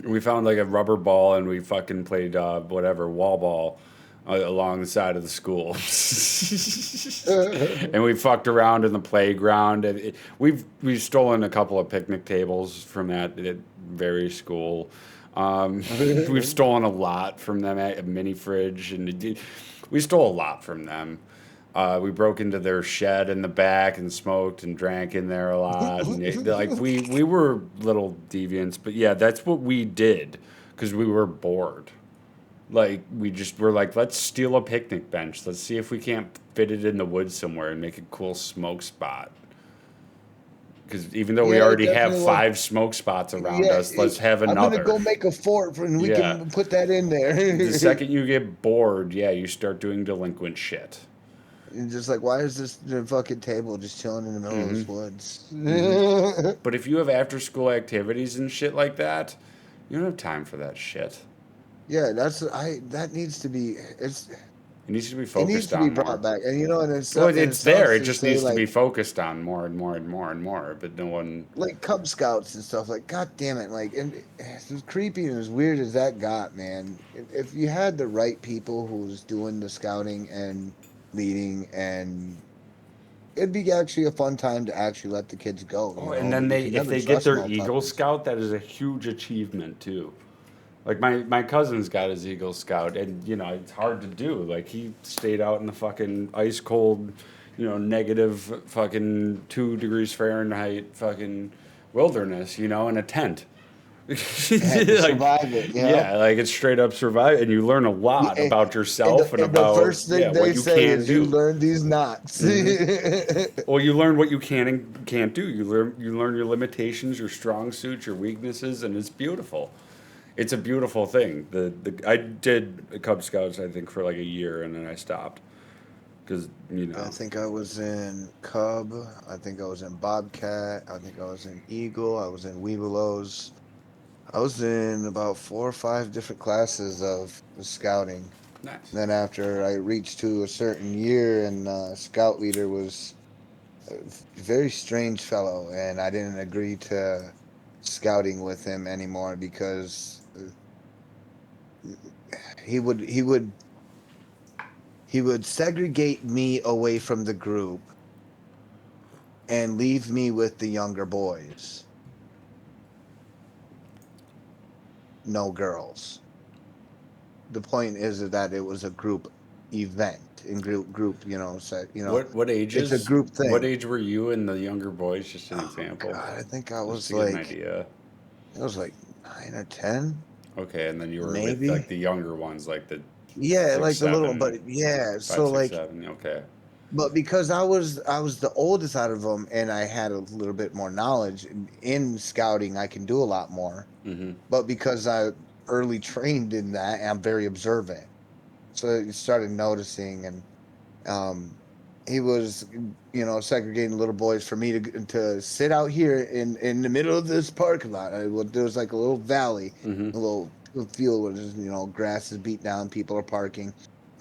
we found like a rubber ball and we fucking played whatever wall ball along the side of the school. And we fucked around in the playground. And we've stolen a couple of picnic tables from that very school. We've stolen a lot from them at a mini fridge, and we stole a lot from them. We broke into their shed in the back and smoked and drank in there a lot. And we were little deviants, but yeah, that's what we did because we were bored. Like we just were like, let's steal a picnic bench. Let's see if we can't fit it in the woods somewhere and make a cool smoke spot. Because even though we Yeah, already have definitely 5 smoke spots around us, let's have I'm another. gonna go make a fort and we Yeah. can put that in there. The second you get bored, you start doing delinquent shit. And just like, why is this fucking table just chilling in the middle of this woods? But if you have after school activities and shit like that, you don't have time for that shit. Yeah, that needs to be. It needs to be It needs focused to be on brought more. back, and and it's Well, and it's sucks there. It to just say, needs to like, be focused on more and more and more and more. But no one. like Cub Scouts and stuff. Like, God damn it! Like, and as creepy and as weird as that got, man. If you had the right people who was doing the scouting and leading, and it'd be actually a fun time to actually let the kids go. Oh, and then but you can if never they get trust their motherfuckers. Eagle Scout, that is a huge achievement too. Like my cousin's got his Eagle Scout, and you know it's hard to do. Like he stayed out in the fucking ice cold, you know, negative fucking 2 degrees Fahrenheit fucking wilderness, you know, in a tent. Had to Like, survive it, you know? yeah, like it's straight up survive, and you learn a Yeah, lot about yourself and and the about first thing they what you say can is you do. learn these knots. Well, you learn what you can and can't do. You learn your limitations, your strong suits, your weaknesses, and it's beautiful. It's a beautiful thing. The I did Cub Scouts I think for like a year and then I stopped because you I know. think I was in Cub. I think I was in Bobcat. I think I was in Eagle. I was in Weebelows. I was in about 4 or 5 different classes of scouting. Nice. Then after I reached to a certain year, and scout leader was a very strange fellow, and I didn't agree to scouting with him anymore because he would he would he would segregate me away from the group and leave me with the younger boys. No girls. The point is that it was a group event in group, What it's a ages? group What thing. age were you and the younger boys? Just an Oh example, God, I think I just was to get an like idea. it was like 9 or 10, Okay, and then you were with like maybe. the younger ones, like the Yeah, six, like the little, seven, but yeah. five, So six, like, seven. Okay. but because I was the oldest out of them, and I had a little bit more knowledge in scouting, I can do a lot more. Mm-hmm. But because I early trained in that, I'm very observant. So you started noticing, and um, he was, segregating little boys for me to sit out here in the middle of this parking lot. There was like a little valley, Mm-hmm. a little field where there's, grass is beat down, people are parking,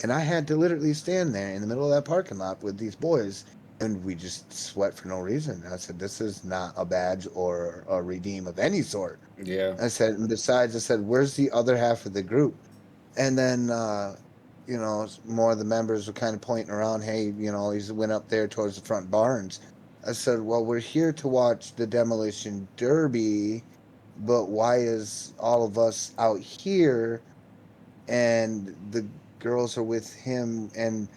and I had to literally stand there in the middle of that parking lot with these boys, and we just sweat for no reason. I said, "This is not a badge or a redeem of any sort." Yeah. I said, and besides, I said, "Where's the other half of the group?" And then, more of the members were kind of pointing around, hey, he's went up there towards the front barns. I said, well, we're here to watch the demolition derby, but why is all of us out here and the girls are with him? And,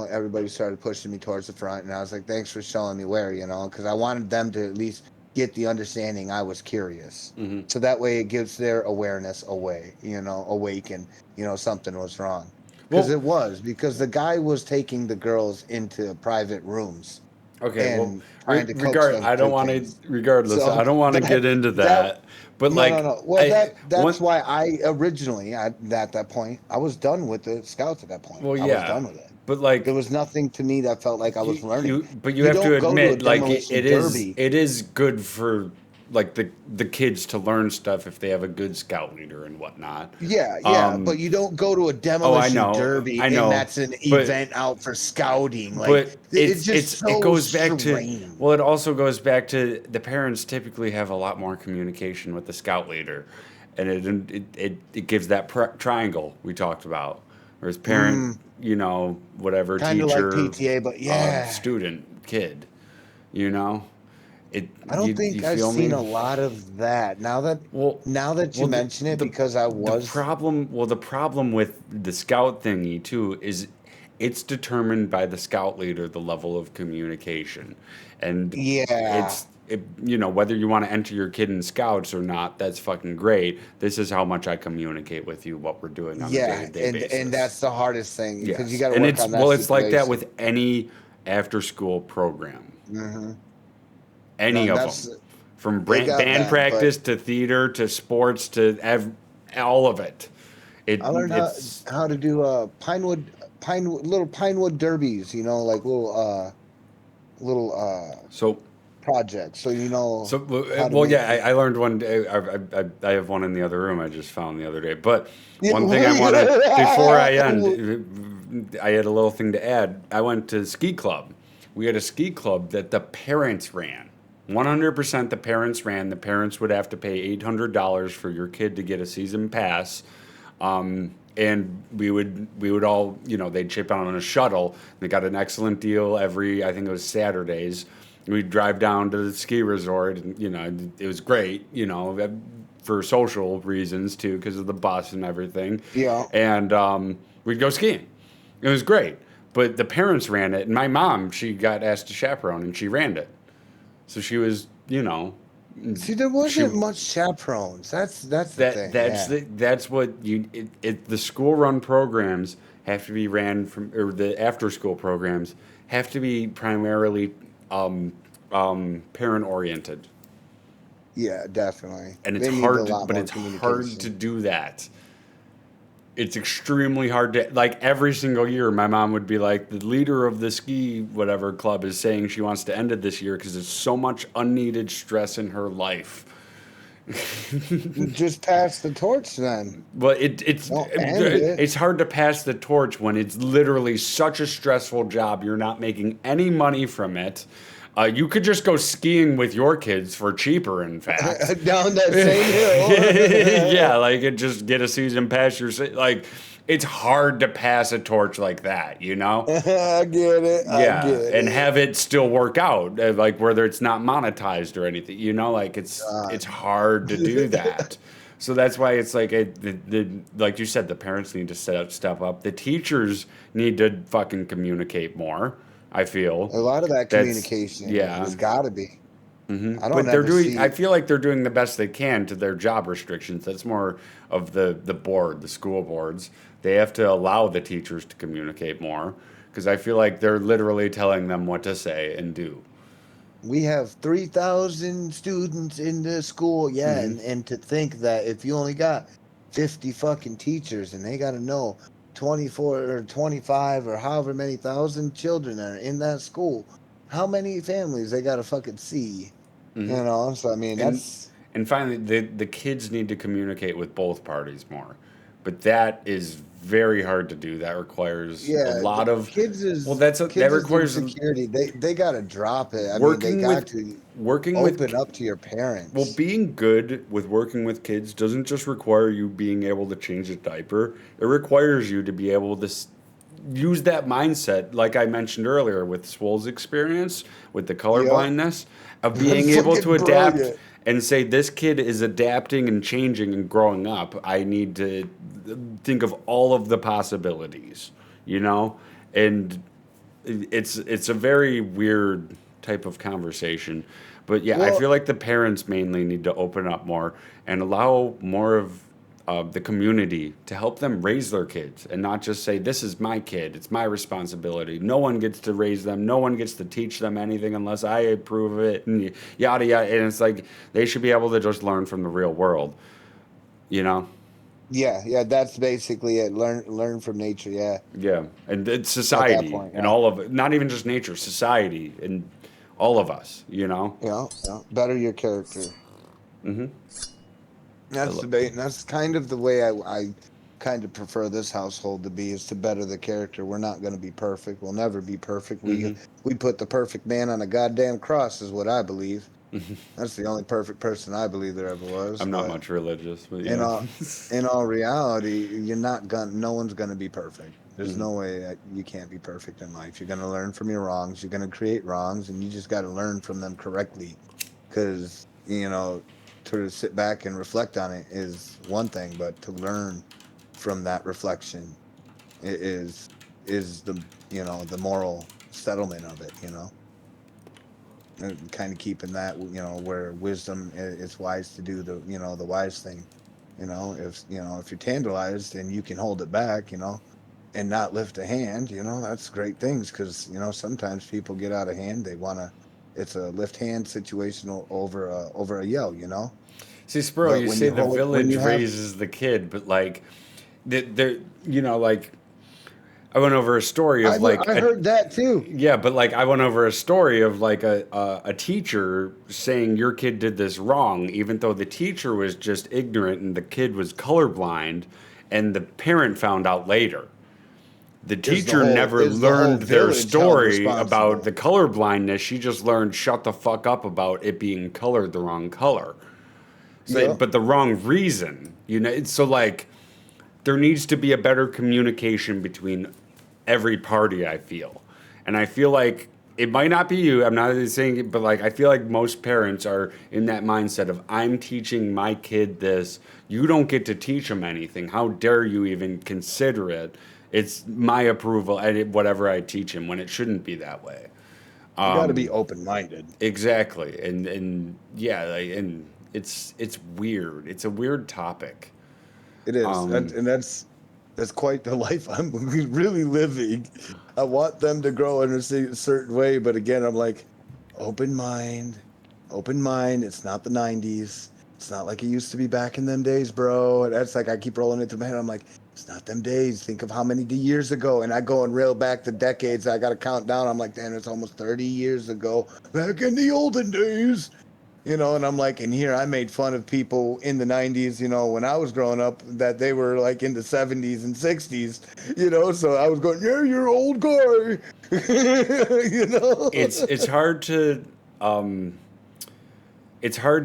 everybody started pushing me towards the front. And I was like, thanks for showing me where, because I wanted them to at least get the understanding I was curious. Mm-hmm. So that way it gives their awareness awake, and, something was wrong. Because Well, it was, because the guy was taking the girls into private rooms okay. Well, and trying to coax them I don't through want to. things. Regardless, I So don't want to that get into that that. But no, no, like, no. Well, I that's one. why I originally at that point I was done with the scouts. At that point, Well, I was yeah. done with it. But There like, was nothing to me that felt like I was learning. but you You have to don't go to a admit, like, demolition it derby. is good for like the kids to learn stuff if they have a good scout leader and whatnot. Yeah, yeah, but Um. you don't go to a Oh, demolition derby I and know, that's an but event out for scouting. Like but it's just it so goes back to, strange. well, it also goes back to the parents typically have a lot more communication with the scout leader, and it gives that triangle we talked about, whereas parent, Mm, whatever, kind of like teacher, PTA, but yeah, student, kid, you know it. I don't You think I've feel seen me? a lot of that. Well, Now that you well, mention it, because I was, the problem with the scout thingy too is it's determined by the scout leader the level of communication, and yeah, whether you want to enter your kid in scouts or not, that's fucking great. This is how much I communicate with you, what we're doing on a day to yeah, day and basis. that's the hardest thing because you Yes, got to and work on that it's like that stipulation. with any after school program, Hmm. any No, of them, that's from they got band that, but practice to theater to sports to all of it. I learned how It's how to do pinewood pinewood derbies. Like little so projects. So you know so. how to Well, make yeah, I learned one day. I have one in the other room. I just found the other day. But yeah. one thing I want to before I end, I had a little thing to add. I went to ski club. We had a ski club that the parents ran. 100% the parents ran. The parents would have to pay $800 for your kid to get a season pass. And we would all, they'd chip on a shuttle. They got an excellent deal every, I think it was Saturdays. We'd drive down to the ski resort, and it was great. for social reasons too, because of the bus and everything. Yeah. And we'd go skiing. It was great. But the parents ran it, and my mom, she got asked to chaperone, and she ran it. So she was, See, there wasn't much chaperones. That's the thing. that's what the school run programs have to be ran from, or the after school programs have to be primarily parent oriented. Yeah, definitely. And They it's need hard, a lot but more it's hard communication. to do that. It's extremely hard to, like, every single year my mom would be like, the leader of the ski whatever club is saying she wants to end it this year because there's so much unneeded stress in her life. Just pass the torch then. Well, Don't end it. it's hard to pass the torch when it's literally such a stressful job. You're not making any money from it. You could just go skiing with your kids for cheaper, in fact. Down that same hill. Yeah, like it just get a season pass. Like, it's hard to pass a torch like that, you know? I get it. Yeah, I get and it. have it still work out, like whether it's not monetized or anything, you know? Like it's hard to do that. So that's why it's like like you said, the parents need to step up. The teachers need to fucking communicate more. I feel A lot of that That's- communication yeah. has got to be. I don't but they're ever doing. see. I feel like they're doing the best they can to their job restrictions. That's more of the board, the school boards. They have to allow the teachers to communicate more because I feel like they're literally telling them what to say and do. We have 3,000 students in the school, yeah, Mm-hmm. and to think that if you only got 50 fucking teachers and they got to know 24 or 25 or however many thousand children are in that school, how many families they got to fucking see, you know? So I mean, And- that's And finally, the kids need to communicate with both parties more, but that is very hard to do. That requires a lot of kids is well. That requires security. They got to drop it. I mean, working they got with to working with open up to your parents. Well, being good with working with kids doesn't just require you being able to change a diaper. It requires you to be able to use that mindset, like I mentioned earlier with Swole's experience with the color Yep. blindness, of being able to Fucking adapt brilliant. and say, this kid is adapting and changing and growing up. I need to think of all of the possibilities, you know? And it's a very weird type of conversation. But yeah, I Well- feel like the parents mainly need to open up more and allow more of the community to help them raise their kids and not just say, this is my kid, it's my responsibility. No one gets to raise them. No one gets to teach them anything unless I approve of it, and yada, yada. And it's like they should be able to just learn from the real world, you know? Yeah, that's basically it. Learn from nature. Yeah. Yeah. And it's society point, and yeah. all of it, not even just nature, society and all of us, you know? Yeah. Better your character. Mm-hmm. That's that's kind of the way I kind of prefer this household to be, is to better the character. We're not going to be perfect. We'll never be perfect. We put the perfect man on a goddamn cross, is what I believe. That's the only perfect person I believe there ever was. I'm not but much religious, but In yeah. in all reality, no one's gonna be perfect. There's no way that you can't be perfect in life. You're gonna learn from your wrongs. You're gonna create wrongs, and you just got to learn from them correctly. Because to sit back and reflect on it is one thing, but to learn from that reflection is the the moral settlement of it. And kind of keeping that where wisdom is wise to do the the wise thing. If you're tantalized and you can hold it back, and not lift a hand, that's great things, because sometimes people get out of hand. It's a lift hand situation over a yell. See, Spurl, But you when say you the hold- when village you have- raises the kid, but like, there, like, I went over a story of I heard that too. yeah, but like I went over a story of like a teacher saying your kid did this wrong, even though the teacher was just ignorant and the kid was colorblind, and the parent found out later. The teacher never is the whole learned their village held story responsible? about the color blindness. She just learned shut the fuck up about it being colored the wrong color. So, Yeah. but the wrong reason, So like, there needs to be a better communication between every party, I feel. And I feel like it might not be you. I'm not saying it, but like I feel like most parents are in that mindset of I'm teaching my kid this. You don't get to teach them anything. How dare you even consider it? It's my approval at whatever I teach him when it shouldn't be that way. You got to be open-minded. Exactly, and yeah, like, and it's weird. It's a weird topic. It is, and that's quite the life I'm really living. I want them to grow in a certain way, but again, I'm like, open mind, open mind. It's not the '90s. It's not like it used to be back in them days, bro. And that's like I keep rolling it through my head. I'm like, it's not them days. Think of how many years ago, and I go and reel back the decades. I got to count down. I'm like, damn, it's almost 30 years ago, back in the olden days. You know, and I'm like, and here I made fun of people in the 90s, you know, when I was growing up, that they were like in the 70s and 60s, you know, so I was going, yeah, you're an old guy, you know. It's hard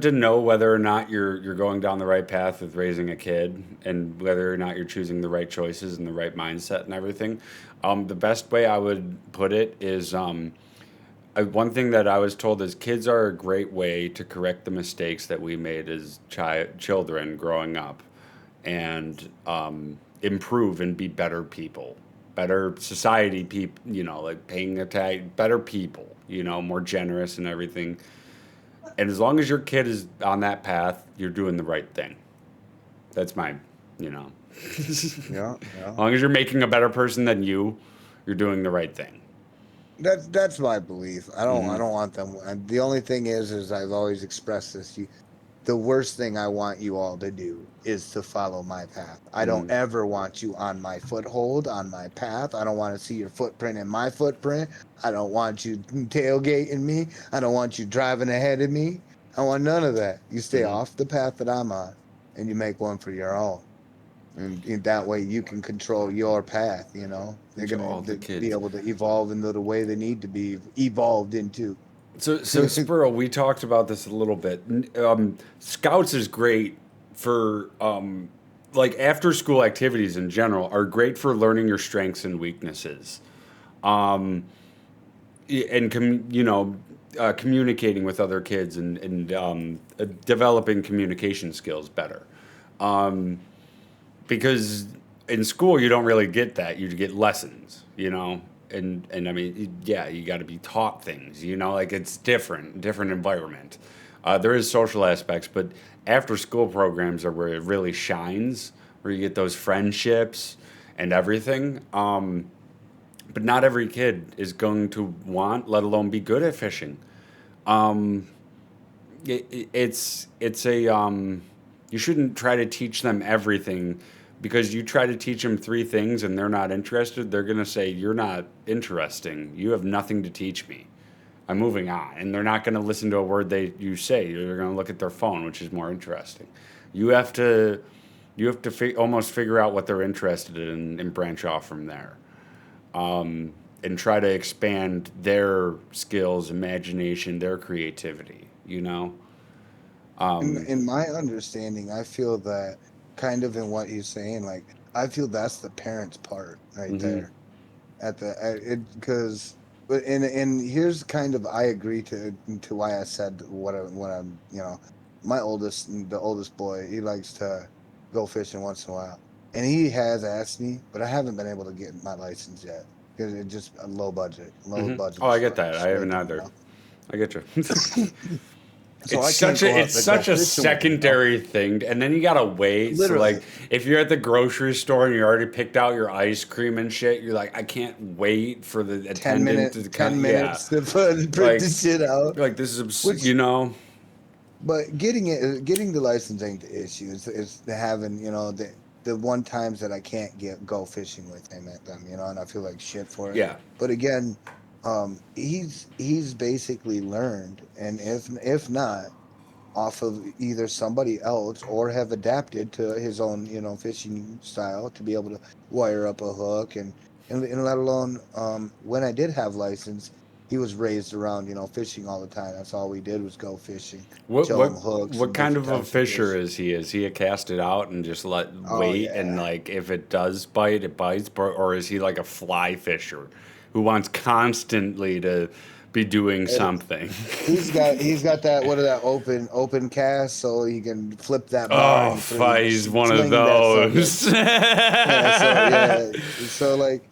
to know whether or not you're going down the right path with raising a kid, and whether or not you're choosing the right choices and the right mindset and everything. The best way I would put it is one thing that I was told is kids are a great way to correct the mistakes that we made as children growing up, and improve and be better people, better society people, you know, like paying attention, better people, you know, more generous and everything. And as long as your kid is on that path, you're doing the right thing. That's my, you know. Yeah, As long as you're making a better person than you're doing the right thing. That's my belief. I don't want them. And the only thing is I've always expressed this. The worst thing I want you all to do is to follow my path. I don't ever want you on my foothold, on my path. I don't want to see your footprint in my footprint. I don't want you tailgating me. I don't want you driving ahead of me. I want none of that. You stay off the path that I'm on, and you make one for your own. And that way you can control your path, you know. They're going to be able to evolve into the way they need to be evolved into. So Spurl, we talked about this a little bit. Scouts is great for like after school activities in general are great for learning your strengths and weaknesses, and communicating with other kids and developing communication skills better. Because in school you don't really get that. You get lessons, you know. And I mean, yeah, you got to be taught things, you know, like it's different environment. There is social aspects, but after school programs are where it really shines, where you get those friendships and everything. But not every kid is going to want, let alone be good at fishing. You shouldn't try to teach them everything. Because you try to teach them 3 things and they're not interested, they're going to say, you're not interesting. You have nothing to teach me. I'm moving on. And they're not going to listen to a word you say. They're going to look at their phone, which is more interesting. You have to almost figure out what they're interested in and branch off from there. And try to expand their skills, imagination, their creativity, you know? In my understanding, I feel that kind of in what he's saying, like I feel that's the parents' part right there, because here's kind of I agree to why I said what I'm you know, the oldest boy, he likes to go fishing once in a while, and he has asked me, but I haven't been able to get my license yet because it's just a low budget. Oh, I get that. I haven't either. You know? I get you. So it's such a secondary thing, and then you gotta wait. Literally. So like, if you're at the grocery store and you already picked out your ice cream and shit, you're like, I can't wait for the attendant to come. 10 minutes to print the shit out. You're like, this is you know. But getting the license ain't the issue. It's having, you know, the one times that I can't go fishing with him at them, you know, and I feel like shit for it. Yeah. But again, he's basically learned, and if not, off of either somebody else or have adapted to his own, you know, fishing style to be able to wire up a hook and let alone when I did have license, he was raised around, you know, fishing all the time. That's all we did was go fishing. What kind of a fisher is he? Is he a cast it out and just wait and like if it does bite, it bites, or is he like a fly fisher who wants constantly to be doing something. He's got that open cast, so he can flip that bar. Oh, he's one of those. So like,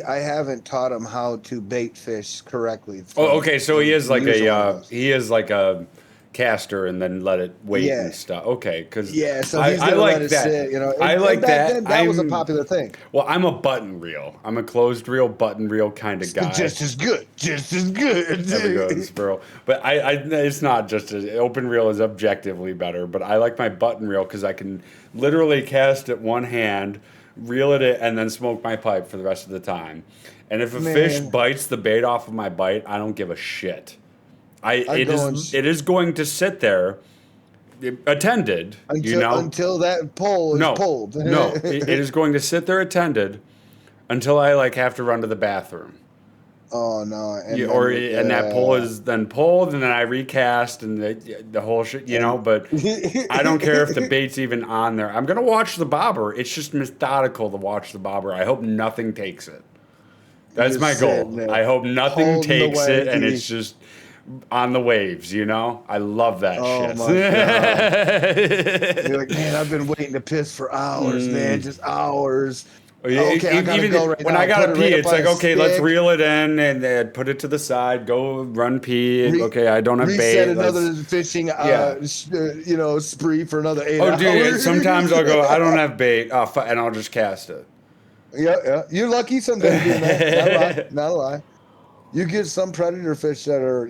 I haven't taught him how to bait fish correctly. Oh, okay. So he is like a a caster and then let it wait and stuff. Okay, because so he's gonna like let it that. sit, you know. I like back that. Then, that was a popular thing. Well, I'm a button reel. I'm a closed reel, button reel kind of guy. Just as good. There we go, squirrel. But it's not just open reel is objectively better. But I like my button reel because I can literally cast it one hand, reel it, and then smoke my pipe for the rest of the time. And if a fish bites the bait off of my bite, I don't give a shit. It is going to sit there, attended. Until that pole is pulled. No, it is going to sit there attended until I like have to run to the bathroom. Oh no! And that pole is then pulled, and then I recast, and the whole shit, you know. But I don't care if the bait's even on there. I'm gonna watch the bobber. It's just methodical to watch the bobber. I hope nothing takes it. That's my goal. I hope nothing takes it, and it's just on the waves, you know? I love that shit. My God. You're like, man, I've been waiting to piss for hours, man. Just hours. Okay, I gotta go right when now. I gotta pee, it's like, okay, let's stick. reel it in and put it to the side, go run pee. Okay, I don't have bait. Reset another fishing spree for another 8 hours. Oh, dude, sometimes I'll go, I don't have bait, and I'll just cast it. Yeah. You're lucky sometimes doing that. Not a lie. You get some predator fish that are,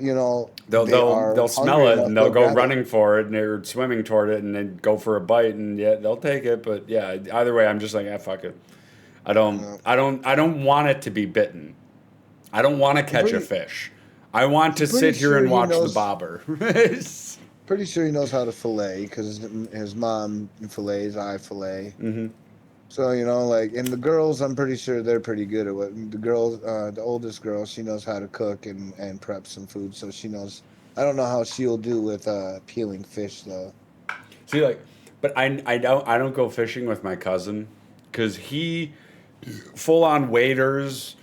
they'll smell it and they'll go running for it and they're swimming toward it and then go for a bite and they'll take it. But yeah, either way, I'm just like, fuck it. I don't want it to be bitten. I don't want to catch a fish. I want to sit here and watch the bobber. Pretty sure he knows how to fillet because his mom fillets, I fillet. Mm-hmm. So, and the girls, I'm pretty sure they're pretty good at what the girls, the oldest girl, she knows how to cook and prep some food. So she knows, I don't know how she'll do with peeling fish though. See, but I don't go fishing with my cousin because he full on waders,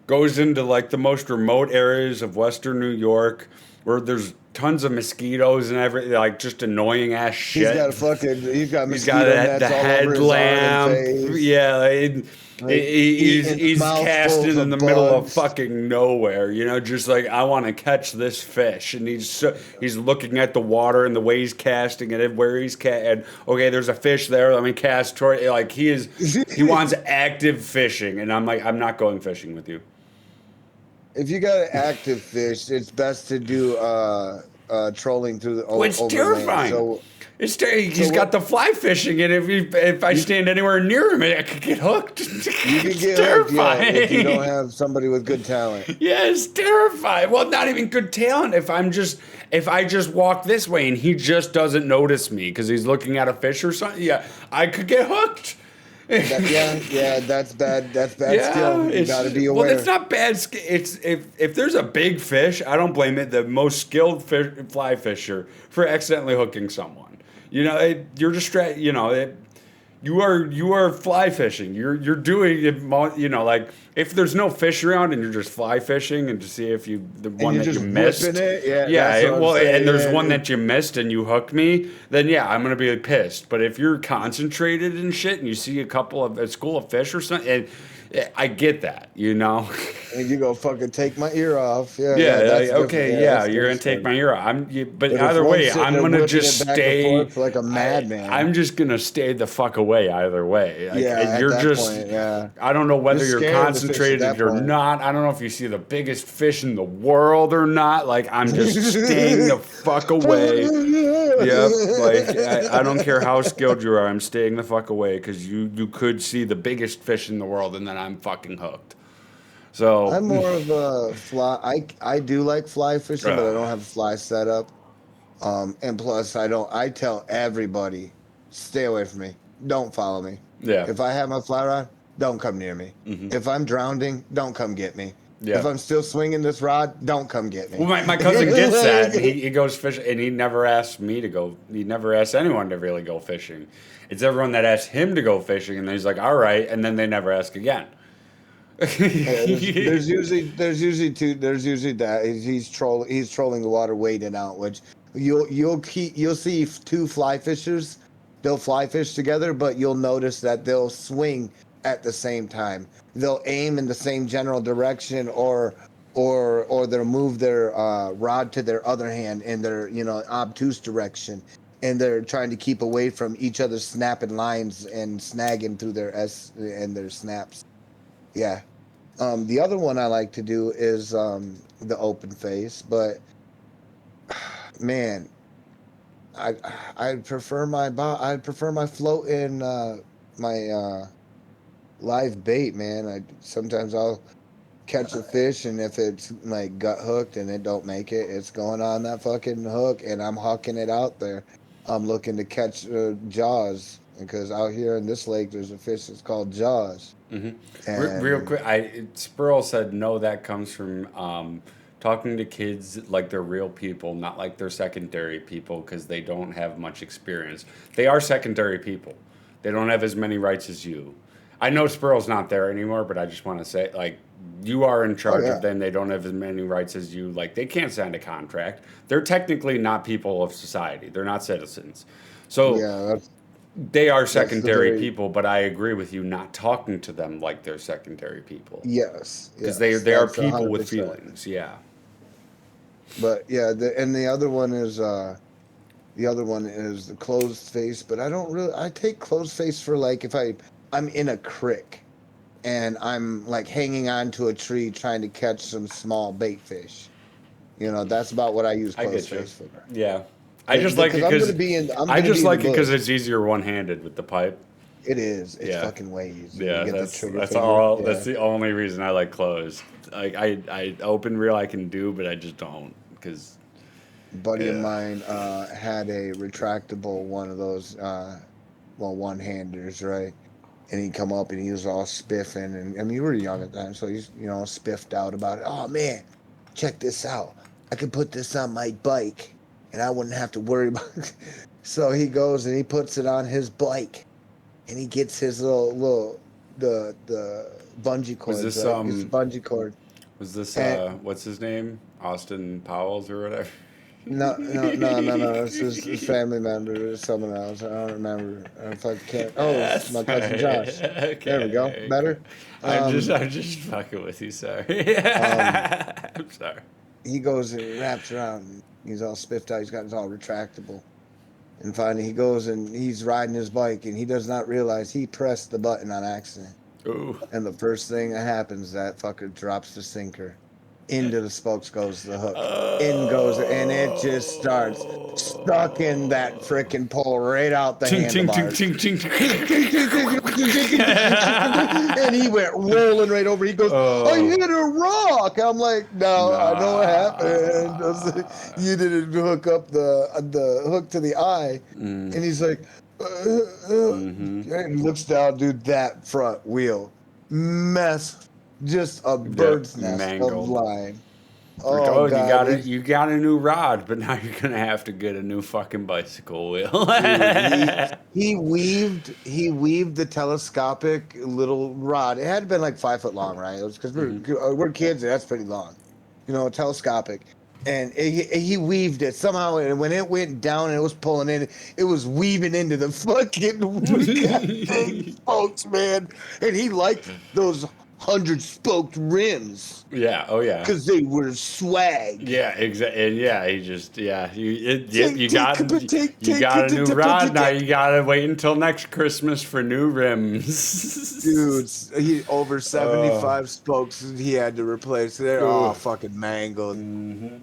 goes into like the most remote areas of Western New York where there's tons of mosquitoes and everything, like just annoying ass shit. He's got mosquito nets the all headlamp. over his arm and face. Yeah, he's casting in the middle of fucking nowhere. Just like I want to catch this fish, and he's looking at the water and the way he's casting it, where he's and okay, there's a fish there. Let me cast toward. Like he wants active fishing, and I'm like, I'm not going fishing with you. If you got an active fish, it's best to do trolling through the. It's terrifying. He's got the fly fishing, and if I stand anywhere near him, I could get hooked. You can get terrifying hooked, if you don't have somebody with good talent. Yeah, it's terrifying. Well, not even good talent. If I just walk this way and he just doesn't notice me because he's looking at a fish or something, yeah, I could get hooked. That's bad. That's bad skill. You got to be aware. Well, it's not bad. It's if there's a big fish, I don't blame it. The most skilled fly fisher for accidentally hooking someone. You're distracted. You are fly fishing. You're doing it. Like if there's no fish around and you're just fly fishing and to see if the one that you missed. It. And there's one that you missed and you hooked me. Then yeah, I'm gonna be pissed. But if you're concentrated and shit and you see a school of fish or something, and I get that, And you go fucking take my ear off. You're gonna take my ear off. But either way, I'm gonna just stay like a madman. I'm just gonna stay the fuck away either way. Point, I don't know whether you're concentrated or not. I don't know if you see the biggest fish in the world or not. Like I'm just staying the fuck away. Yep. I don't care how skilled you are. I'm staying the fuck away because you could see the biggest fish in the world and then I'm fucking hooked. So I'm more of a fly. I do like fly fishing, but I don't have a fly setup. And plus, I tell everybody, stay away from me. Don't follow me. Yeah. If I have my fly rod, don't come near me. Mm-hmm. If I'm drowning, don't come get me. Yeah. If I'm still swinging this rod, don't come get me. Well, my cousin gets that. He goes fishing, and he never asks me to go. He never asks anyone to really go fishing. It's everyone that asks him to go fishing, and then he's like, all right, and then they never ask again. Yeah, there's usually two. There's usually that he's trolling the water, wading out. Which you'll see two fly fishers. They'll fly fish together, but you'll notice that they'll swing at the same time. They'll aim in the same general direction, or they'll move their rod to their other hand in their obtuse direction, and they're trying to keep away from each other, snapping lines and snagging through their s and their snaps. Yeah. The other one I like to do is the open face, but man, I I prefer my float in my live bait, man. Sometimes I'll catch a fish, and if it's like gut hooked and it don't make it, it's going on that fucking hook, and I'm hucking it out there. I'm looking to catch jaws, because out here in this lake there's a fish that's called jaws. Real And quick, Spurl said no. That comes from talking to kids like they're real people, not like they're secondary people, because they don't have much experience. They are secondary people. They don't have as many rights as you. I know Spurl's not there anymore, but I just want to say, like, you are in charge yeah. of them. They don't have as many rights as you. Like, they can't sign a contract. They're technically not people of society. They're not citizens. So Yeah, they are that's the secondary very people, but I agree with you not talking to them like they're secondary people. yes, Because yes, they are that's people with 100%. feelings, yeah. But yeah, and the other one is the closed face. But I take closed face for, like, if I'm in a creek and I'm like hanging on to a tree trying to catch some small bait fish. That's about what I use I closed get you. face for. Yeah. I just like it I'm because gonna be in. I'm I gonna just be in like the it because bush. it's easier one-handed with the pipe. It is. It's Yeah. fucking way easier. Yeah, You get the that's trigger that's finger. all. Yeah. That's the only reason I like closed. Like I open reel I can do, but I just don't because Buddy of yeah. mine had a retractable one of those, one-handers, right? And he'd come up and he was all spiffing, and I mean, we were young at the time, so he's spiffed out about it. Oh man, check this out! I could put this on my bike, and I wouldn't have to worry about it. So he goes and he puts it on his bike, and he gets his the bungee cord. Was this It's bungee cord. was this And what's his name? Austin Powell's or whatever. no. This is a family member. It's someone else. I don't remember. If I can't. Oh, it's my cousin Josh. Okay. There we go. Better. I'm just fucking with you. Sorry. Um, I'm sorry. he goes and wraps around. And he's all spiffed out. He's got his all retractable. And finally, he goes and he's riding his bike, and he does not realize he pressed the button on accident. Ooh. And the first thing that happens, that fucker drops the sinker. Into the spokes goes the hook. In goes, and it just starts stuck in that freaking pole right out the Ting ting ting handlebars. ting ting. And he went rolling right over. He goes, I hit a rock. I'm like, no, I know what happened. I was like, you didn't hook up the hook to the eye. And he's like, and he looks down, dude, that front wheel mess, just a bird's nest mangled. of line. Oh, God, you got a new rod, but now you're gonna have to get a new fucking bicycle wheel. Dude, he weaved the telescopic little rod. It had been like 5 foot long, right? It was because we're kids, and that's pretty long, telescopic. And he weaved it somehow, and when it went down and it was pulling in, it was weaving into the fucking goddamn spokes, man. And he liked those 100-spoked rims. Yeah. Oh yeah. Because they were swag. Yeah. Exactly. And yeah, you got a new take- rod. Now you gotta wait until next Christmas for new rims. Dude, he over 75 spokes he had to replace. They're all fucking mangled.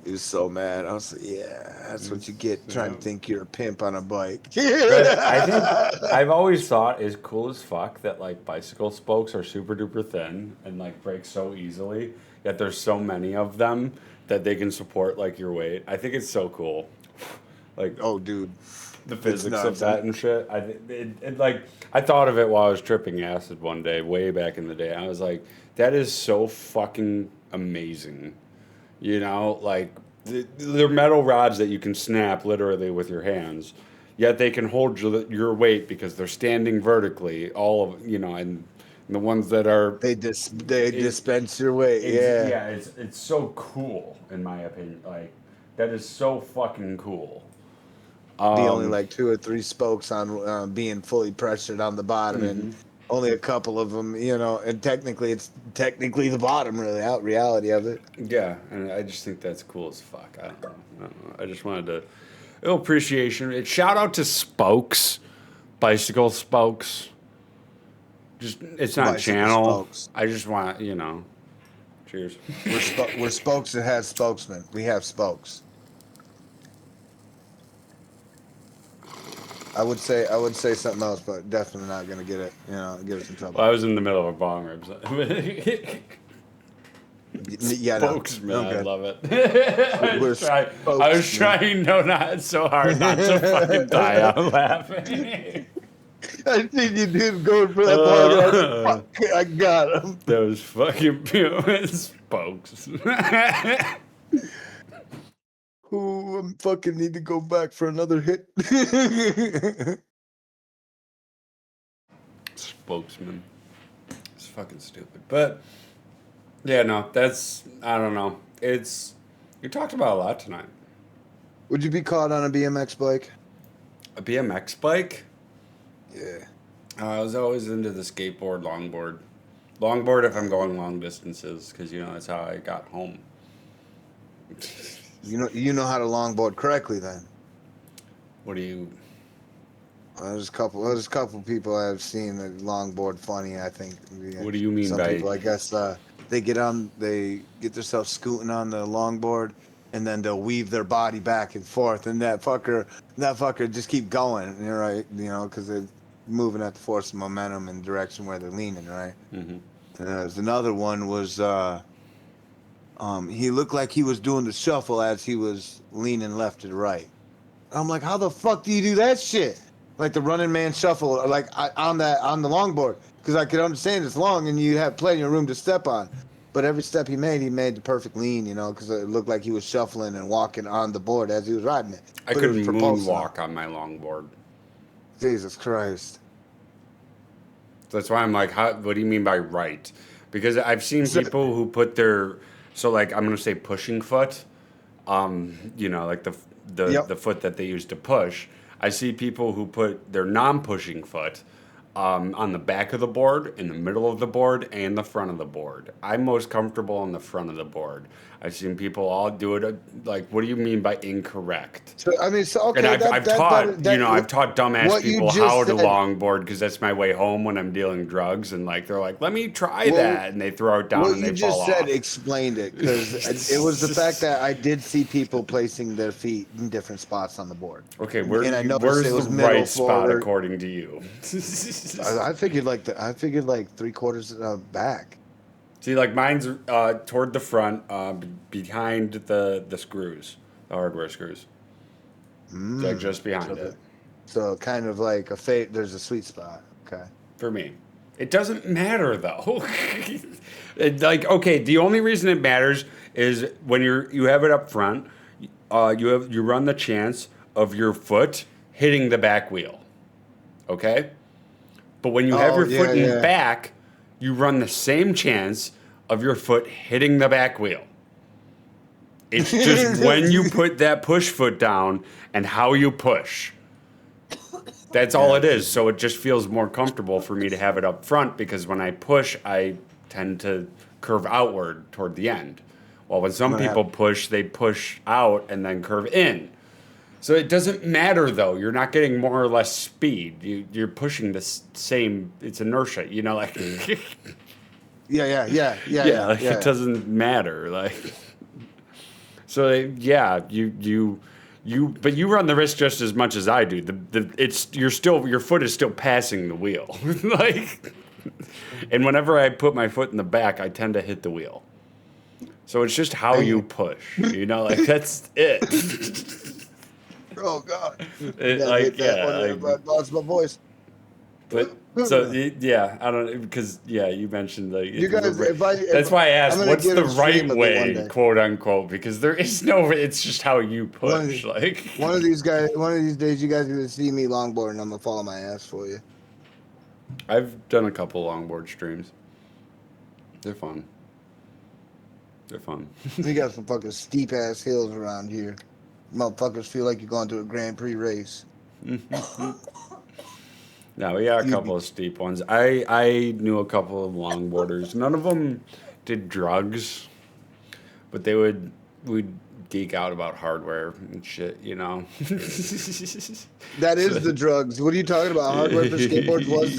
He was so mad. I was like, yeah, that's what you get trying to think you're a pimp on a bike. But I think I've always thought is cool as fuck that like bicycle spokes are super duper thin and like break so easily. Yet there's so many of them that they can support like your weight. I think it's so cool. Like, Oh, dude. the physics nuts. of that and shit. I thought of it while I was tripping acid one day, way back in the day. I was like, that is so fucking amazing. Like they're metal rods that you can snap literally with your hands, yet they can hold your weight because they're standing vertically. All of and The ones that are They dispense your weight. Yeah. it's so cool in my opinion. Like that is so fucking cool. Be only like 2 or 3 spokes on being fully pressured on the bottom, and only a couple of them, and technically it's the bottom, really, out reality of it. Yeah, and I just think that's cool as fuck. I don't know. I just wanted to a little appreciation. Shout out to spokes, bicycle spokes. Just it's not Bicycle channel. spokes. I just want cheers. We're spokes that have spokesmen. We have spokes. I would say something else, but definitely not gonna get us in trouble. Well, I was in the middle of a bong rib. Yeah, no. Spokesman, Okay. I love it. I was trying not so hard not to fucking die out laughing. I think you did go for that ball. I got him. Those fucking spokes. Ooh, I fucking need to go back for another hit. Spokesman. It's fucking stupid. But yeah, no, I don't know. You talked about a lot tonight. Would you be caught on a BMX bike? A BMX bike? Yeah. I was always into the skateboard, longboard. Longboard if I'm going long distances, because that's how I got home. You know how to longboard correctly then. What do you? There's a couple people I've seen that longboard funny. I think. Yeah. What do you mean Some by? people, I guess, they get themselves scooting on the longboard, and then they'll weave their body back and forth, and that fucker just keep going. You're right, because they're moving at the force of momentum in the direction where they're leaning, right? Mm-hmm. There's another one was. He looked like he was doing the shuffle as he was leaning left to right. I'm like, how the fuck do you do that shit? Like the running man shuffle, like on the longboard, because I could understand it's long and you have plenty of room to step on. But every step he made the perfect lean, because it looked like he was shuffling and walking on the board as he was riding it. I couldn't moonwalk on my longboard. Jesus Christ. That's why I'm like, what do you mean by right? Because I've seen people who put their, so like I'm gonna say pushing foot, like the foot that they use to push. I see people who put their non-pushing foot on the back of the board, in the middle of the board, and the front of the board. I'm most comfortable on the front of the board. I've seen people all do it. Like, what do you mean by incorrect? So, I mean, okay. And I've taught dumbass people how to longboard because that's my way home when I'm dealing drugs. And like, they're like, let me try that. And they throw it down and they fall off. What you just said explained it, because it was the fact that I did see people placing their feet in different spots on the board. Okay, where's the right spot according to you? I figured like 3/4 back. See, like mine's toward the front, behind the screws, the hardware screws. Like just behind it. So kind of like there's a sweet spot. Okay. For me. It doesn't matter though. The only reason it matters is when you have it up front, you run the chance of your foot hitting the back wheel. Okay? But when you have your foot in back, you run the same chance of your foot hitting the back wheel. It's just when you put that push foot down and how you push. That's all it is. So it just feels more comfortable for me to have it up front because when I push, I tend to curve outward toward the end. Well, when some people push, they push out and then curve in. So it doesn't matter, though. You're not getting more or less speed. You're pushing the same. It's inertia, like. Yeah. It doesn't matter, like. So but you run the risk just as much as I do. Your foot is still passing the wheel, like. And whenever I put my foot in the back, I tend to hit the wheel. So it's just how you push, that's it. Oh God! I lost my voice. But so yeah, I don't because you mentioned you guys. That's why I asked, what's the right way, quote unquote? Because there is no. It's just how you push. One of these days, you guys are gonna see me longboarding. I'm gonna follow my ass for you. I've done a couple longboard streams. They're fun. They're fun. We got some fucking steep ass hills around here. Motherfuckers feel like you're going to a Grand Prix race. No, we got a couple of steep ones. I knew a couple of longboarders. None of them did drugs, but we'd geek out about hardware and shit, you know. That is the drugs. What are you talking about? Hardware for skateboards was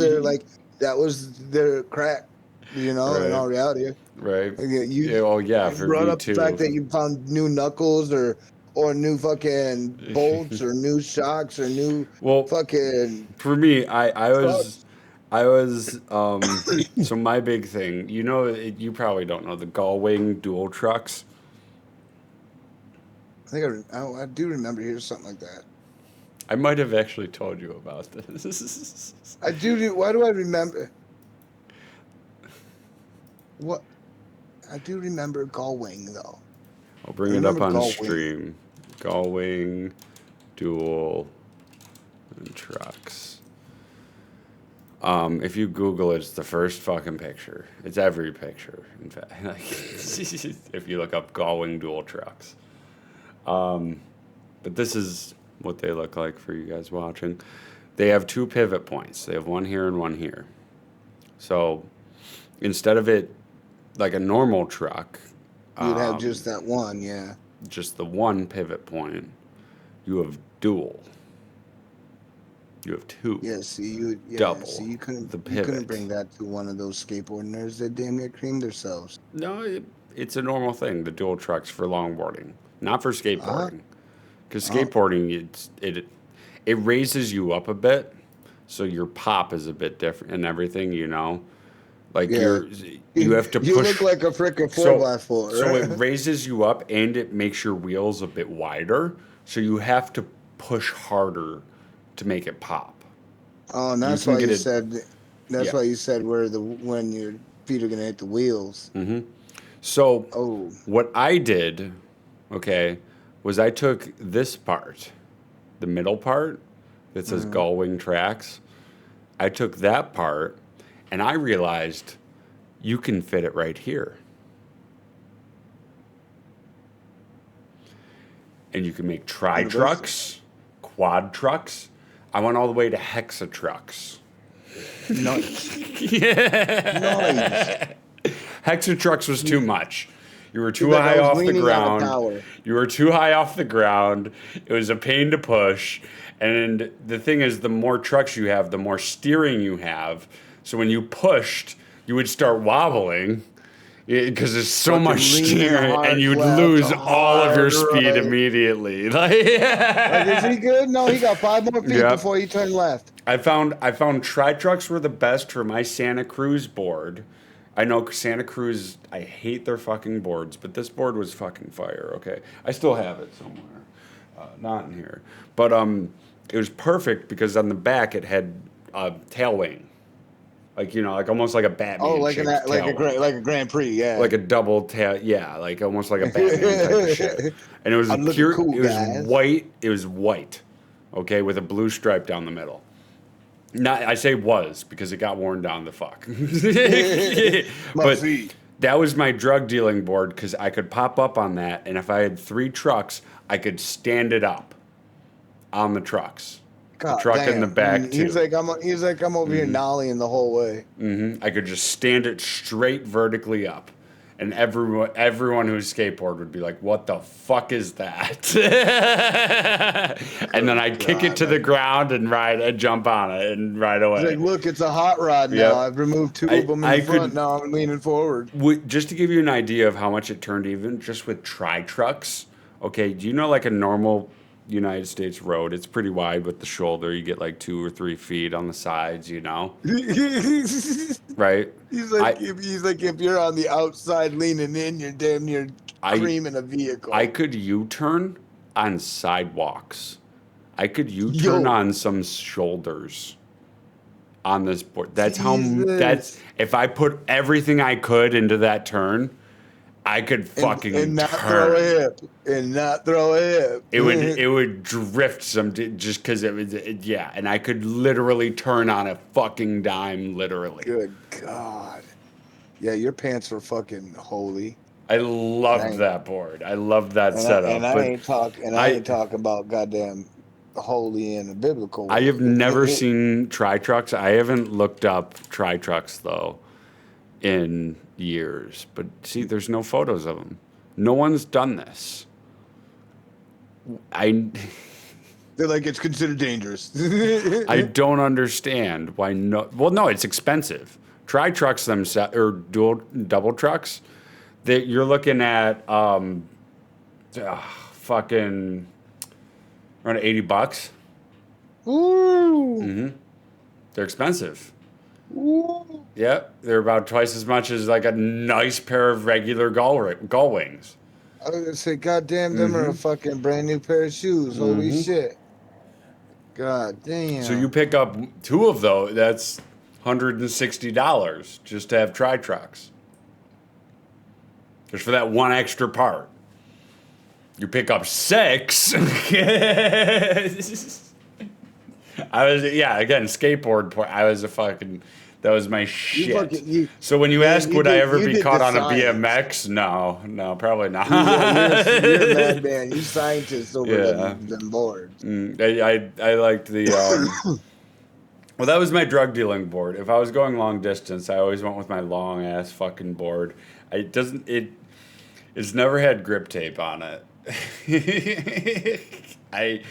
that was their crack, you know, Right. in all reality. Right. For brought up the fact that you found new knuckles or new fucking bolts or new shocks or new fucking. For me, I was so my big thing, you know, you probably don't know the Gullwing dual trucks. I think I do remember hearing something like that. I might have actually told you about this. I do. Why do I remember? What? I do remember Gullwing though. I'll bring it up on the stream. Gullwing dual trucks. If you Google it, it's the first fucking picture. It's every picture, in fact. Like, if you look up Gullwing dual trucks. But this is what they look like for you guys watching. They have 2 pivot points. They have one here and one here. So instead of it like a normal truck, you'd have just that one, yeah. Just the one pivot point. You have dual. You have 2. Yeah, see, double. See, you couldn't bring that to one of those skateboarders that damn near creamed themselves. No, it's a normal thing. The dual trucks for longboarding, not for skateboarding. Because skateboarding, it raises you up a bit, so your pop is a bit different and everything. You know, like you have to push. You look like a frickin' 4x4. So it raises you up and it makes your wheels a bit wider. So you have to push harder to make it pop. Oh, and that's why you said. That's why you said when your feet are gonna hit the wheels. Mm-hmm. So what I did, was I took this part, the middle part that says Gullwing Tracks. I took that part, and I realized you can fit it right here. And you can make tri-trucks, quad trucks. I went all the way to hexa trucks. Nice. Yeah. Nice. Hexa trucks was too much. You were too high off the ground. You were too high off the ground. It was a pain to push. And the thing is, the more trucks you have, the more steering you have. So when you pushed, you would start wobbling because there's so much steering, and you'd lose all of your speed immediately. Like, is he good? No, he got 5 more feet before he turned left. I found tri-trucks were the best for my Santa Cruz board. I know Santa Cruz, I hate their fucking boards, but this board was fucking fire, okay? I still have it somewhere. Not in here. But it was perfect because on the back it had a tail wing. Like, you know, like almost like a Batman. Oh, like a Grand Prix, yeah. Like a double tail, yeah, like almost like a Batman type of shit. And it was pure, cool, it was white, okay, with a blue stripe down the middle. Not, I say was because it got worn down the fuck. But that was my drug dealing board because I could pop up on that, and if I had 3 trucks, I could stand it up on the trucks. God, the truck in the back too. He's like I'm over here nollying the whole way. I could just stand it straight vertically up. And everyone who's skateboard would be like, "What the fuck is that?" And then I'd kick it to the ground and jump on it and ride away. He's like, look, it's a hot rod now. I've removed 2 of them in the front. Now I'm leaning forward. Just to give you an idea of how much it turned even, just with tri-trucks. Okay, do you know like a normal United States road? It's pretty wide with the shoulder. You get like 2 or 3 feet on the sides, you know? Right? He's like, if you're on the outside leaning in, you're damn near creaming a vehicle. I could U-turn on sidewalks. I could U-turn on some shoulders on this board. That's if I put everything I could into that turn, I could fucking and not turn. throw a hip. And not throw a hip. It would drift just because it was yeah, and I could literally turn on a fucking dime, literally. Good God. Yeah, your pants were fucking holy. I loved Right. that board. I loved that And setup. I But ain't talking about goddamn holy in a biblical way. I have never seen tri-trucks. I haven't looked up tri-trucks though in years. But see, there's no photos of them. No one's done this. They're like, it's considered dangerous. I don't understand why no. Well, no, it's expensive. Tri-trucks themselves or double trucks. That you're looking at fucking around $80. Ooh. They're expensive. Ooh. Yep, they're about twice as much as like a nice pair of regular gull wings. I was gonna say, goddamn, them are a fucking brand new pair of shoes. Holy shit. God damn. So you pick up two of those, that's $160 just to have tri-trucks. Just for that one extra part. You pick up 6. Again, skateboard. That was my shit. So when you ask, would I ever be caught on a BMX? No, probably not. You're a madman. You scientists over them boards. I liked the. Well, that was my drug dealing board. If I was going long distance, I always went with my long ass fucking board. It's never had grip tape on it. I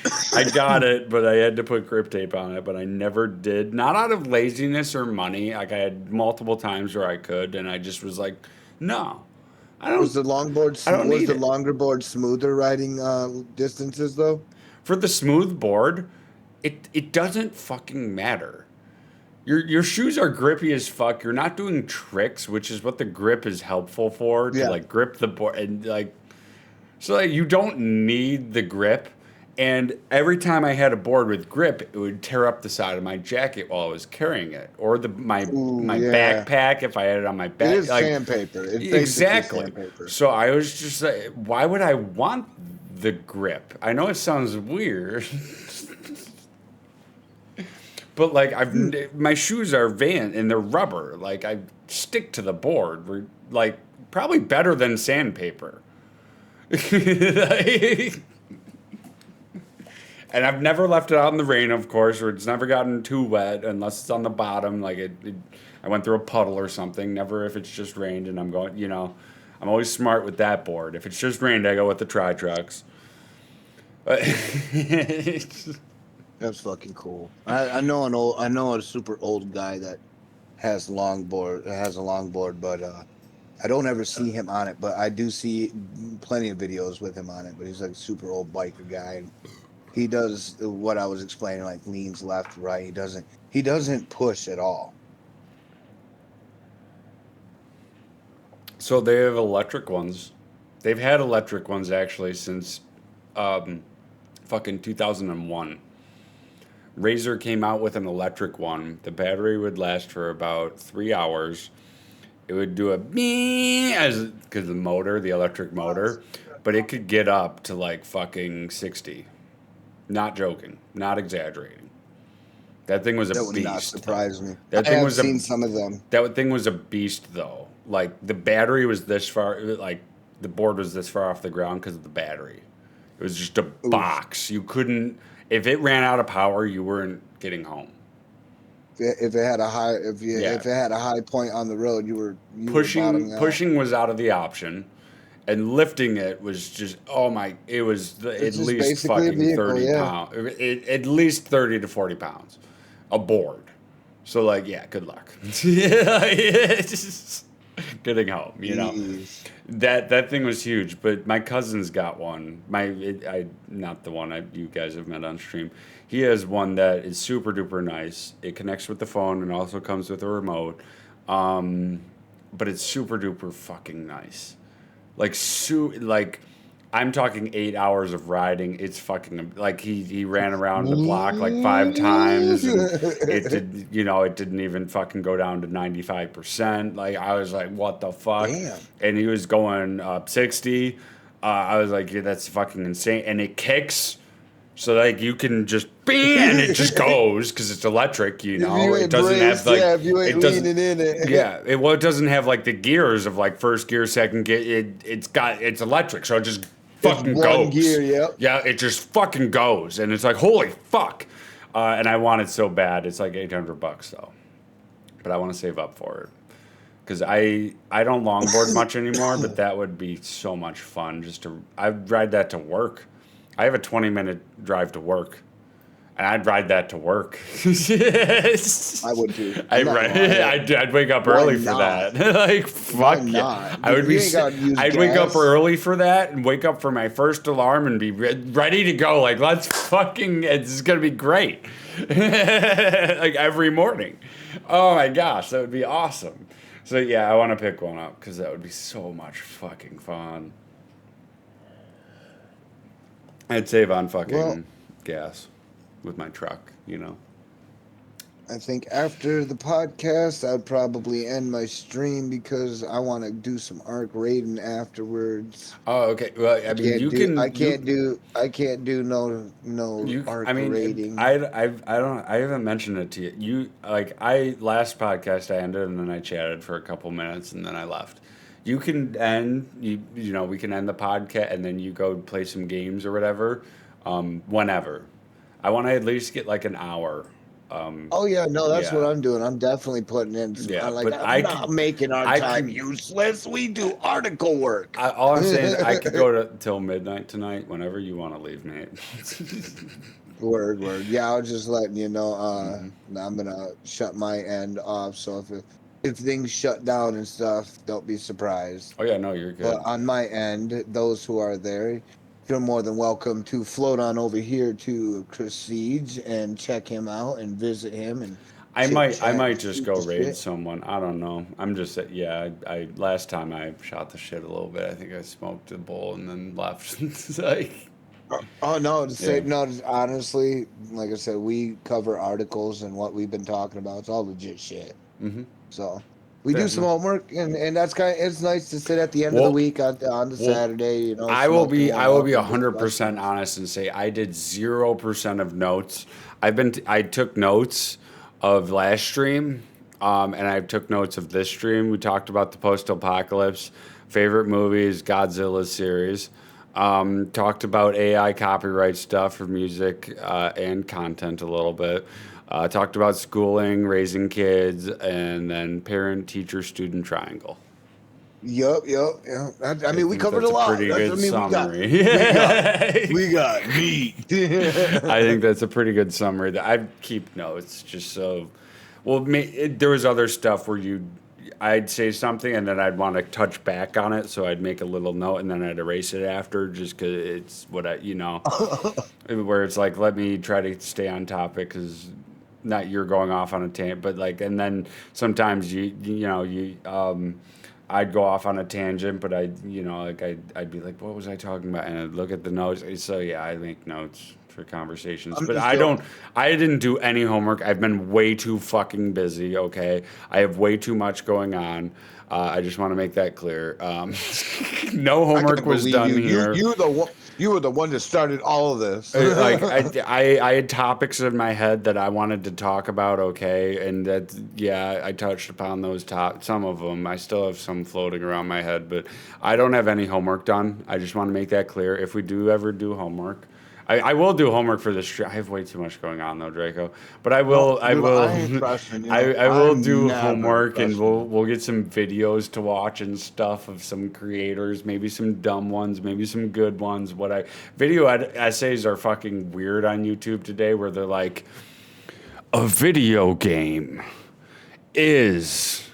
got it, but I had to put grip tape on it, but I never did. Not out of laziness or money. Like I had multiple times where I could, and I just was like, no. I don't. Was the longer board smoother riding distances though? For the smooth board, it doesn't fucking matter. Your shoes are grippy as fuck. You're not doing tricks, which is what the grip is helpful for, to like grip the board and like so like you don't need the grip. And every time I had a board with grip, it would tear up the side of my jacket while I was carrying it, or my backpack if I had it on my back. It is sandpaper. Exactly. Sandpaper. So I was just like, why would I want the grip? I know it sounds weird, but like my shoes are Van and they're rubber. Like I stick to the board. We're like probably better than sandpaper. And I've never left it out in the rain, of course, or it's never gotten too wet unless it's on the bottom. Like I went through a puddle or something. Never if it's just rained and I'm going, I'm always smart with that board. If it's just rained, I go with the tri-trucks. That's fucking cool. I know a super old guy that has a longboard, but I don't ever see him on it. But I do see plenty of videos with him on it. But he's like a super old biker guy. And he does what I was explaining, like leans left, right. He doesn't push at all. So they have electric ones. They've had electric ones actually since fucking 2001. Razer came out with an electric one. The battery would last for about 3 hours. It would do a because the electric motor, but it could get up to like fucking 60. Not joking, not exaggerating. That thing was a beast. That would not surprise me. That I thing have seen some of them. That thing was a beast though. Like the battery was this far, like the board was this far off the ground because of the battery. It was just a box. You couldn't. If it ran out of power, you weren't getting home. If it had a high point on the road, you were pushing was out of the option, and lifting it was just it was at least fucking 30 pounds, at least 30 to 40 pounds, a board. So like good luck. Getting home, Jeez. That thing was huge. But my cousin's got one. Not the one you guys have met on stream. He has one that is super duper nice. It connects with the phone and also comes with a remote. But it's super duper fucking nice. Like I'm talking 8 hours of riding. It's fucking like he ran around the block like 5 times, and it did, it didn't even fucking go down to 95%. Like I was like, what the fuck? Damn. And he was going up 60. I was like, yeah, that's fucking insane. And it kicks. So like you can just and it just goes because it's electric, If you It ain't doesn't braced, have like if you ain't it doesn't. leaning in it. Yeah, it doesn't have like the gears of like first gear, second gear. It's electric, so it just fucking one goes. gear, yep. Yeah, it just fucking goes, and it's like holy fuck. And I want it so bad. It's like $800 though, but I want to save up for it because I don't longboard much anymore. But that would be so much fun I'd ride that to work. I have a 20-minute drive to work. And I'd ride that to work. I would too. I'd wake up early for that. Like fuck yeah. I'd wake up early for that and wake up for my first alarm and be ready to go. Like let's fucking. It's gonna be great. Like every morning. Oh my gosh, that would be awesome. So yeah, I want to pick one up because that would be so much fucking fun. I'd save on fucking gas with my truck, I think after the podcast, I'd probably end my stream because I want to do some arc raiding afterwards. Oh, okay. Well, I mean, I can't do no arc raiding. I haven't mentioned it to you. Last podcast I ended and then I chatted for a couple minutes and then I left. You can end, we can end the podcast and then you go play some games or whatever, whenever. I want to at least get like an hour. That's what I'm doing. I'm definitely putting in. I'm not making our time useless. We do article work. All I'm saying is I could go till midnight tonight, whenever you want to leave, mate. Word. Yeah, I was just letting you know. I'm gonna shut my end off. So if things shut down and stuff, don't be surprised. Oh yeah, no, you're good. But on my end, those who are there, you're more than welcome to float on over here to Chris Siege and check him out and visit him. And I might just go raid someone. I don't know. I'm just I last time I shot the shit a little bit. I think I smoked a bowl and then left. It's like. Honestly, like I said, we cover articles and what we've been talking about. It's all legit shit. Mm-hmm. So we do some homework, and that's it's nice to sit at the end of the week on the Saturday. I will be 100% honest and say I did 0% of notes. I took notes of last stream, and I took notes of this stream. We talked about the post-apocalypse, favorite movies, Godzilla series. Talked about AI copyright stuff for music and content a little bit. Talked about schooling, raising kids, and then parent-teacher-student triangle. Yup. I mean, we covered a lot. Pretty good summary. We got meat. I think that's a pretty good summary. I keep notes just so. Well, there was other stuff where I'd say something and then I'd want to touch back on it, so I'd make a little note and then I'd erase it after, just because it's what where it's like, let me try to stay on topic because. Not you're going off on a tangent, but and then sometimes I'd go off on a tangent, but I'd be like, what was I talking about? And I'd look at the notes. So yeah, I make notes for conversations, but I didn't do any homework. I've been way too fucking busy. Okay. I have way too much going on. I just want to make that clear. No homework was done here. You were the one that started all of this. I had topics in my head that I wanted to talk about, okay, and I touched upon those some of them. I still have some floating around my head, but I don't have any homework done. I just want to make that clear. If we do ever do homework, I will do homework for this. I have way too much going on though, Draco. But I will do homework, and we'll get some videos to watch and stuff of some creators, maybe some dumb ones, maybe some good ones. Video essays are fucking weird on YouTube today, where they're like, a video game is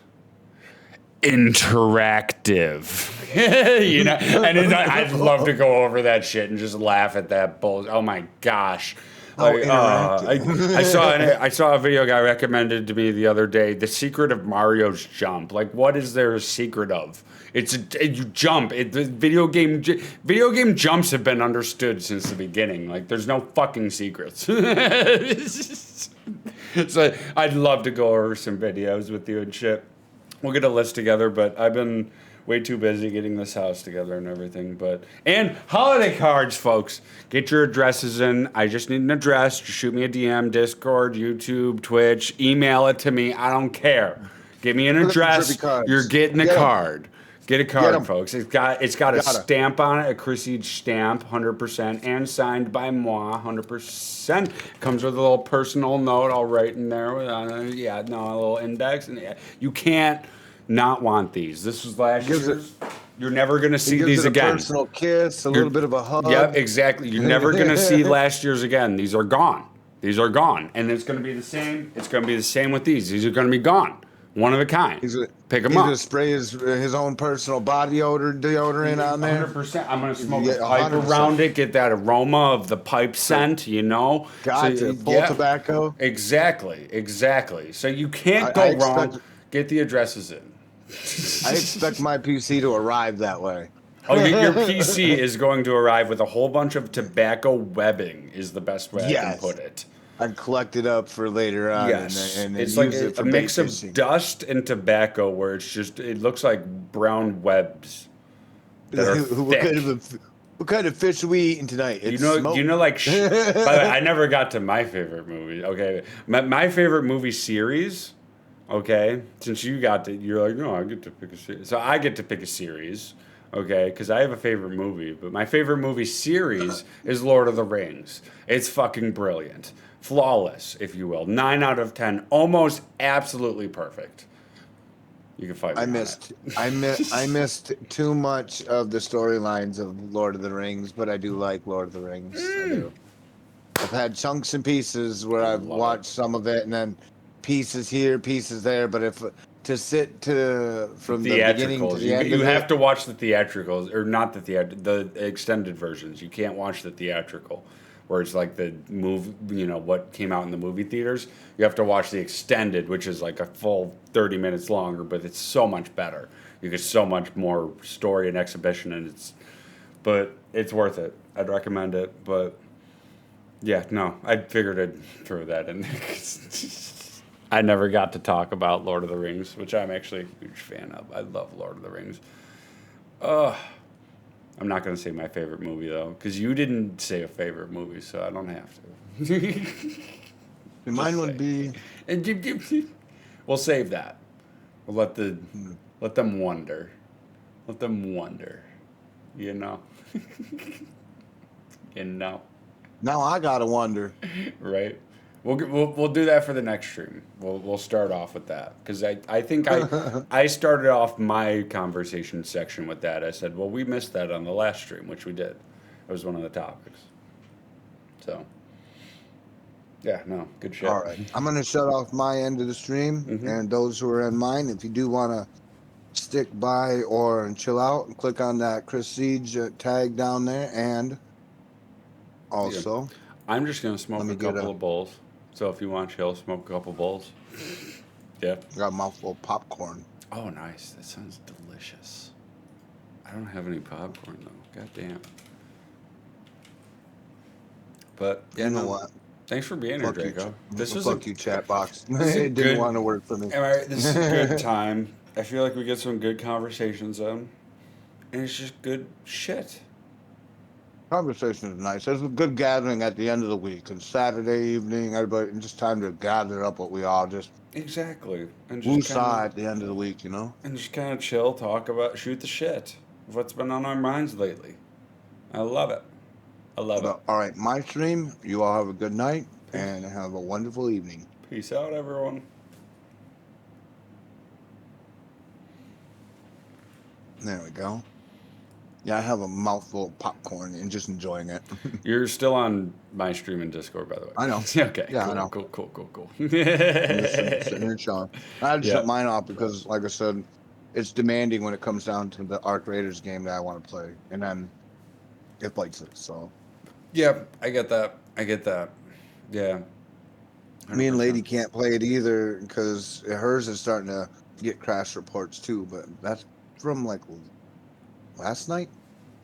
interactive. And I'd love to go over that shit and just laugh at that bullshit. Oh my gosh, How Like, interactive. I saw a video guy recommended to me the other day. The secret of Mario's jump. Like, what is there a secret of? You jump. The video game jumps have been understood since the beginning. Like, there's no fucking secrets. So I'd love to go over some videos with you and shit. We'll get a list together, but I've been way too busy getting this house together and everything. And holiday cards, folks. Get your addresses in. I just need an address. Just shoot me a DM, Discord, YouTube, Twitch. Email it to me. I don't care. Give me an Look at the address. trippy cards. You're getting a Get 'em. card. Get a Get card, 'em. folks. It's got a Gotta. stamp on it, a Chrissy stamp, 100%, and signed by moi, 100%. Comes with a little personal note. I'll write in there with a little index. And you can't not want these. This was last year's. You're never gonna see Gives these it a again. personal kiss, a little bit of a hug. Yep, exactly. You're never gonna see last year's again. These are gone. These are gone, and it's gonna be the same. It's gonna be the same with these. These are gonna be gone. One of a kind. Pick them He's up. gonna spray his own personal body deodorant on there. 100%. I'm gonna smoke Yeah, a pipe 100%. around it, get that aroma of the pipe scent, you know. Gotcha. Full tobacco. Exactly. So you can't I go wrong. expect- Get the addresses in. I expect my PC to arrive that way. Oh, your PC is going to arrive with a whole bunch of tobacco webbing. Is the best way I can Yes. put it. I'd collect it up for later on. Yes, and then it's use like it for a mix bait of fishing. dust and tobacco, where it looks like brown webs that are thick. What kind of fish are we eating tonight? It's smoked. Like. By the way, I never got to my favorite movie. Okay, my favorite movie series. Okay, since you're like, no, I get to pick a series. So I get to pick a series. Okay, because I have a favorite movie, but my favorite movie series is Lord of the Rings. It's fucking brilliant, flawless, if you will. 9 out of 10, almost absolutely perfect. You can fight me on it. I missed too much of the storylines of Lord of the Rings, but I do like Lord of the Rings. I do. I've had chunks and pieces where I've watched some of it, and then pieces here, pieces there. But from the beginning to the end, you have to watch the theatricals, or not the extended versions. You can't watch the theatrical, where it's like the movie, what came out in the movie theaters. You have to watch the extended, which is like a full 30 minutes longer, but it's so much better. You get so much more story and exhibition, and it's worth it. I'd recommend it, but yeah, no, I figured I'd throw that in there. I never got to talk about Lord of the Rings, which I'm actually a huge fan of. I love Lord of the Rings. I'm not going to say my favorite movie, though, because you didn't say a favorite movie, so I don't have to. Mine would be... We'll save that. We'll let them wonder. Let them wonder. You know? Now I gotta wonder. Right? We'll do that for the next stream. We'll start off with that, because I think I started off my conversation section with that. I said, well, we missed that on the last stream, which we did. It was one of the topics. So, yeah, no, good shit. All right, I'm gonna shut off my end of the stream, and those who are in mine, if you do want to stick by or chill out, click on that Chris Siege tag down there, and also. Yeah. I'm just going to smoke a couple of bowls. So if you want chill, smoke a couple bowls. Yeah. I got a mouthful of popcorn. Oh, nice. That sounds delicious. I don't have any popcorn, though. God damn. But, yeah, you know what? Thanks for being here, Draco. Fuck you, chat box. It didn't want to work for me. All right, this is a good time. I feel like we get some good conversations in. And it's just good shit. Conversation is nice. There's a good gathering at the end of the week. And Saturday evening, everybody, and just time to gather up what we all just exactly and just at the end of the week, and just kind of chill, talk about, shoot the shit of what's been on our minds lately. I love it. All right, my stream. You all have a good night and have a wonderful evening. Peace out, everyone. There we go. Yeah, I have a mouthful of popcorn and just enjoying it. You're still on my stream in Discord, by the way. I know. Okay. Yeah, cool, I know. Cool. I'm just sitting here chilling. I had to shut mine off because, like I said, it's demanding when it comes down to the Arc Raiders game that I want to play, and then it bites it. So. Yeah, I get that. Yeah. Me and 100%. Lady can't play it either because hers is starting to get crash reports too. But that's from like last night.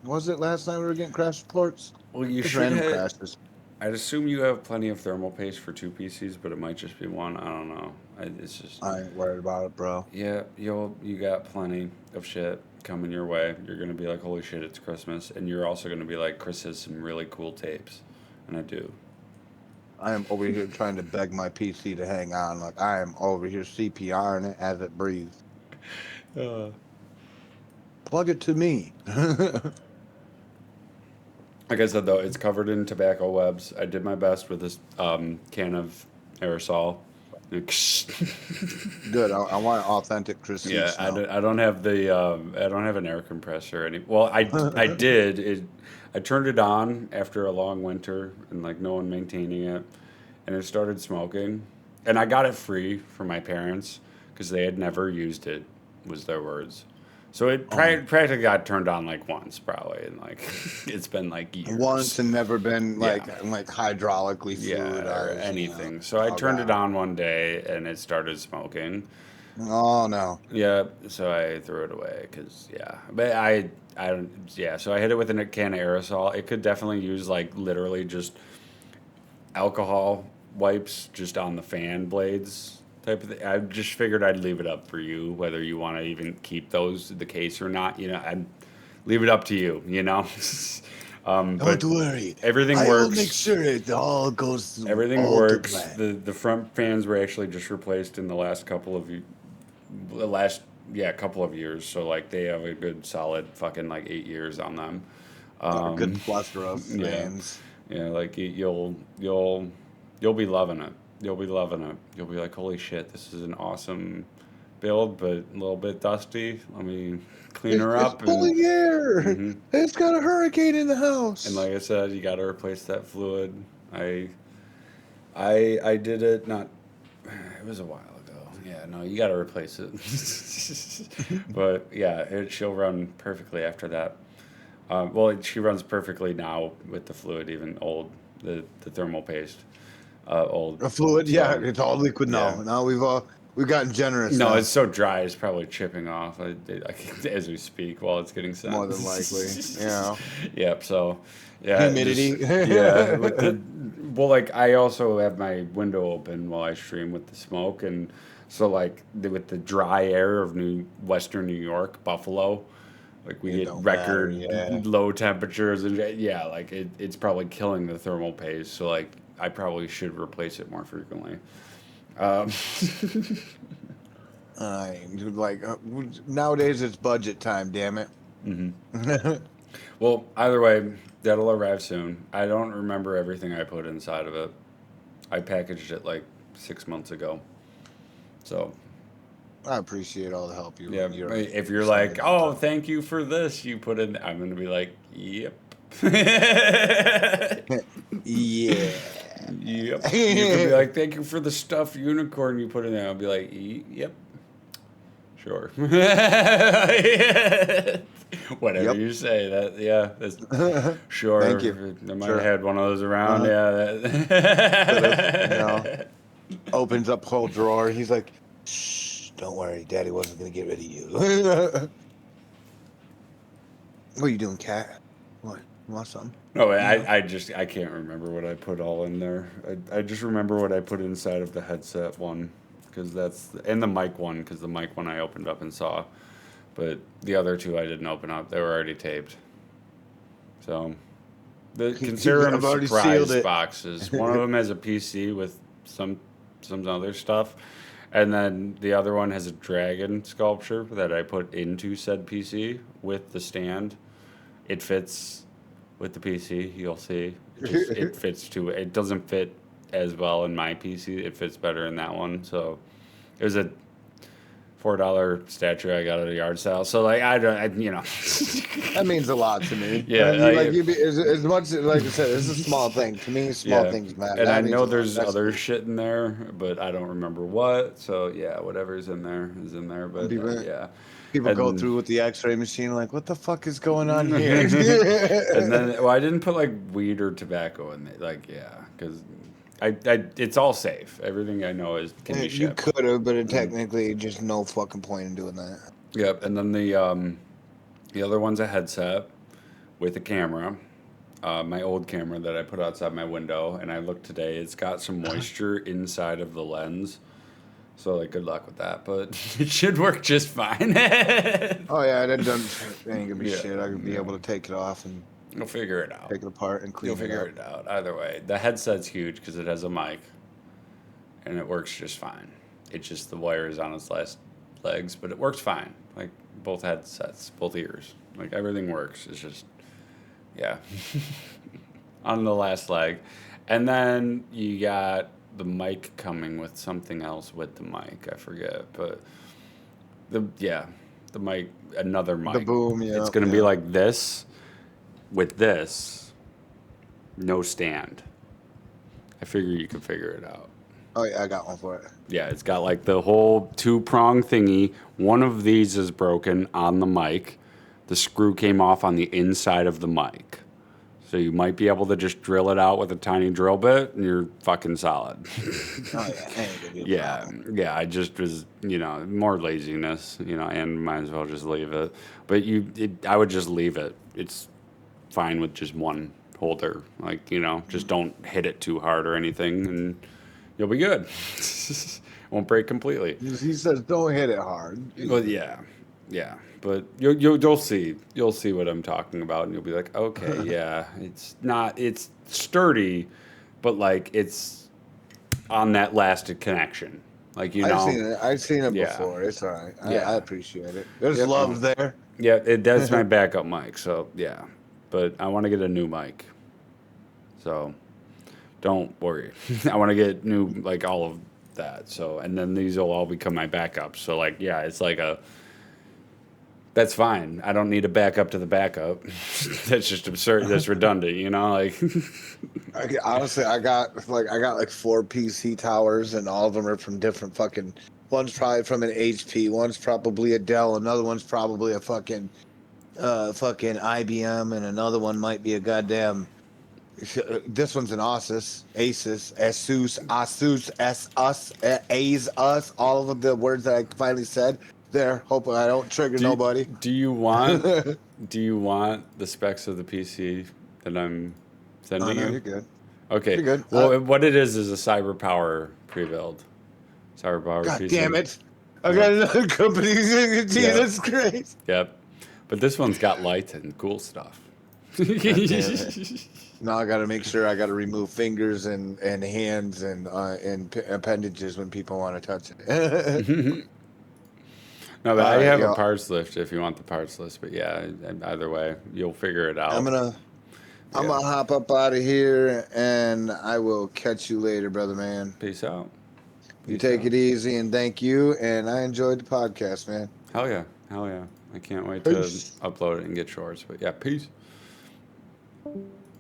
Was it last night we were getting crash reports? Well, you Just should random have. crashes. I'd assume you have plenty of thermal paste for 2 PCs, but it might just be one. I don't know. It's just I ain't worried about it, bro. yeah. You got plenty of shit coming your way. You're gonna be like, holy shit, it's Christmas, and you're also gonna be like, Chris has some really cool tapes, and I do. I am over here trying to beg my PC to hang on. Like I am over here CPRing it as it breathes. Uh, Plug it to me. like I said though, it's covered in tobacco webs. I did my best with this can of aerosol. Good. I want authentic Christmas. Yeah, Now. I don't have the I don't have an air compressor any. Well, I did it. I turned it on after a long winter and like no one maintaining it, and it started smoking. And I got it free from my parents because they had never used it. Was their words. So it practically got turned on like once probably, and like it's been like years. Once and never been like Yeah. like hydraulically Yeah, or fluidized. anything. So I Oh, turned it God. on one day and it started smoking. Oh no. Yeah, so I threw it away because yeah, but I don't yeah. So I hit it with a can of aerosol. It could definitely use like literally just alcohol wipes just on the fan blades type of thing. I just figured I'd leave it up for you whether you want to even keep those the case or not. You know, I'd leave it up to you. You know, but Don't worry. everything I will works. make sure it all goes. Everything all to works. plan. The front fans were actually just replaced in the last couple of couple of years. So like they have a good solid fucking like 8 years on them. A good cluster of yeah. fans. Yeah, like you'll be loving it. You'll be loving it. You'll be like, holy shit, this is an awesome build, but a little bit dusty. Let me clean her up. It's pulling air. Mhm. It's got a hurricane in the house. And like I said, you got to replace that fluid. I did it not. It was a while ago. Yeah, no, you got to replace it. But yeah, she'll run perfectly after that. Well, she runs perfectly now with the fluid, even old the thermal paste, old. A fluid, So, yeah, it's all liquid now. yeah. Now we've gotten generous. No, now. it's so dry, it's probably chipping off as we speak while it's getting sent. More than likely, yeah. Yep. So, yeah. Humidity. Yeah. Well, like I also have my window open while I stream with the smoke, and so like with the dry air of Western New York, Buffalo, like we It get don't record matter, yeah. low temperatures, and yeah, like it's probably killing the thermal paste. So like I probably should replace it more frequently. Like nowadays it's budget time. Damn it. Well, either way, that'll arrive soon. I don't remember everything I put inside of it. I packaged it like 6 months ago. So, I appreciate all the help you. yeah, if you're like, oh, thank you for this, you put in, I'm going to be like, yep. Yeah. Yep. You could be like, thank you for the stuffed unicorn you put in there. I'll be like, yep. Sure. Whatever Yep. you say. That yeah. That's, sure. Thank you. I might Sure. have had one of those around. Uh-huh. Yeah. Opens up whole drawer. He's like, shh, don't worry, Daddy wasn't gonna get rid of you. What are you doing, cat? What? You want something? No, I can't remember what I put all in there. I just remember what I put inside of the headset one, because and the mic one, because the mic one I opened up and saw, but the other two I didn't open up. They were already taped. So, consider them I've already surprise sealed it. boxes. One of them has a PC with some other stuff, and then the other one has a dragon sculpture that I put into said PC with the stand. It fits with the PC, you'll see. It fits to it. It doesn't fit as well in my PC. It fits better in that one. So it was a $4 statue I got at a yard sale. So like That means a lot to me. Yeah, I mean, as much like I said, it's a small thing to me. Small things matter. And That I means a know lot. there's That's other cool. shit in there, but I don't remember what. So yeah, whatever's in there is in there. But yeah. People go And- through with the X-ray machine, like, what the fuck is going on here? And then, well, I didn't put like weed or tobacco in it. Like, yeah, because it's all safe. Everything I know can be You shipped. could have, but technically, just no fucking point in doing that. Yep, and then the other one's a headset with a camera. My old camera that I put outside my window, and I looked today. It's got some moisture inside of the lens, so like good luck with that. But it should work just fine. Oh yeah, that ain't gonna be Yeah, shit. I could be able to take it off and You'll figure it out. take it apart and clean You'll figure it it out. Either way, the headset's huge because it has a mic, and it works just fine. It's just the wire is on its last legs, but it works fine. Like both headsets, both ears, like everything works. It's just, yeah, on the last leg, and then you got the mic coming with something else with the mic. I forget, but the mic, another mic. The boom, yeah. It's gonna be like this, with this, no stand. I figure you can figure it out. Oh yeah, I got one for it. Yeah, it's got like the whole 2-prong thingy. One of these is broken on the mic. The screw came off on the inside of the mic. So you might be able to just drill it out with a tiny drill bit and you're fucking solid. Oh yeah, ain't gonna be a Yeah, problem. yeah, I just was, more laziness, and might as well just leave it. But I would just leave it. It's fine with just one holder. Like, just don't hit it too hard or anything and you'll be good. Won't break completely. He says don't hit it hard. But yeah. But you'll see. You'll see what I'm talking about, and you'll be like, okay, yeah, it's sturdy, but like it's on that lasted connection. Like I've seen it Yeah. before. It's all right. Yeah. I appreciate it. There's Yep. love there. Yeah, that's my backup mic. So yeah, but I want to get a new mic. So don't worry. I want to get new, like all of that. So, and then these will all become my backups. So like, yeah, it's like that's fine. I don't need a backup to the backup. That's just absurd. That's redundant, like. Honestly, I got like 4 PC towers, and all of them are from different fucking. One's probably from an HP. One's probably a Dell. Another one's probably a fucking IBM, and another one might be a goddamn. This one's an Asus, Asus, all of the words that I finally said there. Hoping I don't trigger nobody. Do you want the specs of the PC that I'm sending you? You're good. Okay. You're good. Well, what it is a CyberPower pre-build. CyberPower God PC. damn it! I got another company. Jesus Christ. Yep. But this one's got lights and cool stuff. Now I got to make sure I got to remove fingers and hands and appendages when people want to touch it. No, but I have yeah. a parts list if you want the parts list. But yeah, either way, you'll figure it out. I'm gonna hop up out of here, and I will catch you later, brother man. Peace out. You take it easy, and thank you. And I enjoyed the podcast, man. Hell yeah. I can't wait Peace. to upload it and get shorts. But yeah, peace.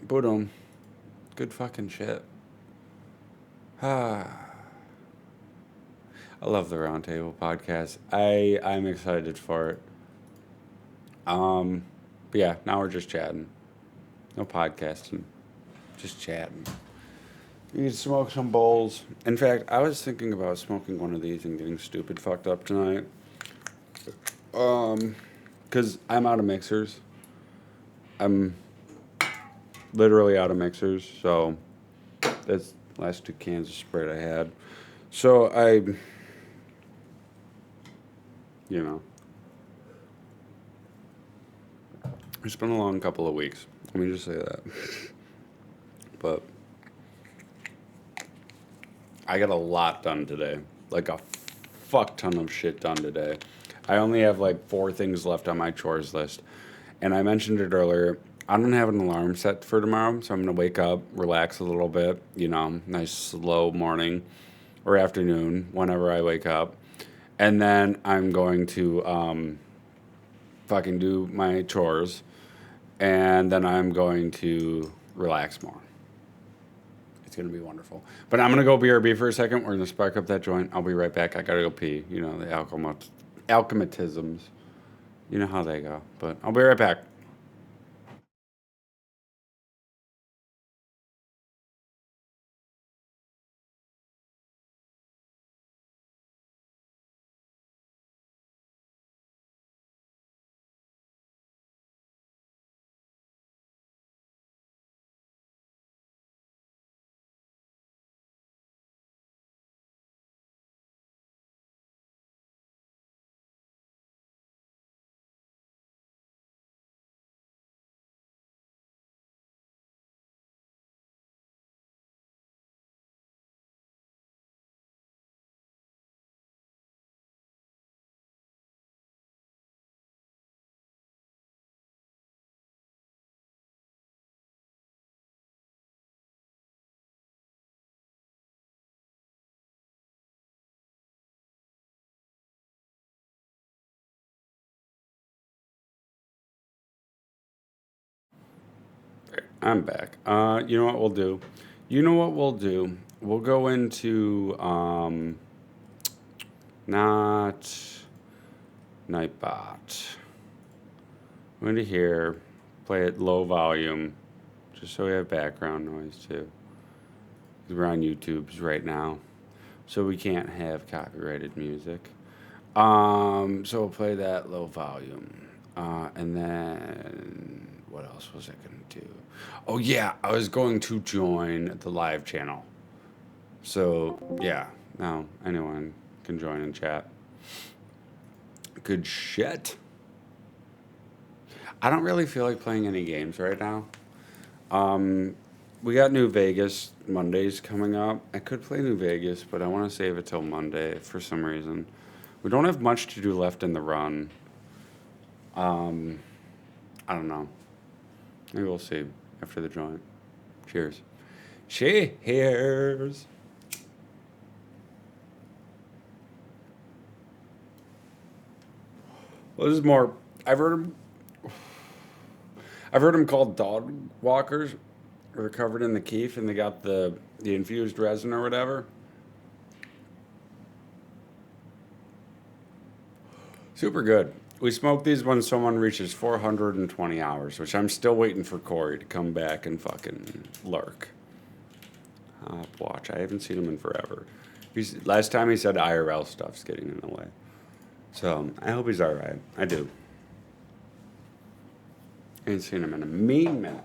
Boom. Good fucking shit. I love the Roundtable podcast. I'm excited for it. But yeah, now we're just chatting. No podcasting. Just chatting. You can smoke some bowls. In fact, I was thinking about smoking one of these and getting stupid fucked up tonight. Because I'm out of mixers. I'm literally out of mixers, so that's the last 2 cans of Sprite I had. So it's been a long couple of weeks. Let me just say that. But I got a lot done today. Like a fuck ton of shit done today. I only have like 4 things left on my chores list. And I mentioned it earlier. I don't have an alarm set for tomorrow, so I'm going to wake up, relax a little bit, nice slow morning or afternoon whenever I wake up. And then I'm going to fucking do my chores, and then I'm going to relax more. It's going to be wonderful. But I'm going to go BRB for a second. We're going to spark up that joint. I'll be right back. I got to go pee. The alchematisms. You know how they go. But I'll be right back. I'm back. You know what we'll do? We'll go into not Nightbot. I'm going to here, play it low volume, just so we have background noise too. We're on YouTube's right now, so we can't have copyrighted music. So we'll play that low volume. And then what else was I going to do? Oh yeah, I was going to join the live channel. So yeah, now anyone can join and chat. Good shit. I don't really feel like playing any games right now. We got New Vegas Mondays coming up. I could play New Vegas, but I want to save it till Monday for some reason. We don't have much to do left in the run. I don't know. Maybe we'll see after the joint. Cheers. Cheers. Well, this is more. I've heard them called dog walkers. They're covered in the keef and they got the infused resin or whatever. Super good. We smoke these when someone reaches 420 hours, which I'm still waiting for Corey to come back and fucking lurk. Watch. I haven't seen him in forever. Last time he said IRL stuff's getting in the way. So I hope he's all right. I do. I ain't seen him in a mean minute.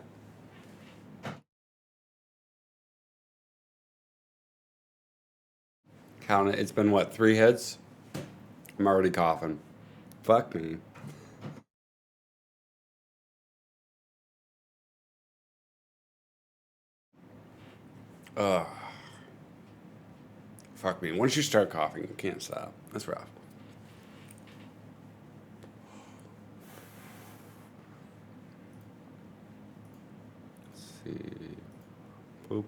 Count it. It's been what, 3 hits? I'm already coughing. Fuck me. Ugh. Fuck me. Once you start coughing, you can't stop. That's rough. Let's see. Boop.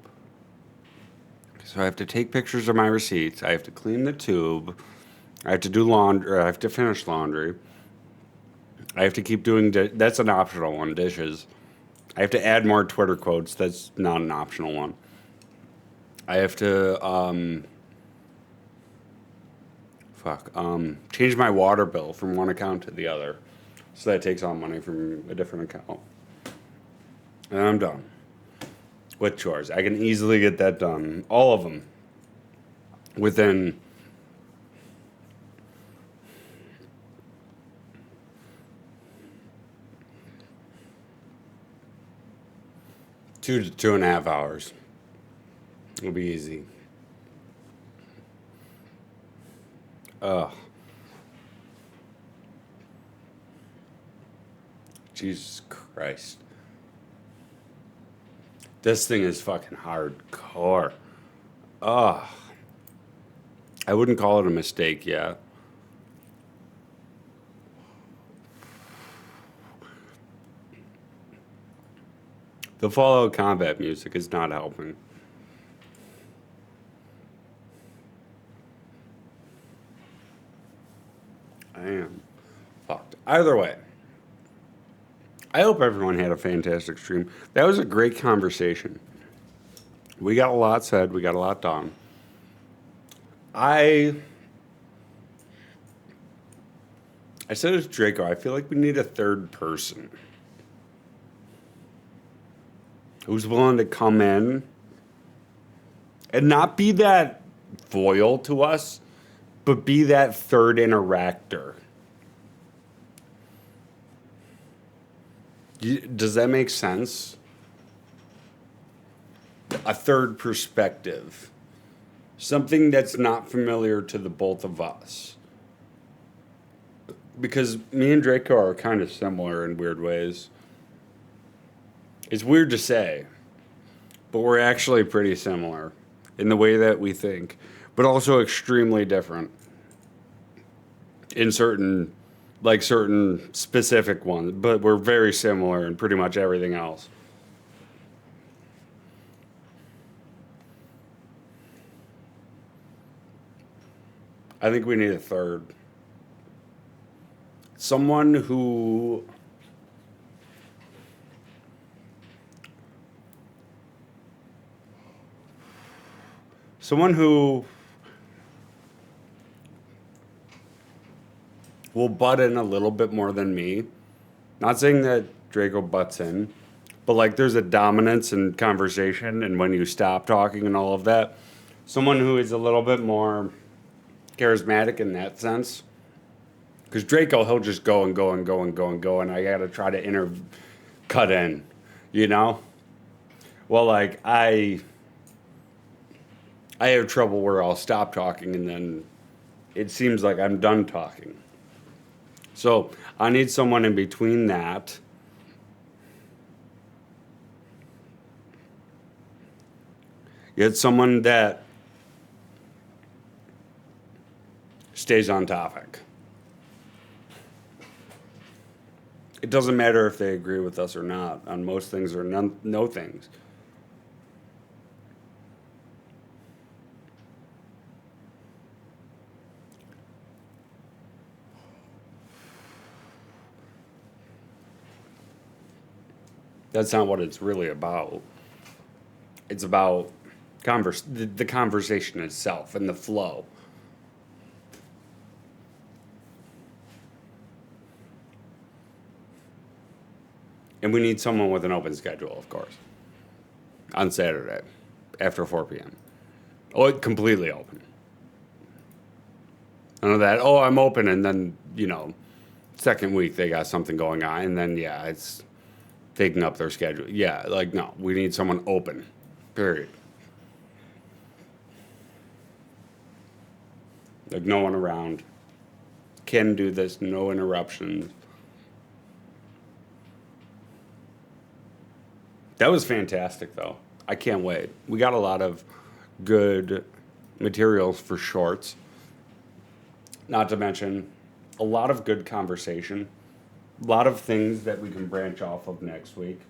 So I have to take pictures of my receipts. I have to clean the tube. I have to do laundry. I have to finish laundry. I have to keep doing. That's an optional one. Dishes. I have to add more Twitter quotes. That's not an optional one. I have to change my water bill from one account to the other, so that takes all money from a different account. And I'm done with chores. I can easily get that done, all of them, within 2 to 2.5 hours. It'll be easy. Ugh. Jesus Christ. This thing is fucking hardcore. Ugh. I wouldn't call it a mistake yet. The Fallout combat music is not helping. I am fucked. Either way, I hope everyone had a fantastic stream. That was a great conversation. We got a lot said. We got a lot done. I said to Draco, I feel like we need a third person who's willing to come in and not be that foil to us, but be that third interactor. Does that make sense? A third perspective. Something that's not familiar to the both of us. Because me and Draco are kind of similar in weird ways. It's weird to say, but we're actually pretty similar in the way that we think, but also extremely different in certain specific ones, but we're very similar in pretty much everything else. I think we need a third. Someone who someone who will butt in a little bit more than me. Not saying that Draco butts in, but like there's a dominance in conversation and when you stop talking and all of that. Someone who is a little bit more charismatic in that sense. Because Draco, he'll just go and go and go and go and go, and I gotta try to cut in, you know? Well, like, I have trouble where I'll stop talking and then it seems like I'm done talking. So I need someone in between that. Get someone that stays on topic. It doesn't matter if they agree with us or not on most things or no things. That's not what it's really about. It's about the conversation itself and the flow. And we need someone with an open schedule, of course, on Saturday after 4 p.m. Oh, completely open. None of that, oh, I'm open, and then, second week they got something going on, and then, yeah, it's taking up their schedule. Yeah, like, no, we need someone open, period. Like, no one around. Can do this, no interruptions. That was fantastic, though. I can't wait. We got a lot of good materials for shorts. Not to mention a lot of good conversation. A lot of things that we can branch off of next week.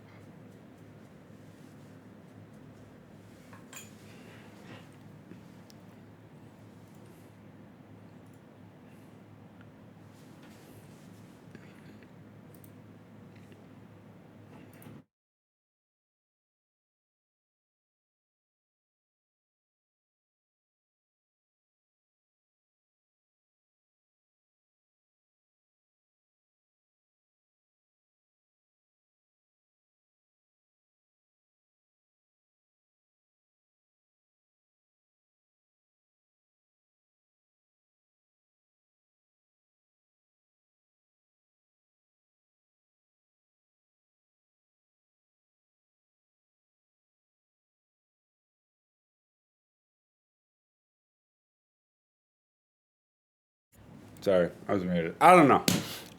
Sorry, I was muted. I don't know.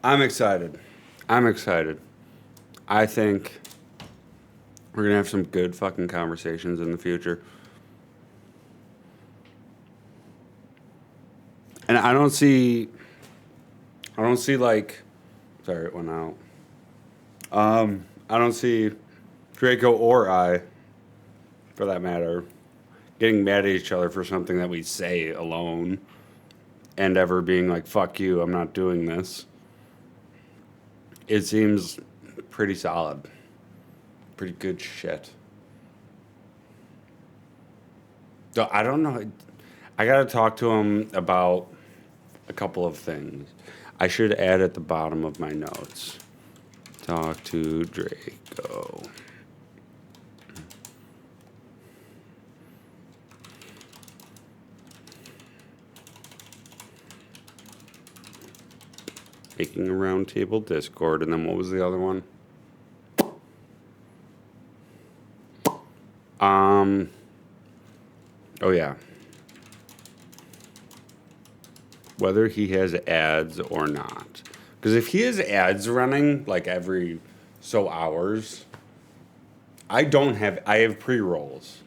I'm excited. I think we're going to have some good fucking conversations in the future. And I don't see like, sorry, it went out. I don't see Draco or I, for that matter, getting mad at each other for something that we say alone and ever being like, fuck you, I'm not doing this. It seems pretty solid. Pretty good shit. So I don't know. I got to talk to him about a couple of things. I should add at the bottom of my notes. Talk to Draco. Making a roundtable Discord, and then what was the other one? Oh yeah. Whether he has ads or not. Because if he has ads running like every so hours, I have pre-rolls.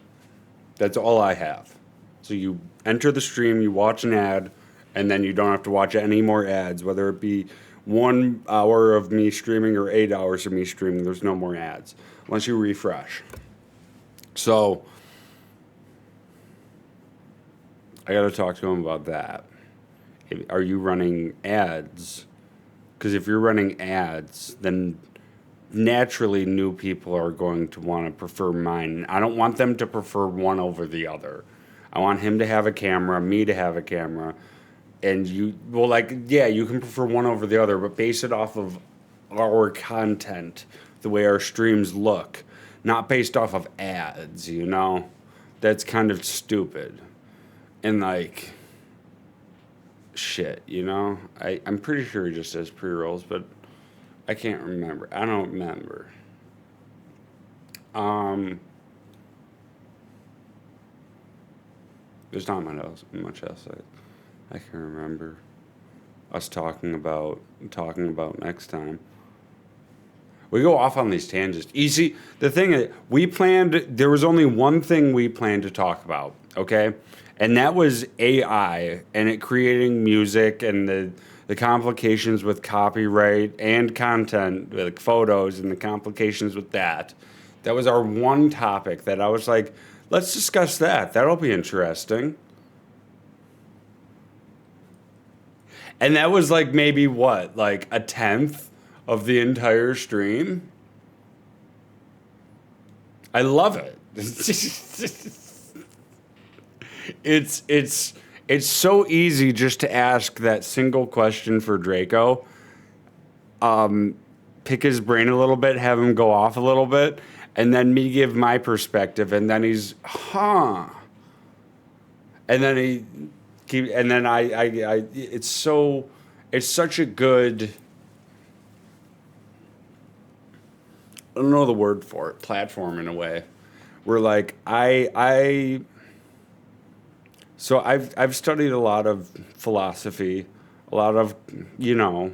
That's all I have. So you enter the stream, you watch an ad, and then you don't have to watch any more ads, whether it be 1 hour of me streaming or 8 hours of me streaming. There's no more ads unless you refresh. So I got to talk to him about that. Are you running ads? Because if you're running ads, then naturally new people are going to want to prefer mine. I don't want them to prefer one over the other. I want him to have a camera, me to have a camera. And you, well, like, yeah, you can prefer one over the other, but base it off of our content, the way our streams look, not based off of ads, you know? That's kind of stupid. And, like, shit, you know? I'm pretty sure he just says pre-rolls, but I can't remember. I don't remember. There's not much else I can remember us talking about next time. We go off on these tangents. You see, the thing is, there was only one thing we planned to talk about, okay? And that was AI and it creating music and the complications with copyright and content, like photos and the complications with that. That was our one topic that I was like, let's discuss that. That'll be interesting. And that was like maybe what, like a 10th of the entire stream? I love it. It's so easy just to ask that single question for Draco. Pick his brain a little bit, have him go off a little bit, and then me give my perspective, and then he's, and then it's such a good, I don't know the word for it, platform in a way. Where like so I've studied a lot of philosophy, a lot of, you know,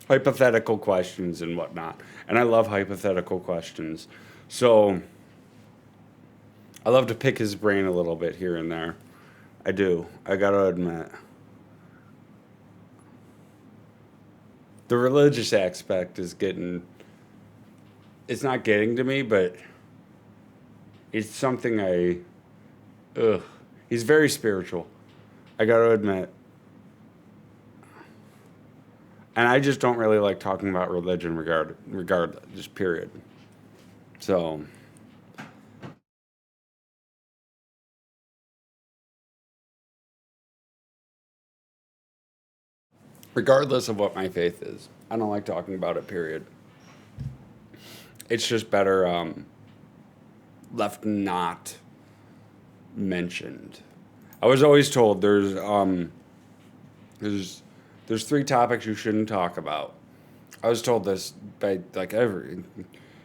hypothetical questions and whatnot. And I love hypothetical questions. So I love to pick his brain a little bit here and there. I do. I gotta admit. The religious aspect is it's not getting to me, but it's something he's very spiritual. I gotta admit. And I just don't really like talking about religion regardless, just period. So regardless of what my faith is, I don't like talking about it, period. It's just better left not mentioned. I was always told there's 3 topics you shouldn't talk about. I was told this by you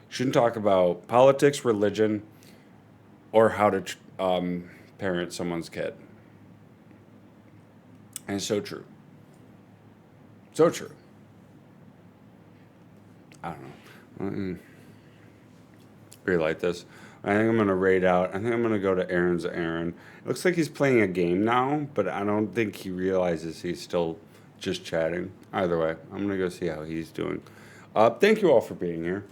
shouldn't talk about politics, religion, or how to parent someone's kid. And it's so true. So true. I don't know. Really like this. I think I'm going to raid out. I think I'm going to go to Aaron's Aaron. It looks like he's playing a game now, but I don't think he realizes he's still just chatting. Either way, I'm going to go see how he's doing. Thank you all for being here.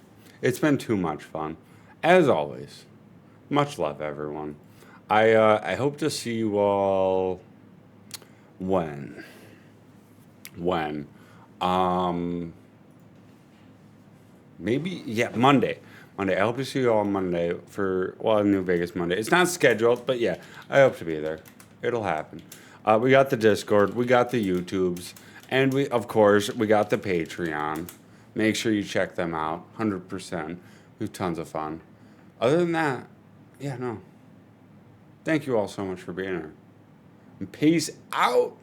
It's been too much fun. As always, much love, everyone. I hope to see you all when? Maybe, yeah, Monday. I hope to see you all on Monday for New Vegas Monday. It's not scheduled, but yeah, I hope to be there. It'll happen. We got the Discord, we got the YouTubes, and we got the Patreon. Make sure you check them out, 100%. We have tons of fun. Other than that, yeah, no. Thank you all so much for being here. And peace out.